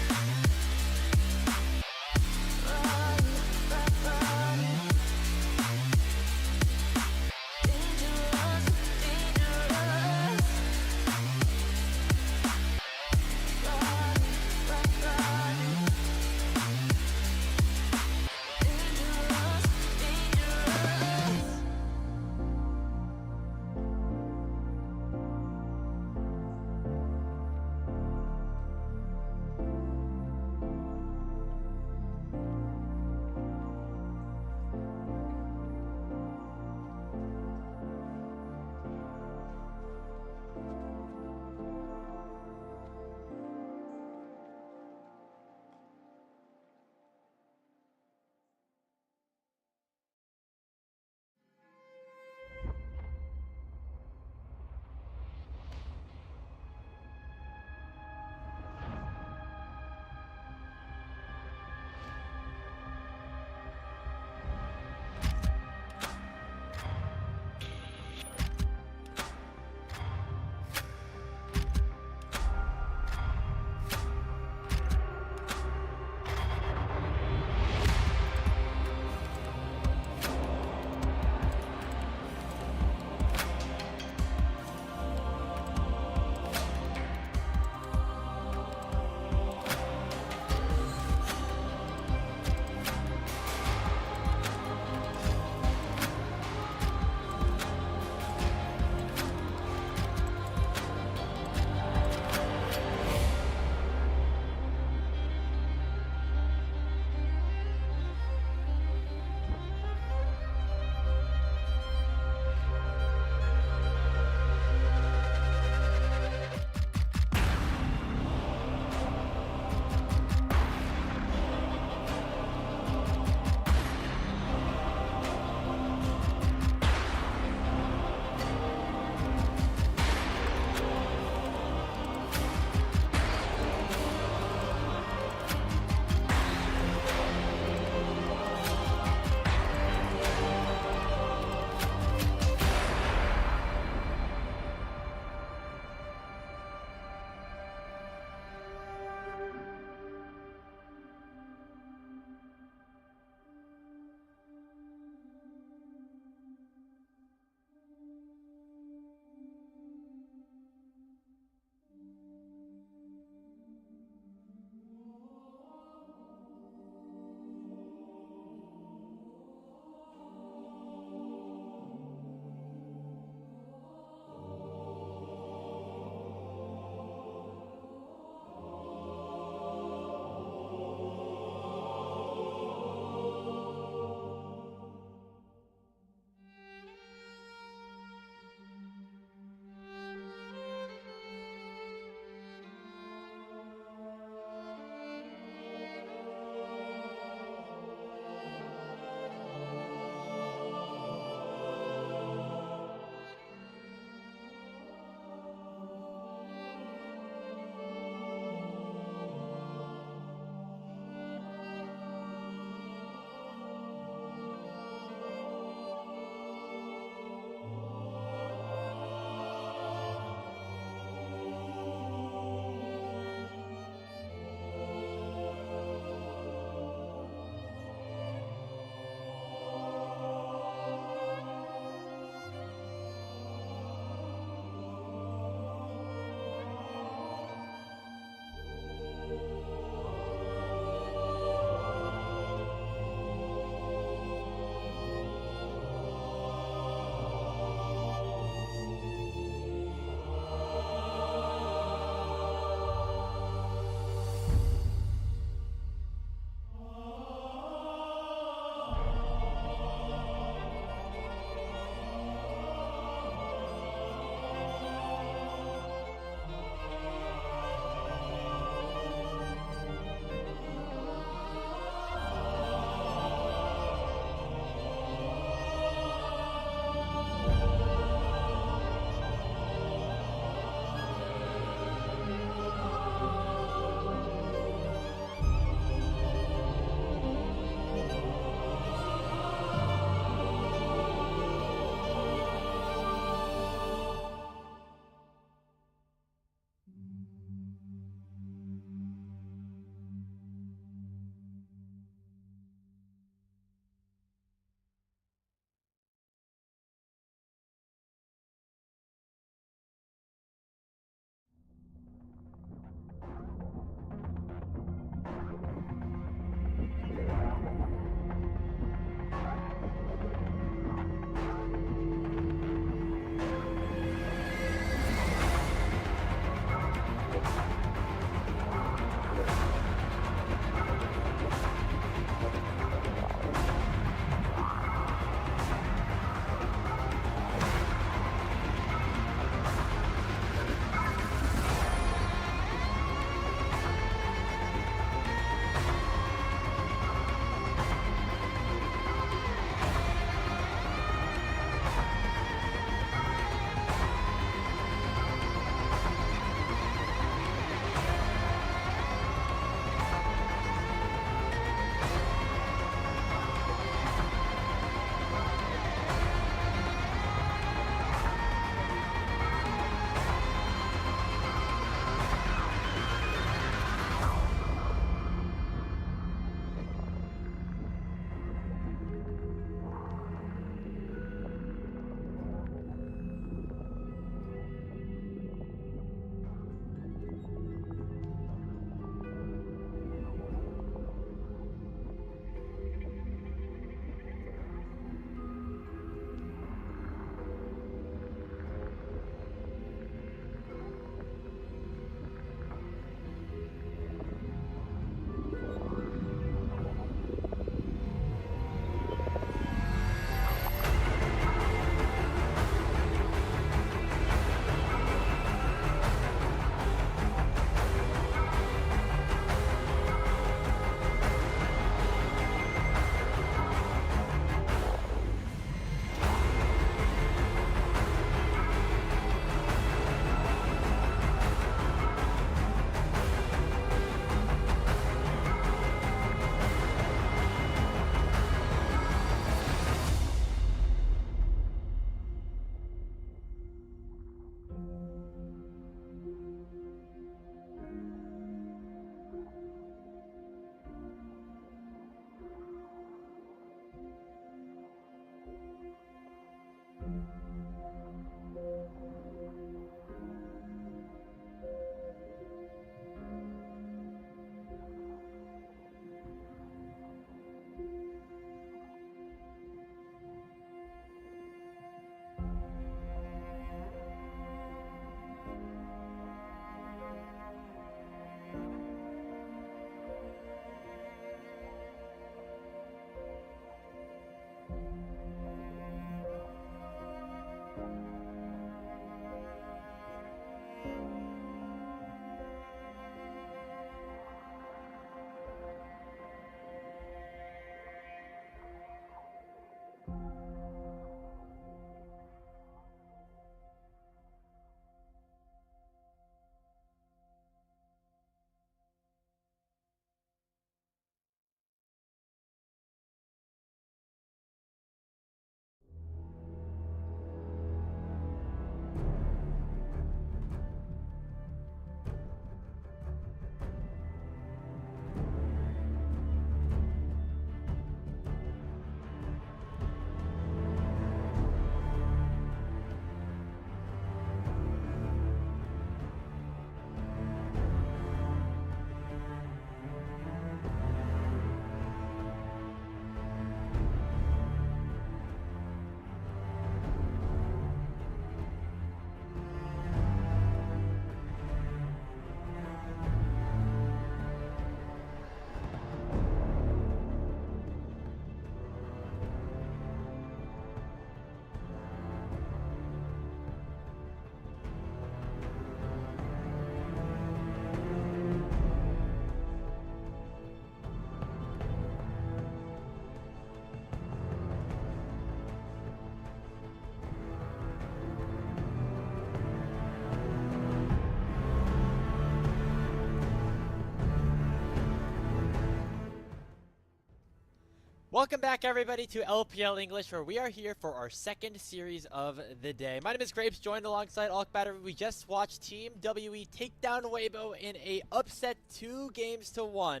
Welcome back, everybody, to LPL English, where we are here for our second series of the day. My name is Grapes, joined alongside Alkbatter. We just watched Team WE take down Weibo in a upset 2-1.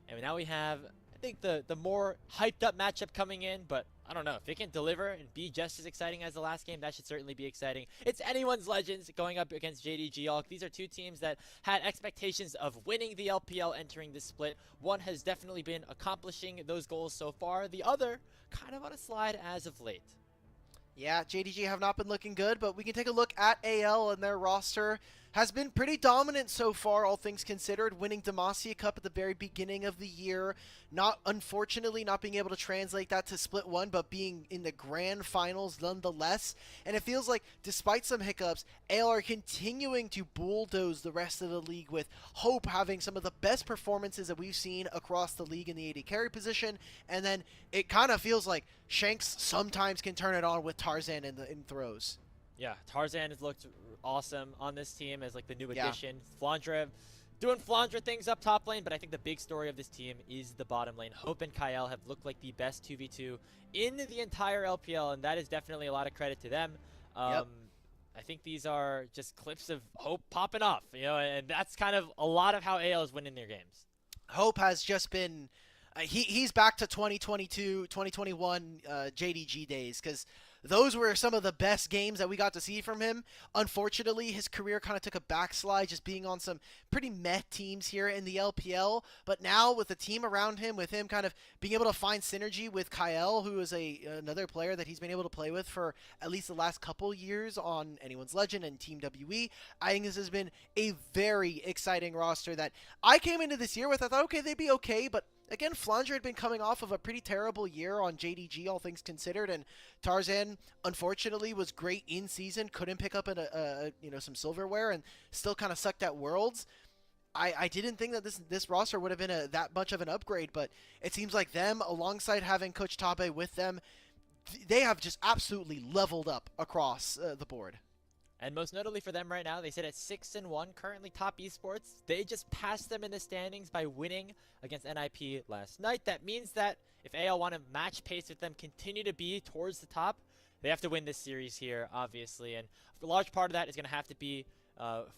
And now we have, I think, the more hyped up matchup coming in, but I don't know. If they can deliver and be just as exciting as the last game, that should certainly be exciting. It's anyone's Legends going up against JDG. These are two teams that had expectations of winning the LPL entering this split. One has definitely been accomplishing those goals so far. The other kind of on a slide as of late.
Yeah, JDG have not been looking good, but we can take a look at AL, and their roster has been pretty dominant so far, all things considered, winning Demacia Cup at the very beginning of the year. Unfortunately, not being able to translate that to Split 1, but being in the grand finals nonetheless. And it feels like, despite some hiccups, AL are continuing to bulldoze the rest of the league, with Hope having some of the best performances that we've seen across the league in the AD carry position. And then it kind of feels like Shanks sometimes can turn it on with Tarzan in throws.
Yeah, Tarzan has looked awesome on this team as like the new addition. Flandre doing Flandre things up top lane, but I think the big story of this team is the bottom lane. Hope and Kyle have looked like the best 2v2 in the entire LPL, and that is definitely a lot of credit to them. I think these are just clips of Hope popping off, you know, and that's kind of a lot of how AL is winning their games.
Hope has just been he's back to 2022, 2021 JDG days, because those were some of the best games that we got to see from him. Unfortunately, his career kind of took a backslide, just being on some pretty meh teams here in the LPL. But now with the team around him, with him kind of being able to find synergy with Kyle, who is another player that he's been able to play with for at least the last couple years on Anyone's Legend and Team WE, I think this has been a very exciting roster that I came into this year with. I thought, okay, they'd be okay, but again, Flandre had been coming off of a pretty terrible year on JDG, all things considered, and Tarzan, unfortunately, was great in season, couldn't pick up some silverware, and still kind of sucked at Worlds. I didn't think that this roster would have been that much of an upgrade, but it seems like them, alongside having Coach Tabe with them, they have just absolutely leveled up across the board.
And most notably for them right now, they sit at 6-1, currently top esports. They just passed them in the standings by winning against NIP last night. That means that if AL want to match pace with them, continue to be towards the top, they have to win this series here, obviously. And a large part of that is going to have to be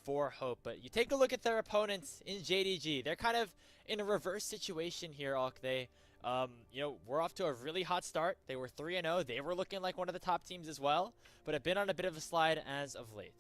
for Hope. But you take a look at their opponents in JDG. They're kind of in a reverse situation here, Alk. They We're off to a really hot start. They were 3-0. They were looking like one of the top teams as well, but have been on a bit of a slide as of late.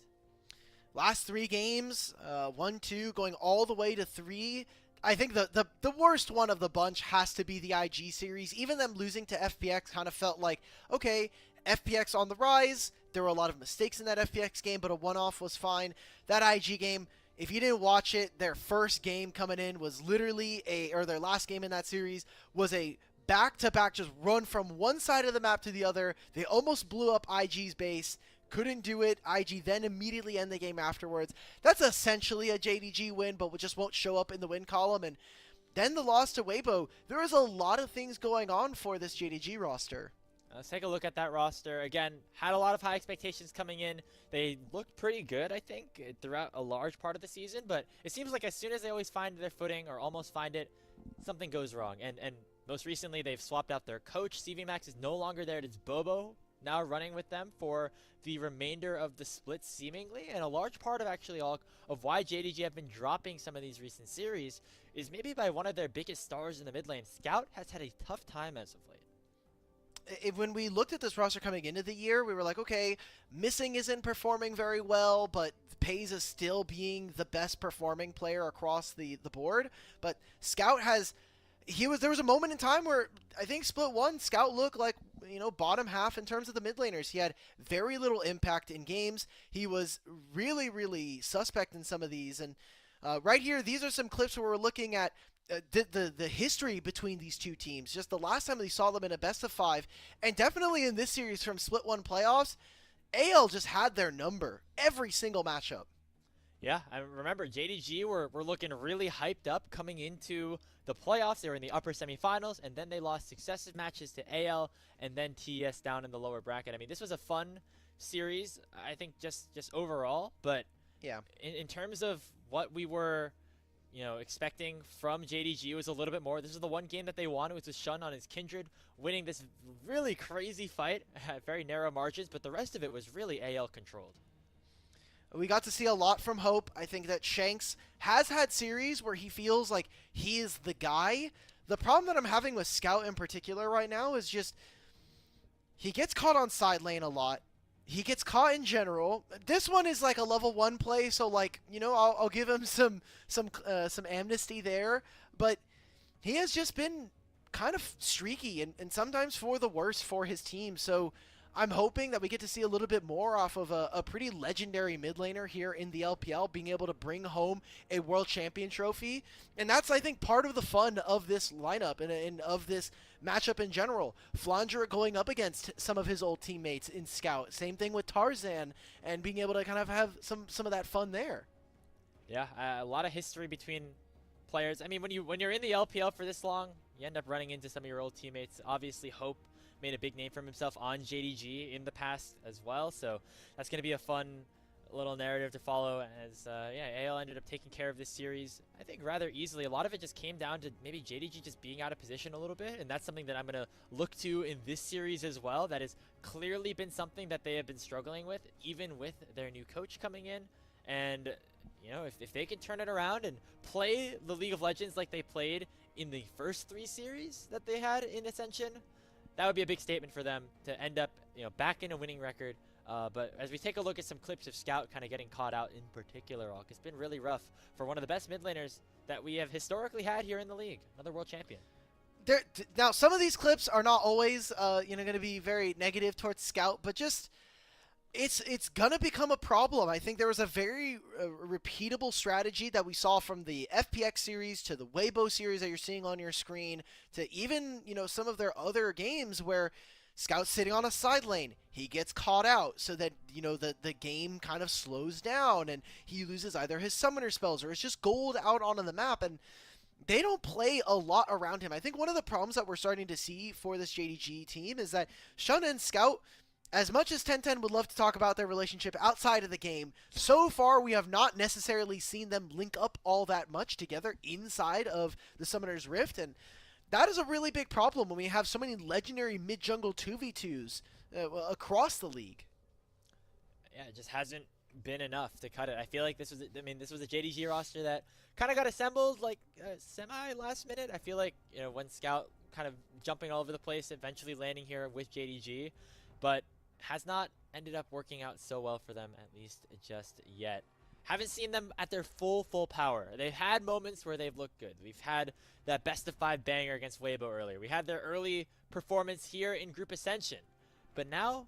Last 3 games, 1-2, going all the way to 3. I think the worst one of the bunch has to be the IG series. Even them losing to FPX kind of felt like, okay, FPX on the rise. There were a lot of mistakes in that FPX game, but a one-off was fine. That IG game, if you didn't watch it, their first game coming in was literally their last game in that series was a back-to-back just run from one side of the map to the other. They almost blew up IG's base. Couldn't do it. IG then immediately end the game afterwards. That's essentially a JDG win, but just won't show up in the win column. And then the loss to Weibo. There is a lot of things going on for this JDG roster.
Let's take a look at that roster. Again, had a lot of high expectations coming in. They looked pretty good, I think, throughout a large part of the season. But it seems like as soon as they always find their footing or almost find it, something goes wrong. And most recently, they've swapped out their coach. CV Max is no longer there. It's Bobo now running with them for the remainder of the split, seemingly. And a large part of actually all of why JDG have been dropping some of these recent series is maybe by one of their biggest stars in the mid lane. Scout has had a tough time as of late.
When we looked at this roster coming into the year, we were like, okay, Missing isn't performing very well, but Pays is still being the best performing player across the board. But Scout there was a moment in time where I think split 1, Scout looked like, bottom half in terms of the mid laners. He had very little impact in games. He was really, really suspect in some of these. And right here, these are some clips where we're looking at the history between these two teams. Just the last time we saw them in a best of 5, and definitely in this series from split 1 playoffs, AL just had their number every single matchup.
Yeah, I remember JDG were looking really hyped up coming into the playoffs. They were in the upper semifinals, and then they lost successive matches to AL and then TES down in the lower bracket. I mean, this was a fun series, I think, just overall. But
yeah,
in terms of what we were, expecting from JDG, it was a little bit more. This is the one game that they won. It was with Shun on his Kindred, winning this really crazy fight at very narrow margins. But the rest of it was really AL controlled.
We got to see a lot from Hope. I think that Shanks has had series where he feels like he is the guy. The problem that I'm having with Scout in particular right now is just he gets caught on side lane a lot. He gets caught in general. This one is like a level 1 play, so I'll give him some amnesty there. But he has just been kind of streaky and sometimes for the worse for his team. So I'm hoping that we get to see a little bit more off of a pretty legendary mid laner here in the LPL, being able to bring home a World Champion trophy. And that's, I think, part of the fun of this lineup and of this matchup in general. Flanger going up against some of his old teammates in Scout. Same thing with Tarzan, and being able to kind of have some of that fun there.
Yeah, a lot of history between players. I mean, when you're in the LPL for this long, you end up running into some of your old teammates. Obviously, Hope made a big name for himself on JDG in the past as well, so that's going to be a fun little narrative to follow as AL ended up taking care of this series, I think, rather easily. A lot of it just came down to maybe JDG just being out of position a little bit, and that's something that I'm going to look to in this series as well. That has clearly been something that they have been struggling with, even with their new coach coming in. And if they can turn it around and play the League of Legends like they played in the first 3 series that they had in Ascension, that would be a big statement for them to end up, back in a winning record. But as we take a look at some clips of Scout kind of getting caught out in particular, it's been really rough for one of the best mid laners that we have historically had here in the league, another world champion.
Now, some of these clips are not always, going to be very negative towards Scout, but just it's going to become a problem. I think there was a very repeatable strategy that we saw from the FPX series to the Weibo series that you're seeing on your screen to even, some of their other games where Scout's sitting on a side lane. He gets caught out so that, the game kind of slows down and he loses either his summoner spells or it's just gold out onto the map, and they don't play a lot around him. I think one of the problems that we're starting to see for this JDG team is that Shun and Scout, as much as 1010 would love to talk about their relationship outside of the game, so far we have not necessarily seen them link up all that much together inside of the Summoner's Rift, and that is a really big problem when we have so many legendary mid-jungle 2v2s across the league.
Yeah, it just hasn't been enough to cut it. I feel like this was a JDG roster that kind of got assembled like semi last minute. I feel like when Scout kind of jumping all over the place, eventually landing here with JDG, but has not ended up working out so well for them, at least just yet. Haven't seen them at their full power. They've had moments where they've looked good. We've had that best of 5 banger against Weibo earlier. We had their early performance here in Group Ascension. But now,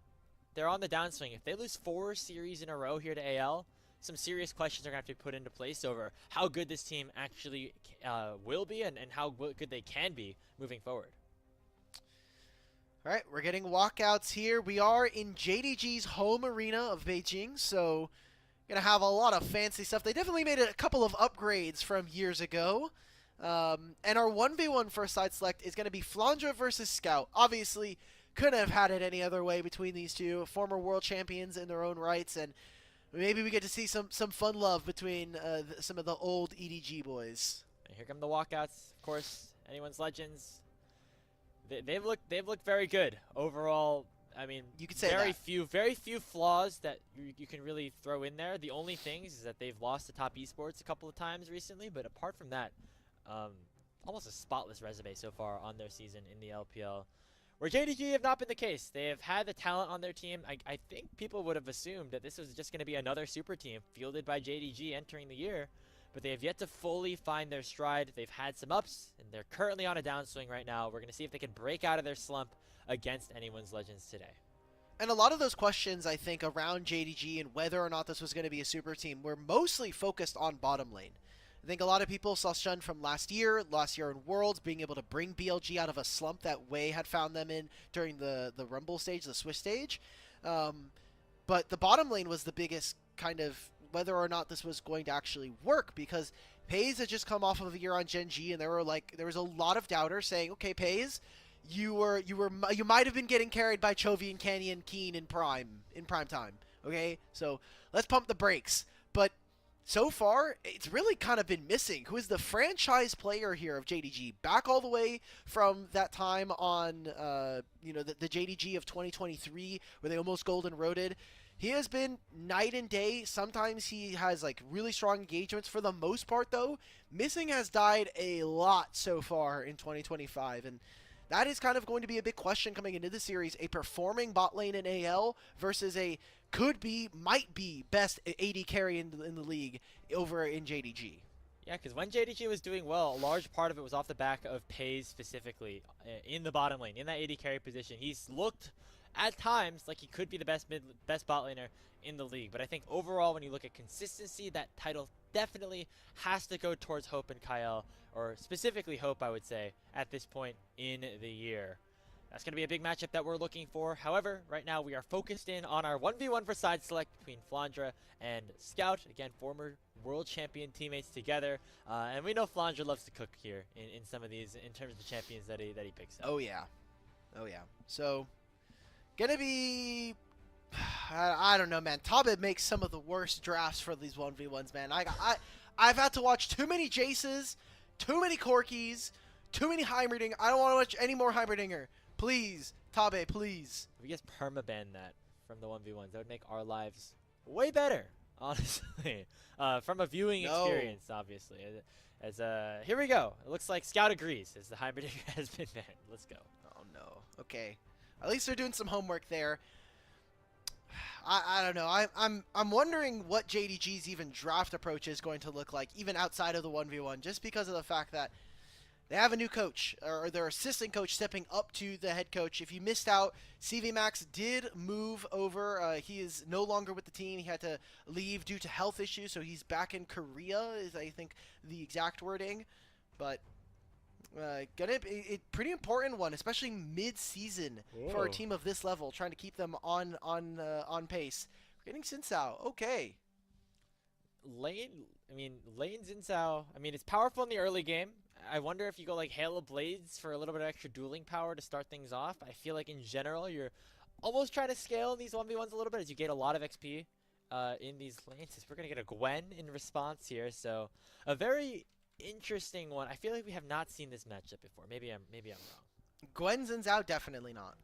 they're on the downswing. If they lose 4 series in a row here to AL, some serious questions are going to have to be put into place over how good this team actually will be and how good they can be moving forward.
All right, we're getting walkouts here. We are in JDG's home arena of Beijing, so gonna have a lot of fancy stuff. They definitely made a couple of upgrades from years ago. And our 1v1 first side select is gonna be Flandre versus Scout. Obviously, couldn't have had it any other way between these two former world champions in their own rights, and maybe we get to see some fun love between some of the old EDG boys.
And here come the walkouts. Of course, anyone's legends. They've looked very good overall. I mean,
you could say
very few flaws that you can really throw in there. The only things is that they've lost to Top Esports a couple of times recently, but apart from that, almost a spotless resume so far on their season in the LPL. Where JDG have not been the case. They have had the talent on their team. I think people would have assumed that this was just going to be another super team fielded by JDG entering the year, but they have yet to fully find their stride. They've had some ups, and they're currently on a downswing right now. We're going to see if they can break out of their slump against anyone's legends today.
And a lot of those questions, I think, around JDG and whether or not this was going to be a super team were mostly focused on bottom lane. I think a lot of people saw Shun from last year in Worlds, being able to bring BLG out of a slump that Wei had found them in during the Rumble stage, the Swiss stage. But the bottom lane was the biggest kind of whether or not this was going to actually work, because Pays had just come off of a year on Gen G, and there was a lot of doubters saying, okay, Pays, you might have been getting carried by Chovy and Canyon Keen in prime time. Okay, so let's pump the brakes. But so far, it's really kind of been missing. Who is the franchise player here of JDG? Back all the way from that time on, the JDG of 2023, where they almost golden roaded. He has been night and day. Sometimes he has like really strong engagements. For the most part, though, missing has died a lot so far in 2025, and that is kind of going to be a big question coming into the series. A performing bot lane in AL versus a might be best AD carry in the league over in JDG.
Yeah, because when JDG was doing well, a large part of it was off the back of Pays specifically in the bottom lane, in that AD carry position. He's looked at times like he could be the best bot laner in the league. But I think overall, when you look at consistency, that title definitely has to go towards Hope and Kyle, or specifically Hope, I would say, at this point in the year. That's going to be a big matchup that we're looking for. However, right now we are focused in on our 1v1 for side select between Flandre and Scout. Again, former world champion teammates together. And we know Flandre loves to cook here in some of these, in terms of the champions that he picks up.
Oh, yeah. So, gonna be... I don't know, man. Tabib makes some of the worst drafts for these 1v1s, man. I've had to watch too many Jaces, too many Corkis, too many Heimerdinger. I don't want to watch any more Heimerdinger. Please, Tabe, please.
If we just permaban that from the 1v1s, that would make our lives way better, honestly. From a viewing experience, obviously. Here we go. It looks like Scout agrees, as the Heimerdinger has been banned. Let's go.
Oh, no. Okay. At least they're doing some homework there. I don't know. I'm wondering what JDG's even draft approach is going to look like, even outside of the 1v1, just because of the fact that they have a new coach, or their assistant coach stepping up to the head coach. If you missed out, CV Max did move over. He is no longer with the team. He had to leave due to health issues, so he's back in Korea, is I think the exact wording. But gonna be a pretty important one, especially mid-season for a team of this level, trying to keep them on pace. We're getting Sinsao. Okay.
Lane Zinsao, it's powerful in the early game. I wonder if you go like Halo Blades for a little bit of extra dueling power to start things off. I feel like in general, you're almost trying to scale these 1v1s a little bit as you gain a lot of XP in these lanes. We're going to get a Gwen in response here, so a very interesting one. I feel like we have not seen this matchup before. Maybe I'm wrong.
Gwen Zinsao, definitely not.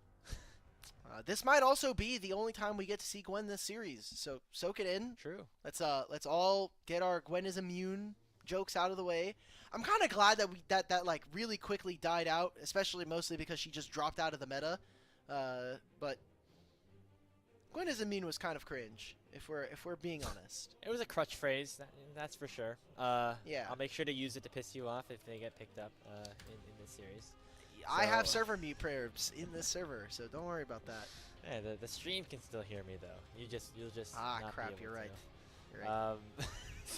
This might also be the only time we get to see Gwen this series, so soak it in.
True.
Let's all get our Gwen is immune jokes out of the way. I'm kind of glad that that like really quickly died out, especially mostly because she just dropped out of the meta. But Gwen is immune was kind of cringe, if we're being honest.
It was a crutch phrase, that's for sure.
Yeah.
I'll make sure to use it to piss you off if they get picked up in this series.
I have server mute prayers in this server, so don't worry about that.
Yeah, the stream can still hear me though. You'll just not
crap,
be able
you're
to.
right. You're right.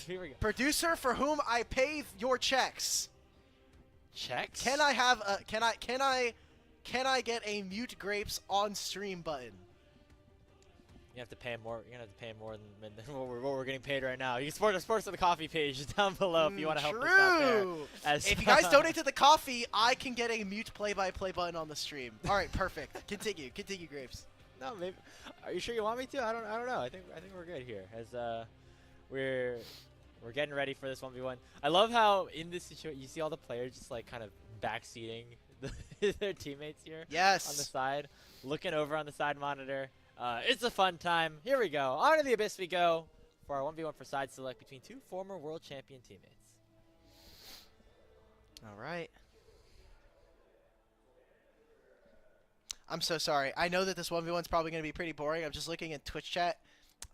Here we go.
Producer for whom I pay your checks.
Checks?
Can I have a can I get a mute grapes on stream button?
You have to pay him more. You're gonna have to pay him more than what we're getting paid right now. You can support us on the coffee page down below if you want to help us out there.
If you guys donate to the coffee, I can get a mute play-by-play button on the stream. All right, perfect. Continue, grapes.
No, maybe. Are you sure you want me to? I don't know. I think we're good here. As we're getting ready for this 1v1. I love how in this situation you see all the players just like kind of backseating their teammates here.
Yes.
On the side, looking over on the side monitor. It's a fun time. Here we go. On to the Abyss we go for our 1v1 for side select between two former world champion teammates.
All right. I'm so sorry. I know that this 1v1 is probably going to be pretty boring. I'm just looking at Twitch chat.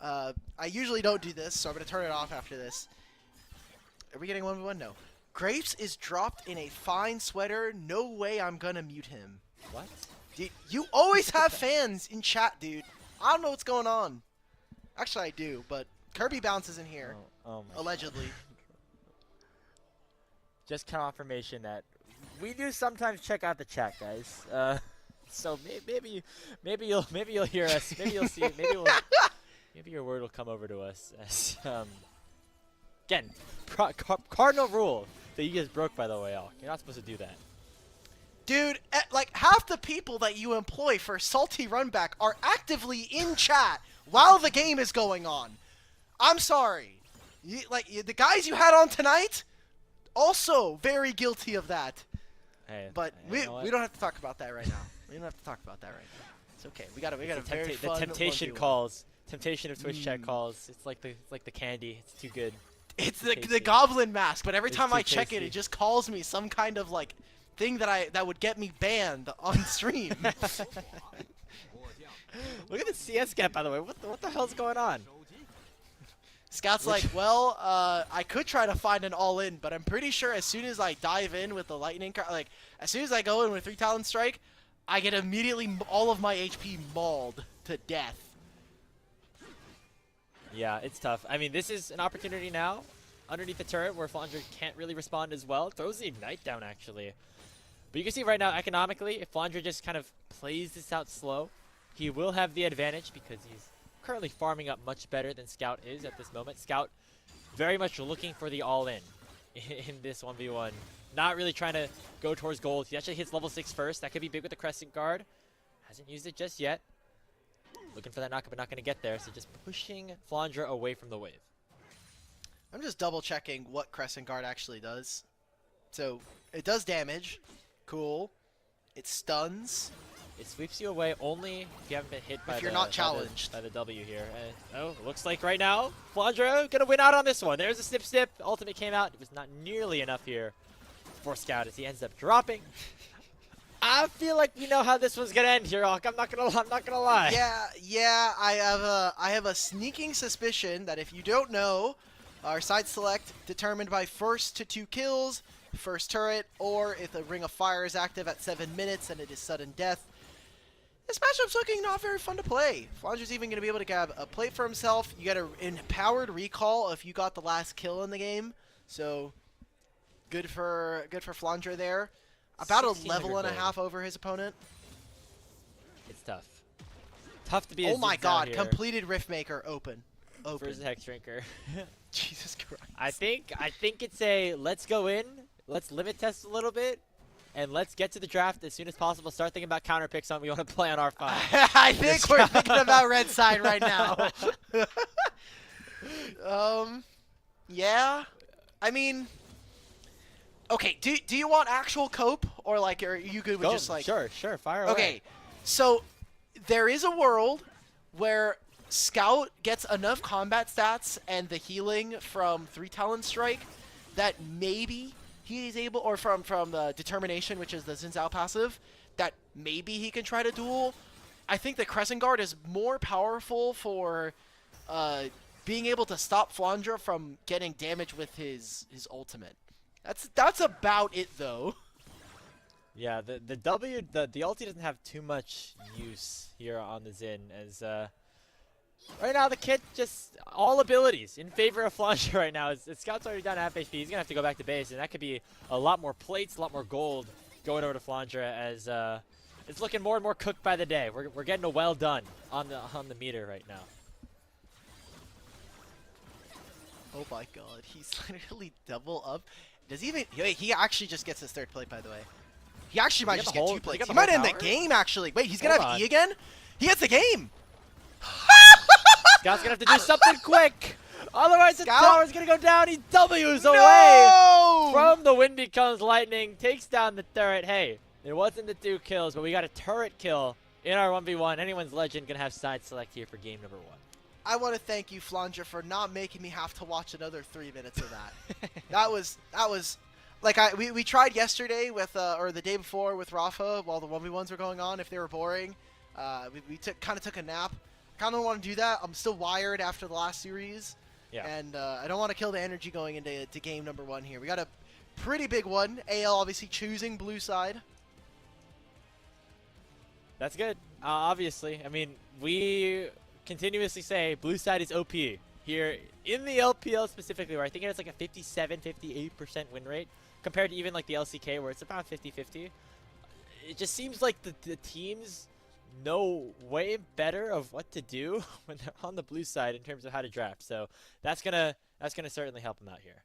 I usually don't do this, so I'm going to turn it off after this. Are we getting 1v1? No. Grapes is dropped in a fine sweater. No way I'm going to mute him.
What?
Dude, you always have fans in chat, dude. I don't know what's going on. Actually, I do, but Kirby bounces in here.
Oh my
allegedly.
Just confirmation that we do sometimes check out the chat, guys. So maybe you'll hear us. Maybe you'll see. Maybe your word will come over to us. As, again, cardinal rule that you just broke, by the way, Al. You're not supposed to do that.
Dude, like half the people that you employ for Salty Runback are actively in chat while the game is going on. I'm sorry. The guys you had on tonight, also very guilty of that.
Hey,
but we don't have to talk about that right now. We don't have to talk about that right now. It's okay. We got a very fun
the temptation
1v1.
calls. Temptation of Twitch chat calls. It's like the candy. It's too good.
It's the goblin mask, but every time I check
tasty.
it just calls me some kind of like thing that would get me banned on stream.
Look at the CS gap, by the way. What the hell's going on?
Scout's like, well, I could try to find an all-in, but I'm pretty sure as soon as I dive in with the lightning, like as soon as I go in with 3 Talon Strike, I get immediately all of my HP mauled to death.
Yeah, it's tough. I mean, this is an opportunity now underneath the turret where Flandre can't really respond as well. Throws the Ignite down, actually. But you can see right now, economically, if Flandre just kind of plays this out slow, he will have the advantage because he's currently farming up much better than Scout is at this moment. Scout very much looking for the all-in in this 1v1. Not really trying to go towards gold. He actually hits level 6 first. That could be big with the Crescent Guard. Hasn't used it just yet. Looking for that knock, but not going to get there. So just pushing Flandre away from the wave.
I'm just double-checking what Crescent Guard actually does. So, it does damage. Cool. It stuns.
It sweeps you away only if you haven't been hit by
if you're not challenged
by the W here. Oh, looks like right now Flandre gonna win out on this one. There's a snip. Ultimate came out. It was not nearly enough here for Scout as he ends up dropping. I feel like we know how this one's gonna end here, Hawk. I'm not gonna lie.
Yeah. I have a sneaking suspicion that if you don't know, our side select determined by first to 2 kills, first turret, or if the Ring of Fire is active at 7 minutes and it is sudden death. This matchup's looking not very fun to play. Flandre's even going to be able to grab a plate for himself. You got an empowered recall if you got the last kill in the game. So, good for Flandre there. About a level and a half over his opponent.
It's tough. Tough to be.
Oh my God! Completed Riftmaker open.
Versus Hex Drinker.
Jesus Christ.
I think it's a let's go in, let's limit test a little bit, and let's get to the draft as soon as possible. Start thinking about counter picks on we want to play on R5.
I think we're thinking about red side right now. Yeah. I mean, okay. Do you want actual cope or like are you good with just like?
Sure. Fire away.
Okay. So there is a world where Scout gets enough combat stats and the healing from 3 Talon Strike that maybe he is able, or from Determination, which is the Xin Zhao passive, that maybe he can try to duel. I think the Crescent Guard is more powerful for being able to stop Flandre from getting damage with his ultimate. That's about it, though.
Yeah, the ulti doesn't have too much use here on the Xin, as right now the kid just all abilities in favor of Flandre right now. His Scout's already down to half HP. He's gonna have to go back to base, and that could be a lot more plates, a lot more gold going over to Flandre, as it's looking more and more cooked by the day. We're getting a well done on the meter right now.
Oh my god, he's literally double up. Does he even? He actually just gets his third plate, by the way. He actually might just get 2 plates. He might end the game, actually. Wait, he's gonna have E again? He gets the game!
Scout's gonna have to do something quick! Otherwise the tower's gonna go down. He W's away from the Wind Becomes Lightning. Takes down the turret. Hey, it wasn't the 2 kills, but we got a turret kill in our 1v1. Anyone's Legend gonna have side select here for game number 1.
I want to thank you, Flandre, for not making me have to watch another 3 minutes of that. that was like we tried yesterday with or the day before with Rafa while the 1v1s were going on. If they were boring, we kind of took a nap. Kind of don't want to do that. I'm still wired after the last series, and I don't want to kill the energy going into game number 1 here. We got a pretty big one. AL obviously choosing blue side.
That's good. Obviously, I mean, we continuously say blue side is OP here in the LPL specifically, where I think it's like a 57-58% win rate compared to even like the LCK, where it's about 50-50. It just seems like the teams know way better of what to do when they're on the blue side in terms of how to draft. So that's gonna certainly help them out here.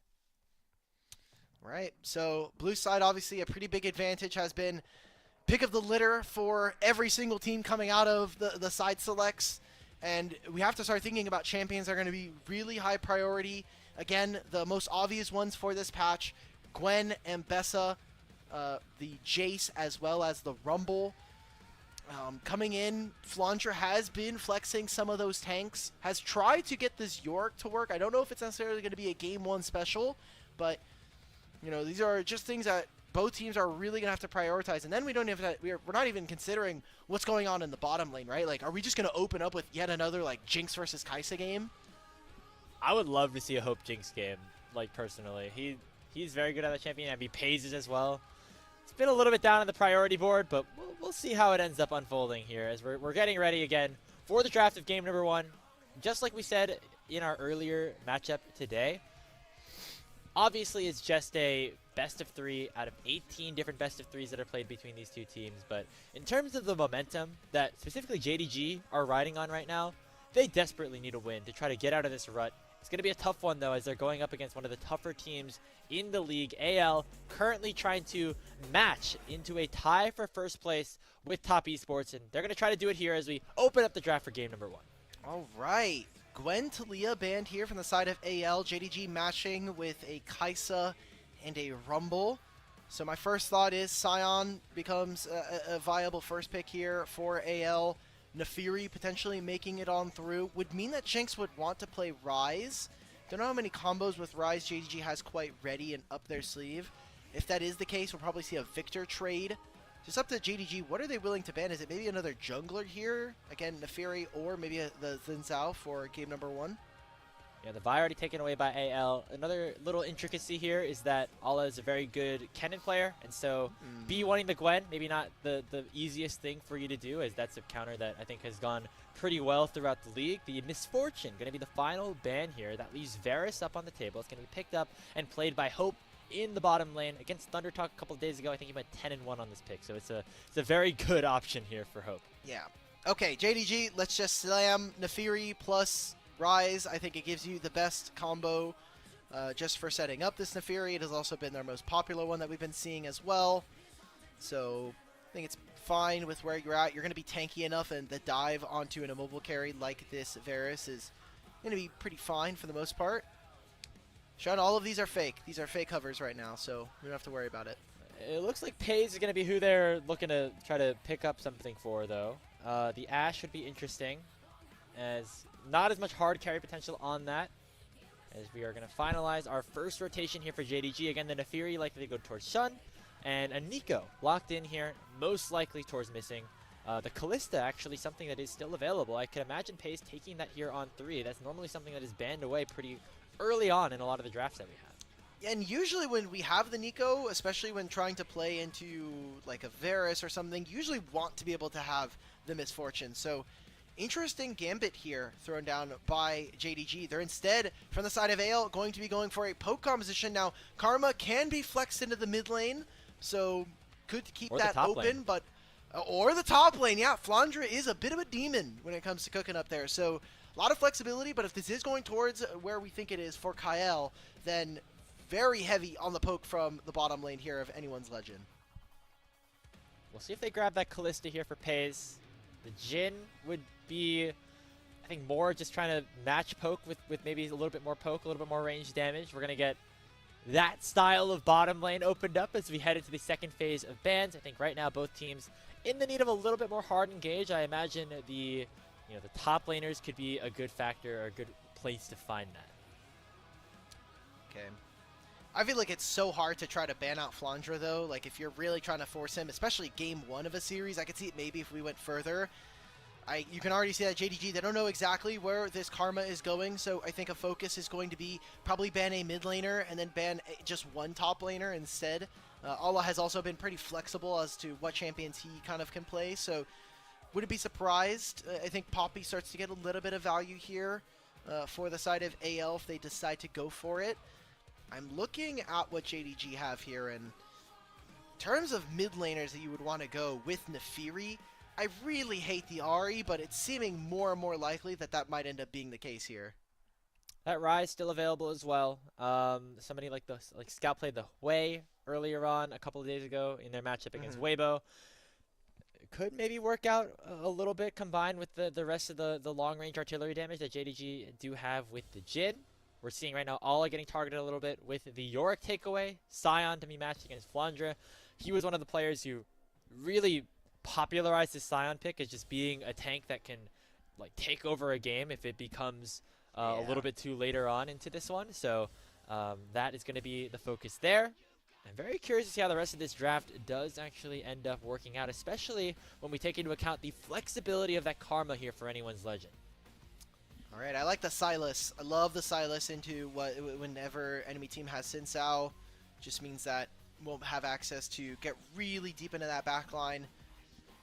Right. So blue side, obviously a pretty big advantage, has been pick of the litter for every single team coming out of the side selects. And we have to start thinking about champions that are going to be really high priority. Again, the most obvious ones for this patch, Gwen and Bessa, the Jace, as well as the Rumble. Coming in, Flandre has been flexing some of those tanks, has tried to get this York to work. I don't know if it's necessarily going to be a game 1 special, but you know, these are just things that both teams are really going to have to prioritize. And then we don't even we're not even considering what's going on in the bottom lane, right? Like, are we just going to open up with yet another like Jinx versus Kai'Sa game?
I would love to see a Hope Jinx game, like, personally. He's very good at the champion, and he pays it as well. It's been a little bit down on the priority board, but we'll see how it ends up unfolding here as we're getting ready again for the draft of game number 1. Just like we said in our earlier matchup today, obviously it's just a best of 3 out of 18 different best of 3s that are played between these two teams. But in terms of the momentum that specifically JDG are riding on right now, they desperately need a win to try to get out of this rut. It's going to be a tough one, though, as they're going up against one of the tougher teams in the league. AL currently trying to match into a tie for first place with Top Esports, and they're going to try to do it here as we open up the draft for game number 1.
All right. Gwen Talia banned here from the side of AL. JDG matching with a Kai'Sa and a Rumble. So my first thought is Sion becomes a viable first pick here for AL. Nefiri potentially making it on through would mean that Jinx would want to play Ryze. Don't know how many combos with Ryze JDG has quite ready and up their sleeve. If that is the case, we'll probably see a Victor trade. Just up to JDG, what are they willing to ban? Is it maybe another jungler here? Again, Nefiri, or maybe the Xin Zhao for game number 1?
Yeah, the Vi already taken away by AL. Another little intricacy here is that Ala is a very good Kennen player, and so B wanting the Gwen, maybe not the easiest thing for you to do, as that's a counter that I think has gone pretty well throughout the league. The Misfortune going to be the final ban here. That leaves Varus up on the table. It's going to be picked up and played by Hope in the bottom lane. Against Thunder Talk a couple of days ago, I think he went 10-1 on this pick, so it's a very good option here for Hope.
Yeah. Okay, JDG, let's just slam Nefiri plus Ryze. I think it gives you the best combo just for setting up this Nefiri. It has also been their most popular one that we've been seeing as well. So I think it's fine with where you're at. You're going to be tanky enough, and the dive onto an immobile carry like this Varus is going to be pretty fine for the most part. Sean, all of these are fake. These are fake hovers right now, so we don't have to worry about it.
It looks like Pays is going to be who they're looking to try to pick up something for, though. The Ashe should be interesting, as not as much hard carry potential on that. as we are going to finalize our first rotation here for JDG. Again, the Nefiri likely to go towards Shun, and a Nico locked in here, most likely towards missing. The Callista, actually something that is still available. I could imagine Pace taking that here on 3. That's normally something that is banned away pretty early on in a lot of the drafts that we have.
And usually when we have the Nico, especially when trying to play into like a Varus or something, you usually want to be able to have the Misfortune. So interesting gambit here thrown down by JDG. They're instead, from the side of AL, going to be going for a poke composition. Now, Karma can be flexed into the mid lane, so good to keep that open,
lane.
But or the top lane, yeah. Flandra is a bit of a demon when it comes to cooking up there, so a lot of flexibility, but if this is going towards where we think it is for Kyle, then very heavy on the poke from the bottom lane here of anyone's legend.
We'll see if they grab that Callista here for Pace. The Jhin would be, I think, more just trying to match poke with maybe a little bit more poke, a little bit more range damage. We're going to get that style of bottom lane opened up as we head into the second phase of bans. I think right now both teams in the need of a little bit more hard engage. I imagine the top laners could be a good factor or a good place to find that.
Okay. I feel like it's so hard to try to ban out Flandra, though. Like, if you're really trying to force him, especially game 1 of a series, I could see it maybe if we went further. You can already see that JDG, they don't know exactly where this Karma is going, so I think a focus is going to be probably ban a mid laner and then ban just one top laner instead. Allah has also been pretty flexible as to what champions he kind of can play, so wouldn't be surprised. I think Poppy starts to get a little bit of value here for the side of AL if they decide to go for it. I'm looking at what JDG have here, and in terms of mid laners that you would want to go with Nefiri, I really hate the Ahri, but it's seeming more and more likely that that might end up being the case here.
That Rise still available as well. Somebody like Scout played the Hui earlier on a couple of days ago in their matchup against Weibo. Could maybe work out a little bit combined with the rest of the long-range artillery damage that JDG do have with the Jhin. We're seeing right now Alla getting targeted a little bit with the Yorick takeaway. Sion to be matched against Flandra. He was one of the players who really popularized the Sion pick as just being a tank that can like take over a game if it becomes a little bit too later on into this one. So that is going to be the focus there. I'm very curious to see how the rest of this draft does actually end up working out, especially when we take into account the flexibility of that Karma here for anyone's legend.
All right, I like the Silas. I love the Silas into whenever enemy team has Xin Sao. Just means that won't have access to get really deep into that back line.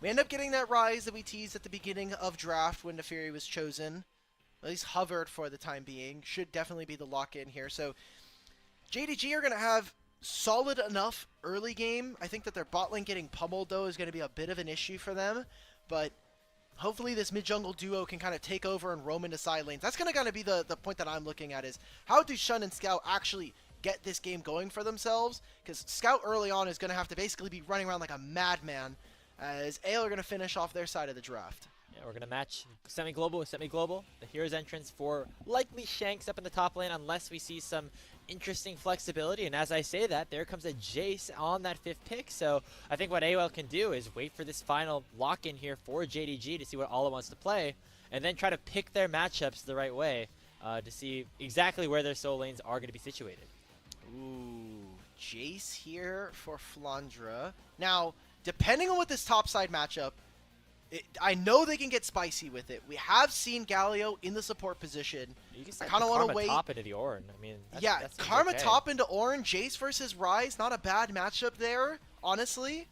We end up getting that Rise that we teased at the beginning of draft when Nefiri was chosen. At least hovered for the time being. Should definitely be the lock-in here. So JDG are going to have solid enough early game. I think that their bot lane getting pummeled, though, is going to be a bit of an issue for them. But hopefully this mid-jungle duo can kind of take over and roam into side lanes. That's going to be the point that I'm looking at is how do Shun and Scout actually get this game going for themselves? Because Scout early on is going to have to basically be running around like a madman as AL are going to finish off their side of the draft.
Yeah, we're going to match semi-global with semi-global. The hero's entrance for likely Shanks up in the top lane unless we see some interesting flexibility. And as I say that, there comes a Jace on that 5th pick. So I think what AOL can do is wait for this final lock-in here for JDG to see what Alla wants to play, and then try to pick their matchups the right way to see exactly where their soul lanes are going to be situated.
Ooh, Jace here for Flandra. Now, depending on what this topside matchup, I know they can get spicy with it. We have seen Galio in the support position.
You can
I kind of want to wait.
Top into the Ornn. I mean,
that's Karma okay. Top into Ornn, Jace versus Rise. Not a bad matchup there, honestly.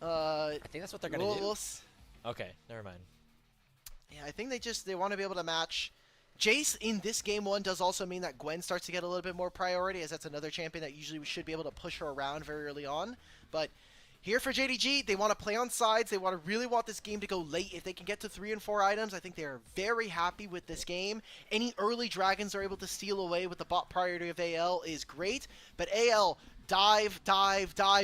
I think that's what they're gonna do. Okay, never mind.
Yeah, I think they want to be able to match. Jace in this game 1 does also mean that Gwen starts to get a little bit more priority, as that's another champion that usually we should be able to push her around very early on. But here for JDG, they want to play on sides. They really want this game to go late. If they can get to 3 and 4 items, I think they are very happy with this game. Any early dragons they're able to steal away with the bot priority of AL is great. But AL, dive,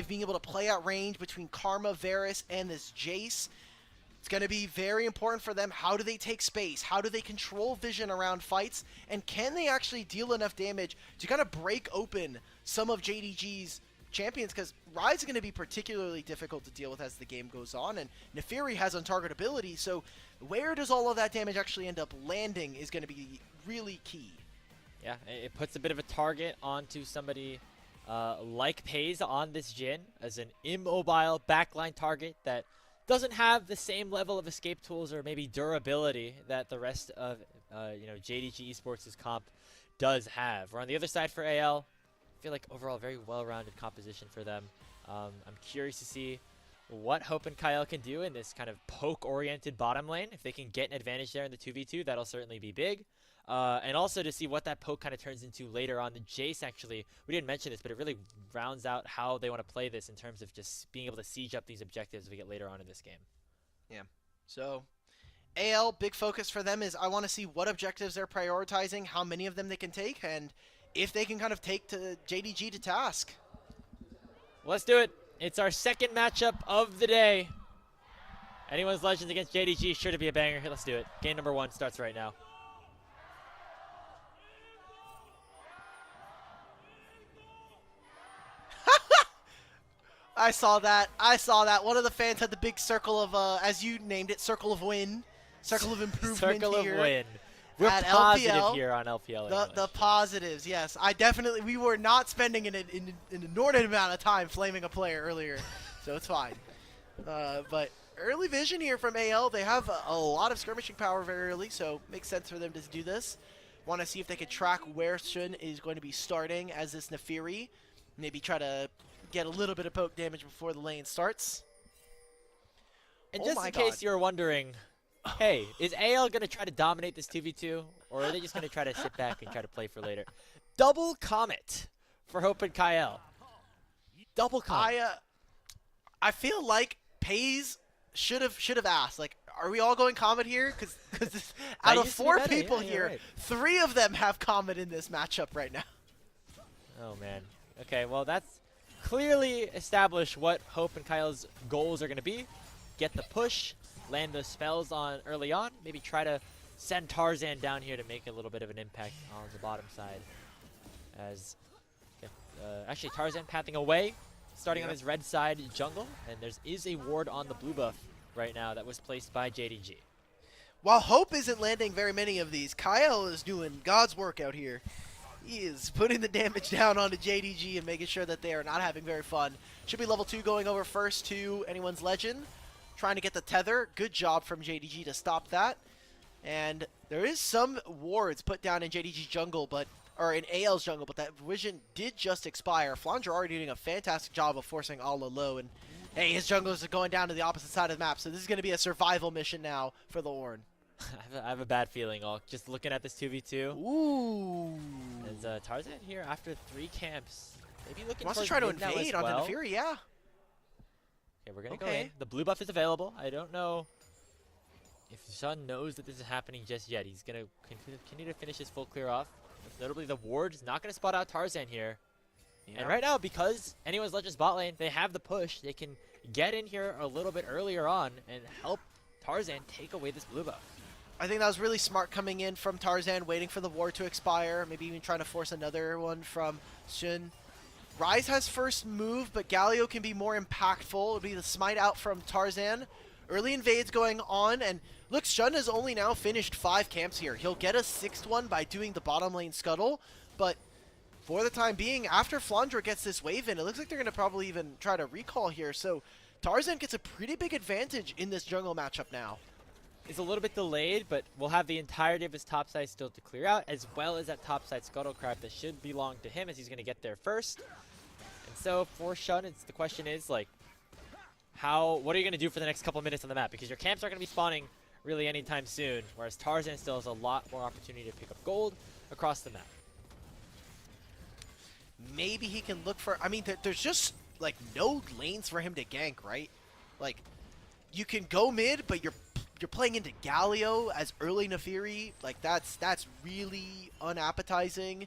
being able to play at range between Karma, Varus, and this Jace. It's going to be very important for them. How do they take space? How do they control vision around fights? And can they actually deal enough damage to kind of break open some of JDG's champions? Because Rise is going to be particularly difficult to deal with as the game goes on, and Nefiri has untargetability, so where does all of that damage actually end up landing is going to be really key.
Yeah, it puts a bit of a target onto somebody like Pays on this Jhin as an immobile backline target that doesn't have the same level of escape tools or maybe durability that the rest of JDG Esports' comp does have. Or on the other side for AL, I feel like overall very well-rounded composition for them. I'm curious to see what Hope and Kyle can do in this kind of poke-oriented bottom lane. If they can get an advantage there in the 2v2, that'll certainly be big. And also to see what that poke kind of turns into later on. The Jace, actually, we didn't mention this, but it really rounds out how they want to play this in terms of just being able to siege up these objectives as we get later on in this game.
Yeah. So, AL, big focus for them is I want to see what objectives they're prioritizing, how many of them they can take, and if they can kind of take to JDG to task.
Let's do it. It's our second matchup of the day. Anyone's Legends against JDG, sure to be a banger. Let's do it. Game number 1 starts right now.
I saw that. One of the fans had the big circle of, as you named it, circle of win, circle of improvement
circle
here.
Of win. We're
at
positive
LPL,
here on LPL English.
The positives, yes. We were not spending an inordinate amount of time flaming a player earlier, so it's fine. But early vision here from AL. They have a lot of skirmishing power very early, so makes sense for them to do this. Want to see if they could track where Shun is going to be starting as this Nefiri. Maybe try to get a little bit of poke damage before the lane starts.
And just in case you're wondering, hey, is AL going to try to dominate this 2v2, or are they just going to try to sit back and try to play for later? Double Comet for Hope and Kyle. Double Comet.
I feel like Pays should have asked, like, are we all going Comet here? Because out of 4 people here, right. 3 of them have Comet in this matchup right now.
Oh, man. Okay, well, that's clearly established what Hope and Kyle's goals are going to be. Get the push, land those spells on early on, maybe try to send Tarzan down here to make a little bit of an impact on the bottom side. As actually Tarzan pathing away, starting on his red side jungle, and there is a ward on the blue buff right now that was placed by JDG.
While Hope isn't landing very many of these, Kyle is doing God's work out here. He is putting the damage down onto JDG and making sure that they are not having very fun. Should be level 2 going over first to anyone's Legend. Trying to get the tether. Good job from JDG to stop that. And there is some wards put down in JDG jungle, or in AL's jungle, but that vision did just expire. Flandre already doing a fantastic job of forcing Alla low, and hey, his junglers are going down to the opposite side of the map, so this is going to be a survival mission now for the Ornn.
I have a bad feeling, just looking at this 2v2.
Ooh.
As Tarzan here after 3 camps. Maybe looking
wants to try to invade onto the Fury, yeah.
Okay, we're going to go in. The blue buff is available. I don't know if Shun knows that this is happening just yet. He's going to continue to finish his full clear off. Most notably, the ward is not going to spot out Tarzan here. Yep. And right now, because anyone's Legends bot lane, they have the push. They can get in here a little bit earlier on and help Tarzan take away this blue buff.
I think that was really smart coming in from Tarzan, waiting for the ward to expire, maybe even trying to force another one from Shun. Ryze has first move, but Galio can be more impactful. It'll be the smite out from Tarzan. Early invades going on, and look, Shun has only now finished 5 camps here. He'll get a 6th one by doing the bottom lane scuttle, but for the time being, after Flandre gets this wave in, it looks like they're going to probably even try to recall here, so Tarzan gets a pretty big advantage in this jungle matchup now.
Is a little bit delayed, but we'll have the entirety of his topside still to clear out, as well as that topside scuttle crab that should belong to him, as he's going to get there first. And so for Shun, the question is, like, what are you going to do for the next couple of minutes on the map? Because your camps aren't going to be spawning really anytime soon, whereas Tarzan still has a lot more opportunity to pick up gold across the map.
Maybe he can look for, I mean, there's just, like, no lanes for him to gank, right? Like, you can go mid, but you're playing into Galio as early Nefiri. Like, that's really unappetizing.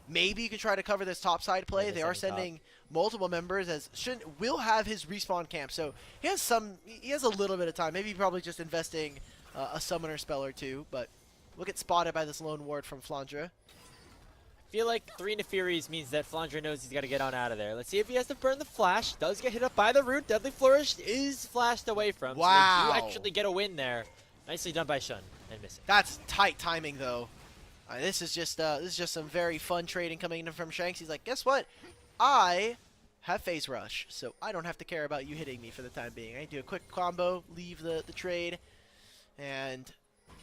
Maybe you can try to cover this topside play. They are sending multiple members, as Shun will have his respawn camp, so he has a little bit of time. Maybe probably just investing a summoner spell or 2, but we'll get spotted by this lone ward from Flandre.
I feel like 3 Nefiris means that Flandre knows he's got to get on out of there. Let's see if he has to burn the flash. Does get hit up by the root. Deadly Flourish is flashed away from.
Wow.
So they do actually get a win there. Nicely done by Shun and missing.
That's tight timing, though. This is just some very fun trading coming in from Shanks. He's like, guess what? I have phase rush, so I don't have to care about you hitting me for the time being. I do a quick combo, leave the trade, and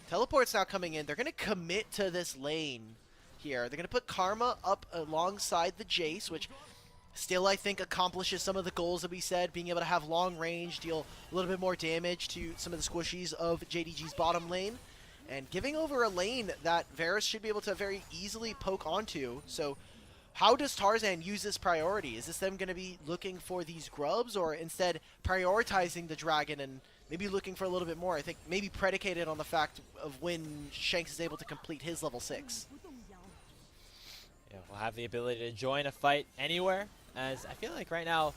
teleport's now coming in. They're gonna commit to this lane here. They're gonna put Karma up alongside the Jace, which still I think accomplishes some of the goals that we said, being able to have long range, deal a little bit more damage to some of the squishies of JDG's bottom lane, and giving over a lane that Varus should be able to very easily poke onto. So how does Tarzan use this priority? Is this them going to be looking for these grubs, or instead prioritizing the dragon and maybe looking for a little bit more? I think maybe predicated on the fact of when Shanks is able to complete his level 6.
Yeah, we'll have the ability to join a fight anywhere, as I feel like right now,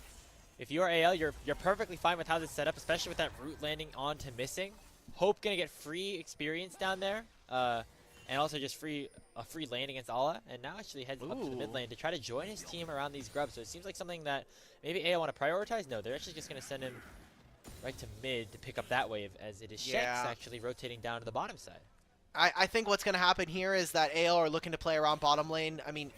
if you're AL, you're perfectly fine with how this is set up, especially with that root landing onto missing. Hope gonna get free experience down there, and also just a free lane against Ala, and now actually heads up to the mid lane to try to join his team around these grubs. So it seems like something that maybe AL want to prioritize. No, they're actually just gonna send him right to mid to pick up that wave, as it is Shanks actually rotating down to the bottom side.
I think what's going to happen here is that AL are looking to play around bottom lane. I mean,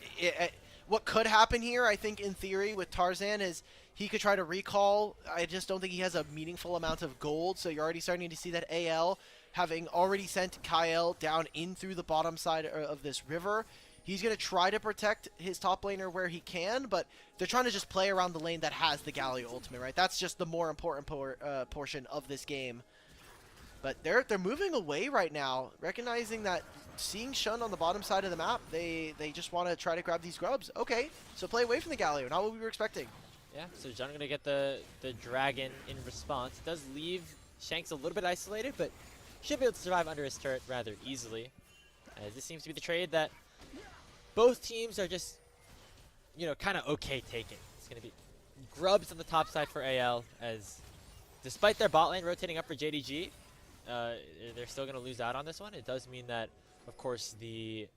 what could happen here, I think, in theory, with Tarzan is he could try to recall. I just don't think he has a meaningful amount of gold, so you're already starting to see that AL, having already sent Kyle down in through the bottom side of this river, he's going to try to protect his top laner where he can, but they're trying to just play around the lane that has the Galio ultimate, right? That's just the more important portion of this game. But they're moving away right now, recognizing that seeing Shun on the bottom side of the map, they just want to try to grab these grubs. Okay, so play away from the Galio, not what we were expecting.
Yeah, so John going to get the dragon in response. It does leave Shanks a little bit isolated, but should be able to survive under his turret rather easily. As this seems to be the trade that both teams are just, you know, kind of okay taking. It's going to be grubs on the top side for AL, as despite their bot lane rotating up for JDG, they're still going to lose out on this one. It does mean that, of course, the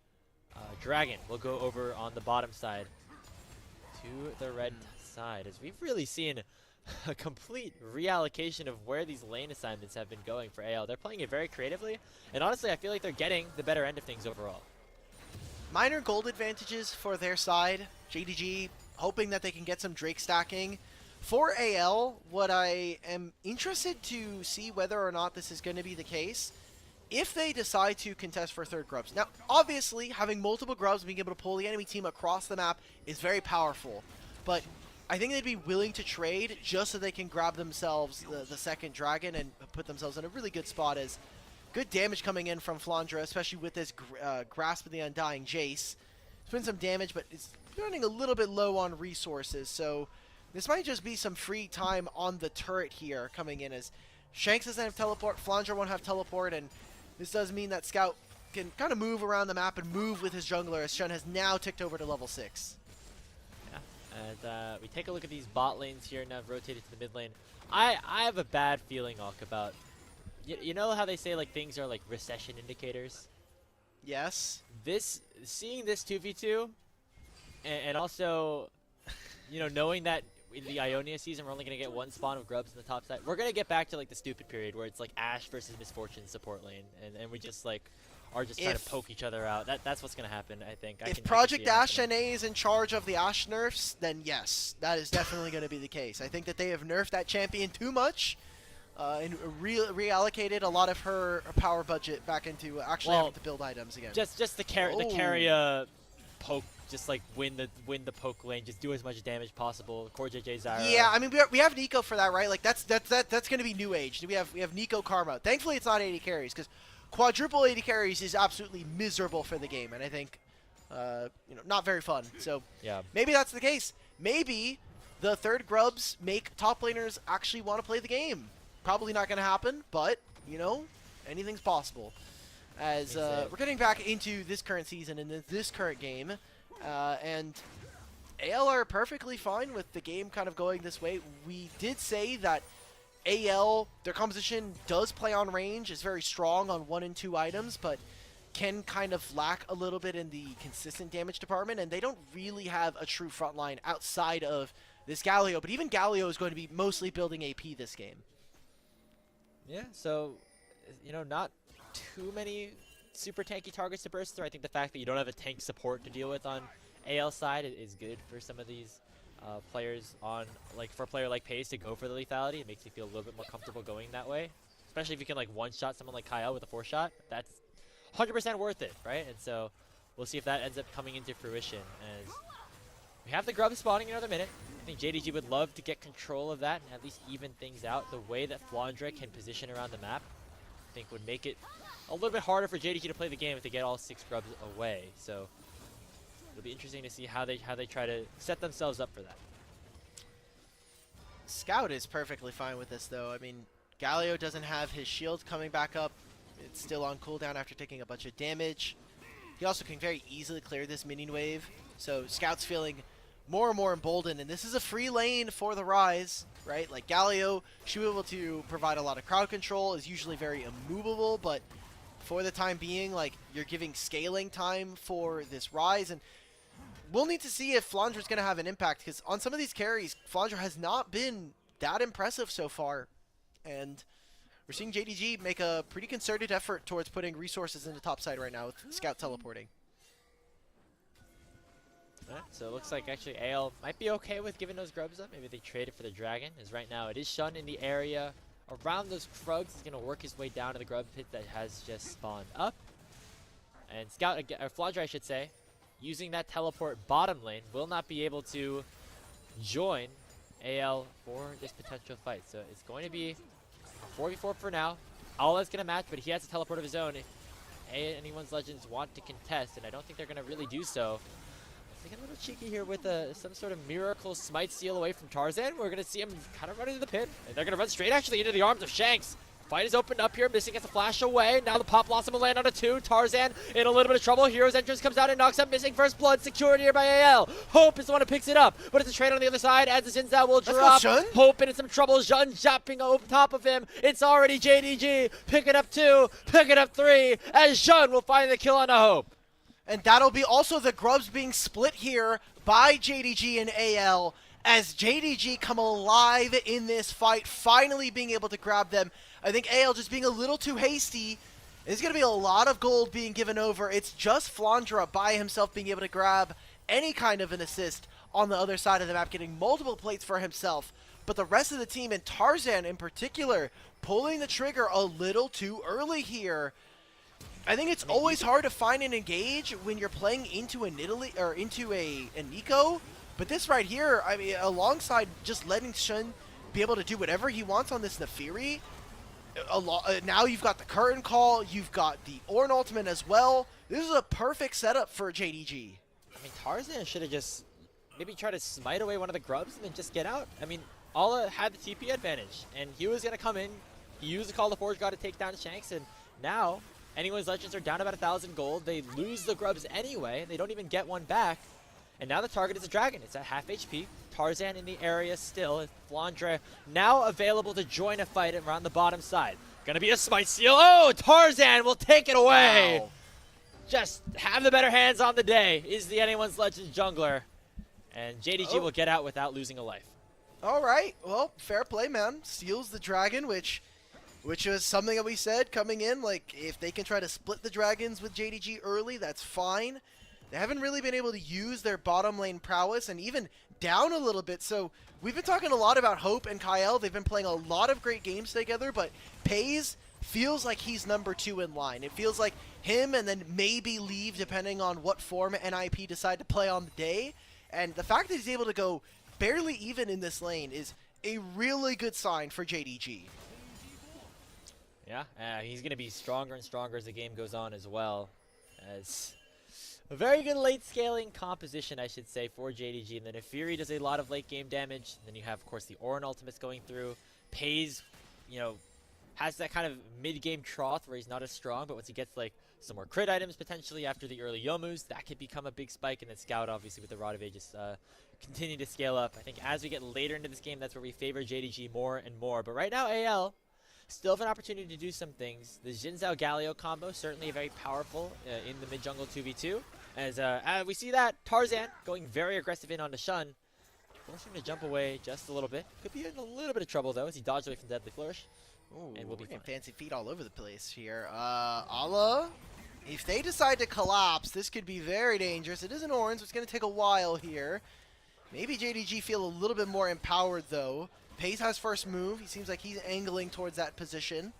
dragon will go over on the bottom side to the red side, as we've really seen a complete reallocation of where these lane assignments have been going for AL. They're playing it very creatively, and honestly, I feel like they're getting the better end of things overall.
Minor gold advantages for their side. JDG hoping that they can get some Drake stacking. For AL, what I am interested to see whether or not this is going to be the case, if they decide to contest for third grubs. Now, obviously, having multiple grubs, being able to pull the enemy team across the map is very powerful, but I think they'd be willing to trade just so they can grab themselves the second dragon and put themselves in a really good spot, as good damage coming in from Flandra, especially with this Grasp of the Undying Jace. It's been some damage, but it's running a little bit low on resources, so this might just be some free time on the turret here coming in, as Shanks doesn't have teleport, Flandra won't have teleport, and this does mean that Scout can kind of move around the map and move with his jungler, as Shun has now ticked over to level 6.
Yeah, and we take a look at these bot lanes here, now rotated to the mid lane. I have a bad feeling, Alk, about, you know how they say like things are like recession indicators?
Yes.
Seeing this 2v2, and also, you know, knowing that in the Ionia season we're only going to get one spawn of grubs in the top side, we're going to get back to like the stupid period where it's like Ashe versus Misfortune support lane, and we just like are just trying to poke each other out. That's what's going to happen, I think.
If Project Ashe NA is in charge of the Ashe nerfs, then yes, that is definitely going to be the case. I think that they have nerfed that champion too much, and reallocated a lot of her power budget back into actually having to build items again.
Just the carry poke, just like win the poke lane, just do as much damage possible. Core JJ Zyra.
Yeah, I mean we have Nico for that, right? Like that's going to be new age. We have Nico Karma. Thankfully, it's not 80 carries, because quadruple 80 carries is absolutely miserable for the game, and I think you know, not very fun. So
yeah,
maybe that's the case. Maybe the third grubs make top laners actually want to play the game. Probably not going to happen, but you know, anything's possible. As we're getting back into this current season and this current game, and AL are perfectly fine with the game kind of going this way. We did say that AL, their composition does play on range, is very strong on 1 and 2 items, but can kind of lack a little bit in the consistent damage department, and they don't really have a true frontline outside of this Galio, but even Galio is going to be mostly building AP this game.
Yeah, so, you know, not too many super tanky targets to burst through. I think the fact that you don't have a tank support to deal with on AL side is good for some of these players on, like for a player like Pace to go for the lethality. It makes you feel a little bit more comfortable going that way. Especially if you can like one-shot someone like Kyle with a 4-shot. That's 100% worth it, right? And so we'll see if that ends up coming into fruition as we have the grub spawning in another minute. I think JDG would love to get control of that and at least even things out. The way that Flandre can position around the map, I think would make it a little bit harder for JDG to play the game if they get all 6 grubs away. So it'll be interesting to see how they try to set themselves up for that.
Scout is perfectly fine with this, though. I mean, Galio doesn't have his shield coming back up. It's still on cooldown after taking a bunch of damage. He also can very easily clear this minion wave. So Scout's feeling more and more emboldened, and this is a free lane for the Rise, right? Like Galio should be able to provide a lot of crowd control, is usually very immovable, but for the time being, like, you're giving scaling time for this Rise, and we'll need to see if Flandre's going to have an impact, because on some of these carries, Flandre has not been that impressive so far, and we're seeing JDG make a pretty concerted effort towards putting resources in the top side right now with Scout teleporting.
Right, so it looks like actually AL might be okay with giving those grubs up. Maybe they trade it for the dragon, as right now it is Shun in the area around those Krugs. He's going to work his way down to the grub pit that has just spawned up. And Scout, or Flandre I should say, using that teleport bottom lane, will not be able to join AL for this potential fight. So it's going to be a 4v4 for now. Ala's going to match, but he has a teleport of his own if anyone's Legends want to contest, and I don't think they're going to really do so. Getting a little cheeky here with some sort of miracle smite steal away from Tarzan. We're going to see him kind of run into the pit. And they're going to run straight actually into the arms of Shanks. Fight is opened up here. Missing gets a flash away. Now the Pop Blossom will land on a 2. Tarzan in a little bit of trouble. Hero's entrance comes out and knocks up Missing first blood. Secured here by AL. Hope is the one who picks it up. But it's a trade on the other side as the Xin will drop. Hope in some trouble. Jun jumping over top of him. It's already JDG. Pick it up 2. Pick it up 3. As Jun will find the kill on a Hope.
And that'll be also the grubs being split here by JDG and AL as JDG come alive in this fight, finally being able to grab them. I think AL just being a little too hasty. There's going to be a lot of gold being given over. It's just Flandre by himself being able to grab any kind of an assist on the other side of the map, getting multiple plates for himself. But the rest of the team, and Tarzan in particular, pulling the trigger a little too early here. I think it's always hard to find and engage when you're playing into a Nidalee or into a Nico, but this right here, I mean, alongside just letting Shun be able to do whatever he wants on this Nefiri, now you've got the curtain call, you've got the Ornn ultimate as well. This is a perfect setup for JDG.
I mean, Tarzan should have just maybe tried to smite away one of the grubs and then just get out. I mean, Ala had the TP advantage, and he was going to come in. He used the Call of Forge God to take down Shanks, and now anyone's Legends are down about 1,000 gold. They lose the grubs anyway. They don't even get one back. And now the target is a dragon. It's at half HP. Tarzan in the area still. Flandre now available to join a fight around the bottom side. Gonna be a smite steal. Oh, Tarzan will take it away. Wow. Just have the better hands on the day is the anyone's Legends jungler. And JDG will get out without losing a life.
All right. Well, fair play, man. Steals the dragon, which was something that we said coming in. Like, if they can try to split the dragons with JDG early, that's fine. They haven't really been able to use their bottom lane prowess and even down a little bit. So we've been talking a lot about Hope and Kyle. They've been playing a lot of great games together, but Pays feels like he's number 2 in line. It feels like him and then maybe Leave, depending on what form NIP decide to play on the day. And the fact that he's able to go barely even in this lane is a really good sign for JDG.
Yeah, he's going to be stronger and stronger as the game goes on as well. As a very good late scaling composition, I should say, for JDG. And then Nefiri does a lot of late game damage. And then you have, of course, the Ornn ultimates going through. Pays, you know, has that kind of mid-game trough where he's not as strong. But once he gets, like, some more crit items potentially after the early Yomus, that could become a big spike. And then Scout, obviously, with the Rod of Aegis, continue to scale up. I think as we get later into this game, that's where we favor JDG more and more. But right now, AL still have an opportunity to do some things. The Xin Zhao Galio combo, certainly very powerful in the mid-jungle 2v2. As we see that, Tarzan going very aggressive in on the Shun. Forcing him to jump away just a little bit. Could be in a little bit of trouble, though, as he dodged away from Deadly Flourish.
Ooh,
and we'll be fine.
Fancy feet all over the place here. Ala If they decide to collapse, this could be very dangerous. It is an orange, so it's going to take a while here. Maybe JDG feel a little bit more empowered, though. Pace has first move. He seems like he's angling towards that position.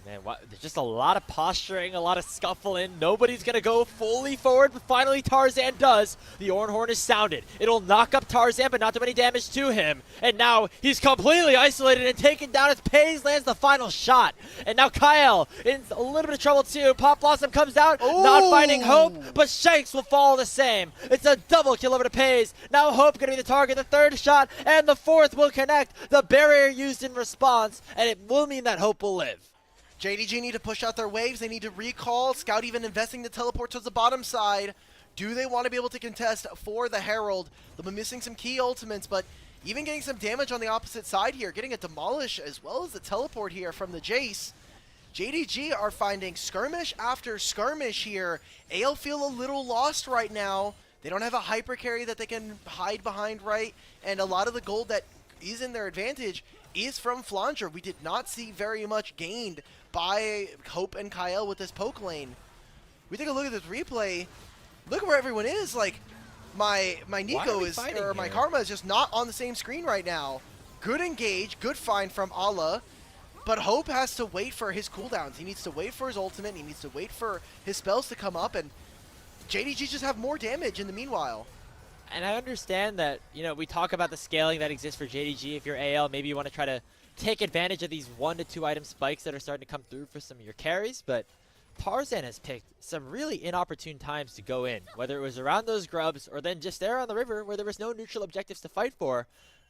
Man, there's just a lot of posturing, a lot of scuffling. Nobody's going to go fully forward, but finally Tarzan does. The Orange Horn is sounded. It'll knock up Tarzan, but not do any damage to him. And now he's completely isolated and taken down as Paze lands the final shot. And now Kyle in a little bit of trouble too. Pop Blossom comes out, not finding Hope, but Shanks will follow the same. It's a double kill over to Paze. Now Hope going to be the target, the third shot, and the fourth will connect. The barrier used in response, and it will mean that Hope will live.
JDG need to push out their waves. They need to recall. Scout even investing to teleport towards the bottom side. Do they want to be able to contest for the Herald? They'll be missing some key ultimates, but even getting some damage on the opposite side here. Getting a demolish as well as the teleport here from the Jace. JDG are finding skirmish after skirmish here. AL feel a little lost right now. They don't have a hyper carry that they can hide behind, right? And a lot of the gold that is in their advantage is from Flanger. We did not see very much gained by Hope and Kyle with this poke lane. We take a look at this replay. Look where everyone is. Like my Nico is, or my Karma is just not on the same screen right now. Good engage, good find from Allah, but Hope has to wait for his cooldowns. He needs to wait for his ultimate. He needs to wait for his spells to come up, and JDG just have more damage in the meanwhile.
And I understand that, you know, we talk about the scaling that exists for JDG. If you're AL, maybe you want to try to take advantage of these 1 to 2 item spikes that are starting to come through for some of your carries, but Tarzan has picked some really inopportune times to go in, whether it was around those grubs or then just there on the river where there was no neutral objectives to fight for.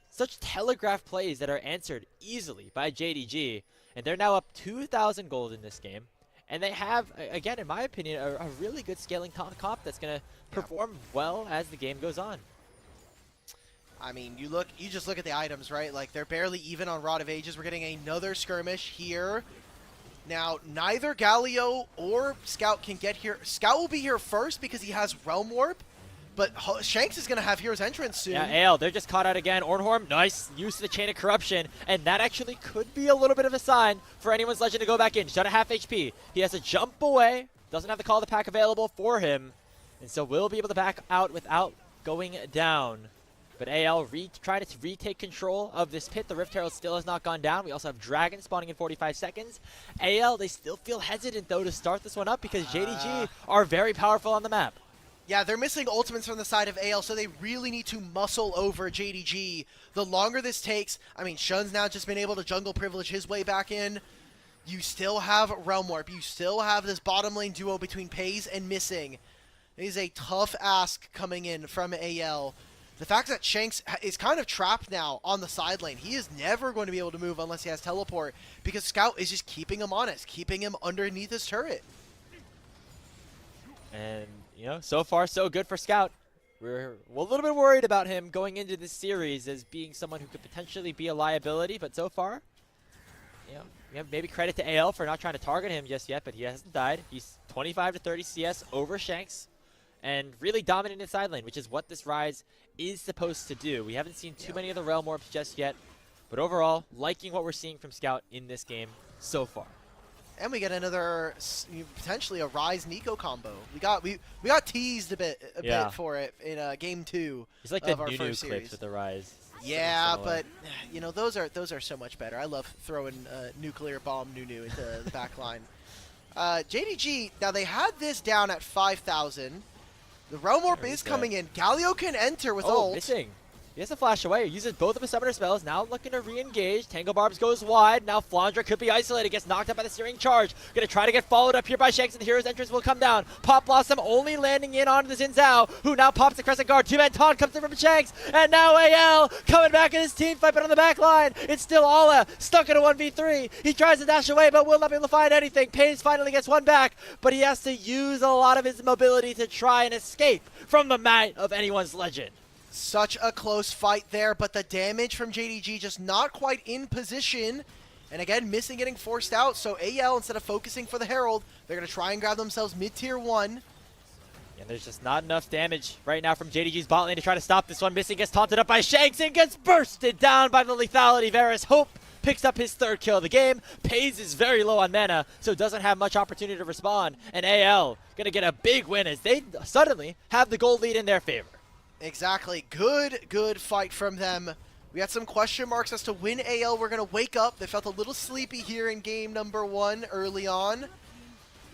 Such telegraph plays that are answered easily by JDG, and they're now up 2,000 gold in this game. And they have, again, in my opinion, a really good scaling comp that's going to perform well as the game goes on.
I mean, you just look at the items, right? Like, they're barely even on Rod of Ages. We're getting another skirmish here. Now, neither Galio or Scout can get here. Scout will be here first because he has Realm Warp, but Shanks is going to have Hero's Entrance soon.
Yeah, Ale, they're just caught out again. Ornhorn, nice use of the Chain of Corruption, and that actually could be a little bit of a sign for anyone's Legend to go back in. He's down at half HP. He has to jump away, doesn't have the Call of the Pack available for him, and so will be able to back out without going down. But AL trying to retake control of this pit. The Rift Herald still has not gone down. We also have Dragon spawning in 45 seconds. AL, they still feel hesitant, though, to start this one up because JDG are very powerful on the map.
Yeah, they're missing ultimates from the side of AL, so they really need to muscle over JDG. The longer this takes, I mean, Shun's now just been able to jungle privilege his way back in. You still have Realm Warp. You still have this bottom lane duo between Paze and Missing. It is a tough ask coming in from AL. The fact that Shanks is kind of trapped now on the side lane. He is never going to be able to move unless he has teleport because Scout is just keeping him honest, keeping him underneath his turret.
And, you know, so far so good for Scout. We're a little bit worried about him going into this series as being someone who could potentially be a liability, but so far, you know, maybe credit to AL for not trying to target him just yet, but he hasn't died. He's 25 to 30 CS over Shanks and really dominant in side lane, which is what this Rise is supposed to do. We haven't seen too many of the Realm Orbs just yet, but overall, liking what we're seeing from Scout in this game so far.
And we get another, potentially a Rise Nico combo. We got teased a bit for it in game 2.
It's like the new clips with the Rise.
Yeah, but you know those are so much better. I love throwing nuclear bomb Nunu into the back line. JDG, now they had this down at 5,000. The Realm Warp is coming in. Galio can enter with ult.
Missing. He has to flash away. He uses both of his summoner spells. Now looking to re-engage. Tango Barbs goes wide. Now Flandra could be isolated. Gets knocked up by the Searing Charge. Gonna try to get followed up here by Shanks, and the Hero's Entrance will come down. Pop Blossom only landing in onto the Xin Zhao, who now pops the Crescent Guard. Two-man taunt comes in from Shanks. And now AL coming back in his team fight, but on the back line, it's still Ala stuck in a 1v3. He tries to dash away, but will not be able to find anything. Paze finally gets one back, but he has to use a lot of his mobility to try and escape from the might of anyone's Legend.
Such a close fight there, but the damage from JDG just not quite in position. And again, Missing getting forced out, so AL, instead of focusing for the Herald, they're going to try and grab themselves mid-tier 1.
And there's just not enough damage right now from JDG's bot lane to try to stop this one. Missing gets taunted up by Shanks and gets bursted down by the lethality. Varus Hope picks up his 3rd kill of the game. Pays is very low on mana, so doesn't have much opportunity to respond. And AL going to get a big win as they suddenly have the gold lead in their favor.
Exactly. Good fight from them. We had some question marks as to when AL were going to wake up. They felt a little sleepy here in game number 1 early on.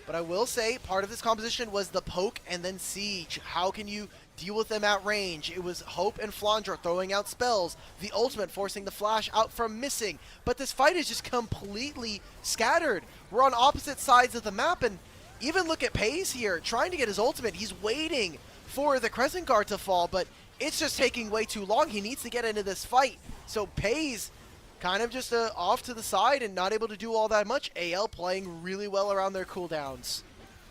But I will say, part of this composition was the poke and then siege. How can you deal with them at range? It was Hope and Flandre throwing out spells, the ultimate forcing the flash out from missing. But this fight is just completely scattered. We're on opposite sides of the map, and even look at Pays here, trying to get his ultimate. He's waiting for the Crescent Guard to fall, but it's just taking way too long. He needs to get into this fight. So Pays kind of just off to the side and not able to do all that much. AL playing really well around their cooldowns.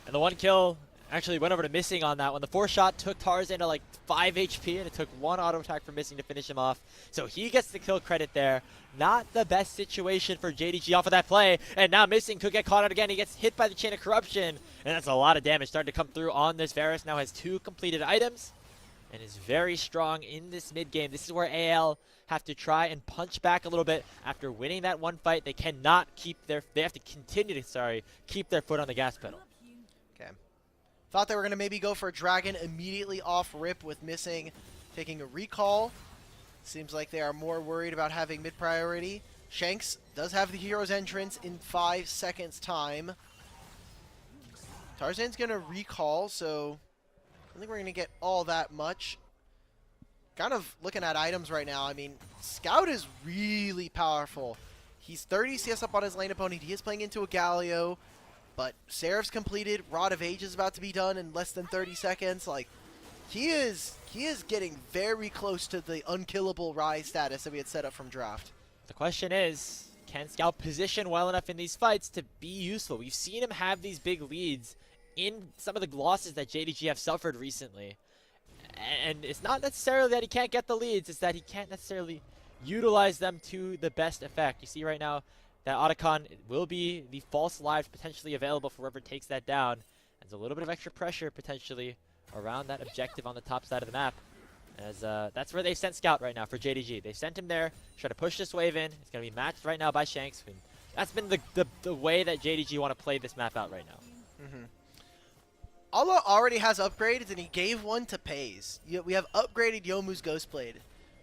And the 1 kill actually went over to Missing on that one. The 4 shot took Tarzan to like 5 HP, and it took 1 auto attack for Missing to finish him off. So he gets the kill credit there. Not the best situation for JDG off of that play. And now Missing could get caught out again. He gets hit by the Chain of Corruption. And that's a lot of damage starting to come through on this Varus. Now has 2 completed items and is very strong in this mid game. This is where AL have to try and punch back a little bit after winning that 1 fight. They cannot they have to continue to, keep their foot on the gas pedal.
Okay. Thought they were going to maybe go for a Dragon immediately off rip with Missing taking a recall. Seems like they are more worried about having mid priority. Shanks does have the hero's entrance in 5 seconds time. Tarzan's going to recall, so I don't think we're going to get all that much. Kind of looking at items right now, I mean, Scout is really powerful. He's 30 CS up on his lane opponent. He is playing into a Galio, but Seraph's completed. Rod of Age is about to be done in less than 30 seconds. Like, he is getting very close to the unkillable Rise status that we had set up from draft.
The question is, can Scout position well enough in these fights to be useful? We've seen him have these big leads in some of the losses that JDG have suffered recently. And it's not necessarily that he can't get the leads, it's that he can't necessarily utilize them to the best effect. You see right now that Otacon will be the false lives potentially available for whoever takes that down. There's a little bit of extra pressure potentially around that objective on the top side of the map. As that's where they sent Scout right now for JDG. They sent him there, try to push this wave in. It's going to be matched right now by Shanks. And that's been the way that JDG want to play this map out right now.
Mm-hmm. Allah already has upgrades, and he gave one to Pays. We have upgraded Youmuu's Ghostblade.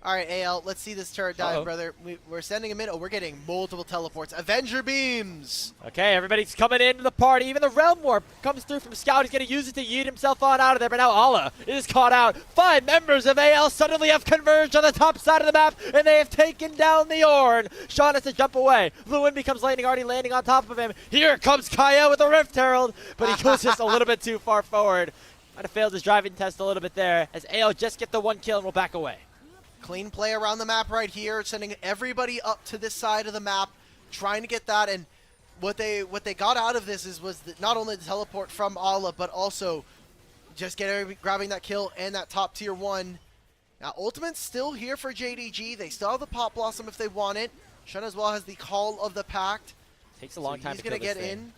All right, AL, let's see this turret dive, brother. We're sending him in. Oh, we're getting multiple teleports. Avenger beams.
Okay, everybody's coming into the party. Even the Realm Warp comes through from Scout. He's going to use it to yeet himself on out of there. But now Allah is caught out. 5 members of AL suddenly have converged on the top side of the map, and they have taken down the Ornn. Sean has to jump away. Lewin becomes lightning, already landing on top of him. Here comes Kaya with a Rift Herald, but he goes just a little bit too far forward. Might have failed his driving test a little bit there, as AL just get the 1 kill and will back away.
Clean play around the map right here, sending everybody up to this side of the map, trying to get that. And what they got out of this was not only the teleport from Allah, but also just grabbing that kill and that top tier 1. Now, Ultimate's still here for JDG. They still have the Pop Blossom if they want it. Shun as well has the Call of the Pact.
Takes a long time to
kill this thing. He's going to get in.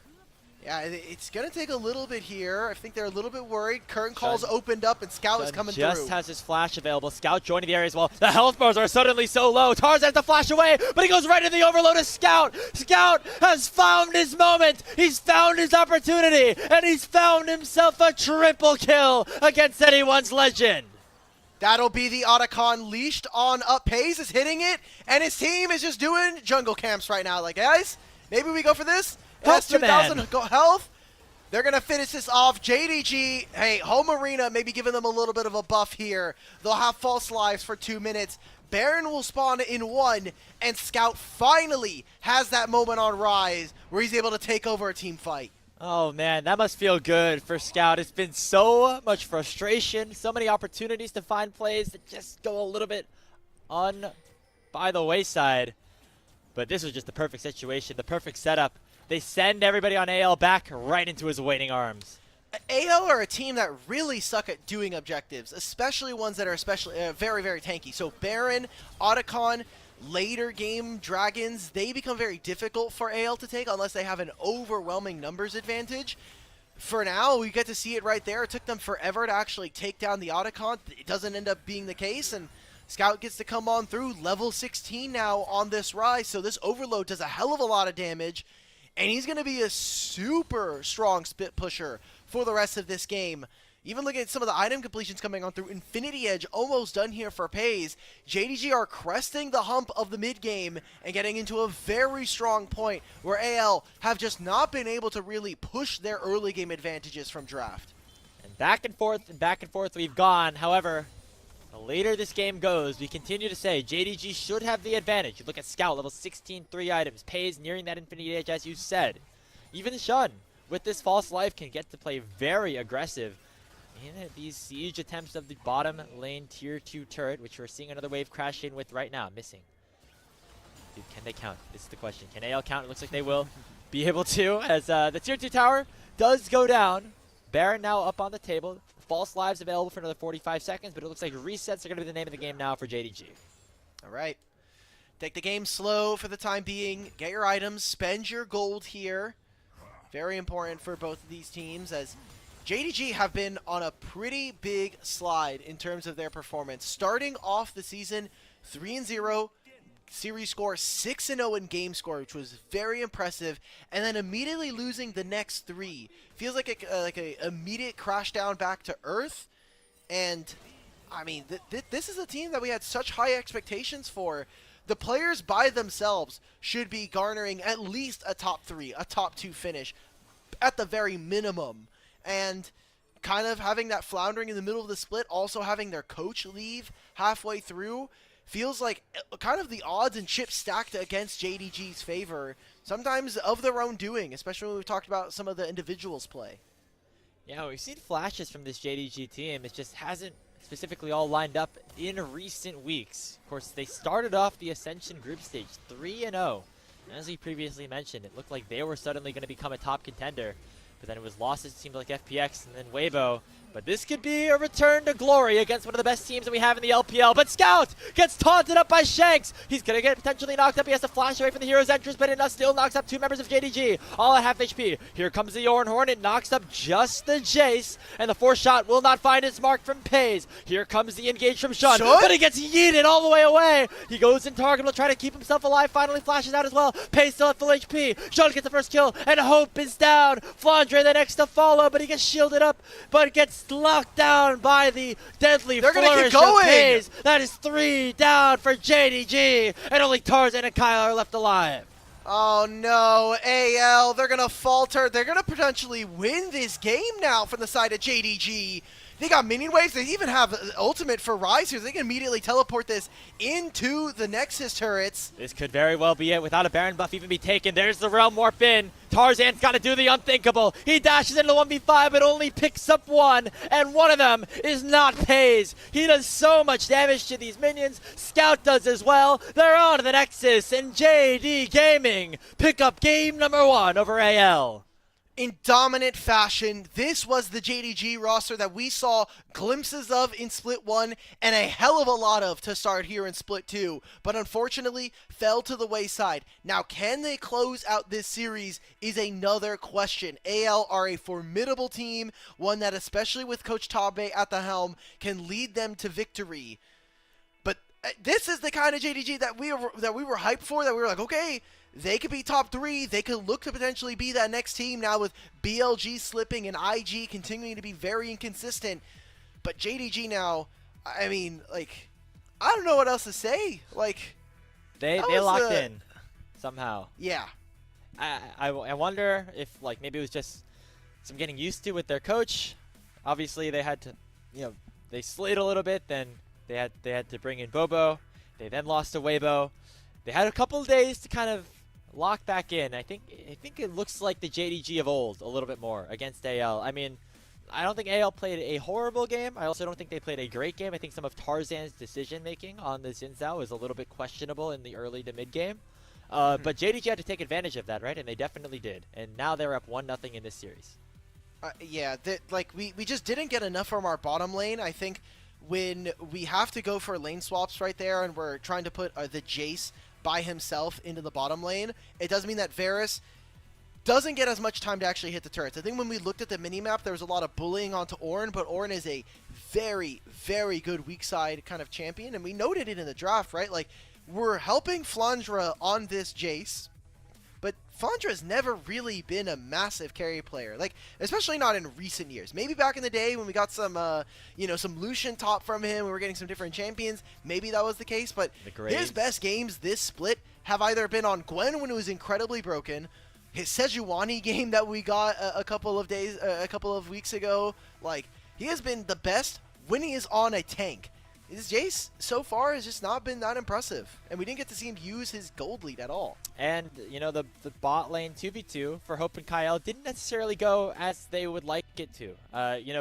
Yeah, it's going to take a little bit here. I think they're a little bit worried. Current Call's opened up, and Scout is coming through.
Just has his flash available. Scout joining the area as well. The health bars are suddenly so low. Tarzan has to flash away, but he goes right into the overload of Scout. Scout has found his moment. He's found his opportunity, and he's found himself a triple kill against anyone's legend.
That'll be the Otacon leashed on up. Pays is hitting it, and his team is just doing jungle camps right now. Like, guys, maybe we go for this. That's 2,000 health. They're going to finish this off. JDG, hey, home arena, maybe giving them a little bit of a buff here. They'll have false lives for 2 minutes. Baron will spawn in 1, and Scout finally has that moment on Rise where he's able to take over a team fight.
Oh, man, that must feel good for Scout. It's been so much frustration, so many opportunities to find plays that just go a little bit by the wayside. But this was just the perfect situation, the perfect setup. They send everybody on AL back right into his waiting arms.
AL are a team that really suck at doing objectives, especially ones that are very, very tanky. So Baron, Otacon, later game Dragons, they become very difficult for AL to take unless they have an overwhelming numbers advantage. For now, we get to see it right there. It took them forever to actually take down the Otacon. It doesn't end up being the case, and Scout gets to come on through, level 16 now on this rise, so this overload does a hell of a lot of damage, and he's going to be a super strong spit pusher for the rest of this game. Even looking at some of the item completions coming on through, Infinity Edge almost done here for FaZe. JDG are cresting the hump of the mid game and getting into a very strong point where AL have just not been able to really push their early game advantages from draft.
And back and forth we've gone. However, the later this game goes, we continue to say JDG should have the advantage. You look at Scout, level 16, 3 items. FaZe nearing that Infinity Edge, as you said. Even Shun, with this false life, can get to play very aggressive in these siege attempts of the bottom lane tier 2 turret, which we're seeing another wave crash in with right now, missing. Dude, can they count? This is the question. Can AL count? It looks like they will be able to, as the tier 2 tower does go down. Baron now up on the table. False lives available for another 45 seconds, but it looks like resets are going to be the name of the game now for JDG.
All right. Take the game slow for the time being. Get your items. Spend your gold here. Very important for both of these teams, as JDG have been on a pretty big slide in terms of their performance. Starting off the season 3-0, series score 6-0 in game score, which was very impressive, and then immediately losing the next 3. Feels like a immediate crash down back to earth. And I mean, this is a team that we had such high expectations for. The players by themselves should be garnering at least a top 3, a top 2 finish at the very minimum. And kind of having that floundering in the middle of the split, also having their coach leave halfway through, feels like kind of the odds and chips stacked against JDG's favor, sometimes of their own doing, especially when we've talked about some of the individuals play.
Yeah, we've seen flashes from this JDG team. It just hasn't specifically all lined up in recent weeks. Of course, they started off the Ascension group stage 3-0. As we previously mentioned, it looked like they were suddenly going to become a top contender. But then it was losses, it seemed like FPX and then Weibo. But this could be a return to glory against one of the best teams that we have in the LPL. But Scout gets taunted up by Shanks. He's going to get potentially knocked up. He has to flash away from the hero's entrance, but it still knocks up 2 members of JDG, all at half HP. Here comes the Ornhorn. It knocks up just the Jace, and the 4th shot will not find its mark from FaZe. Here comes the engage from Shun, but he gets yeeted all the way away. He goes in target, will try to keep himself alive, finally flashes out as well. FaZe still at full HP. Shun gets the first kill, and Hope is down. Flandre the next to follow, but he gets shielded up, but gets locked down by the deadly flourish of FaZe. That is 3 down for JDG, and only Tarzan and Kyle are left alive.
Oh no, AL, they're going to falter. They're going to potentially win this game now from the side of JDG. They got minion waves. They even have ultimate for Rise here. They can immediately teleport this into the Nexus turrets.
This could very well be it without a Baron buff even be taken. There's the Realm Warp in. Tarzan's got to do the unthinkable. He dashes into the 1v5 but only picks up 1, and one of them is not FaZe. He does so much damage to these minions. Scout does as well. They're on to the Nexus, and JD Gaming pick up game number 1 over AL.
In dominant fashion, this was the JDG roster that we saw glimpses of in Split 1 and a hell of a lot of to start here in Split 2, but unfortunately fell to the wayside. Now, can they close out this series is another question. AL are a formidable team, one that, especially with Coach Tabe at the helm, can lead them to victory. But this is the kind of JDG that we were hyped for, that we were like, okay, they could be top 3. They could look to potentially be that next team now, with BLG slipping and IG continuing to be very inconsistent. But JDG now, I mean, like, I don't know what else to say. Like,
they locked in somehow.
Yeah.
I wonder if, like, maybe it was just some getting used to with their coach. Obviously, they had to, they slid a little bit. Then they had to bring in Bobo. They then lost to Weibo. They had a couple of days to kind of lock back in. I think it looks like the JDG of old a little bit more against AL. I mean, I don't think AL played a horrible game. I also don't think they played a great game. I think some of Tarzan's decision making on the Xin Zhao was a little bit questionable in the early to mid game. But JDG had to take advantage of that, right? And they definitely did. And now they're up 1-0 in this series.
Yeah, we just didn't get enough from our bottom lane. I think when we have to go for lane swaps right there, and we're trying to put the Jace by himself into the bottom lane, it does mean that Varus doesn't get as much time to actually hit the turrets. I think when we looked at the minimap, there was a lot of bullying onto Ornn, but Ornn is a very, very good weak side kind of champion, and we noted it in the draft, right? Like, we're helping Flandre on this Jace, but Flandra's never really been a massive carry player, like, especially not in recent years. Maybe back in the day when we got some, some Lucian top from him, we were getting some different champions, maybe that was the case, but his best games this split have either been on Gwen when it was incredibly broken, his Sejuani game that we got a couple of weeks ago, like, he has been the best when he is on a tank. His Jace so far has just not been that impressive, and we didn't get to see him use his gold lead at all.
And, the bot lane 2v2 for Hope and Kyle didn't necessarily go as they would like it to.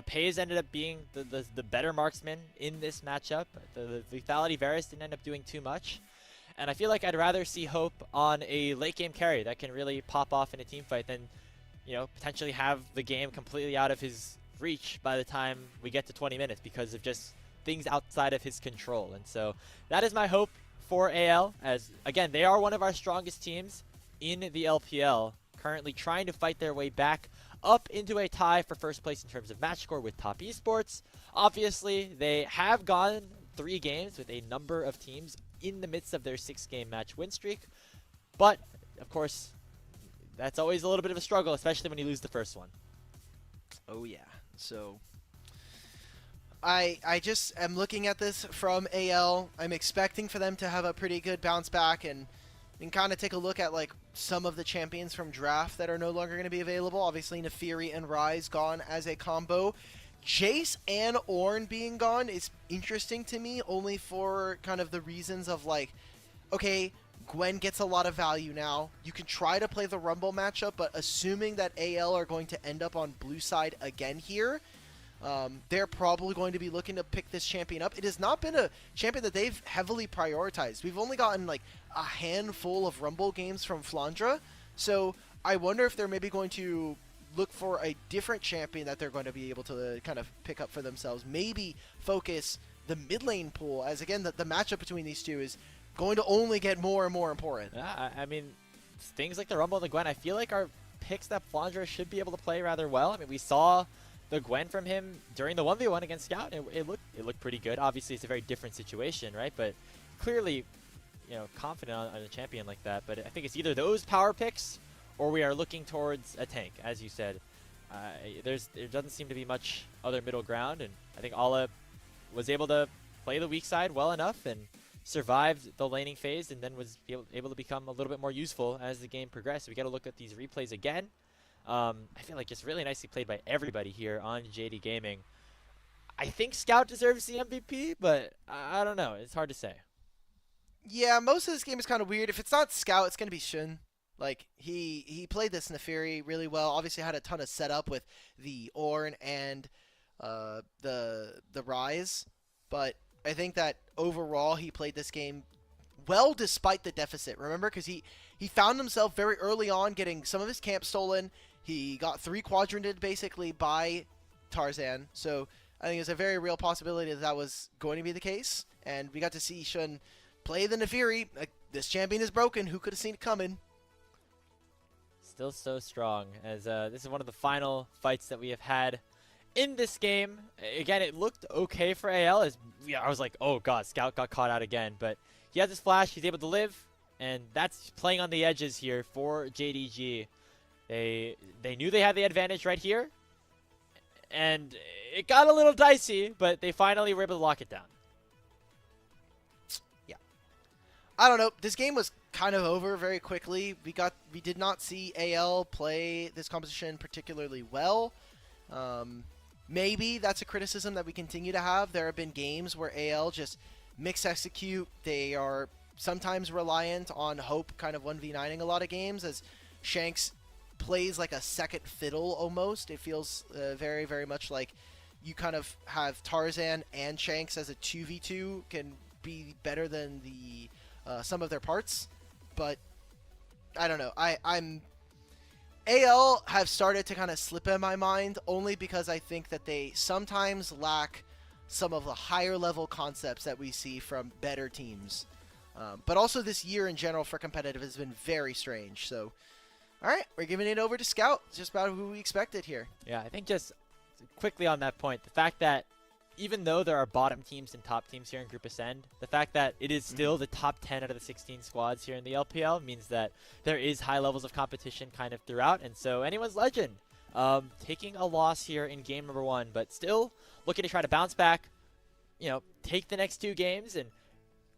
Pays ended up being the better marksman in this matchup. The Lethality Varus didn't end up doing too much. And I feel like I'd rather see Hope on a late game carry that can really pop off in a team fight than, potentially have the game completely out of his reach by the time we get to 20 minutes because of just things outside of his control. And so that is my hope for AL, as again, they are one of our strongest teams in the LPL, currently trying to fight their way back up into a tie for first place in terms of match score with Top Esports. Obviously, they have gone 3 games with a number of teams in the midst of their 6-game match win streak, but of course, that's always a little bit of a struggle, especially when you lose the first one.
Oh yeah, so I just am looking at this from AL. I'm expecting for them to have a pretty good bounce back and kind of take a look at like some of the champions from draft that are no longer going to be available. Obviously, Nefiri and Ryze gone as a combo. Jace and Ornn being gone is interesting to me, only for kind of the reasons of like, okay, Gwen gets a lot of value now. You can try to play the Rumble matchup, but assuming that AL are going to end up on blue side again here, they're probably going to be looking to pick this champion up. It has not been a champion that they've heavily prioritized. We've only gotten like a handful of Rumble games from Flandre, so I wonder if they're maybe going to look for a different champion that they're going to be able to kind of pick up for themselves. Maybe focus the mid lane pool, as again, the matchup between these two is going to only get more and more important.
Yeah, I mean, things like the Rumble and the Gwen, I feel like are picks that Flandre should be able to play rather well. I mean, we saw the Gwen from him during the 1v1 against Scout, and it looked pretty good. Obviously, it's a very different situation, right? But clearly, confident on a champion like that. But I think it's either those power picks or we are looking towards a tank, as you said. There doesn't seem to be much other middle ground, and I think Ala was able to play the weak side well enough and survived the laning phase, and then was able to become a little bit more useful as the game progressed. We got to look at these replays again. I feel like it's really nicely played by everybody here on JD Gaming. I think Scout deserves the MVP, but I don't know. It's hard to say.
Yeah, most of this game is kind of weird. If it's not Scout, it's going to be Shun. Like, he played this Nefiri really well. Obviously had a ton of setup with the Ornn and the Ryze. But I think that overall he played this game well despite the deficit. Remember? Because he found himself very early on getting some of his camp stolen. He got 3 quadranted basically by Tarzan. So I think it's a very real possibility that was going to be the case. And we got to see Shun play the Nefiri. Like, this champion is broken. Who could have seen it coming?
Still so strong, as this is one of the final fights that we have had in this game. Again, it looked okay for AL. I was like, oh god, Scout got caught out again. But he has his flash. He's able to live. And that's playing on the edges here for JDG. They knew they had the advantage right here. And it got a little dicey, but they finally were able to lock it down.
Yeah. I don't know. This game was kind of over very quickly. We did not see AL play this composition particularly well. Maybe that's a criticism that we continue to have. There have been games where AL just mix execute. They are sometimes reliant on Hope kind of 1v9ing a lot of games, as Shanks plays like a second fiddle almost. It feels very, very much like you kind of have Tarzan and Shanks as a 2v2 can be better than the some of their parts. But I don't know. I'm AL have started to kind of slip in my mind only because I think that they sometimes lack some of the higher level concepts that we see from better teams. But also this year in general for competitive has been very strange. So All right, we're giving it over to Scout. It's just about who we expected here.
Yeah, I think just quickly on that point, the fact that even though there are bottom teams and top teams here in Group Ascend, the fact that it is still the top 10 out of the 16 squads here in the LPL means that there is high levels of competition kind of throughout, and so anyone's legend. Taking a loss here in game number 1, but still looking to try to bounce back, you know, take the next 2 games and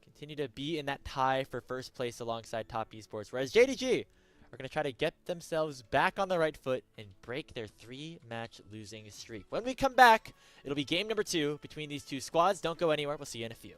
continue to be in that tie for first place alongside Top Esports, whereas JDG are going to try to get themselves back on the right foot and break their 3-match losing streak. When we come back, it'll be game number 2 between these 2 squads. Don't go anywhere. We'll see you in a few.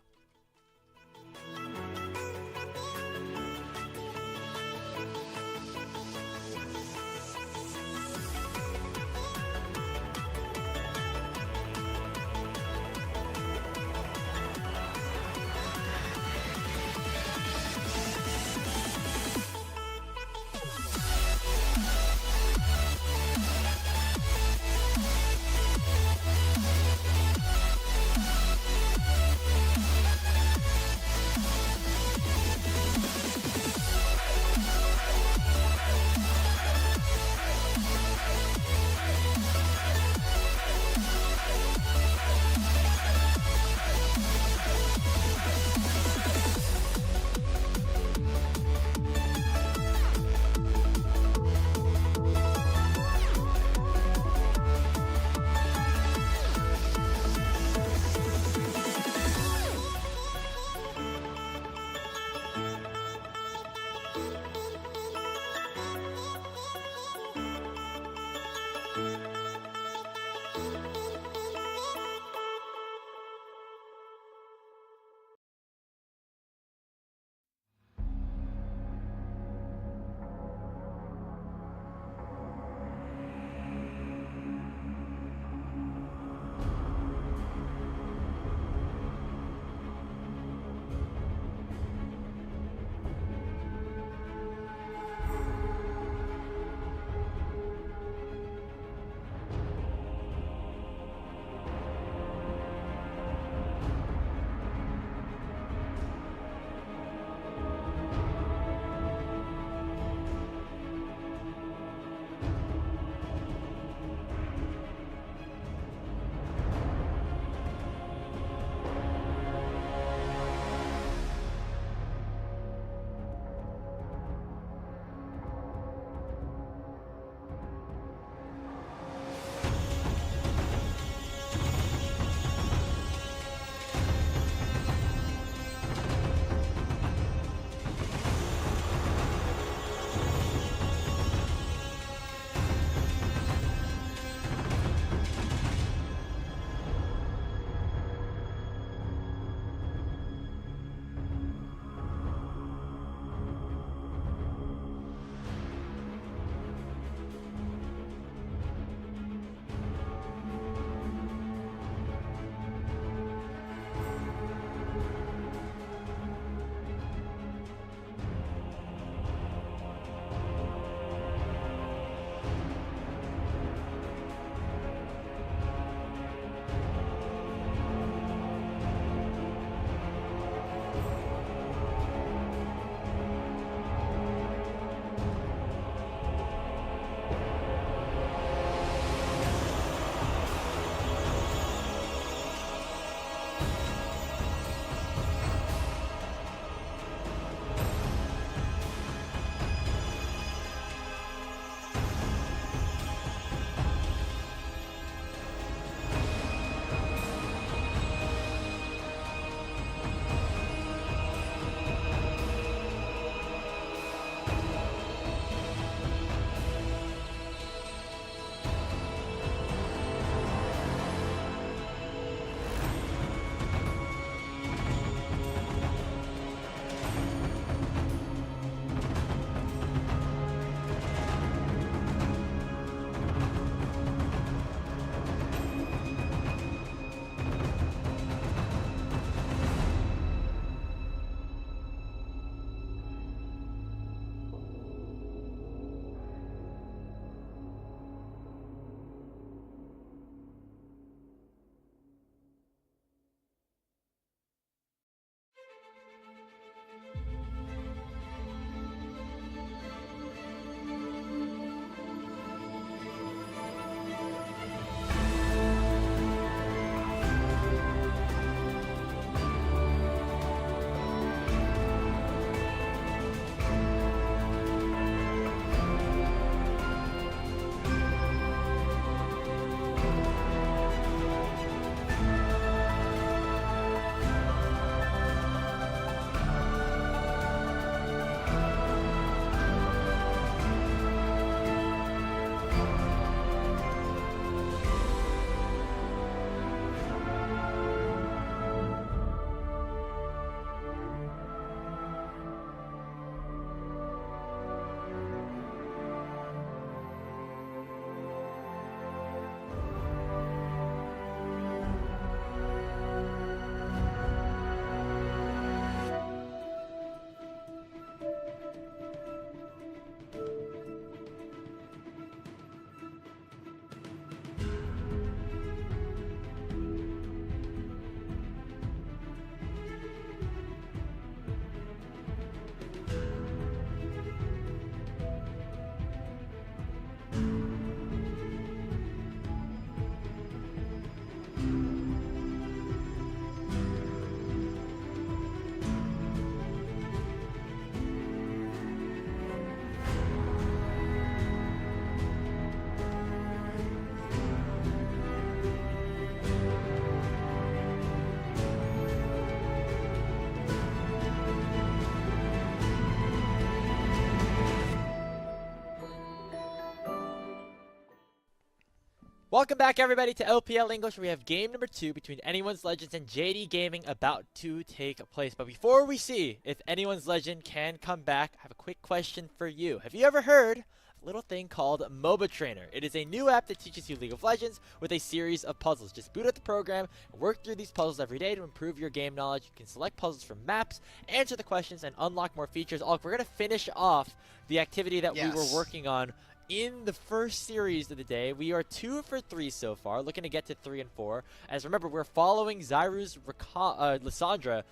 Welcome back, everybody, to LPL English. We have game number 2 between Anyone's Legends and JD Gaming about to take place. But before we see if Anyone's Legend can come back, I have a quick question for you. Have you ever heard of a little thing called MOBA Trainer? It is a new app that teaches you League of Legends with a series of puzzles. Just boot up the program and work through these puzzles every day to improve your game knowledge. You can select puzzles from maps, answer the questions, and unlock more features. We're going to finish off the activity that we were working on in the first series of the day. We are 2 for 3 so far, looking to get to 3 and 4. As remember, we're following Zyru's Lissandra,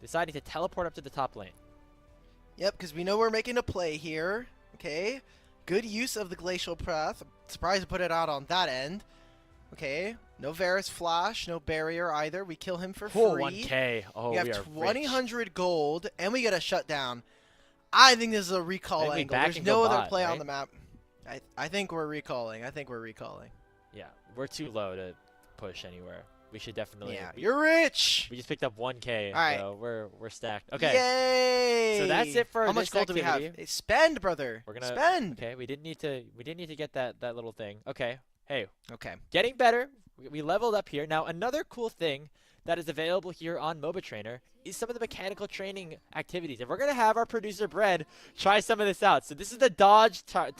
deciding to teleport up to the top lane.
Yep, because we know we're making a play here. Okay, good use of the Glacial Path. Surprised to put it out on that end. Okay, no Varus Flash, no barrier either. We kill him for free.
1K. Oh,
we have 2000 gold, and we get a shutdown. I think this is a recall angle. There's no other play on the map. I think we're recalling.
Yeah, we're too low to push anywhere. We should definitely.
Yeah, you're rich.
We just picked up 1K,
all right.
so we're stacked. Okay.
Yay!
So that's it for
how much gold do we have? Spend, brother.
We're gonna
spend.
Okay, we didn't need to get that little thing. Okay. Hey.
Okay.
Getting better. We leveled up here. Now another cool thing that is available here on MOBA Trainer is some of the mechanical training activities. And we're going to have our producer, Bread, try some of this out. So this is the dodge thing.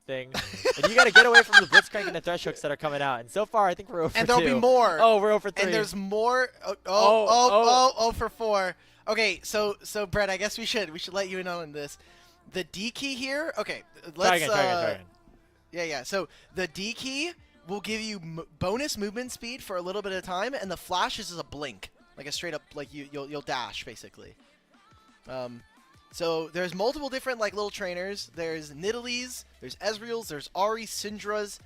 And you got to get away from the blitzcrank and the thresh hooks that are coming out. And so far, I think we're over 2.
And there'll be more.
Oh, we're over 3.
And there's more. For 4. Okay, so Bread, I guess we should let you in on this. The D key here. Okay, let's
try again.
Yeah. So the D key will give you bonus movement speed for a little bit of time, and the flash is a blink, like a straight up, like you'll dash basically. So there's multiple different like little trainers. There's Nidalees, there's Ezreals, there's Ahri, Syndra's.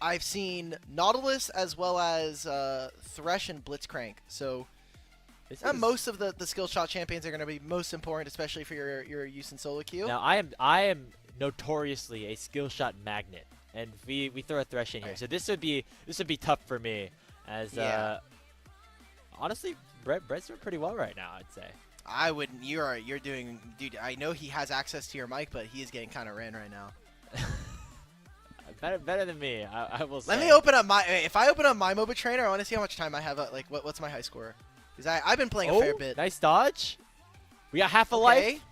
I've seen Nautilus as well as Thresh and Blitzcrank. So most of the skill shot champions are going to be most important, especially for your use in solo queue.
Now I am notoriously a skill shot magnet. And we throw a Thresh in here, so this would be tough for me. As honestly, Brett's doing pretty well right now, I'd say.
I wouldn't. You're doing, dude. I know he has access to your mic, but he is getting kind of ran right now.
better than me, I will say.
Let me open up my. If I open up my MOBA Trainer, I want to see how much time I have. Like, what's my high score? Because I've been playing a fair bit.
Nice dodge. We got half a life.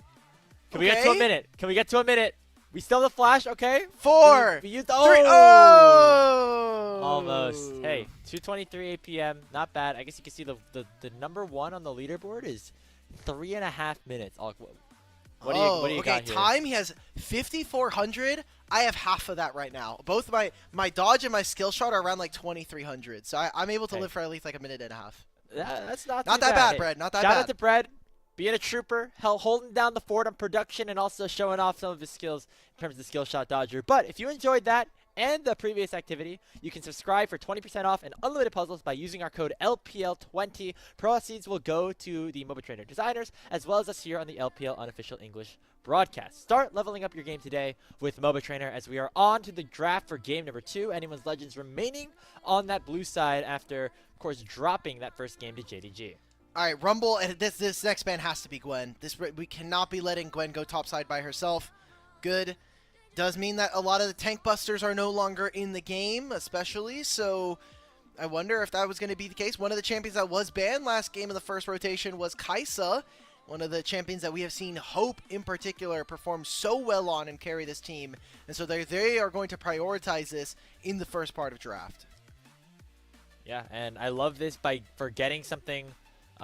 Can we get to a minute? Can we get to a minute? We still have the flash, okay?
4.
We used
3. Oh!
Almost. Hey, 2:23 p.m. Not bad. I guess you can see the number 1 on the leaderboard is 3.5 minutes. What do you got here?
Time, he has 5,400. I have half of that right now. Both my dodge and my skill shot are around like 2,300. So I'm able to live for at least like a minute and a half.
That's not
that
bad.
bad, Brad. Not that bad.
Shout out to Brad. Being a trooper, holding down the fort on production, and also showing off some of his skills in terms of the skill shot dodger. But if you enjoyed that and the previous activity, you can subscribe for 20% off and unlimited puzzles by using our code LPL20. Proceeds will go to the MOBA Trainer designers, as well as us here on the LPL Unofficial English broadcast. Start leveling up your game today with MOBA Trainer, as we are on to the draft for game number 2. Anyone's Legends remaining on that blue side after, of course, dropping that first game to JDG.
All right, Rumble, and this next man has to be Gwen. We cannot be letting Gwen go topside by herself. Good. Does mean that a lot of the tank busters are no longer in the game, especially. So I wonder if that was going to be the case. One of the champions that was banned last game of the first rotation was Kai'Sa, one of the champions that we have seen Hope in particular perform so well on and carry this team. And so they are going to prioritize this in the first part of draft.
Yeah, and I love this for getting something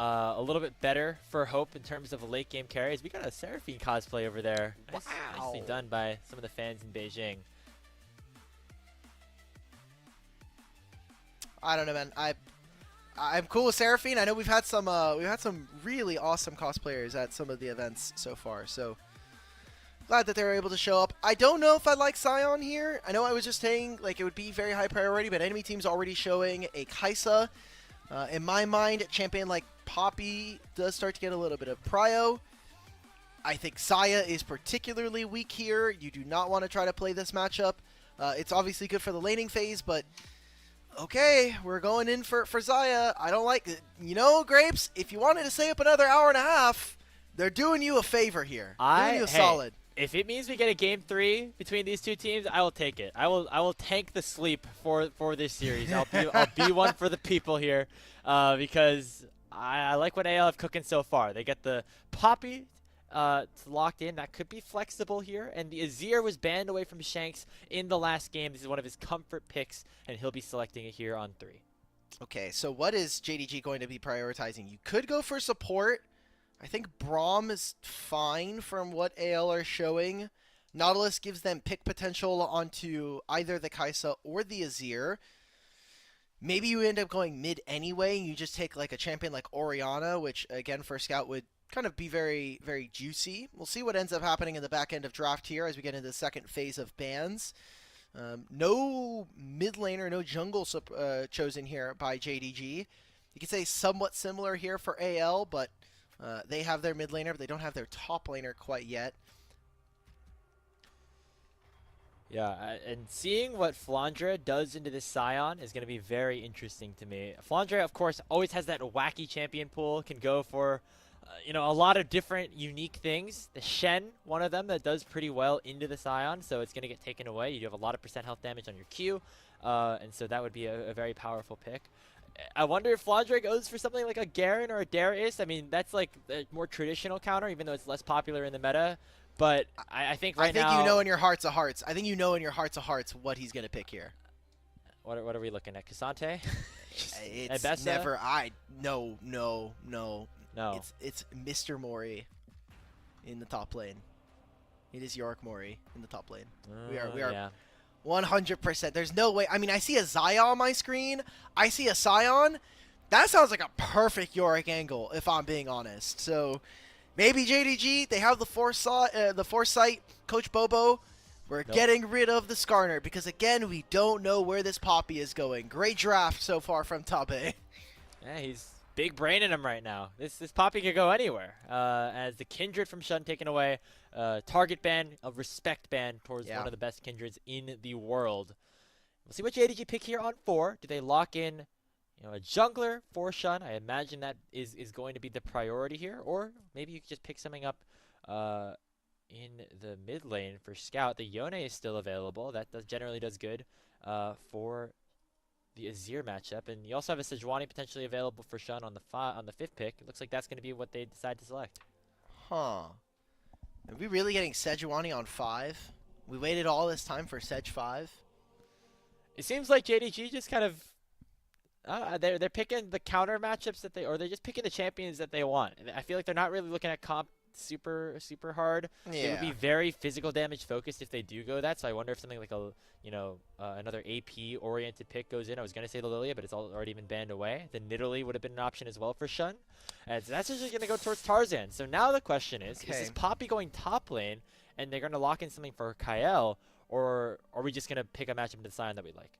a little bit better for Hope in terms of a late game carries. We got a Seraphine cosplay over there. Nicely done by some of the fans in Beijing.
I don't know, man. I'm cool with Seraphine. I know we've had some really awesome cosplayers at some of the events so far. So glad that they were able to show up. I don't know if I like Sion here. I know I was just saying like it would be very high priority, but enemy team's already showing a Kai'Sa. In my mind, a champion like Poppy does start to get a little bit of prio. I think Saya is particularly weak here. You do not want to try to play this matchup. It's obviously good for the laning phase, but okay, we're going in for Zaya. I don't like it. You know, Grapes, if you wanted to stay up another hour and a half, they're doing you a favor here. Doing you a solid.
If it means we get a game 3 between these two teams, I will take it. I will tank the sleep for this series. I'll be one for the people here, because I like what AL have cooking so far. They get the Poppy locked in. That could be flexible here. And the Azir was banned away from Shanks in the last game. This is one of his comfort picks, and he'll be selecting it here on 3.
Okay, so what is JDG going to be prioritizing? You could go for support. I think Braum is fine from what AL are showing. Nautilus gives them pick potential onto either the Kai'Sa or the Azir. Maybe you end up going mid anyway, and you just take like a champion like Orianna, which again for Scout would kind of be very, very juicy. We'll see what ends up happening in the back end of draft here as we get into the second phase of bans. No mid laner, no jungle chosen here by JDG. You could say somewhat similar here for AL, but they have their mid laner, but they don't have their top laner quite yet.
Yeah, and seeing what Flandre does into this Scion is going to be very interesting to me. Flandre, of course, always has that wacky champion pool, can go for a lot of different unique things. The Shen, one of them that does pretty well into the Scion, so it's going to get taken away. You do have a lot of % health damage on your Q, and so that would be a very powerful pick. I wonder if Flandre goes for something like a Garen or a Darius. I mean, that's like a more traditional counter, even though it's less popular in the meta. But I think now...
I think you know in your hearts of hearts. I think you know in your hearts of hearts what he's going to pick here.
What are we looking at? Cassante?
It's never... No.
No.
It's Mr. Mori in the top lane. It is Yorick Mori in the top lane. We are
yeah.
100%. There's no way. I mean, I see a Xayah on my screen. I see a Scion. That sounds like a perfect Yorick angle, if I'm being honest. So maybe JDG, they have the foresight. Coach Bobo, we're getting rid of the Skarner because, again, we don't know where this Poppy is going. Great draft so far from Tabe.
Yeah, he's big brain in him right now. This Poppy could go anywhere. As the Kindred from Shun taken away, target ban, a respect ban towards one of the best Kindreds in the world. We'll see what JDG pick here on 4. Do they lock in a jungler for Shun? I imagine that is going to be the priority here. Or maybe you could just pick something up in the mid lane for Scout. The Yone is still available. That generally does good for the Azir matchup, and you also have a Sejuani potentially available for Shun on the 5th pick. It looks like that's going to be what they decide to select.
Huh. Are we really getting Sejuani on 5? We waited all this time for Sej 5?
It seems like JDG just kind of they're picking the counter matchups or they're just picking the champions that they want. I feel like they're not really looking at comp super hard.
Yeah.
It would be very physical damage focused if they do go that. So I wonder if something like another AP oriented pick goes in. I was gonna say the Lilia, but it's already been banned away. The Nidalee would have been an option as well for Shun. And so that's just gonna go towards Tarzan. So now the question is this Poppy going top lane and they're gonna lock in something for Kael, or are we just gonna pick a matchup to the Scion that we like?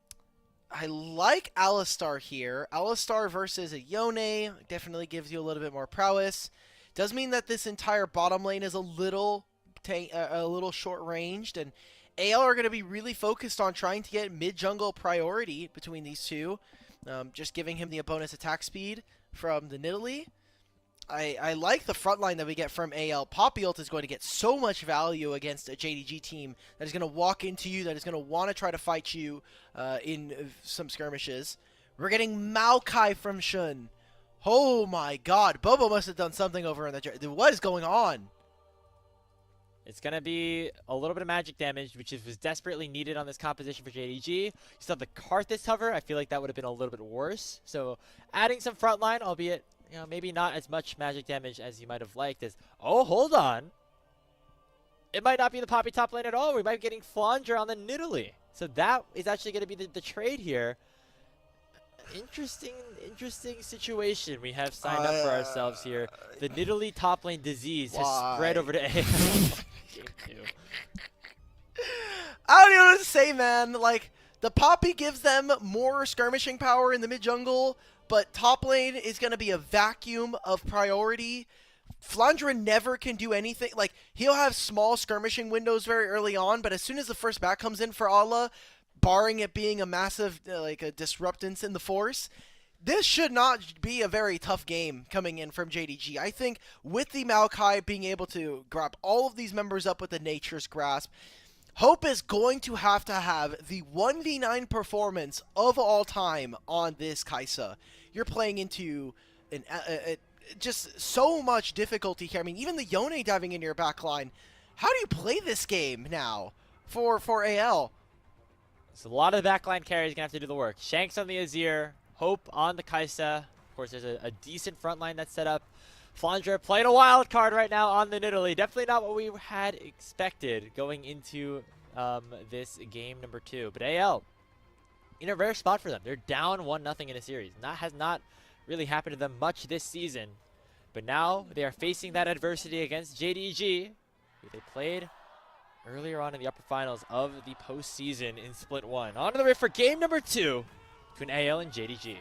I like Alistar here. Alistar versus a Yone definitely gives you a little bit more prowess. Does mean that this entire bottom lane is a little short-ranged, and AL are going to be really focused on trying to get mid-jungle priority between these two, just giving him the bonus attack speed from the Nidalee. I like the front line that we get from AL. Poppy ult is going to get so much value against a JDG team that is going to walk into you, that is going to want to try to fight you in some skirmishes. We're getting Maokai from Shun. Oh my god, Bobo must have done something over in the... What is going on?
It's going to be a little bit of magic damage, which was desperately needed on this composition for JDG. You still have the Karthus hover. I feel like that would have been a little bit worse. So adding some frontline, albeit maybe not as much magic damage as you might have liked, is... Oh, hold on. It might not be the Poppy top lane at all. We might be getting Flandre on the Nidalee. So that is actually going to be the trade here. Interesting situation we have signed up for ourselves here. The Nidalee top lane disease has spread over to AL. Game 2.
I don't even know what to say, man. Like, the Poppy gives them more skirmishing power in the mid-jungle, but top lane is going to be a vacuum of priority. Flandre never can do anything. Like, he'll have small skirmishing windows very early on, but as soon as the first back comes in for Allah, barring it being a massive, a disruptance in the force, This should not be a very tough game coming in from JDG. I think with the Maokai being able to grab all of these members up with the Nature's Grasp, Hope is going to have the 1v9 performance of all time on this Kaisa. You're playing into just so much difficulty here. I mean, even the Yone diving into your backline. How do you play this game now for AL?
So a lot of the backline carries going to have to do the work. Shanks on the Azir. Hope on the Kaisa. Of course, there's a decent front line that's set up. Flandre playing a wild card right now on the Nidalee. Definitely not what we had expected going into this game number 2. But AL, in a rare spot for them. They're down 1-0 in a series. That has not really happened to them much this season. But now they are facing that adversity against JDG, who they played earlier on in the upper finals of the postseason in Split 1. On to the rift for game number 2. Between AL and JDG.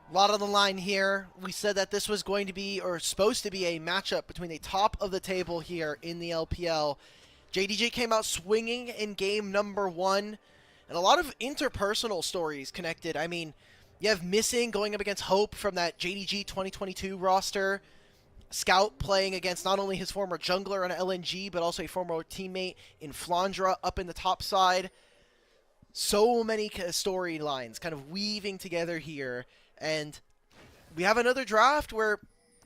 A lot on the line here. We said that this was going to be, or supposed to be, a matchup between the top of the table here in the LPL. JDG came out swinging in game number 1, and a lot of interpersonal stories connected. I mean, you have Missing going up against Hope from that JDG 2022 roster. Scout playing against not only his former jungler on LNG, but also a former teammate in Flandre up in the top side. So many storylines kind of weaving together here. And we have another draft where,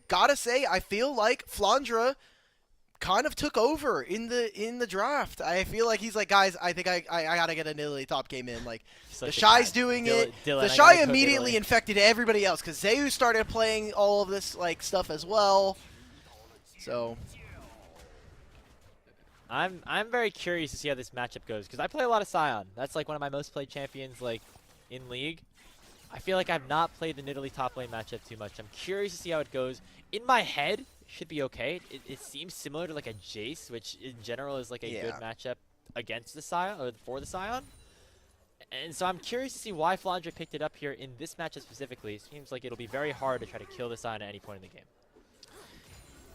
gotta say, I feel like Flandre kind of took over in the draft. I feel like he's like, guys, I think I gotta get a Nidalee top game in. Like, the Shy's doing it. The Shy immediately infected everybody else because Zayu started playing all of this like stuff as well. So
I'm very curious to see how this matchup goes because I play a lot of Sion. That's like one of my most played champions like in League. I feel like I've not played the Nidalee top lane matchup too much. I'm curious to see how it goes. In my head, it should be okay. It seems similar to like a Jace, which in general is like a good matchup against the Sion or for the Sion. And so I'm curious to see why Flandre picked it up here in this matchup specifically. It seems like it'll be very hard to try to kill the Sion at any point in the game.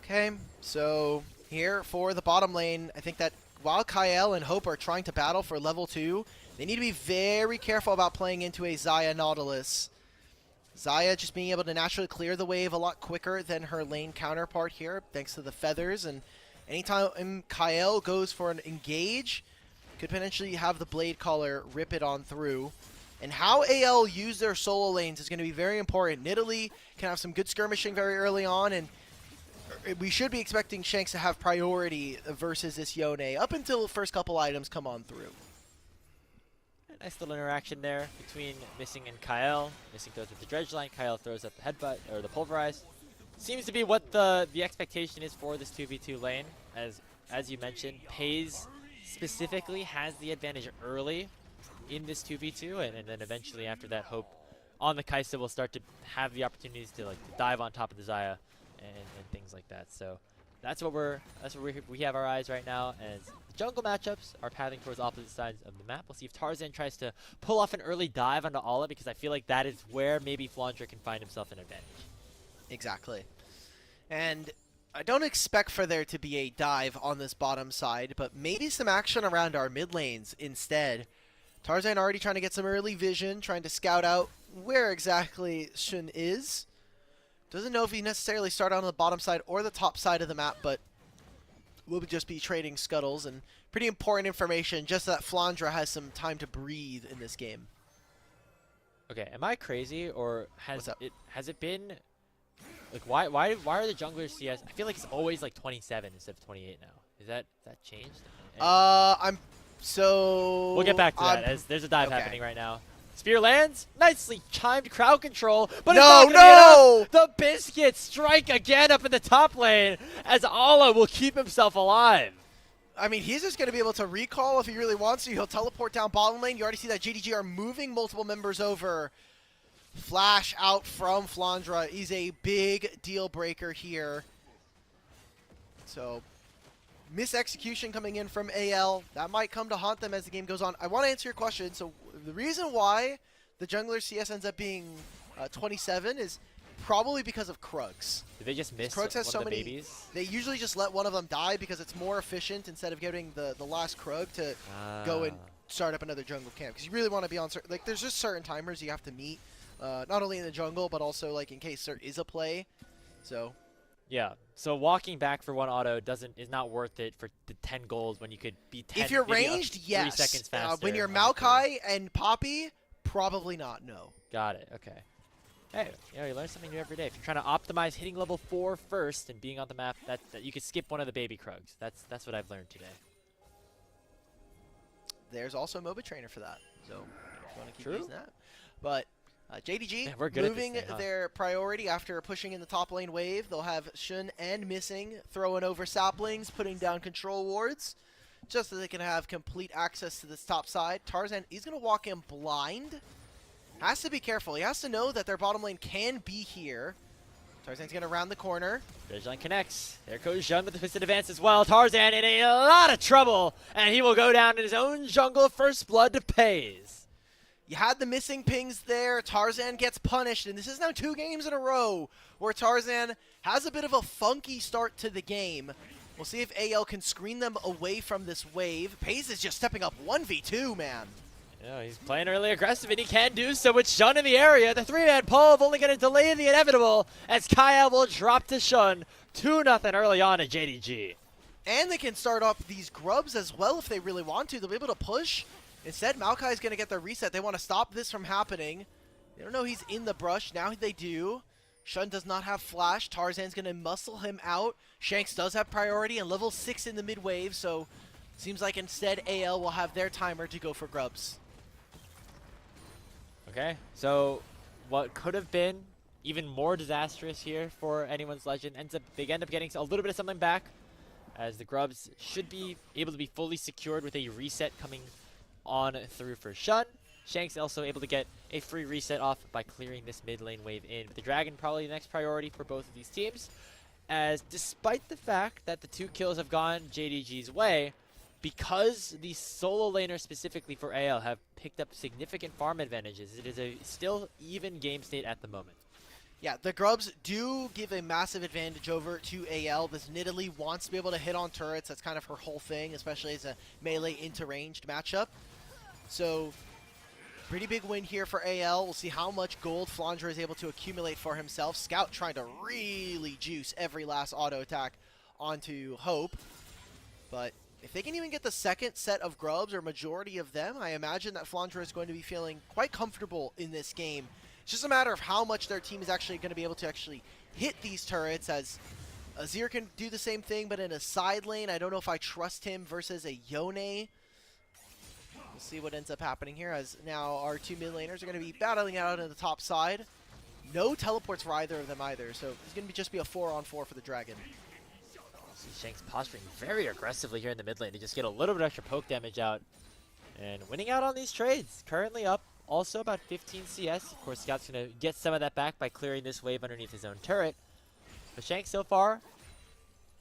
Okay, so here for the bottom lane, I think that while Kyle and Hope are trying to battle for level 2, they need to be very careful about playing into a Xayah Nautilus. Xayah just being able to naturally clear the wave a lot quicker than her lane counterpart here, thanks to the feathers. And anytime Kyle goes for an engage, could potentially have the Blade Caller rip it on through. And how AL use their solo lanes is going to be very important. Nidalee can have some good skirmishing very early on, and we should be expecting Shanks to have priority versus this Yone up until the first couple items come on through.
Nice little interaction there between Missing and Kyle. Missing throws with the dredge line. Kyle throws up the headbutt or the pulverize. Seems to be what the expectation is for this 2v2 lane. As you mentioned, Pays specifically has the advantage early in this 2v2, and then eventually after that, Hope on the Kaisa will start to have the opportunities to like dive on top of the Xayah and things like that. So that's what we have our eyes right now as jungle matchups are pathing towards opposite sides of the map. We'll see if Tarzan tries to pull off an early dive onto Ala, because I feel like that is where maybe Flandre can find himself an advantage.
Exactly. And I don't expect for there to be a dive on this bottom side, but maybe some action around our mid lanes instead. Tarzan already trying to get some early vision, trying to scout out where exactly Shun is. Doesn't know if he necessarily started on the bottom side or the top side of the map, but we'll just be trading scuttles, and pretty important information just that Flandre has some time to breathe in this game.
Okay, am I crazy, or has it been like why are the junglers CS? I feel like it's always like 27 instead of 28 now. Is that changed?
We'll
get back to that as there's a dive happening right now. Spear lands, nicely chimed crowd control, but
no!
The Biscuits strike again up in the top lane as Ala will keep himself alive.
I mean, he's just going to be able to recall if he really wants to. He'll teleport down bottom lane. You already see that JDG are moving multiple members over. Flash out from Flandre is a big deal breaker here. So, misexecution coming in from AL. That might come to haunt them as the game goes on. I want to answer your question. So, the reason why the jungler CS ends up being 27 is probably because of Krugs.
Did they just miss
Krugs has
one
so
of the
many.
babies?
They usually just let one of them die because it's more efficient instead of getting the last Krug to go and start up another jungle camp. Because you really want to be on certain, like, there's just certain timers you have to meet, not only in the jungle but also like in case there is a play. So.
Yeah. So walking back for one auto is not worth it for the 10 goals when you could be 10.
If you're ranged, yes.
3 seconds faster.
When you're Maokai and Poppy, probably not. No.
Got it. Okay. Hey, you learn something new every day. If you're trying to optimize hitting level 4 first and being on the map, that you could skip one of the baby Krugs. That's what I've learned today.
There's also a MOBA trainer for that, so if you want to keep using that. But JDG moving their priority after pushing in the top lane wave. They'll have Shun and Missing throwing over saplings, putting down control wards, just so they can have complete access to this top side. Tarzan, he's going to walk in blind. Has to be careful. He has to know that their bottom lane can be here. Tarzan's going to round the corner.
Ridgeline connects. There goes Jun with the twisted advance as well. Tarzan in a lot of trouble, and he will go down in his own jungle. First blood to Pays.
You had the missing pings there. Tarzan gets punished, and this is now 2 games in a row where Tarzan has a bit of a funky start to the game. We'll see if AL can screen them away from this wave. Pays is just stepping up 1v2, man.
Yeah, he's playing really aggressive, and he can do so with Shun in the area. The 3-man pull only going to delay the inevitable as Kyle will drop to Shun. 2-0 early on at JDG.
And they can start up these grubs as well if they really want to. They'll be able to push. Instead, Maokai is going to get their reset. They want to stop this from happening. They don't know he's in the brush. Now they do. Shun does not have flash. Tarzan's going to muscle him out. Shanks does have priority and level 6 in the mid wave, so seems like instead AL will have their timer to go for grubs.
Okay, so what could have been even more disastrous here for anyone's legend they end up getting a little bit of something back, as the grubs should be able to be fully secured with a reset coming on through for Shun. Shanks also able to get a free reset off by clearing this mid lane wave in. But the Dragon probably the next priority for both of these teams, as despite the fact that the 2 kills have gone JDG's way, because the solo laners specifically for AL have picked up significant farm advantages, it is a still even game state at the moment.
Yeah, the grubs do give a massive advantage over to AL. This Nidalee wants to be able to hit on turrets. That's kind of her whole thing, especially as a melee into ranged matchup. So, pretty big win here for AL. We'll see how much gold Flandre is able to accumulate for himself. Scout trying to really juice every last auto attack onto Hope. But if they can even get the second set of grubs, or majority of them, I imagine that Flandre is going to be feeling quite comfortable in this game. It's just a matter of how much their team is actually going to be able to actually hit these turrets, as Azir can do the same thing, but in a side lane. I don't know if I trust him versus a Yone. We'll see what ends up happening here, as now our 2 mid laners are going to be battling out on the top side. No teleports for either of them either, so it's going to just be a 4-on-4 for the Dragon.
See Shanks posturing very aggressively here in the mid lane to just get a little bit of extra poke damage out. And winning out on these trades. Currently up also about 15 CS. Of course, Scout's going to get some of that back by clearing this wave underneath his own turret. But Shanks so far,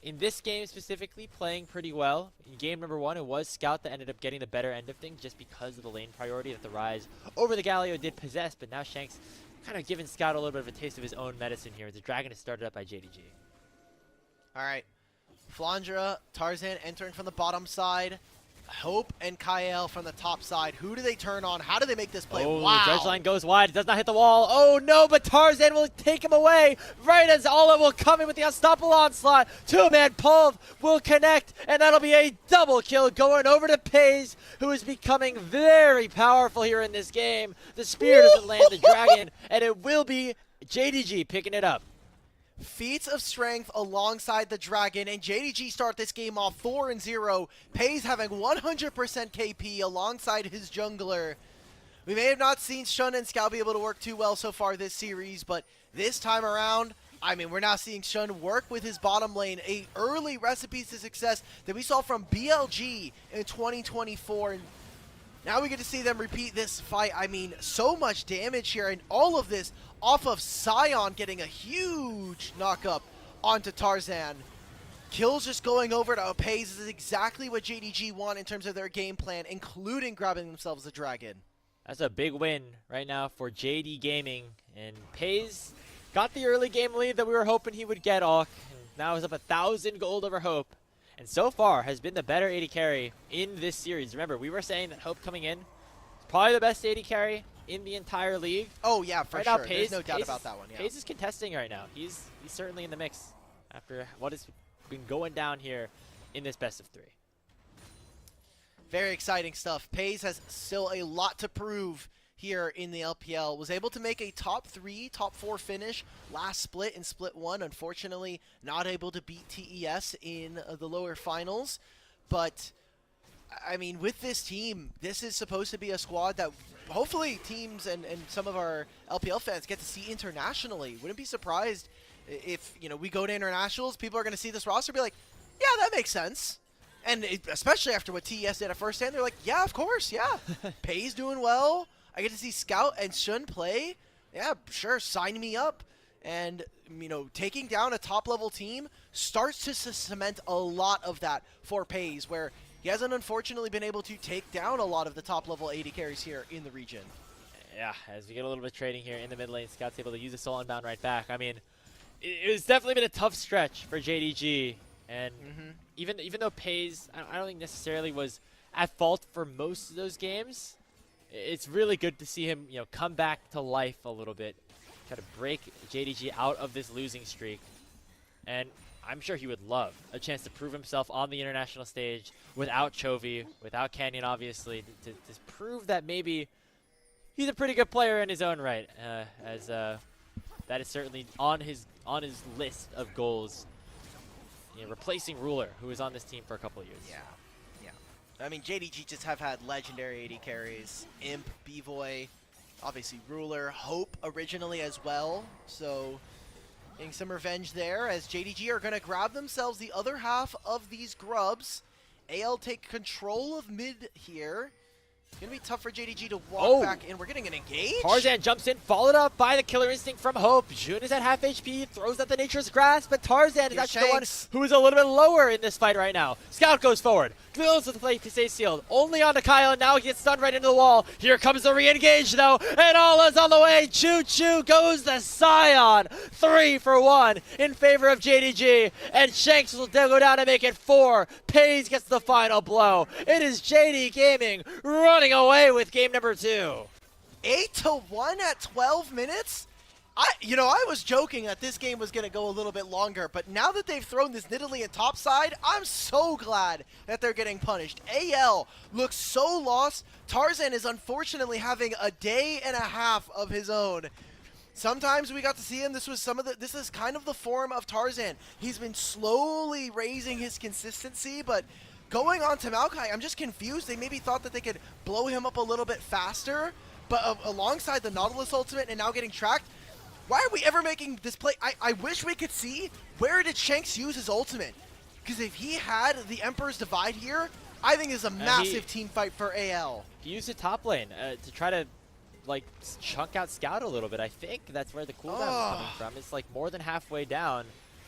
in this game specifically, playing pretty well. In game number 1, it was Scout that ended up getting the better end of things just because of the lane priority that the Rise over the Galio did possess. But now Shanks kind of giving Scout a little bit of a taste of his own medicine here. The Dragon is started up by JDG.
All right. Flandre, Tarzan entering from the bottom side. Hope and Kyle from the top side. Who do they turn on? How do they make this play?
Oh,
wow.
the dredge line goes wide. It does not hit the wall. Oh, no, but Tarzan will take him away right as Ola will come in with the unstoppable onslaught. 2-man pull will connect, and that'll be a double kill going over to Pays, who is becoming very powerful here in this game. The spear doesn't land the Dragon, and it will be JDG picking it up.
Feats of strength alongside the Dragon, and JDG start this game off 4-0. Pays having 100% KP alongside his jungler. We may have not seen Shun and Scout be able to work too well so far this series, but this time around, I mean, we're now seeing Shun work with his bottom lane, a early recipe to success that we saw from BLG in 2024. And now we get to see them repeat this fight. I mean, so much damage here, and all of this off of Sion getting a huge knock-up onto Tarzan. Kills just going over to Pays. This is exactly what JDG want in terms of their game plan, including grabbing themselves a Dragon.
That's a big win right now for JD Gaming, and Pays got the early game lead that we were hoping he would get. Now is up 1,000 gold over Hope. And so far has been the better AD carry in this series. Remember, we were saying that Hope coming in is probably the best AD carry in the entire league.
Oh, yeah, for
right
sure.
Now,
There's no doubt about that one. Yeah.
Paze is contesting right now. He's certainly in the mix after what has been going down here in this best of 3.
Very exciting stuff. Paze has still a lot to prove here in the LPL. Was able to make a top 3, top 4 finish last split in split 1. Unfortunately, not able to beat TES in the lower finals. But, I mean, with this team, this is supposed to be a squad that hopefully teams and some of our LPL fans get to see internationally. Wouldn't be surprised if, you know, we go to internationals, people are going to see this roster and be like, yeah, that makes sense. And especially after what TES did at first hand, they're like, yeah, of course, yeah. Paze doing well. I get to see Scout and Shun play. Yeah, sure, sign me up. And, you know, taking down a top-level team starts to cement a lot of that for Paze, where he hasn't unfortunately been able to take down a lot of the top-level AD carries here in the region. Yeah,
as we get a little bit of trading here in the mid lane, Scout's able to use the soul unbound right back. I mean, it's definitely been a tough stretch for JDG. And even though Paze, I don't think necessarily was at fault for most of those games, it's really good to see him, you know, come back to life a little bit, try to break JDG out of this losing streak. And I'm sure he would love a chance to prove himself on the international stage without Chovy, without Canyon, obviously, to prove that maybe he's a pretty good player in his own right, as that is certainly on his list of goals. You know, replacing Ruler, who was on this team for a couple of years.
Yeah, yeah. I mean, JDG just have had legendary AD carries. Imp, B-Boy, obviously Ruler, Hope originally as well. So, getting some revenge there as JDG are going to grab themselves the other half of these grubs. AL take control of mid here. It's going to be tough for JDG to walk back in. We're getting an engage.
Tarzan jumps in, followed up by the Killer Instinct from Hope. Jun is at half HP, throws out the Nature's Grasp, but Tarzan is actually the one who is a little bit lower in this fight right now. Scout goes forward, closes the play to stay sealed. Only on to Kyle, and now he gets stunned right into the wall. Here comes the re-engage, though, and Ola's on the way. Choo-choo goes the Scion. 3 for 1 in favor of JDG, and Shanks will go down and make it 4. Paze gets the final blow. It is JD Gaming running away with game number 2.
8-1 at 12 minutes? I was joking that this game was going to go a little bit longer, but now that they've thrown this Nidalee in topside, I'm so glad that they're getting punished. AL looks so lost. Tarzan is unfortunately having a day and a half of his own. Sometimes we got to see him. This is kind of the form of Tarzan. He's been slowly raising his consistency, but going on to Maokai, I'm just confused. They maybe thought that they could blow him up a little bit faster, but alongside the Nautilus ultimate and now getting tracked, why are we ever making this play? I wish we could see where did Shanks use his ultimate. Because if he had the Emperor's Divide here, I think it's a massive team fight for AL.
He used the top lane to try to, like, chunk out Scout a little bit. I think that's where the cooldown is coming from. It's like more than halfway down.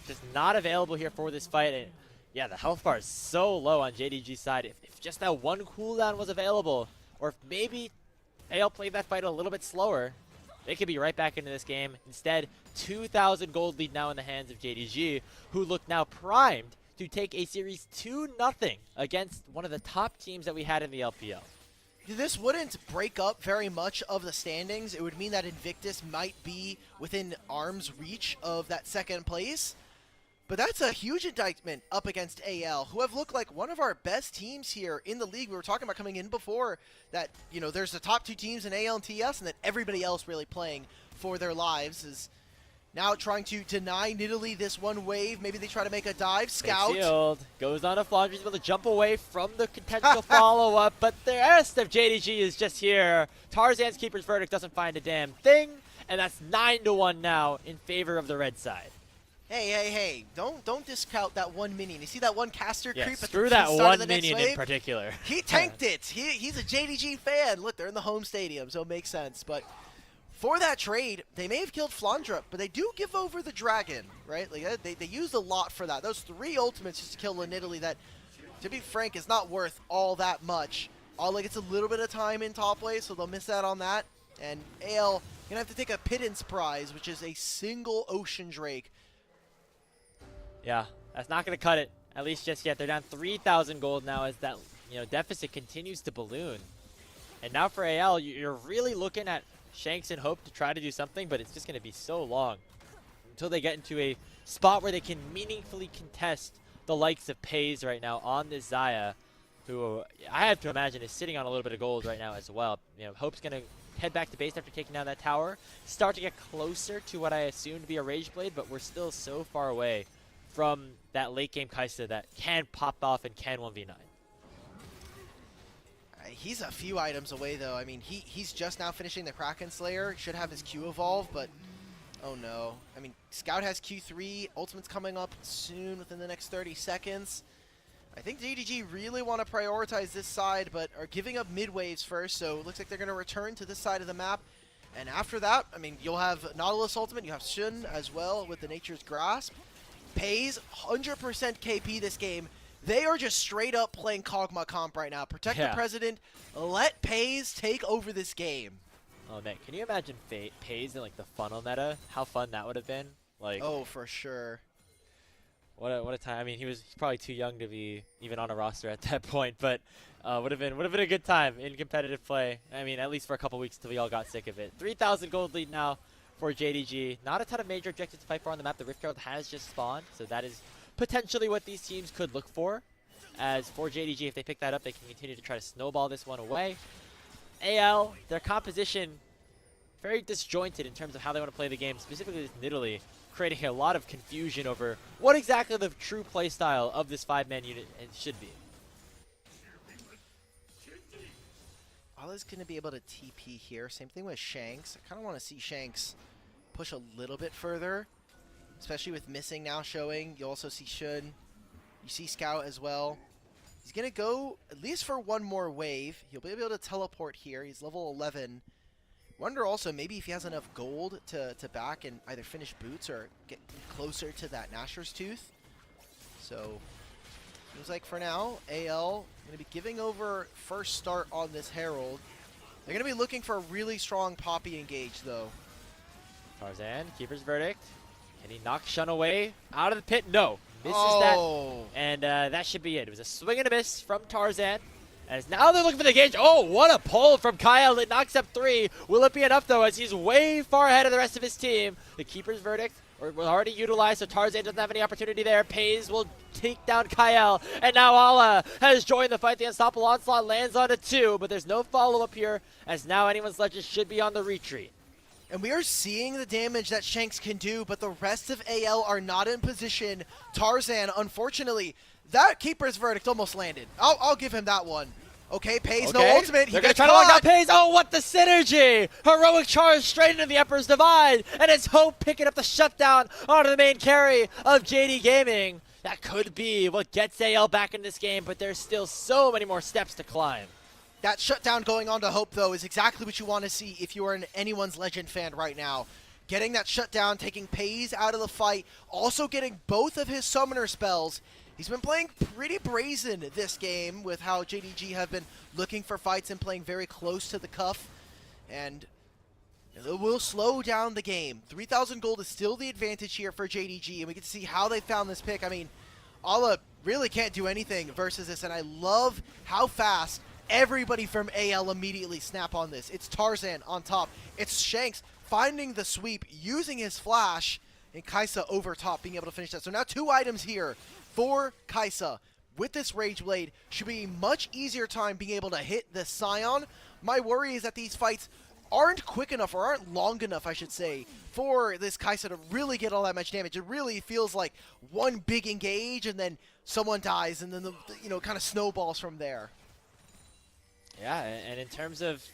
Just not available here for this fight. And yeah, the health bar is so low on JDG's side. If just that one cooldown was available, or if maybe AL played that fight a little bit slower, they could be right back into this game. Instead, 2,000 gold lead now in the hands of JDG, who look now primed to take a series 2-0 against one of the top teams that we had in the LPL.
This wouldn't break up very much of the standings. It would mean that Invictus might be within arm's reach of that second place. But that's a huge indictment up against AL, who have looked like one of our best teams here in the league. We were talking about coming in before that, you know, there's the top 2 teams in AL and TS, and then everybody else really playing for their lives is now trying to deny Nidalee this one wave. Maybe they try to make a dive. Scout
sealed. Goes on to Flandre. He's able to jump away from the potential follow-up, but the rest of JDG is just here. Tarzan's Keeper's Verdict doesn't find a damn thing, and that's 9-1 now in favor of the red side.
Hey, don't discount that one minion. You see that one caster creep at the
screw that
start
one
of the next
minion
wave?
in particular.
He tanked it. He's a JDG fan. Look, they're in the home stadium, so it makes sense. But for that trade, they may have killed Flandre, but they do give over the dragon, right? Like they used a lot for that. Those 3 ultimates just to kill Nidalee that, to be frank, is not worth all that much. All like it's a little bit of time in top lane, so they'll miss out on that. And AL Gonna have to take a pittance prize, which is a single Ocean Drake.
Yeah, that's not gonna cut it, at least just yet. They're down 3,000 gold now as that deficit continues to balloon. And now for AL, you're really looking at Shanks and Hope to try to do something, but it's just gonna be so long until they get into a spot where they can meaningfully contest the likes of Pays right now on this Xayah, who I have to imagine is sitting on a little bit of gold right now as well. Hope's gonna head back to base after taking down that tower, start to get closer to what I assume to be a Rage Blade, but we're still so far away from that late game Kai'Sa that can pop off and can 1v9.
He's a few items away though. I mean, he's just now finishing the Kraken Slayer. Should have his Q evolve, but oh no. I mean, Scout has Q3. Ultimate's coming up soon within the next 30 seconds. I think JDG really want to prioritize this side, but are giving up mid waves first, so it looks like they're going to return to this side of the map. And after that, I mean, you'll have Nautilus Ultimate, you have Shun as well with the Nature's Grasp. Pays 100% KP this game. They are just straight up playing Kog'Maw comp right now. Protect the President, let Pays take over this game.
Oh man, can you imagine Pays in like the funnel meta? How fun that would have been. Like,
oh, for sure.
What a time. I mean, he's probably too young to be even on a roster at that point, but would have been a good time in competitive play. I mean, at least for a couple weeks until we all got sick of it. 3,000 gold lead now for JDG. Not a ton of major objectives to fight for on the map. The Rift Guard has just spawned, so that is potentially what these teams could look for. As for JDG, if they pick that up, they can continue to try to snowball this one away. AL, their composition very disjointed in terms of how they want to play the game, specifically this Nidalee, creating a lot of confusion over what exactly the true play style of this 5-man unit should be.
Ala's going to be able to TP here. Same thing with Shanks. I kind of want to see Shanks push a little bit further, especially with Missing now showing. You also see Shun. You see Scout as well. He's going to go at least for one more wave. He'll be able to teleport here. He's level 11. Wonder also maybe if he has enough gold to back and either finish boots or get closer to that Nashor's Tooth. So, seems like for now, AL going to be giving over first start on this Herald. They're going to be looking for a really strong Poppy engage, though.
Tarzan, Keeper's Verdict. Can he knock Shun away out of the pit? No. Misses that. And that should be it. It was a swing and a miss from Tarzan. As now they're looking for the engage. Oh, what a pull from Kyle. It knocks up 3. Will it be enough, though, as he's way far ahead of the rest of his team? The Keeper's Verdict was already utilized, so Tarzan doesn't have any opportunity there. Pays will take down Kyle. And now Ala has joined the fight. The Unstoppable Onslaught lands on a 2, but there's no follow-up here, as now anyone's legend should be on the retreat.
And we are seeing the damage that Shanks can do, but the rest of AL are not in position. Tarzan, unfortunately, that Keeper's Verdict almost landed. I'll give him that one. Okay, Pays no ultimate.
They're going to try to lock down Pays. Oh, what the synergy! Heroic charge straight into the Emperor's Divide. And it's Hope picking up the shutdown onto the main carry of JD Gaming. That could be what gets AL back in this game, but there's still so many more steps to climb.
That shutdown going on to Hope, though, is exactly what you want to see if you are an anyone's Legend fan right now. Getting that shutdown, taking Pays out of the fight, also getting both of his summoner spells. He's been playing pretty brazen this game with how JDG have been looking for fights and playing very close to the cuff. And it will slow down the game. 3,000 gold is still the advantage here for JDG, and we get to see how they found this pick. I mean, Ala really can't do anything versus this, and I love how fast everybody from AL immediately snap on this. It's Tarzan on top. It's Shanks finding the sweep, using his flash, and Kai'Sa over top being able to finish that. So now 2 items here for Kai'Sa. With this Rage Blade, should be a much easier time being able to hit the Scion. My worry is that these fights aren't quick enough, or aren't long enough, I should say, for this Kai'Sa to really get all that much damage. It really feels like one big engage, and then someone dies, and then the kind of snowballs from there.
Yeah, and in terms of,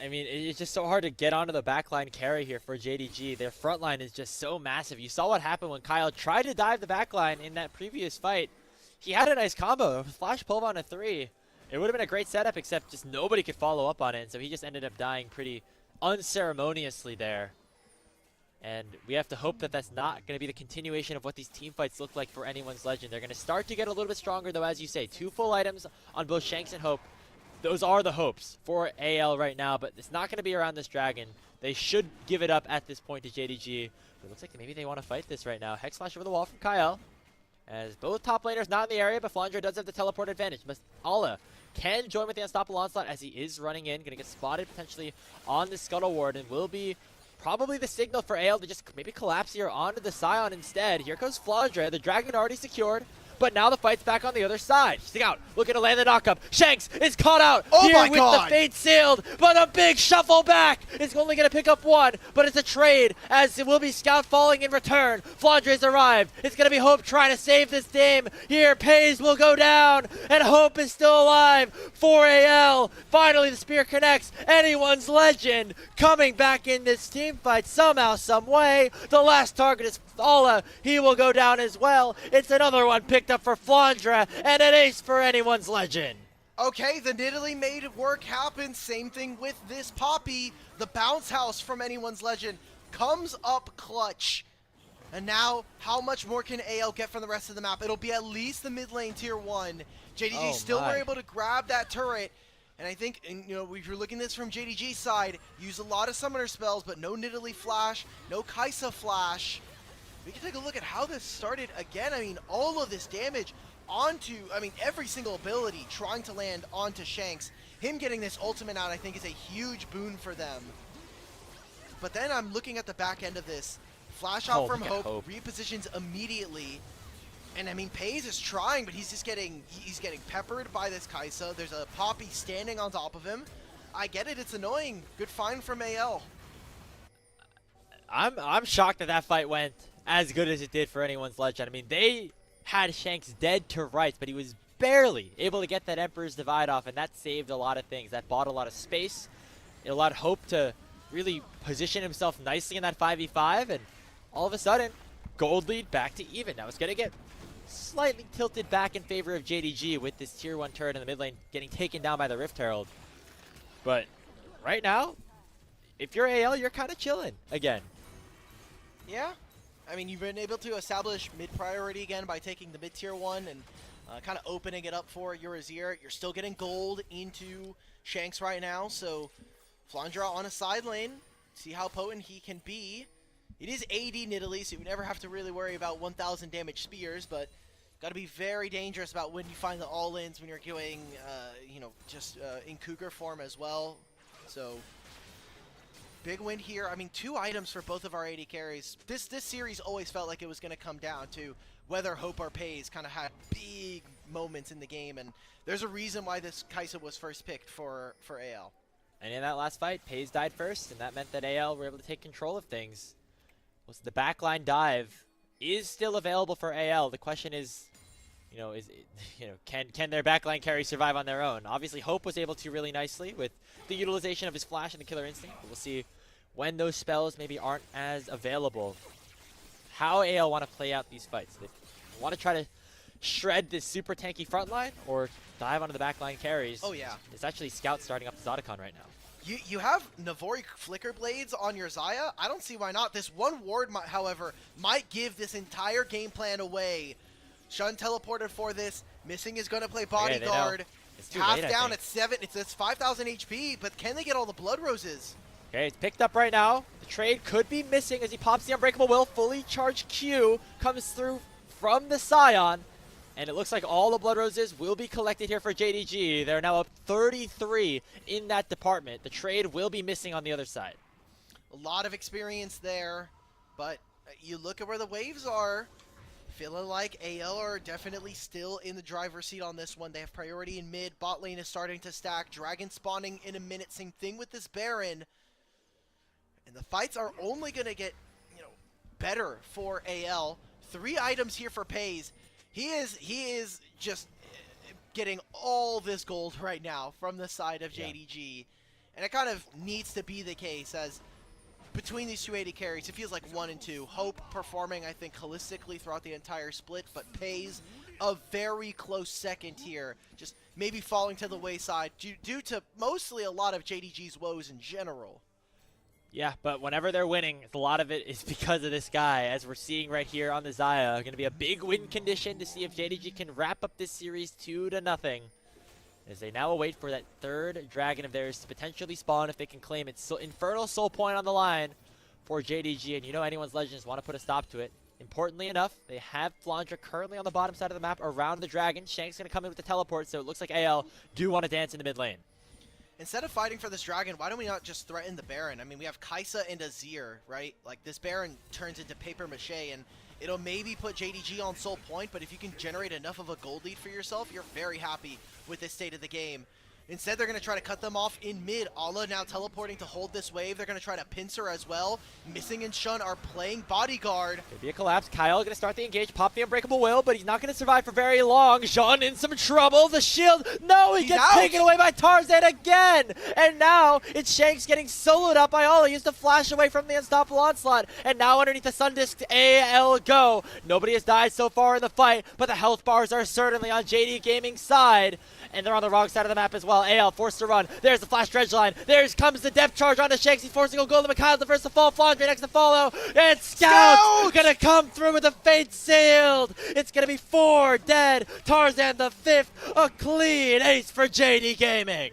I mean, it's just so hard to get onto the backline carry here for JDG. Their front line is just so massive. You saw what happened when Kyle tried to dive the backline in that previous fight. He had a nice combo, flash pull on a 3. It would have been a great setup, except just nobody could follow up on it, and so he just ended up dying pretty unceremoniously there. And we have to hope that that's not going to be the continuation of what these team fights look like for anyone's Legend. They're going to start to get a little bit stronger, though, as you say. 2 full items on both Shanks and Hope. Those are the hopes for AL right now, but it's not going to be around this dragon. They should give it up at this point to JDG. It looks like maybe they want to fight this right now. Hex Slash over the wall from Kyle. As both top laners not in the area, but Flandre does have the teleport advantage. Ala can join with the Unstoppable Onslaught as he is running in. Going to get spotted potentially on the Scuttle Ward and will be probably the signal for AL to just maybe collapse here onto the Scion instead. Here goes Flandre. The Dragon already secured. But now the fight's back on the other side. Stick out, looking to land the knockup. Shanks is caught out here with the fate sealed, but a big shuffle back. It's only going to pick up one, but it's a trade as it will be Scout falling in return. Flandre's arrived. It's going to be Hope trying to save this game. Here, Pays will go down, and Hope is still alive for AL. Finally, the spear connects. Anyone's legend coming back in this team fight somehow, some way. The last target is Ala. He will go down as well. It's another one picked up for Flandre, and an ace for Anyone's legend.
Okay, the Nidalee made work happen. Same thing with this Poppy. The bounce house from Anyone's legend comes up clutch. And now, how much more can AL get from the rest of the map? It'll be at least the mid lane tier 1. JDG still were able to grab that turret. And I think, if you're looking at this from JDG's side, use a lot of summoner spells, but no Nidalee flash, no Kai'Sa flash. We can take a look at how this started again. I mean, all of this damage onto, every single ability trying to land onto Shanks. Him getting this ultimate out, I think, is a huge boon for them. But then I'm looking at the back end of this. Flash out from Hope, repositions immediately. And Pays is trying, but he's getting peppered by this Kai'Sa. There's a Poppy standing on top of him. I get it, it's annoying. Good find from AL.
I'm shocked that fight went as good as it did for Anyone's legend. They had Shanks dead to rights, but he was barely able to get that Emperor's Divide off, and that saved a lot of things. That bought a lot of space. It allowed Hope to really position himself nicely in that 5v5, and all of a sudden, gold lead back to even. Now it's going to get slightly tilted back in favor of JDG with this tier 1 turret in the mid lane getting taken down by the Rift Herald. But right now, if you're AL, you're kind of chilling again.
Yeah. You've been able to establish mid-priority again by taking the mid-tier 1 and kind of opening it up for your Azir. You're still getting gold into Shanks right now, so Flandre on a side lane. See how potent he can be. It is AD Nidalee, so you never have to really worry about 1,000 damage spears, but got to be very dangerous about when you find the all-ins when you're going, in Cougar form as well. So big win here. 2 items for both of our AD carries. This series always felt like it was going to come down to whether Hope or Pays kind of had big moments in the game, and there's a reason why this Kai'Sa was first picked for AL.
And in that last fight, Pays died first, and that meant that AL were able to take control of things. The backline dive is still available for AL. The question is, can their backline carry survive on their own? Obviously, Hope was able to really nicely with the utilization of his flash and the killer instinct. But we'll see when those spells maybe aren't as available, how AL want to play out these fights. They want to try to shred this super tanky front line or dive onto the backline carries.
Oh, yeah.
It's actually Scout starting up the Zodicon right now.
You have Navori Flicker Blades on your Xayah. I don't see why not. This one ward, however, might give this entire game plan away. Shun teleported for this. Missing is going to play Bodyguard.
It's too
half
late,
down at 7. It's 5,000 HP, but can they get all the Blood Roses?
Okay, it's picked up right now. The trade could be missing as he pops the Unbreakable Will. Fully charged Q comes through from the Scion. And it looks like all the Blood Roses will be collected here for JDG. They're now up 33 in that department. The trade will be missing on the other side.
A lot of experience there, but you look at where the waves are. Feeling like AL are definitely still in the driver's seat on this one. They have priority in mid. Bot lane is starting to stack. Dragon spawning in a minute. Same thing with this Baron. And the fights are only going to get, better for AL. 3 items here for Pays. He is just getting all this gold right now from the side of JDG. And it kind of needs to be the case as between these two AD carries, it feels like 1 and 2. Hope performing, I think, holistically throughout the entire split, but Pays a very close second here. Just maybe falling to the wayside due to mostly a lot of JDG's woes in general.
Yeah, but whenever they're winning, a lot of it is because of this guy, as we're seeing right here on the Xayah. Going to be a big win condition to see if JDG can wrap up this series 2-0. as they now await for that third dragon of theirs to potentially spawn if they can claim it. So Infernal Soul Point on the line for JDG, and you know anyone's Legends want to put a stop to it. Importantly enough, they have Flandra currently on the bottom side of the map around the dragon. Shank's going to come in with the teleport, so it looks like AL do want to dance in the mid lane.
Instead of fighting for this dragon, why don't we not just threaten the Baron? I mean, we have Kaisa and Azir, right? Like, this Baron turns into paper mache, and it'll maybe put JDG on Soul Point, but if you can generate enough of a gold lead for yourself, you're very happy with this state of the game. Instead, they're going to try to cut them off in mid. Ala now teleporting to hold this wave. They're going to try to pincer as well. Missing and Shun are playing bodyguard.
Could be a collapse. Kyle going to start the engage, pop the Unbreakable Will, but he's not going to survive for very long. Shun in some trouble. The shield, no, he gets taken away by Tarzan again. And now it's Shanks getting soloed up by Ala. He used to flash away from the Unstoppable Onslaught. And now underneath the Sun Disc, AL go. Nobody has died so far in the fight, but the health bars are certainly on JD Gaming's side. And they're on the wrong side of the map as well. AL forced to run. There's the flash dredge line. There comes the depth charge onto Shanks. He's forcing a goal to Mikhail. The first to fall. Flandre next to follow. And Scout gonna come through with the fate sealed. It's gonna be 4 dead. Tarzan the 5th. A clean ace for JD Gaming.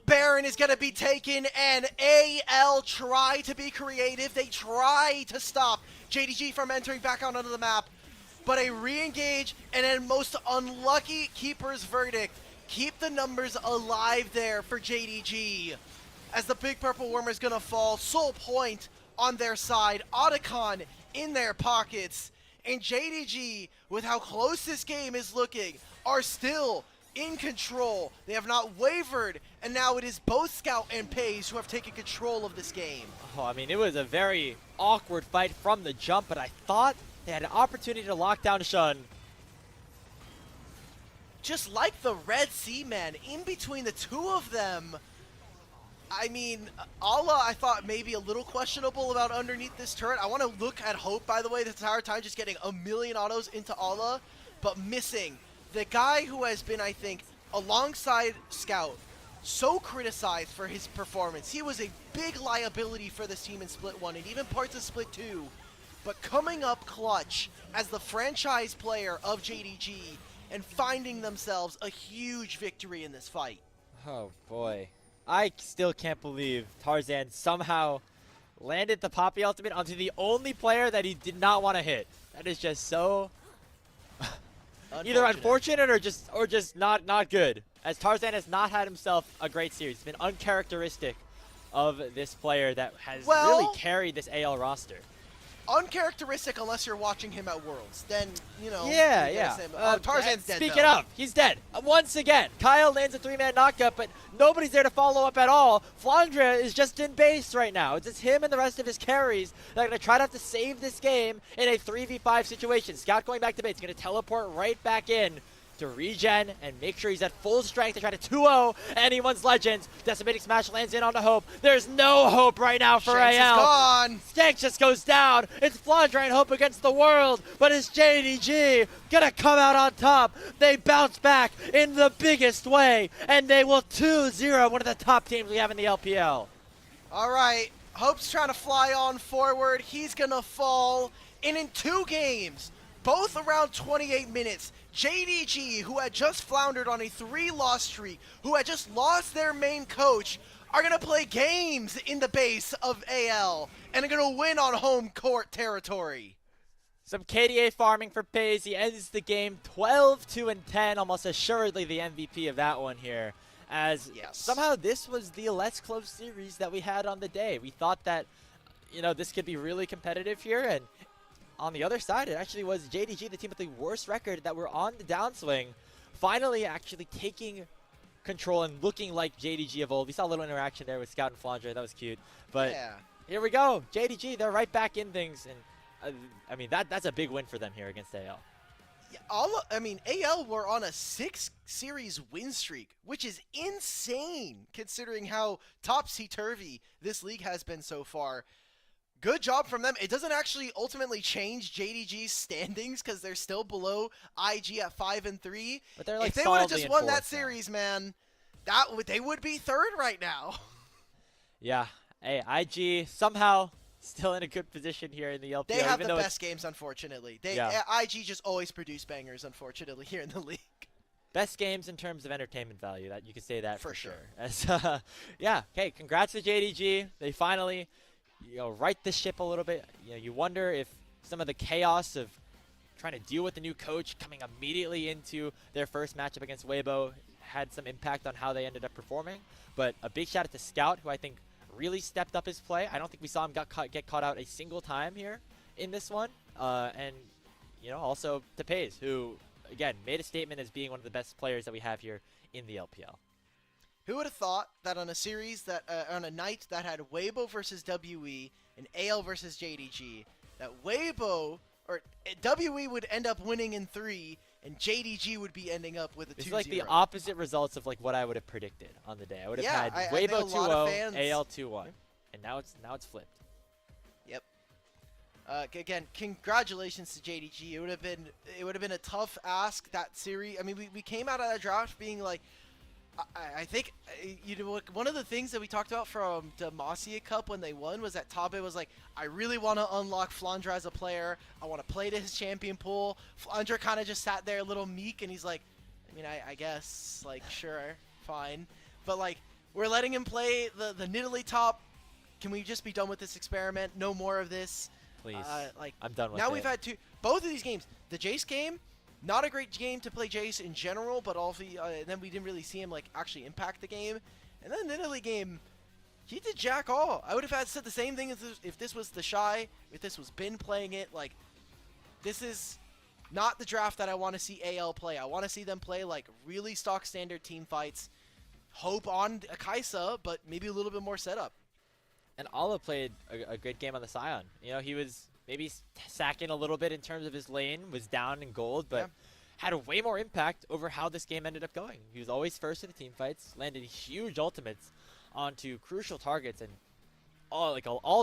Baron is going to be taken, and AL try to be creative. They try to stop JDG from entering back out onto the map. But a re-engage and a most unlucky keeper's verdict. Keep the numbers alive there for JDG. As the big purple wormer is going to fall, Soul Point on their side, Otacon in their pockets, and JDG, with how close this game is looking, are still in control. They have not wavered, and now it is both Scout and Paze who have taken control of this game.
Oh, I mean, it was a very awkward fight from the jump, but I thought they had an opportunity to lock down Shun.
Just like the Red Sea Man, in between the two of them, I mean, Ala, I thought maybe a little questionable about underneath this turret. I want to look at Hope, by the way, the entire time, just getting a million autos into Ala, but missing the guy who has been, I think, alongside Scout, so criticized for his performance. He was a big liability for this team in Split 1 and even parts of Split 2, but coming up clutch as the franchise player of JDG and finding themselves a huge victory in this fight.
Oh boy. I still can't believe Tarzan somehow landed the Poppy ultimate onto the only player that he did not want to hit. That is just so either unfortunate or just not good. As Tarzan has not had himself a great series. It's been uncharacteristic of this player that has really carried this AL roster.
Uncharacteristic unless you're watching him at Worlds. Then, you know.
Yeah.
Tarzan's dead,
Speaking of, he's dead. Once again, Kyle lands a 3-man knockup, but nobody's there to follow up at all. Flandre is just in base right now. It's just him and the rest of his carries that are going to try to have to save this game in a 3v5 situation. Scout going back to base. He's going to teleport right back in to regen and make sure he's at full strength to try to 2-0 anyone's Legends. Decimating Smash lands in onto Hope. There's no hope right now for
Shanks
AL.
is gone.
Shanks just goes down. It's Flandre and Hope against the world, but it's JDG gonna come out on top. They bounce back in the biggest way, and they will 2-0 one of the top teams we have in the LPL.
All right, Hope's trying to fly on forward. He's gonna fall, and in 2 games, both around 28 minutes, JDG, who had just floundered on a 3-loss streak, who had just lost their main coach, are going to play games in the base of AL and are going to win on home court territory.
Some KDA farming for Paze. He ends the game 12-2-10, almost assuredly the MVP of that one here. As somehow this was the less close series that we had on the day. We thought that, you know, this could be really competitive here, and on the other side, it actually was JDG, the team with the worst record, that were on the downswing, finally actually taking control and looking like JDG of old. We saw a little interaction there with Scout and Flandre. That was cute. But here we go. JDG, they're right back in things. And I mean, that's a big win for them here against AL.
Yeah, AL were on a 6-series win streak, which is insane considering how topsy-turvy this league has been so far. Good job from them. It doesn't actually ultimately change JDG's standings because they're still below IG at 5-3.
But they're like,
if they would have just won that series, man, they would be 3rd right now.
Yeah. Hey, IG somehow still in a good position here in the LPL.
They have the best games, unfortunately. IG just always produce bangers, unfortunately, here in the league.
best games in terms of entertainment value. That you could say that for
sure.
As yeah, okay, congrats to JDG. They finally, right the ship a little bit. You wonder if some of the chaos of trying to deal with the new coach coming immediately into their first matchup against Weibo had some impact on how they ended up performing. But a big shout out to Scout, who I think really stepped up his play. I don't think we saw him get caught out a single time here in this one. And also to Pays, who again made a statement as being one of the best players that we have here in the LPL.
Who would have thought that on a series that on a night that had Weibo versus WE and AL versus JDG, that Weibo or WE would end up winning in 3 and JDG would be ending up with a 2-0.
It's like the opposite results of like what I would have predicted on the day. I would have had Weibo 2-0, AL 2-1, and now it's flipped. Yep.
Again, congratulations to JDG. It would have been a tough ask, that series. I mean, we came out of that draft being like, I think one of the things that we talked about from Demacia Cup when they won was that Tabe was like, I really want to unlock Flandre as a player. I want to play to his champion pool. Flandre kind of just sat there a little meek, and he's like, I mean, I guess, like, sure, fine. But, like, we're letting him play the Nidalee top. Can we just be done with this experiment? No more of this.
Please. I'm done with it.
Now we've had both of these games. The Jace game, not a great game to play Jace in general, but also then we didn't really see him like actually impact the game. And then the Nidalee game, he did jack all. I would have said the same thing if this was the Shy, if this was Bin playing it. Like, this is not the draft that I want to see AL play. I want to see them play like really stock standard team fights. Hope on a Kaisa, but maybe a little bit more setup.
And Ala played a good game on the Scion. He was maybe sacking a little bit in terms of his lane, was down in gold, but had a way more impact over how this game ended up going. He was always first in the team fights, landed huge ultimates onto crucial targets, and all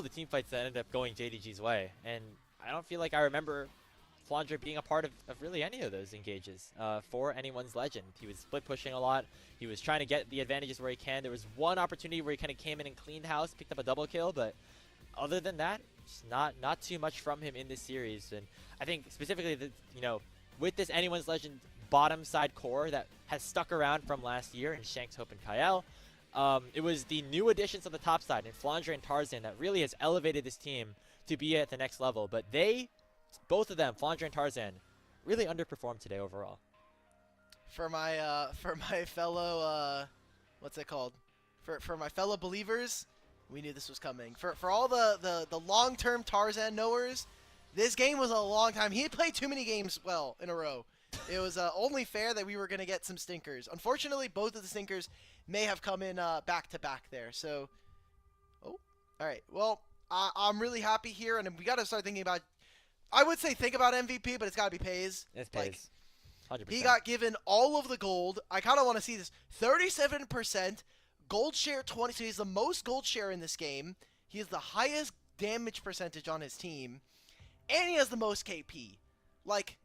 the team fights that ended up going JDG's way. And I don't feel like I remember Flandre being a part of really any of those engages for anyone's legend. He was split pushing a lot. He was trying to get the advantages where he can. There was one opportunity where he kind of came in and cleaned house, picked up a double kill, but other than that, just not too much from him in this series. And I think specifically with this anyone's legend bottom side core that has stuck around from last year in Shanks, Hope, and Kael, it was the new additions on the top side in Flandre and Tarzan that really has elevated this team to be at the next level. But both of them, Flandre and Tarzan, really underperformed today overall.
For my fellow what's it called? For my fellow believers, we knew this was coming. For all the long-term Tarzan knowers, this game was a long time. He had played too many games in a row. It was only fair that we were going to get some stinkers. Unfortunately, both of the stinkers may have come in back-to-back there. So, all right. Well, I'm really happy here, and we got to start thinking about, I would say think about MVP, but it's got to be Pays.
It's Pays. 100%.
He got given all of the gold. I kind of want to see this. 37% gold share 20. So he's the most gold share in this game. He has the highest damage percentage on his team. And he has the most KP. Like,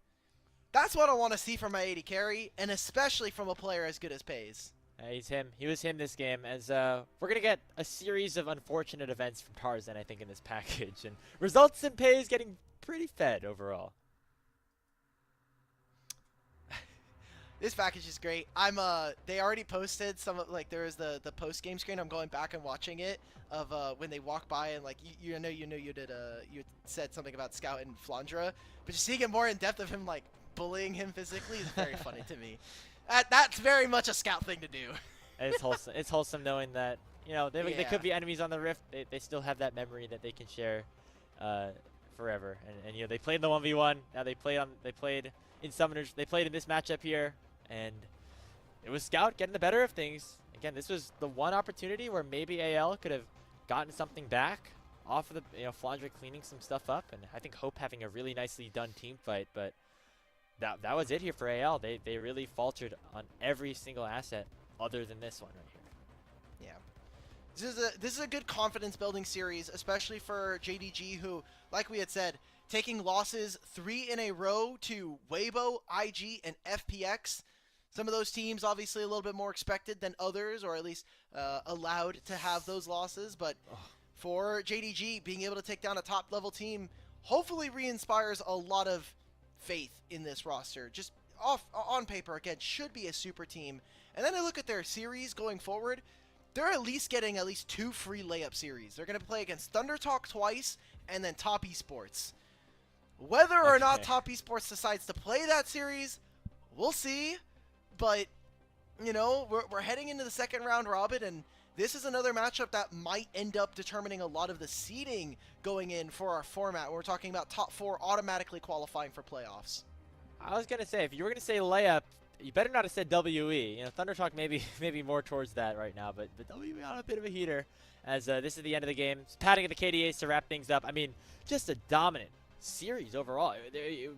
that's what I want to see from my AD carry, and especially from a player as good as Pays.
He's him. He was him this game. As we're going to get a series of unfortunate events from Tarzan, I think, in this package. And results in Pays getting pretty fed overall.
This package is great. They already posted some of, like, there was the post game screen. I'm going back and watching it of when they walk by and like you said something about Scout and Flandre, but just seeing it more in depth of him like bullying him physically is very funny to me. That's very much a Scout thing to do.
It's wholesome. It's wholesome knowing that they could be enemies on the Rift. They still have that memory that they can share forever. And they played in the 1v1. Now they played in Summoners. They played in this matchup here. And it was Scout getting the better of things. Again, this was the one opportunity where maybe AL could have gotten something back off of the Flandre cleaning some stuff up, and I think Hope having a really nicely done team fight. But that was it here for AL. They really faltered on every single asset other than this one right here.
Yeah, this is a good confidence building series, especially for JDG, who, like we had said, taking losses 3 in a row to Weibo, IG, and FPX. Some of those teams obviously a little bit more expected than others, or at least allowed to have those losses. But for JDG, being able to take down a top-level team hopefully re-inspires a lot of faith in this roster. Just on paper, again, should be a super team. And then I look at their series going forward. They're at least getting 2 free layup series. They're going to play against Thunder Talk twice and then Top Esports. Whether or not Top Esports decides to play that series, we'll see. But, you know, we're heading into the second round robin, and this is another matchup that might end up determining a lot of the seeding going in for our format. We're talking about top 4 automatically qualifying for playoffs.
I was going to say, if you were going to say layup, you better not have said WE. You know, Thunder Talk maybe more towards that right now, but WE on a bit of a heater as this is the end of the game. It's patting of the KDAs to wrap things up. I mean, just a dominant series overall.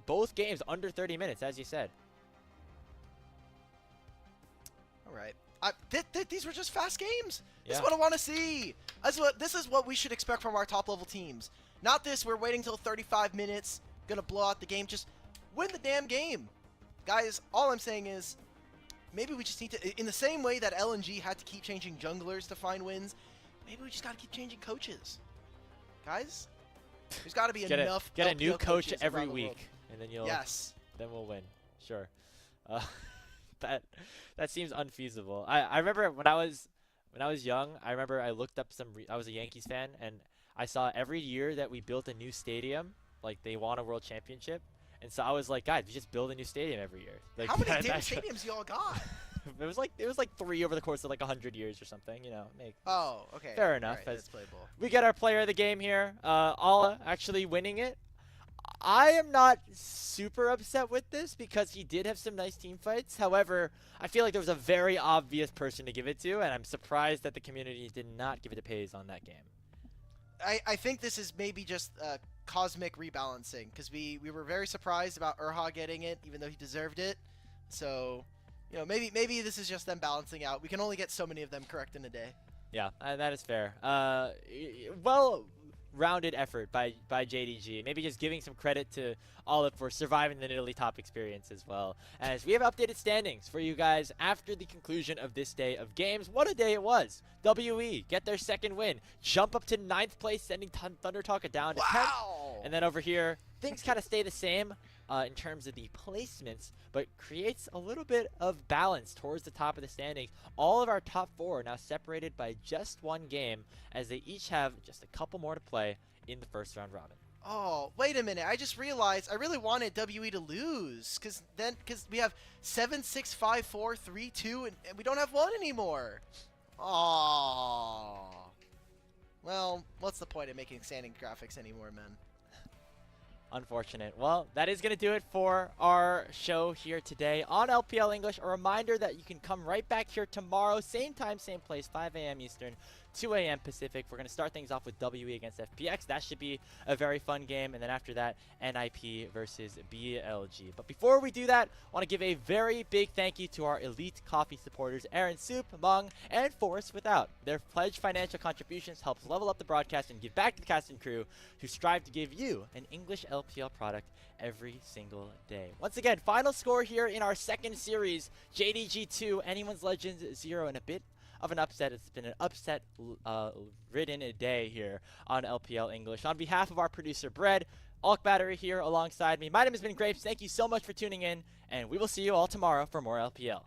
Both games under 30 minutes, as you said.
All right. These were just fast games.
Yeah.
This is what I want to see. This is what we should expect from our top-level teams. Not this, we're waiting till 35 minutes, going to blow out the game. Just win the damn game. Guys, all I'm saying is maybe we just need to, in the same way that LNG had to keep changing junglers to find wins, maybe we just got to keep changing coaches. Guys, there's got to be enough.
Get a new
LPL
coach every
world.
week, and then then we'll win. Sure. That seems unfeasible. I remember when I was young, I remember I looked up I was a Yankees fan, and I saw every year that we built a new stadium, like they won a world championship. And so I was like, guys, we just build a new stadium every year. Like,
how many damn stadiums y'all got?
it was like 3 over the course of like 100 years or something, you know.
Oh, okay.
Fair enough.
Right, that's playable.
We get our player of the game here, Ala actually winning it. I am not super upset with this because he did have some nice team fights. However, I feel like there was a very obvious person to give it to, and I'm surprised that the community did not give it to Pays on that game.
I think this is maybe just cosmic rebalancing, because we were very surprised about Urha getting it, even though he deserved it. So, you know, maybe this is just them balancing out. We can only get so many of them correct in a day.
Yeah, that is fair. Well-rounded effort by JDG. Maybe just giving some credit to Olive for surviving the Italy top experience as well. As we have updated standings for you guys after the conclusion of this day of games. What a day it was. WE get their second win. Jump up to 9th place, sending Thunder Talk down to 10th. And then over here, things kind of stay the same in terms of the placements, but creates a little bit of balance towards the top of the standings. All of our top 4 are now separated by just 1 game, as they each have just a couple more to play in the first round robin.
Oh, wait a minute. I just realized I really wanted WE to lose, because we have 7, 6, 5, 4, 3, 2, and we don't have 1 anymore. Oh. Well, what's the point of making standing graphics anymore, man?
Unfortunate. Well, that is going to do it for our show here today on LPL English. A reminder that you can come right back here tomorrow, same time, same place, 5 a.m. Eastern, 2 a.m. Pacific. We're going to start things off with WE against FPX. That should be a very fun game. And then after that, NIP versus BLG. But before we do that, I want to give a very big thank you to our Elite Coffee supporters, Aaron Soup, Mung, and Forrest Without. Their pledged financial contributions helps level up the broadcast and give back to the cast and crew who strive to give you an English LPL product every single day. Once again, final score here in our second series, JDG 2, Anyone's Legends 0, and a bit of an upset. It's been an upset ridden a day here on LPL English. On behalf of our producer Bread, Alk Battery here alongside me, my name has been Grapes. Thank you so much for tuning in, and we will see you all tomorrow for more LPL.